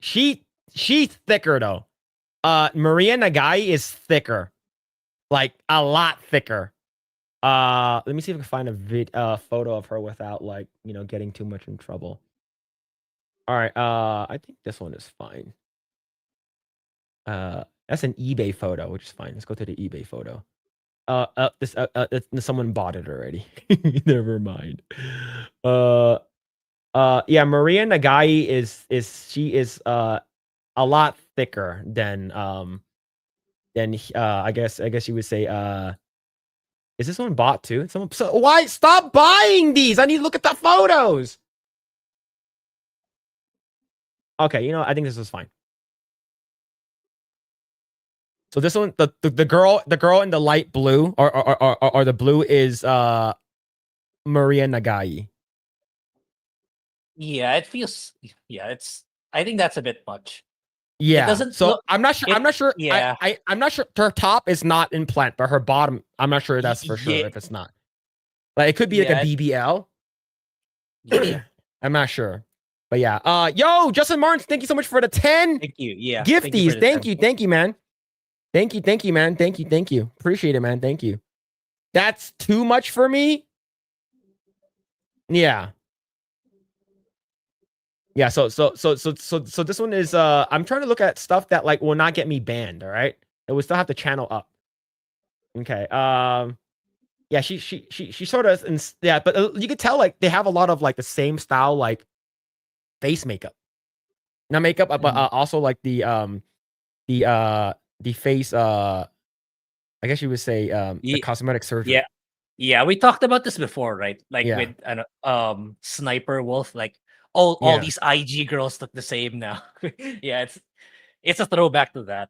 She's thicker though. Maria Nagai is thicker. Like a lot thicker. Let me see if I can find a photo of her without like, getting too much in trouble. All right, I think this one is fine. That's an eBay photo, which is fine. Let's go to the eBay photo. Someone bought it already. Never mind. Yeah, Maria Nagai is a lot thicker than I guess you would say is this one bought too? So why stop buying these? I need to look at the photos. Okay, I think this is fine. So this one, the girl in the light blue or the blue is Maria Nagai. Yeah, it feels. Yeah, I think that's a bit much. Yeah. It doesn't so look. I'm not sure. I'm not sure. Yeah. I'm not sure. Her top is not implant, but her bottom, I'm not sure that's for sure Yeah. if it's not. Like it could be like a BBL. Yeah. I'm not sure. But yeah. Yo, Justin Martins, thank you so much for the 10 Thank you. Yeah. gifties. Thank you, Thank you, man. Thank you, man. Thank you. Appreciate it, man. Thank you. That's too much for me. Yeah. Yeah, so this one is I'm trying to look at stuff that like will not get me banned, all right? It will still have the channel up. Okay. Yeah, she sort of yeah, but you could tell like they have a lot of like the same style like face makeup. Not makeup, but also like the face I guess you would say the cosmetic surgery. Yeah. Yeah, we talked about this before, right? Like Yeah. with Sniper Wolf, like all these IG girls look the same now. Yeah, it's a throwback to that.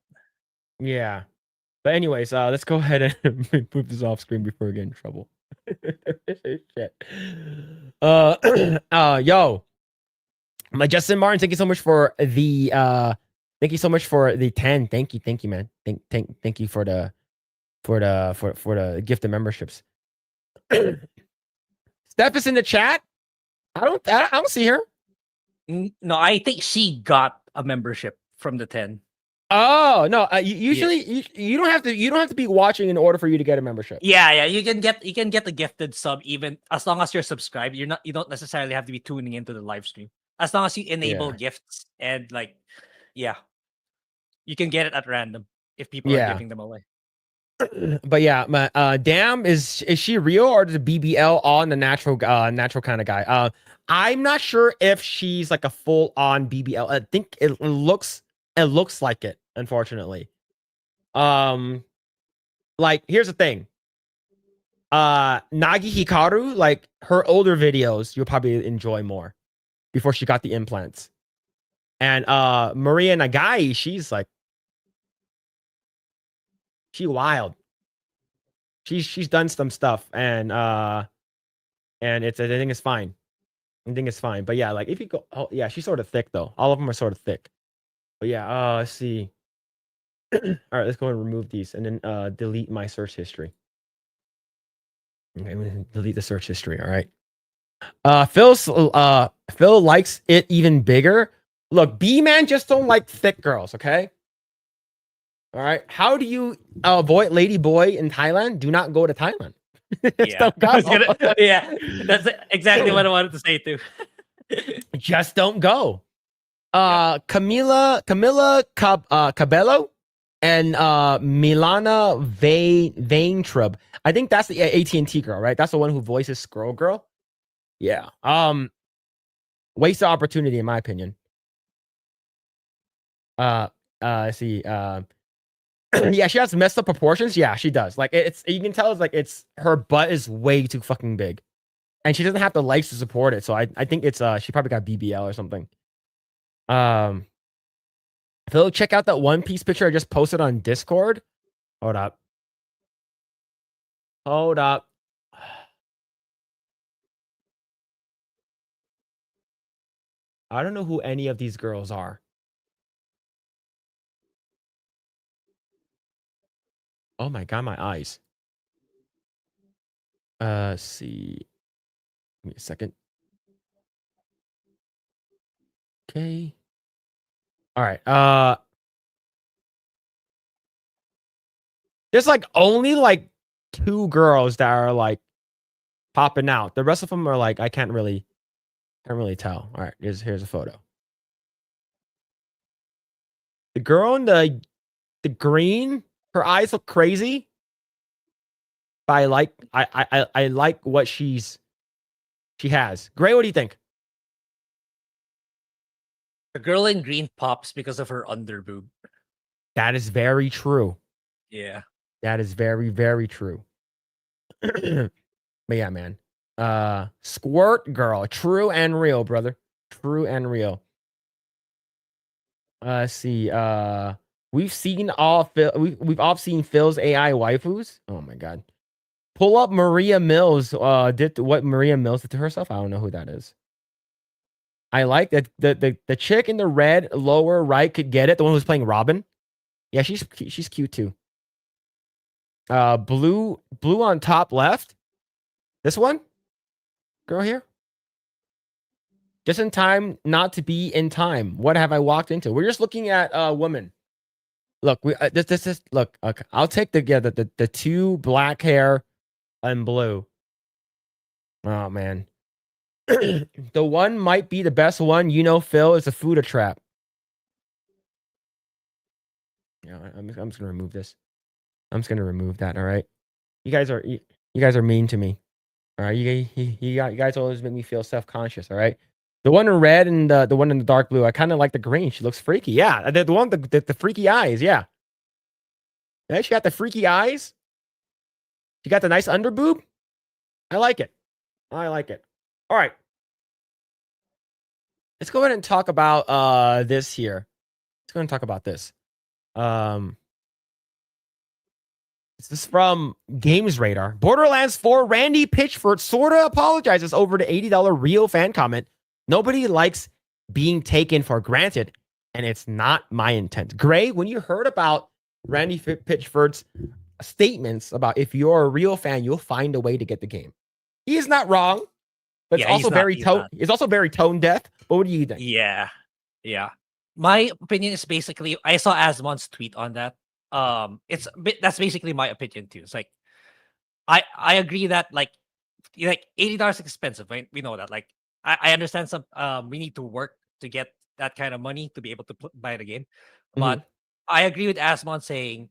Yeah. But anyways, let's go ahead and move this off screen before we get in trouble. Shit. Yo. My Justin Martin, thank you so much for the 10. Thank you, man. Thank you for the gift of memberships. Steph is in the chat. I don't see her. No, I think she got a membership from the 10. Oh no! Usually you don't have to be watching in order for you to get a membership. Yeah, you can get the gifted sub even as long as you're subscribed. You don't necessarily have to be tuning into the live stream. As long as you enable gifts and like, yeah, you can get it at random if people are giving them away. But yeah, Damn, is she real or is the BBL on the natural kind of guy? I'm not sure if she's like a full on BBL. I think it looks like it, unfortunately. Like here's the thing. Nagi Hikaru, like her older videos, you'll probably enjoy more before she got the implants. And Maria Nagai, she's like wild. She's done some stuff and I think it's fine. But yeah, like if you go, oh yeah, she's sort of thick though. All of them are sort of thick. But yeah, let's see. All right, let's go and remove these and then delete my search history. Okay, I'm gonna delete the search history. All right. Phil likes it even bigger. Look, B-man just don't like thick girls, okay? All right. How do you avoid lady boy in Thailand? Do not go to Thailand. Just Yeah. don't go. Yeah, that's exactly what I wanted to say too. Just don't go. Camila Cabello and Milana Vaintrub. I think that's the AT&T girl, right? That's the one who voices Scroll Girl. Yeah. Waste of opportunity in my opinion. See, yeah, she has messed up proportions. Yeah, she does. Like it's you can tell it's her butt is way too fucking big. And she doesn't have the likes to support it. So I think it's she probably got BBL or something. Phil, check out that One Piece picture I just posted on Discord. Hold up. I don't know who any of these girls are. Oh my god, my eyes. See. Give me a second. Okay. All right. There's like only like 2 girls that are like popping out. The rest of them are like I can't really tell. All right, here's a photo. The girl in the green, her eyes look crazy. But I like what she has. Grae, what do you think? The girl in green pops because of her underboob. That is very true. Yeah. That is very, very true. But yeah, man. Squirt girl. True and real, brother. True and real. Let's see. We've seen we've all seen Phil's AI waifus. Oh my god. Pull up Maria Mills. Did what Maria Mills did to herself? I don't know who that is. I like that the chick in the red lower right could get it. The one who's playing Robin. Yeah, she's cute too. Blue on top left. This one, girl here. Just in time, not to be in time. What have I walked into? We're just looking at women. Look, this is look. Okay, I'll take the 2 black hair and blue. Oh man. The one might be the best one. You know, Phil is a food trap. Yeah, I'm just gonna remove this. I'm just gonna remove that. All right. You guys are mean to me. All right. You guys always make me feel self-conscious. All right. The one in red and the one in the dark blue. I kind of like the green. She looks freaky. Yeah. The one the freaky eyes. Yeah. Yeah. She got the freaky eyes. She got the nice underboob. I like it. All right. Let's go ahead and talk about this here. Let's go ahead and talk about this. This is from Games Radar. Borderlands 4 Randy Pitchford sort of apologizes over the $80 real fan comment. Nobody likes being taken for granted, and it's not my intent. Grae, when you heard about Randy Pitchford's statements about if you're a real fan, you'll find a way to get the game. He is not wrong, but it's also very tone deaf. But what do you think? Yeah. My opinion is basically I saw Asmon's tweet on that. That's basically my opinion too. It's like I agree that like $80 is expensive, right? We know that. Like I understand some we need to work to get that kind of money to be able to buy the game. But I agree with Asmon saying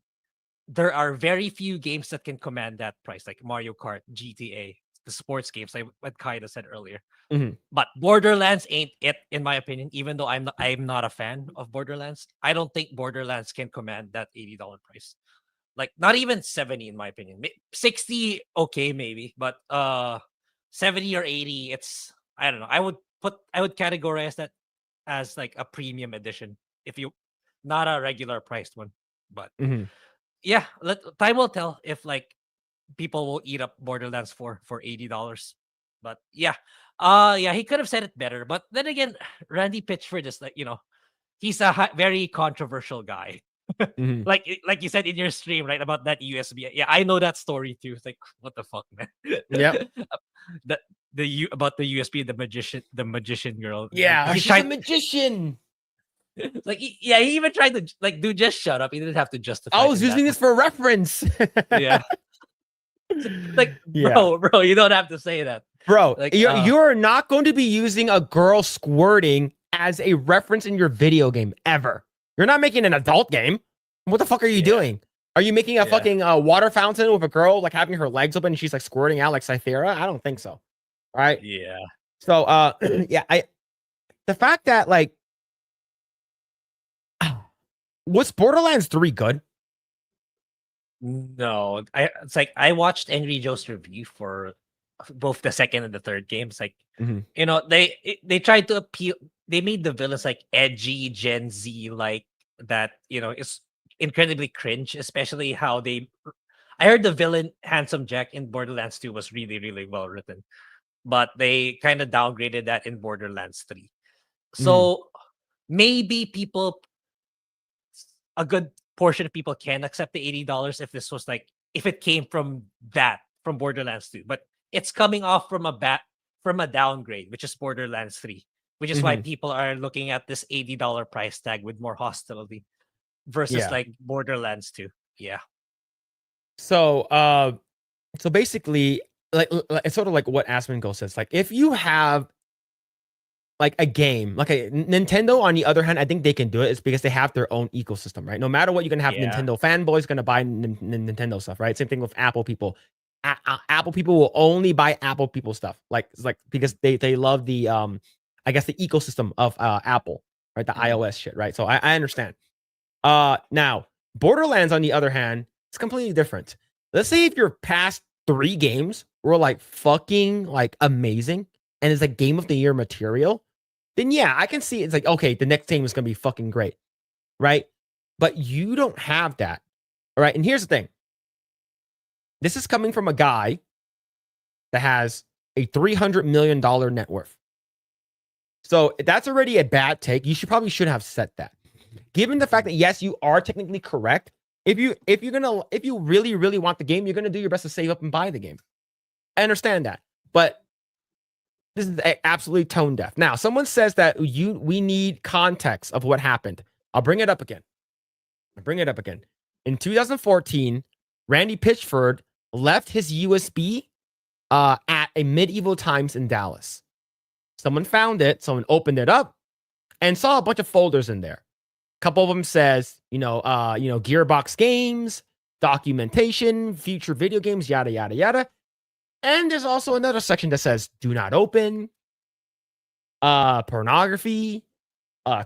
there are very few games that can command that price, like Mario Kart, GTA, the sports games, like what Kaida said earlier. But Borderlands ain't it, in my opinion. Even though I'm not a fan of Borderlands, I don't think Borderlands can command that $80 price. Like not even 70, in my opinion. 60, okay, maybe, but 70 or 80, it's I don't know. I would categorize that as like a premium edition, if you not a regular priced one. But yeah, time will tell if like people will eat up Borderlands 4 for $80. But yeah. Yeah, he could have said it better. But then again, Randy Pitchford is like, he's a very controversial guy. Mhm. Like you said in your stream, right, about that USB. Yeah, I know that story too. It's like, what the fuck, man? Yep. About the USB, the magician girl. Yeah, he she's a tried. magician. Like, he even tried to like, dude, just shut up. He didn't have to justify. I was in that using this for reference. Yeah. Like, Yeah. bro, you don't have to say that. Bro, Like, you're not going to be using a girl squirting as a reference in your video game ever. You're not making an adult game. What the fuck are you doing? Are you making a fucking water fountain with a girl like having her legs open and she's like squirting out like Cythera? I don't think so. All right. Yeah. So yeah, the fact that like was Borderlands 3 good? No, it's like I watched Angry Joe's review for both the second and the third games. Like, Mhm. you know, they tried to appeal. They made the villains like edgy Gen Z, like that. You know, it's incredibly cringe, especially how they. I heard the villain Handsome Jack in Borderlands 2 was really, really well written, but they kind of downgraded that in Borderlands 3. So maybe a good portion of people can accept the $80 if this was like, if it came from Borderlands 2, but it's coming off from a downgrade, which is Borderlands 3, which is why people are looking at this $80 price tag with more hostility versus like Borderlands 2. Yeah. So so basically like it's sort of like what Asmongold says. Like if you have like a game, like a Nintendo, on the other hand, I think they can do it. It's because they have their own ecosystem, right? No matter what, you're gonna have Nintendo fanboys gonna buy Nintendo stuff, right? Same thing with Apple people. Apple people will only buy Apple people stuff, like because they love the I guess the ecosystem of Apple, right? The iOS shit, right? So I understand. Now Borderlands, on the other hand, it's completely different. Let's say if your past 3 games were like fucking like amazing and it's like game of the year material, then yeah, I can see it's like, okay, the next game is gonna be fucking great, right? But you don't have that. All right. And here's the thing. This is coming from a guy that has a $300 million net worth. So that's already a bad take. You probably should have said that. Given the fact that yes, you are technically correct. If you really, really want the game, you're gonna do your best to save up and buy the game. I understand that. But this is absolutely tone deaf. Now, someone says that we need context of what happened. I'll bring it up again. In 2014, Randy Pitchford left his USB at a Medieval Times in Dallas. Someone found it. Someone opened it up and saw a bunch of folders in there. A couple of them says, Gearbox games, documentation, future video games, yada, yada, yada. And there's also another section that says, do not open, pornography,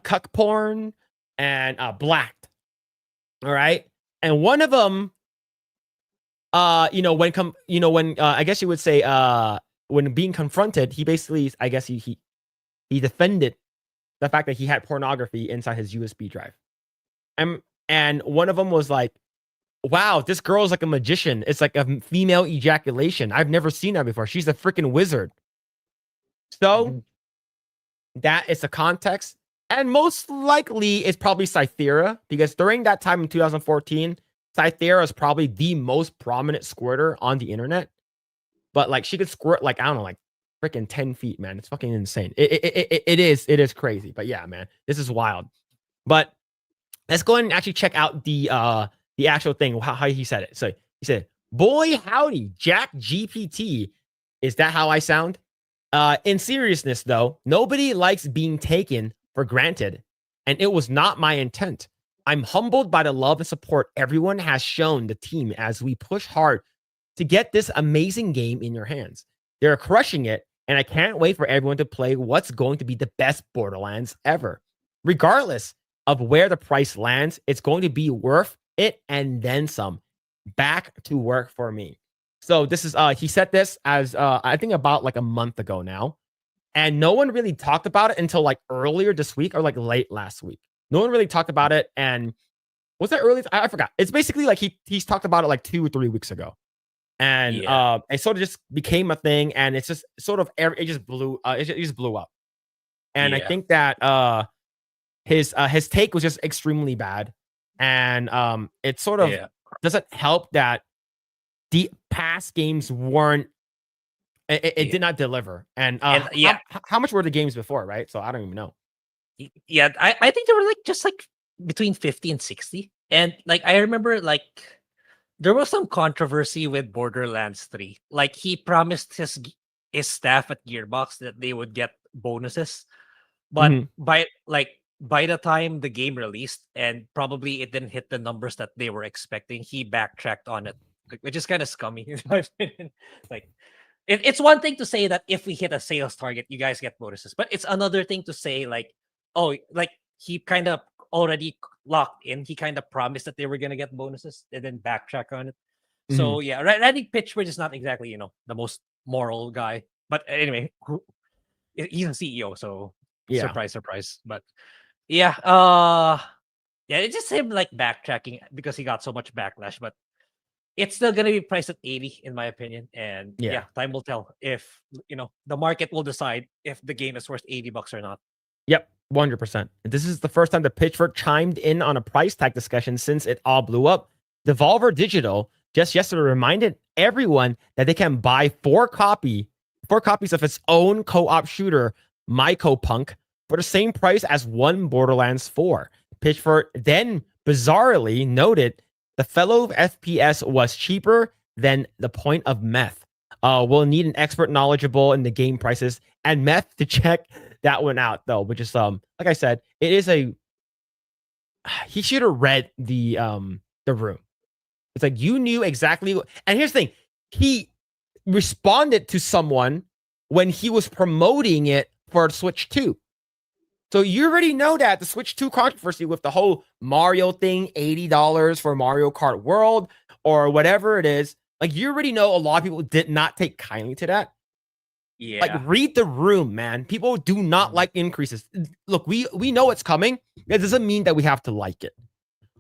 cuck porn, and blacked. All right. And one of them, I guess you would say, when being confronted, he basically, I guess he defended the fact that he had pornography inside his USB drive. And one of them was like, wow, this girl is like a magician. It's like a female ejaculation. I've never seen that before. She's a freaking wizard. So that is the context. And most likely it's probably Cythera, because during that time in 2014, Cythera is probably the most prominent squirter on the internet. But like she could squirt like, I don't know, like freaking 10 feet, man. It's fucking insane. It is crazy. But yeah, man, this is wild. But let's go ahead and actually check out the actual thing, how he said it. So he said, boy, howdy, Jack GPT. Is that how I sound? In seriousness, though, nobody likes being taken for granted, and it was not my intent. I'm humbled by the love and support everyone has shown the team as we push hard to get this amazing game in your hands. They're crushing it, and I can't wait for everyone to play what's going to be the best Borderlands ever. Regardless of where the price lands, it's going to be worth it and then some. Back to work for me. So this is he said this as I think about like a month ago now, and no one really talked about it until like earlier this week or like late last week. No one really talked about it. And was that early? I forgot. It's basically like he's talked about it like 2 or 3 weeks ago, and it sort of just became a thing, and it's just sort of it just blew up. And I think that his take was just extremely bad. and it sort of doesn't help that the past games weren't. It did not deliver, and how much were the games before, right? So I don't even know. Yeah, I think they were like just like between 50 and 60, and like I remember like there was some controversy with Borderlands 3. Like he promised his staff at Gearbox that they would get bonuses, but by the time the game released and probably it didn't hit the numbers that they were expecting, he backtracked on it, which is kind of scummy in my opinion. Like it's one thing to say that if we hit a sales target, you guys get bonuses, but it's another thing to say like, oh, like he kind of already locked in. He kind of promised that they were gonna get bonuses and then backtrack on it. So yeah, Randy Pitchford is not exactly the most moral guy, but anyway, he's a CEO, so surprise, surprise. But yeah, it's just him like backtracking because he got so much backlash, but it's still gonna be priced at 80 in my opinion, and time will tell if the market will decide if the game is worth $80 or not. Yep, 100%. This is the first time that Pitchford chimed in on a price tag discussion since it all blew up. Devolver Digital just yesterday reminded everyone that they can buy 4 copies of its own co-op shooter, Mycopunk, for the same price as one Borderlands 4. Pitchford then bizarrely noted the fellow FPS was cheaper than the point of meth. We'll need an expert knowledgeable in the game prices and meth to check that one out, though, which is like I said, it is he should have read the room. It's like you knew exactly. And here's the thing. He responded to someone when he was promoting it for Switch 2. So you already know that the Switch 2 controversy with the whole Mario thing, $80 for Mario Kart World or whatever it is. Like you already know a lot of people did not take kindly to that. Yeah. Like read the room, man. People do not like increases. Look, we know it's coming. It doesn't mean that we have to like it.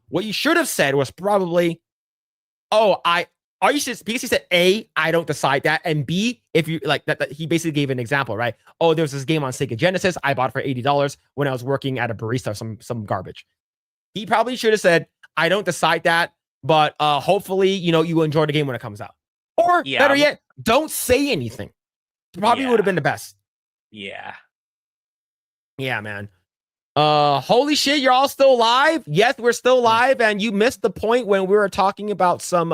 What you should have said was probably, because he said A, I don't decide that, and B, if you like that he basically gave an example, right? Oh, there was this game on Sega Genesis, I bought it for $80 when I was working at a barista, some garbage. He probably should have said, I don't decide that, but hopefully, you enjoy the game when it comes out. Or better yet, don't say anything. Probably would have been the best. Yeah. Yeah, man. Holy shit, you're all still live? Yes, we're still live, and you missed the point when we were talking about some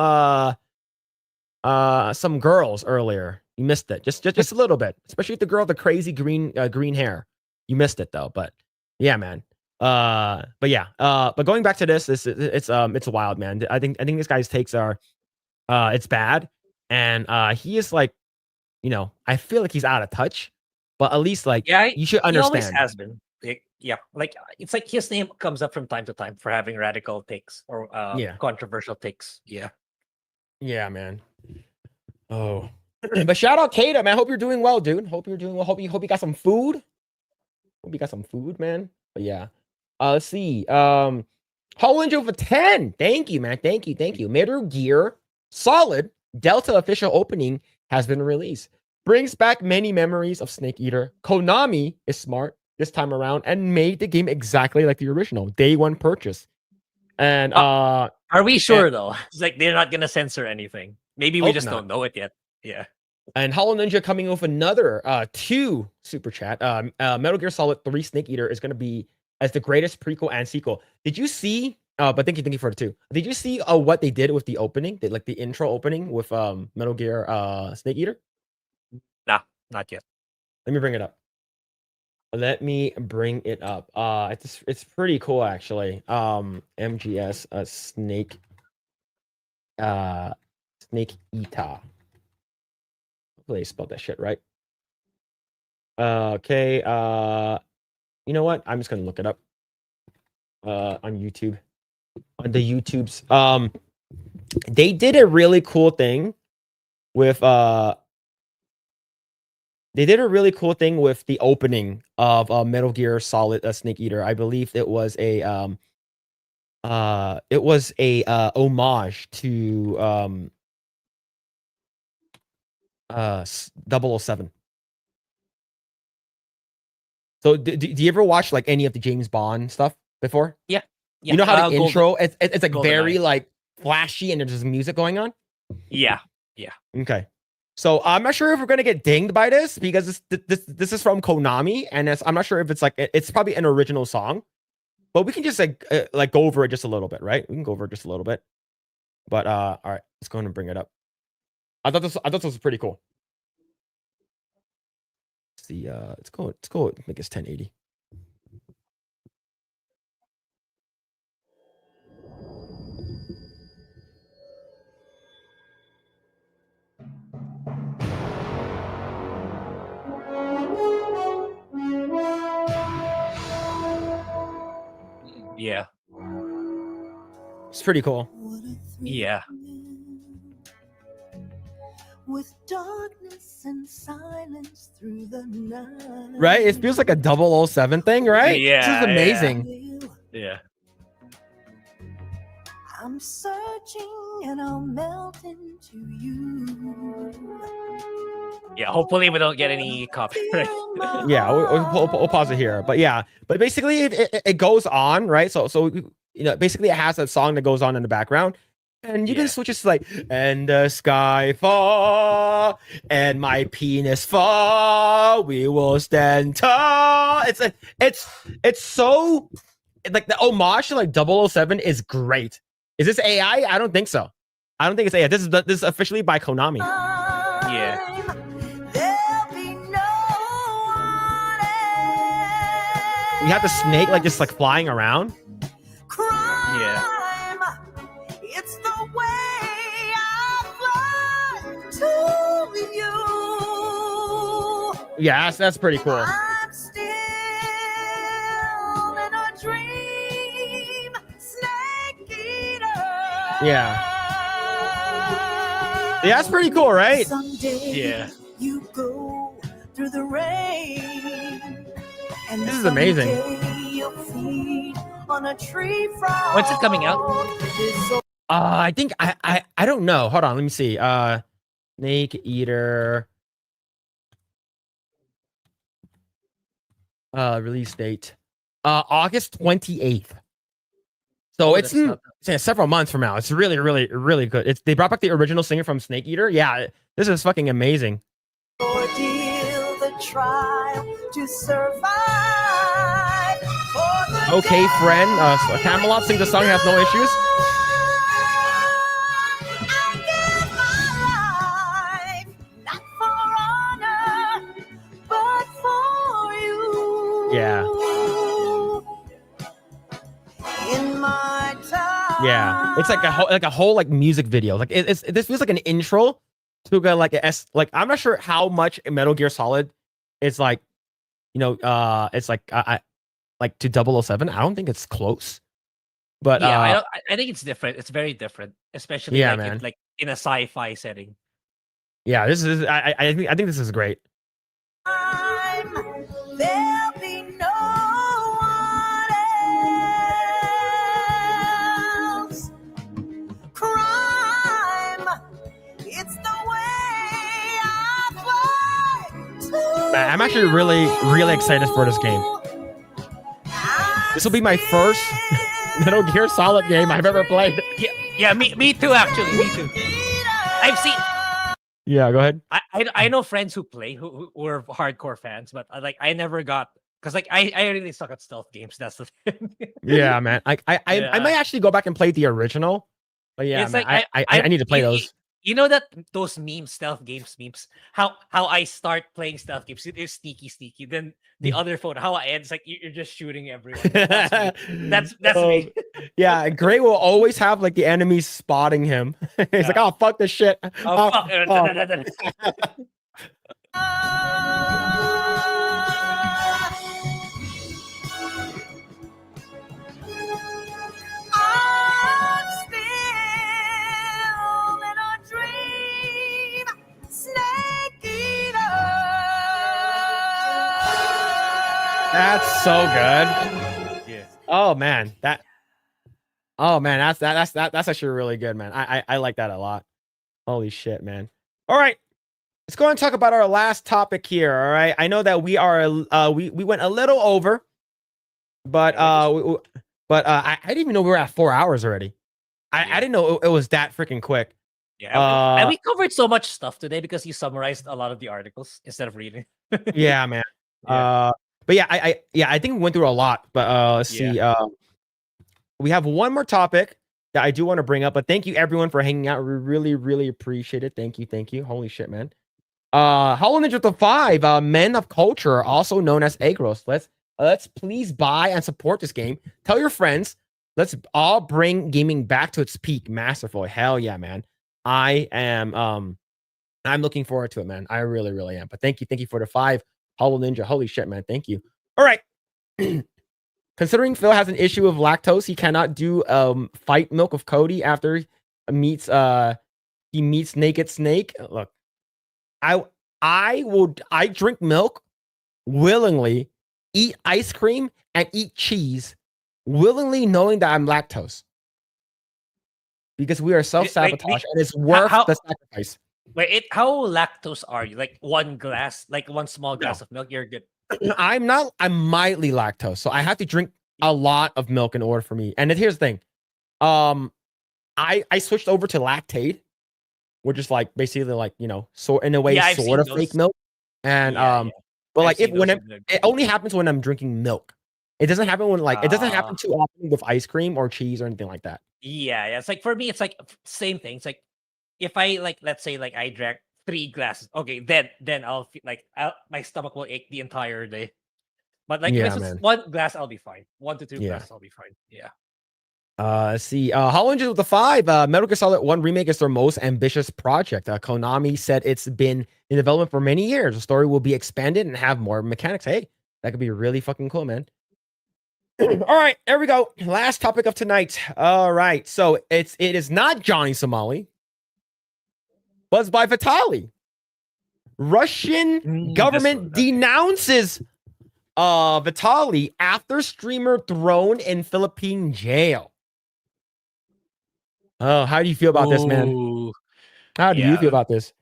girls earlier. You missed it. Just a little bit. Especially the girl with the crazy green hair. You missed it though, but yeah, man. But going back to this, it's wild, man. I think this guy's takes are it's bad. And he is like, I feel like he's out of touch, but at least like you should understand. He always has been. Like it's like his name comes up from time to time for having radical takes or controversial takes. Yeah, man. Oh, but shout out Kaida, man. Hope you're doing well, dude. Hope you're doing well. Hope you got some food. Hope you got some food, man. But yeah. Let's see. Holland for 10. Thank you, man. Thank you. Metal Gear Solid Delta official opening has been released. Brings back many memories of Snake Eater. Konami is smart this time around and made the game exactly like the original. Day one purchase. And are we sure though? It's like they're not gonna censor anything. Maybe we just don't know it yet. Yeah. And Hollow Ninja coming with another 2 super chat. Metal Gear Solid 3 Snake Eater is gonna be as the greatest prequel and sequel. Did you see? But thank you for the 2. Did you see what they did with the opening? Like the intro opening with Metal Gear Snake Eater? Nah, not yet. Let me bring it up. It's pretty cool actually. MGS Snake Eater. Hopefully I spelled that shit right. Okay. You know what? I'm just gonna look it up. On YouTube. On the YouTubes. They did a really cool thing with the opening of Metal Gear Solid Snake Eater. I believe it was a homage to 007. So do you ever watch like any of the James Bond stuff before? Yeah. Yeah, You know how the Golden- intro? It's like GoldenEye. very like flashy and there's music going on. Yeah. Okay. So I'm not sure if we're gonna get dinged by this because this is from Konami and I'm not sure if it's like it's probably an original song, but we can just like go over it just a little bit, right? We can go over it just a little bit. But all right, let's go ahead and bring it up. I thought this was pretty cool. Let's see, let's go make this 1080. Yeah. It's pretty cool. Yeah. With darkness and silence through the night. Right? It feels like a 007 thing, right? Yeah, This is amazing. Yeah. I'm searching and I'll melt into you. Yeah. Hopefully we don't get any copyright. Yeah, we'll pause it here. But yeah, but basically it goes on, right? So you know, basically it has that song that goes on in the background. And you can switch it to like, and the sky fall, and my penis fall, we will stand tall. It's so like the homage to like 007 is great. Is this AI? I don't think so. I don't think it's AI. This is officially by Konami. Yeah. There'll be no one else. You have the snake like just like flying around. Crime. Yeah. It's the way I fly to you. Yeah, that's pretty cool. I'm still in a dream, snake eater. Yeah. Yeah, that's pretty cool, right? Someday Yeah. you go through the rain. And This is amazing. someday you'll feed on a tree frog. When's it coming out? I think I don't know. Hold on, let me see. Snake Eater. Release date. August 28th. So Oh, it's that's not- several months from now. It's really, really, really good. They brought back the original singer from Snake Eater. Yeah, this is fucking amazing. Ordeal, the trial to survive. For the Okay, friend. Camelot sings the song, has no issues. I give my life, not for honor, but for you. Yeah. In my time. Yeah, it's like a whole like music video. Like this feels like an intro to go like I'm not sure how much Metal Gear Solid is like, you know, it's like I like to 007. I don't think it's close, but Yeah, I think it's different. It's very different, especially Yeah, like man. in a sci-fi setting. yeah, this is I think this is great. There'll be no one else. Crime, it's the way I fly. Man, I'm actually really excited for this game. This will be my first Metal Gear Solid game I've ever played. Yeah, me too. Actually, me too. I've seen. Yeah, go ahead. I know friends who play who were hardcore fans, but I never got because I really suck at stealth games. That's the thing. Yeah, man. I Yeah. might actually go back and play the original. But yeah, It's man, like I need to play those. You know that those memes, stealth games memes. How I start playing stealth games, it is sneaky. Then the other phone, how I end, it's like you're just shooting everyone. That's me. Yeah, Grae will always have like the enemies spotting him. He's like, "Oh fuck this shit." Oh, fuck. I'm still in a dream, snake eater. That's so good. Yeah. Oh man, that's actually really good, man. I like that a lot. Holy shit, man. All right. Let's go and talk about our last topic here. All right. I know that we went a little over, but But I didn't even know we were at 4 hours already. I didn't know it was that freaking quick. Yeah, and we covered so much stuff today because you summarized a lot of the articles instead of reading. Yeah, man. Yeah. But yeah, I think we went through a lot. But let's see. We have one more topic that I do want to bring up. But thank you everyone for hanging out. We really, really appreciate it. Thank you. Holy shit, man. Hollow Ninja with the 5, Men of Culture, also known as Eggrolls. Let's please buy and support this game. Tell your friends. Let's all bring gaming back to its peak. Masterful. Hell yeah, man. I'm looking forward to it, man. I really, really am. But thank you for the 5, Hollow Ninja. Holy shit, man. Thank you. All right. Considering Phil has an issue with lactose, he cannot do fight milk of Cody after he meets Naked Snake. Look, I drink milk willingly, eat ice cream, and eat cheese willingly, knowing that I'm lactose. Because we are self-sabotage and it's worth the sacrifice. Wait, how lactose are you? Like one small glass of milk, you're good. I'm mildly lactose, so I have to drink a lot of milk in order for me. And here's the thing. I switched over to lactate, which is like basically like, so in a way sort of fake milk. And but like it only happens when I'm drinking milk. It doesn't happen when it doesn't happen too often with ice cream or cheese or anything like that. Yeah. It's like for me, it's like same thing. It's like if I let's say I drank 3 glasses, okay, then I'll feel my stomach will ache the entire day. But if it's just 1 glass, I'll be fine. 1 to 2 glasses, I'll be fine. Yeah. Let's see. Hollow Ninja with the 5. Metal Gear Solid 1 Remake is their most ambitious project. Konami said it's been in development for many years. The story will be expanded and have more mechanics. Hey, that could be really fucking cool, man. All right, there we go. Last topic of tonight. All right, so it is not Johnny Somali, but it's by Vitali. Russian government denounces Vitali after streamer thrown in Philippine jail. Oh, how do you feel about this, man? How do you feel about this?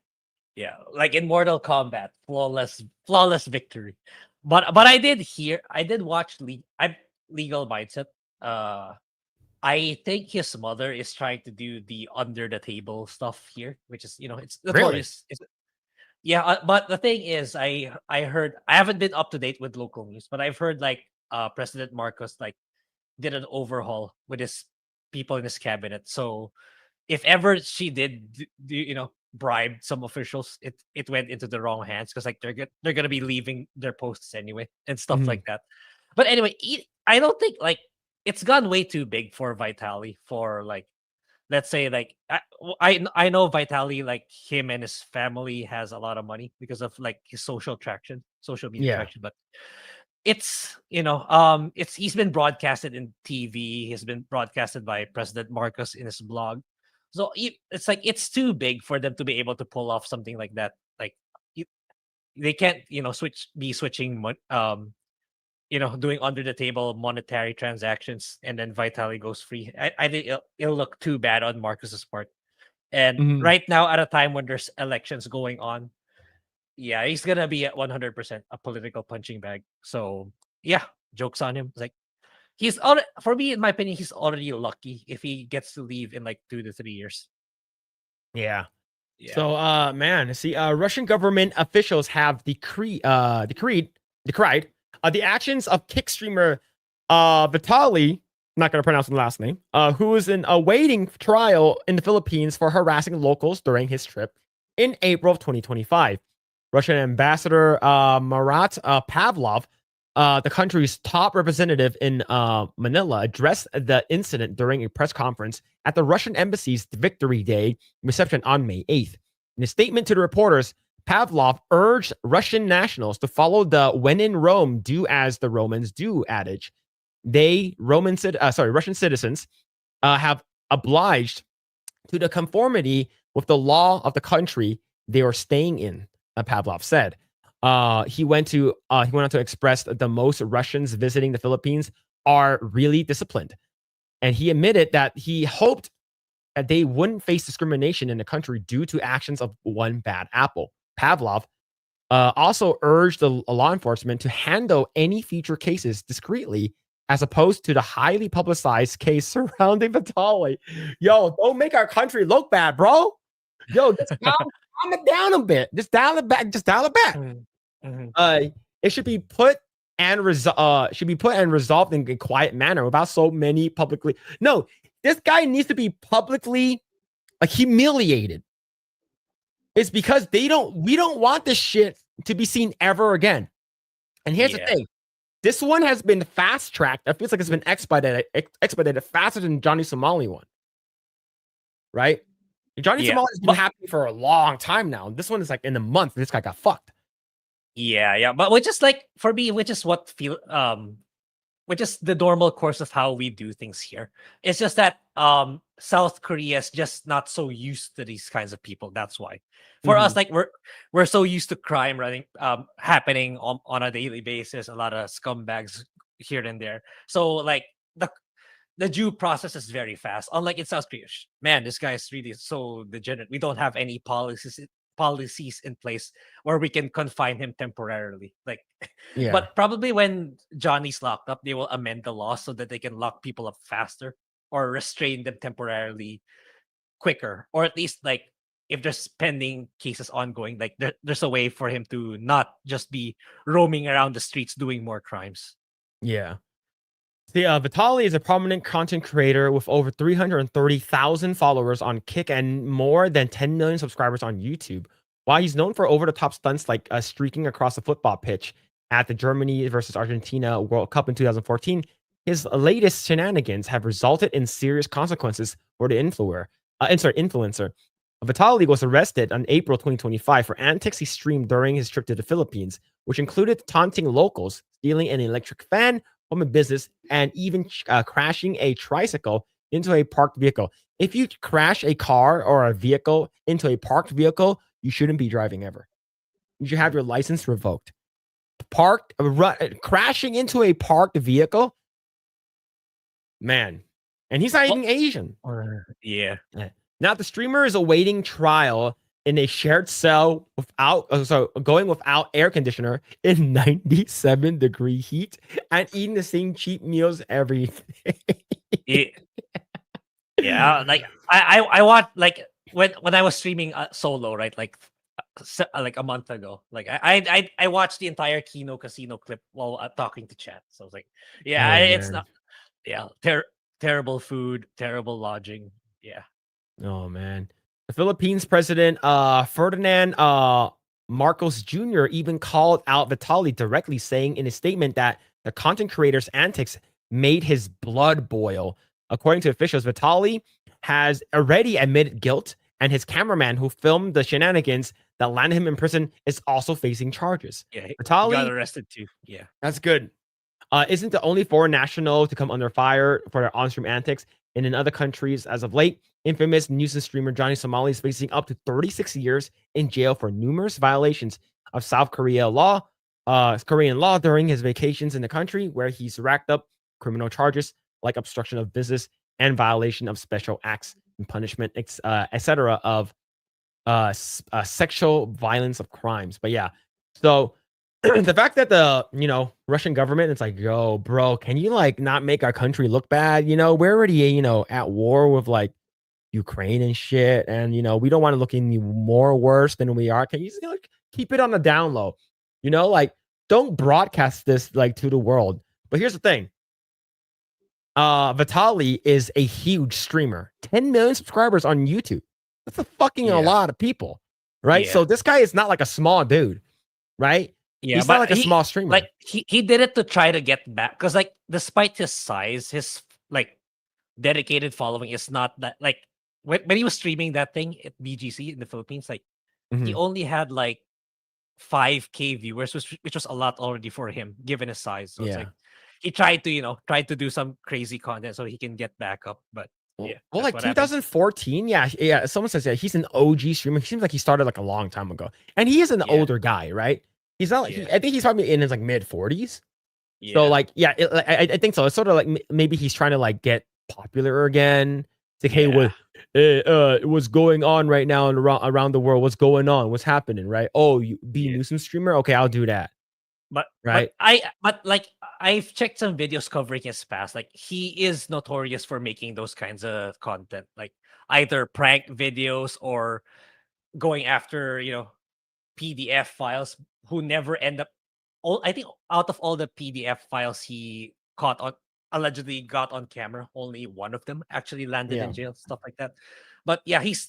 Yeah, like in Mortal Kombat, flawless victory. But I did watch Legal Mindset. I think his mother is trying to do the under the table stuff here, which is it's notorious. Really? But the thing is, I heard, I haven't been up to date with local news, but I've heard President Marcos did an overhaul with his people in his cabinet. So if ever she did bribe some officials, it went into the wrong hands because they're gonna be leaving their posts anyway and stuff like that. But anyway, I don't think it's gone way too big for Vitali for let's say I know Vitali, him and his family has a lot of money because of his social media traction, but it's he's been broadcasted in TV, he's been broadcasted by President Marcos in his blog. So it's it's too big for them to be able to pull off something like that. They can't switching doing under the table monetary transactions and then Vitali goes free. I think it'll look too bad on Marcus's part. And right now, at a time when there's elections going on, he's gonna be at 100% a political punching bag. So jokes on him. He's for me, in my opinion, he's already lucky if he gets to leave in 2 to 3 years. Yeah. So man, see, Russian government officials have decried the actions of kick streamer Vitali, I'm not going to pronounce the last name, who is awaiting trial in the Philippines for harassing locals during his trip in April of 2025. Russian Ambassador Marat Pavlov, the country's top representative in Manila, addressed the incident during a press conference at the Russian embassy's Victory Day reception on May 8th. In a statement to the reporters, Pavlov urged Russian nationals to follow the "when in Rome, do as the Romans do" adage. Russian citizens have obliged to the conformity with the law of the country they are staying in, Pavlov said. He went on to express that the most Russians visiting the Philippines are really disciplined. And he admitted that he hoped that they wouldn't face discrimination in the country due to actions of one bad apple. Pavlov also urged the law enforcement to handle any future cases discreetly as opposed to the highly publicized case surrounding Vitaly. Yo, don't make our country look bad, bro. Yo, just calm it down a bit. Just dial it back. Just dial it back. It should be put and resolved in a quiet manner without so many publicly. No, this guy needs to be publicly like humiliated. It's because we don't want this shit to be seen ever again. And here's the thing. This one has been fast tracked. It feels like it's been expedited faster than Johnny Somali one. Right? Johnny Somali's been happening for a long time now. This one is like in a month. This guy got fucked. Yeah. But which is like for me, which is which is the normal course of how we do things here. It's just that South Korea is just not so used to these kinds of people. That's why. For us, like we're so used to crime happening on a daily basis. A lot of scumbags here and there. So like the due process is very fast. Unlike in South Korea, man, this guy is really so degenerate. We don't have any policies in place where we can confine him temporarily. Like, but probably when Johnny's locked up, they will amend the law so that they can lock people up faster or restrain them temporarily quicker, or at least like if there's pending cases ongoing, like there's a way for him to not just be roaming around the streets doing more crimes. Yeah. See, Vitaly is a prominent content creator with over 330,000 followers on Kick and more than 10 million subscribers on YouTube. While he's known for over-the-top stunts like streaking across a football pitch at the Germany versus Argentina World Cup in 2014, his latest shenanigans have resulted in serious consequences for the influencer. Vitaly was arrested on April 2025 for antics he streamed during his trip to the Philippines, which included taunting locals, stealing an electric fan from a business, and even crashing a tricycle into a parked vehicle. If you crash a car or a vehicle into a parked vehicle, you shouldn't be driving ever. You should have your license revoked. Crashing into a parked vehicle, man. And he's not even Asian. Yeah. Now the streamer is awaiting trial in a shared cell going without air conditioner in 97-degree heat and eating the same cheap meals every day. Yeah, like I watched like when I was streaming solo, right? Like a month ago. Like I watched the entire Kino Casino clip while talking to chat. So I was like, it's not terrible food, terrible lodging. Yeah. Oh man. The Philippines president Ferdinand Marcos Jr. even called out Vitaly directly, saying in a statement that the content creator's antics made his blood boil. According to officials, Vitaly has already admitted guilt, and his cameraman who filmed the shenanigans that landed him in prison is also facing charges. Yeah, Vitaly got arrested too. Yeah, that's good. Isn't the only foreign national to come under fire for their on-stream antics. And in other countries as of late, infamous nuisance streamer Johnny Somali is facing up to 36 years in jail for numerous violations of South Korean law during his vacations in the country, where he's racked up criminal charges like obstruction of business and violation of special acts and punishment, etc. of sexual violence of crimes. But yeah, so the fact that the Russian government, it's like, yo, bro, can you like not make our country look bad? We're already at war with like Ukraine and shit, and we don't want to look any more worse than we are. Can you keep it on the down low? Like don't broadcast this like to the world. But here's the thing. Vitaly is a huge streamer, 10 million subscribers on YouTube. That's a lot of people, right? Yeah. So this guy is not like a small dude, right? Yeah, he's not like a small streamer. Like he did it to try to get back, because like despite his size, his like dedicated following is not that like when he was streaming that thing at BGC in the Philippines, like he only had like 5K viewers, which was a lot already for him given his size. So it's like he tried to do some crazy content so he can get back up, but yeah. Well, like 2014, yeah. Someone says he's an OG streamer. He seems like he started like a long time ago, and he is an older guy, right? He's not. I think he's probably in his like mid 40s. Yeah. So like, I think so. It's sort of like maybe he's trying to like get popular again. It's like, hey, what's going on right now and around the world? What's going on? What's happening? Right? Oh, you be a nuisance streamer? Okay, I'll do that. But Right. but like I've checked some videos covering his past. Like he is notorious for making those kinds of content, like either prank videos or going after PDF files who never end up. All I think out of all the PDF files he caught on allegedly got on camera, only one of them actually landed Yeah. in jail, stuff like that. But yeah, his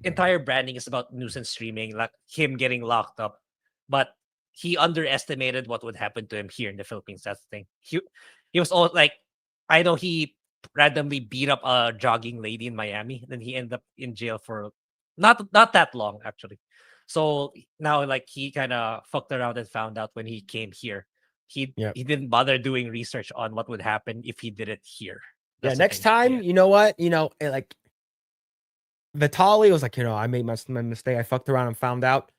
entire branding is about nuisance streaming, like him getting locked up. But he underestimated what would happen to him here in the Philippines. That's the thing. He was all like, I know he randomly beat up a jogging lady in Miami, then he ended up in jail for not that long actually. So now like he kind of fucked around and found out when he came here. Yep. He didn't bother doing research on what would happen if he did it here. Yeah, That's the next thing. time, Yeah. you know what? Like Vitali was like, I made my mistake. I fucked around and found out.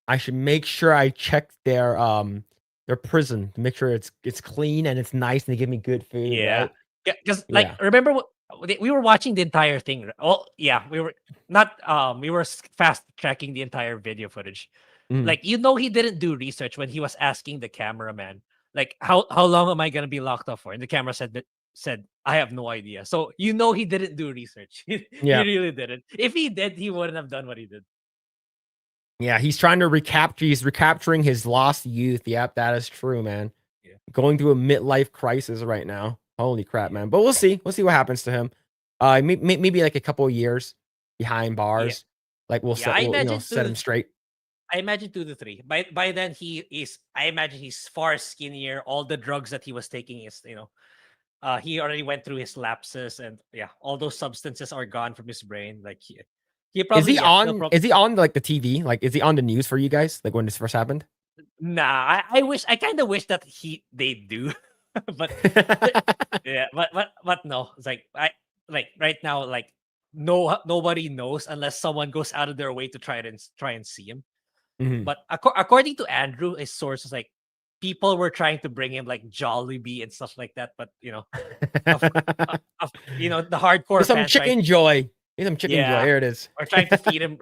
I should make sure I check their prison to make sure it's clean and it's nice and they give me good food. Yeah. Right? Yeah, because Yeah. like remember what we were watching the entire thing. Oh yeah, we were not we were fast tracking the entire video footage. Mhm. Like he didn't do research when he was asking the cameraman, like how long am I gonna be locked up for? And the camera said I have no idea. So he didn't do research. He Yeah. really didn't. If he did, he wouldn't have done what he did. Yeah, he's trying to recapture. He's recapturing his lost youth. Yep, that is true, man. Yeah. Going through a midlife crisis right now. Holy crap, man! But we'll see. We'll see what happens to him. Maybe like a couple of years behind bars. Like we'll Yeah, I imagine set him straight. I imagine 2 to 3. By then I imagine he's far skinnier. All the drugs that he was taking is, he already went through his lapses, and yeah, all those substances are gone from his brain. Like he probably Is he yeah, he'll on? prob- Is he on like the TV? Like, is he on the news for you guys? Like when this first happened? Nah, I kind of wish that they do, but yeah, but no, it's like right now, like nobody knows unless someone goes out of their way to try and see him. Mhm. But according to Andrew, his sources, like people were trying to bring him like Jollibee and stuff like that, but the hardcore Some fans chicken joy. Here's some chicken Yeah. joy. Here it is. are trying to feed him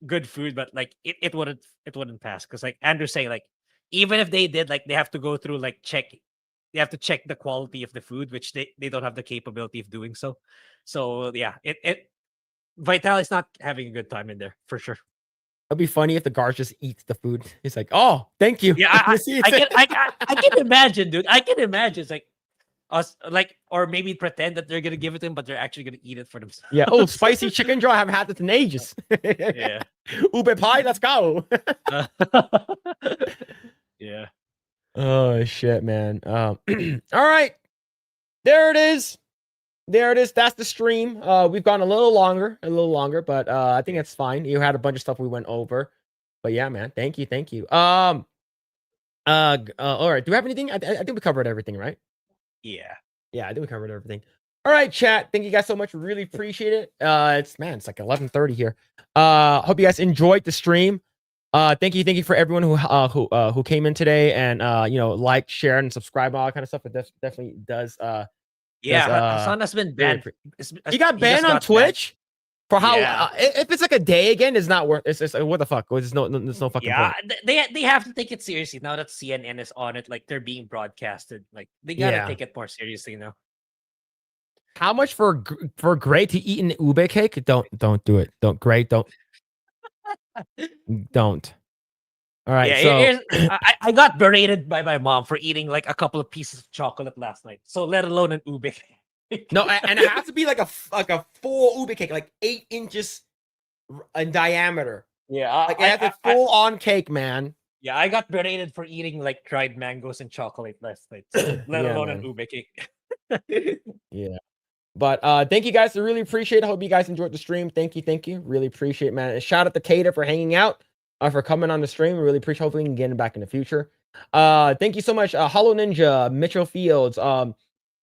good food, but like it wouldn't pass because like Andrew's saying, like even if they did, like they have to go through they have to check the quality of the food, which they don't have the capability of doing so. So yeah, Vital is not having a good time in there for sure. It'd be funny if the guard just eats the food. He's like, "Oh, thank you." Yeah, You see, I can imagine, dude. I can imagine. It's like us, like, or maybe pretend that they're gonna give it to him, but they're actually gonna eat it for themselves. Yeah. Oh, spicy chicken joy. I haven't had this in ages. Yeah. Ube pie. Let's go. Yeah. Oh shit, man. All right. There it is. There it is. That's the stream. We've gone a little longer, but I think that's fine. You had a bunch of stuff we went over, but yeah, man. Thank you. All right. Do we have anything? I think we covered everything, right? Yeah. Yeah, I think we covered everything. All right, chat. Thank you guys so much. Really appreciate it. It's like 11:30 here. Hope you guys enjoyed the stream. Thank you for everyone who came in today and like, share, and subscribe, all that kind of stuff. It definitely does. Yeah, Hassan has been banned. He got just banned on got Twitch for how? Yeah. If it's like a day again, it's not worth. It's what the fuck? There's no fucking Yeah, point. they have to take it seriously now that CNN is on it. Like they're being broadcasted. Like they gotta Yeah. take it more seriously now. How much for Grae to eat an ube cake? Don't do it. Don't Grae. Don't. All right. Yeah, So I got berated by my mom for eating like a couple of pieces of chocolate last night. So let alone an ube cake. no, and it has to be like a full ube cake, like 8 inches in diameter. Yeah, Like it has a full on cake, man. yeah, I got berated for eating like dried mangoes and chocolate last night. So let Yeah, alone man. an ube cake. Yeah. But thank you guys. I really appreciate it. Hope you guys enjoyed the stream. Thank you. Really appreciate it, man. And shout out to Kaida for hanging out, for coming on the stream. Really appreciate. Hopefully we can get him back in the future. Thank you so much. Hollow Ninja, Mitchell Fields,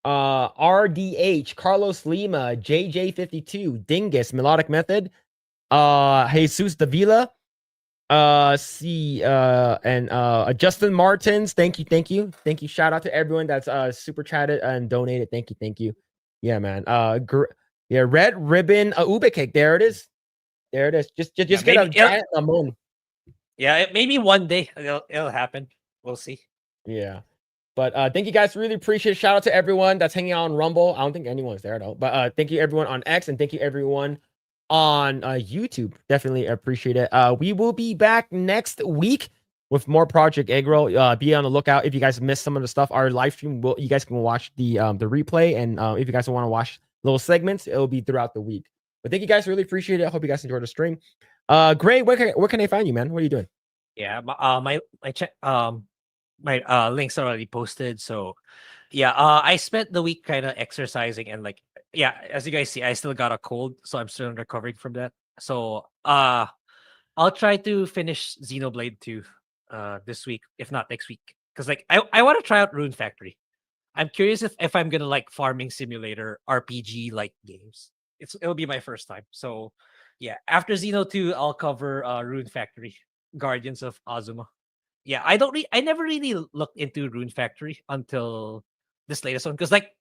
RDH, Carlos Lima, JJ52, Dingus, Melodic Method, Jesus Davila, and Justin Martins. Thank you. Shout out to everyone that's super chatted and donated. Thank you. Yeah, man. Red ribbon ube cake. There it is. Just Yeah, get a maybe giant lemon. Yeah, maybe one day it'll happen. We'll see. Yeah. But thank you guys. Really appreciate it. Shout out to everyone that's hanging out on Rumble. I don't think anyone's there though. But thank you everyone on X and thank you everyone on YouTube. Definitely appreciate it. We will be back next week with more Project Eggroll. Be on the lookout if you guys missed some of the stuff. Our live stream will you guys can watch the replay, and if you guys want to watch little segments, it will be throughout the week. But thank you guys. Really appreciate it. I hope you guys enjoyed the stream. Grae, where can they find you, man? What are you doing? Yeah, my links are already posted. So yeah, I spent the week kind of exercising and like yeah, as you guys see, I still got a cold, so I'm still recovering from that. So I'll try to finish Xenoblade 2 this week, if not next week. Because like I want to try out Rune Factory. I'm curious if I'm gonna like farming simulator RPG like games. It'll be my first time. So yeah, after Xeno 2, I'll cover Rune Factory, Guardians of Azuma. Yeah, I never really looked into Rune Factory until this latest one because like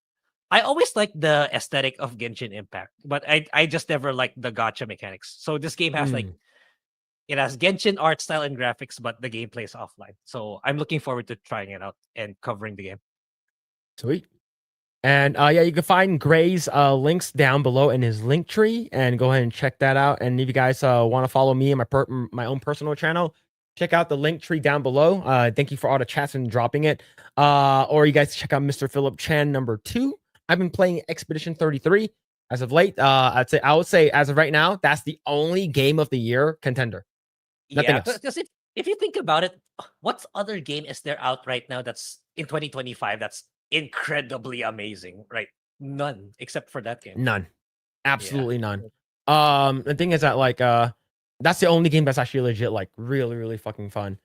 I always liked the aesthetic of Genshin Impact, but I just never liked the gacha mechanics. So this game has like it has Genshin art style and graphics, but the gameplay is offline. So I'm looking forward to trying it out and covering the game. Sweet. And yeah, you can find Grae's links down below in his link tree, and go ahead and check that out. And if you guys want to follow me and my own personal channel, check out the link tree down below. Thank you for all the chats and dropping it. Or you guys check out Mr. Phillip Chan #2. I've been playing Expedition 33 as of late. I would say as of right now, that's the only game of the year contender. Nothing else. Because if you think about it, what other game is there out right now that's in 2025 that's incredibly amazing? Right? None except for that game. None. Absolutely none. The thing is that like that's the only game that's actually legit, like really, really fucking fun.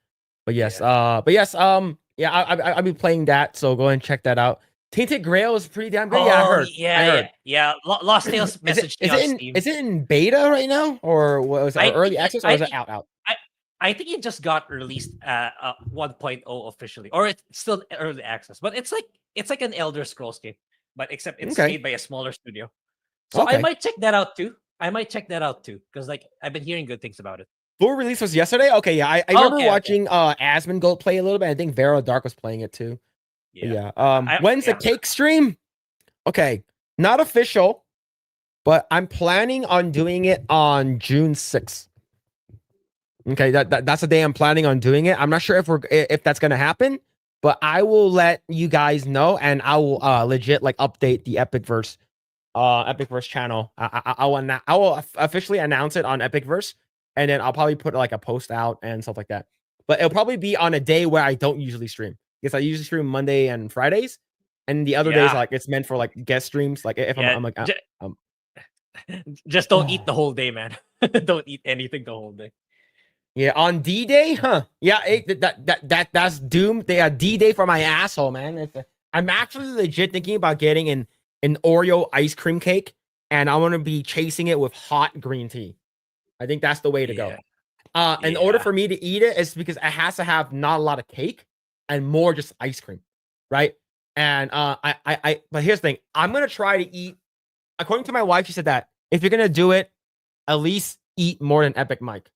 But yes, I've been playing that, so go ahead and check that out. Tainted Grail is pretty damn good. Yeah, I heard. Yeah. Lost Tales messaged me on Steam. Is it in beta right now, or was it early access, or is it out? I think it just got released 1.0 officially, or it's still early access. But it's like an Elder Scrolls game, but except it's made by a smaller studio. So I might check that out too. Because like I've been hearing good things about it. Full release was yesterday. Okay, yeah, I remember watching Asmongold play a little bit. I think Vero Dark was playing it too. Yeah. When's the cake stream? Okay, not official, but I'm planning on doing it on June 6th. Okay, that's the day I'm planning on doing it. I'm not sure if that's gonna happen, but I will let you guys know, and I will legit like update the Epicverse channel. I will officially announce it on Epicverse, and then I'll probably put like a post out and stuff like that. But it'll probably be on a day where I don't usually stream, because I usually stream Monday and Fridays, and the other days like it's meant for like guest streams. Like if I'm like just don't eat the whole day, man. Don't eat anything the whole day. Yeah, on D-Day, huh? Yeah, that's doomed. They are D-Day for my asshole, man. I'm actually legit thinking about getting an Oreo ice cream cake, and I want to be chasing it with hot green tea. I think that's the way to go. In order for me to eat it, it's because it has to have not a lot of cake and more just ice cream, right? And but here's the thing: I'm gonna try to eat. According to my wife, she said that if you're gonna do it, at least eat more than Epic Mike.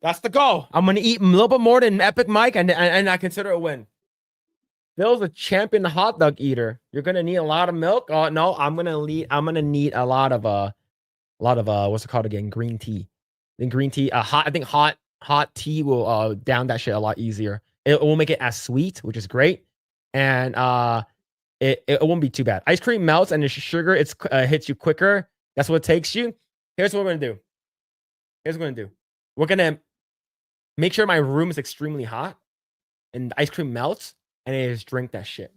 That's the goal. I'm gonna eat a little bit more than Epic Mike, and I consider it a win. Bill's a champion hot dog eater. You're gonna need a lot of milk. Oh no, I'm gonna need a lot of what's it called again? Green tea. Then green tea, hot tea will down that shit a lot easier. It will make it as sweet, which is great, and it won't be too bad. Ice cream melts and the sugar hits you quicker. That's what takes you. Here's what we're gonna do. We're gonna make sure my room is extremely hot, and the ice cream melts, and I just drink that shit.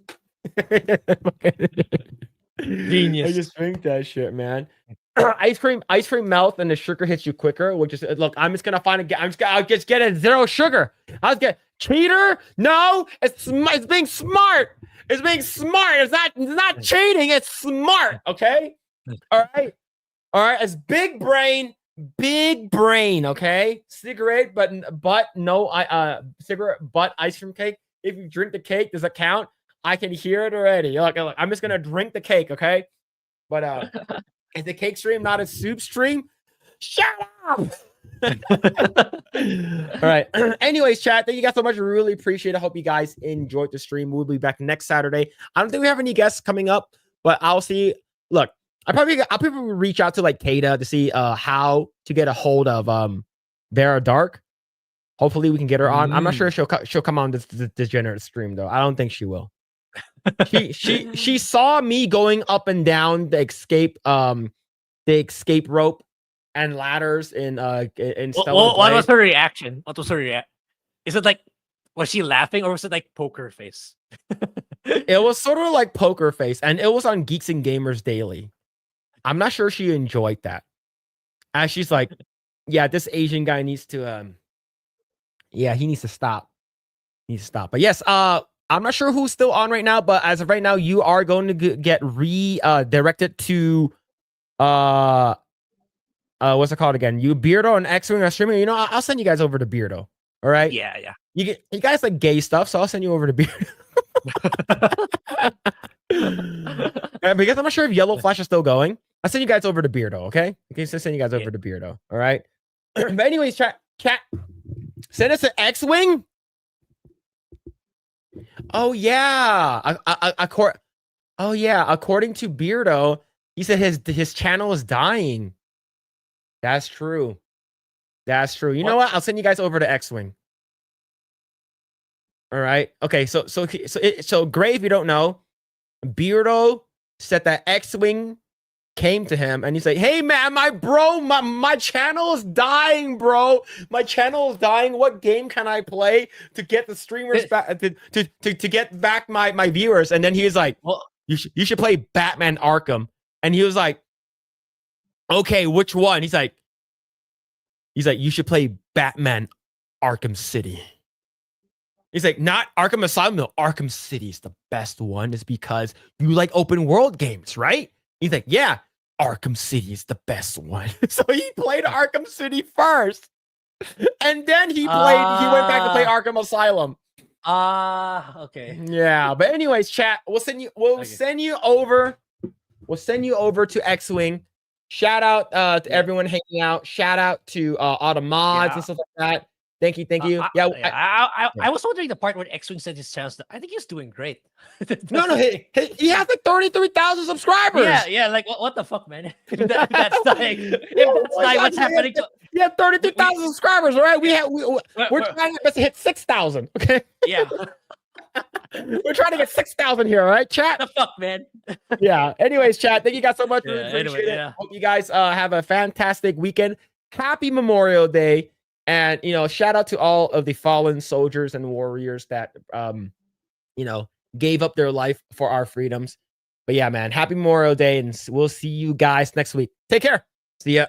Genius. I just drink that shit, man. ice cream melts, and the sugar hits you quicker. Which is look, I'll just get it 0 sugar. I'll get cheater. No, it's being smart. It's being smart. It's not cheating. It's smart. Okay. All right. It's big brain. Okay, cigarette, but no, cigarette, but ice cream cake. If you drink the cake, does it count? I can hear it already. Look, I'm just gonna drink the cake, okay? But is the cake stream not a soup stream? Shut up! All right. Anyways, chat, thank you guys so much. Really appreciate it. I hope you guys enjoyed the stream. We'll be back next Saturday. I don't think we have any guests coming up, but I'll see. Look, I'll probably reach out to like Kaida to see how to get a hold of Vera Dark. Hopefully we can get her on. I'm not sure she'll come on this degenerate stream though. I don't think she will. she saw me going up and down the escape rope and ladders in Stellar What was Blade. her reaction? What was her reaction? Is it like, was she laughing or was it like poker face? It was sort of like poker face, and it was on Geeks and Gamers Daily. I'm not sure she enjoyed that. And she's like, yeah, this Asian guy needs to yeah, he needs to stop. He needs to stop. But yes, I'm not sure who's still on right now, but as of right now, you are going to get redirected to what's it called again? You Beardo and X-Wing are streaming. You know, I'll send you guys over to Beardo. All right. Yeah. You guys like gay stuff, so I'll send you over to Beardo. Because I'm not sure if Yellow Flash is still going. I'll send you guys over to Beardo, okay? Okay, so send you guys over to Beardo. All right. But anyways, chat, send us an X-Wing. Oh yeah. According to Beardo, he said his channel is dying. That's true. That's true. You know what? I'll send you guys over to X-Wing. All right. Okay. So Grae, if you don't know, Beardo said that X-Wing came to him and he's like, "Hey man, my channel is dying, bro. My channel is dying. What game can I play to get the streamers back to get back my viewers?" And then he was like, Well, you should play Batman Arkham. And he was like, "Okay, which one?" He's like, "You should play Batman Arkham City." He's like, "Not Arkham Asylum, no, Arkham City is the best one. Is because you like open world games, right?" He's like, "Yeah, Arkham City is the best one." So he played Arkham City first. And then he went back to play Arkham Asylum. Okay. Yeah, but anyways, chat, we'll send you over to X-Wing. Shout out to everyone hanging out. Shout out to all the mods and stuff like that. Thank you. I was wondering the part where X-Wing said his channel. I think he's doing great. No, he has like 33,000 subscribers. Yeah. Like what the fuck, man? If that's dying, what's happening? He had 33,000 subscribers. All right, we're trying to hit 6,000. Okay. Yeah. We're trying to get 6,000 here. All right, chat. The fuck, man. Yeah. Anyways, chat. Thank you guys so much. Yeah, Really appreciate anyway, it. yeah. Hope you guys have a fantastic weekend. Happy Memorial Day. And, shout out to all of the fallen soldiers and warriors that, gave up their life for our freedoms. But yeah, man, happy Memorial Day. And we'll see you guys next week. Take care. See ya.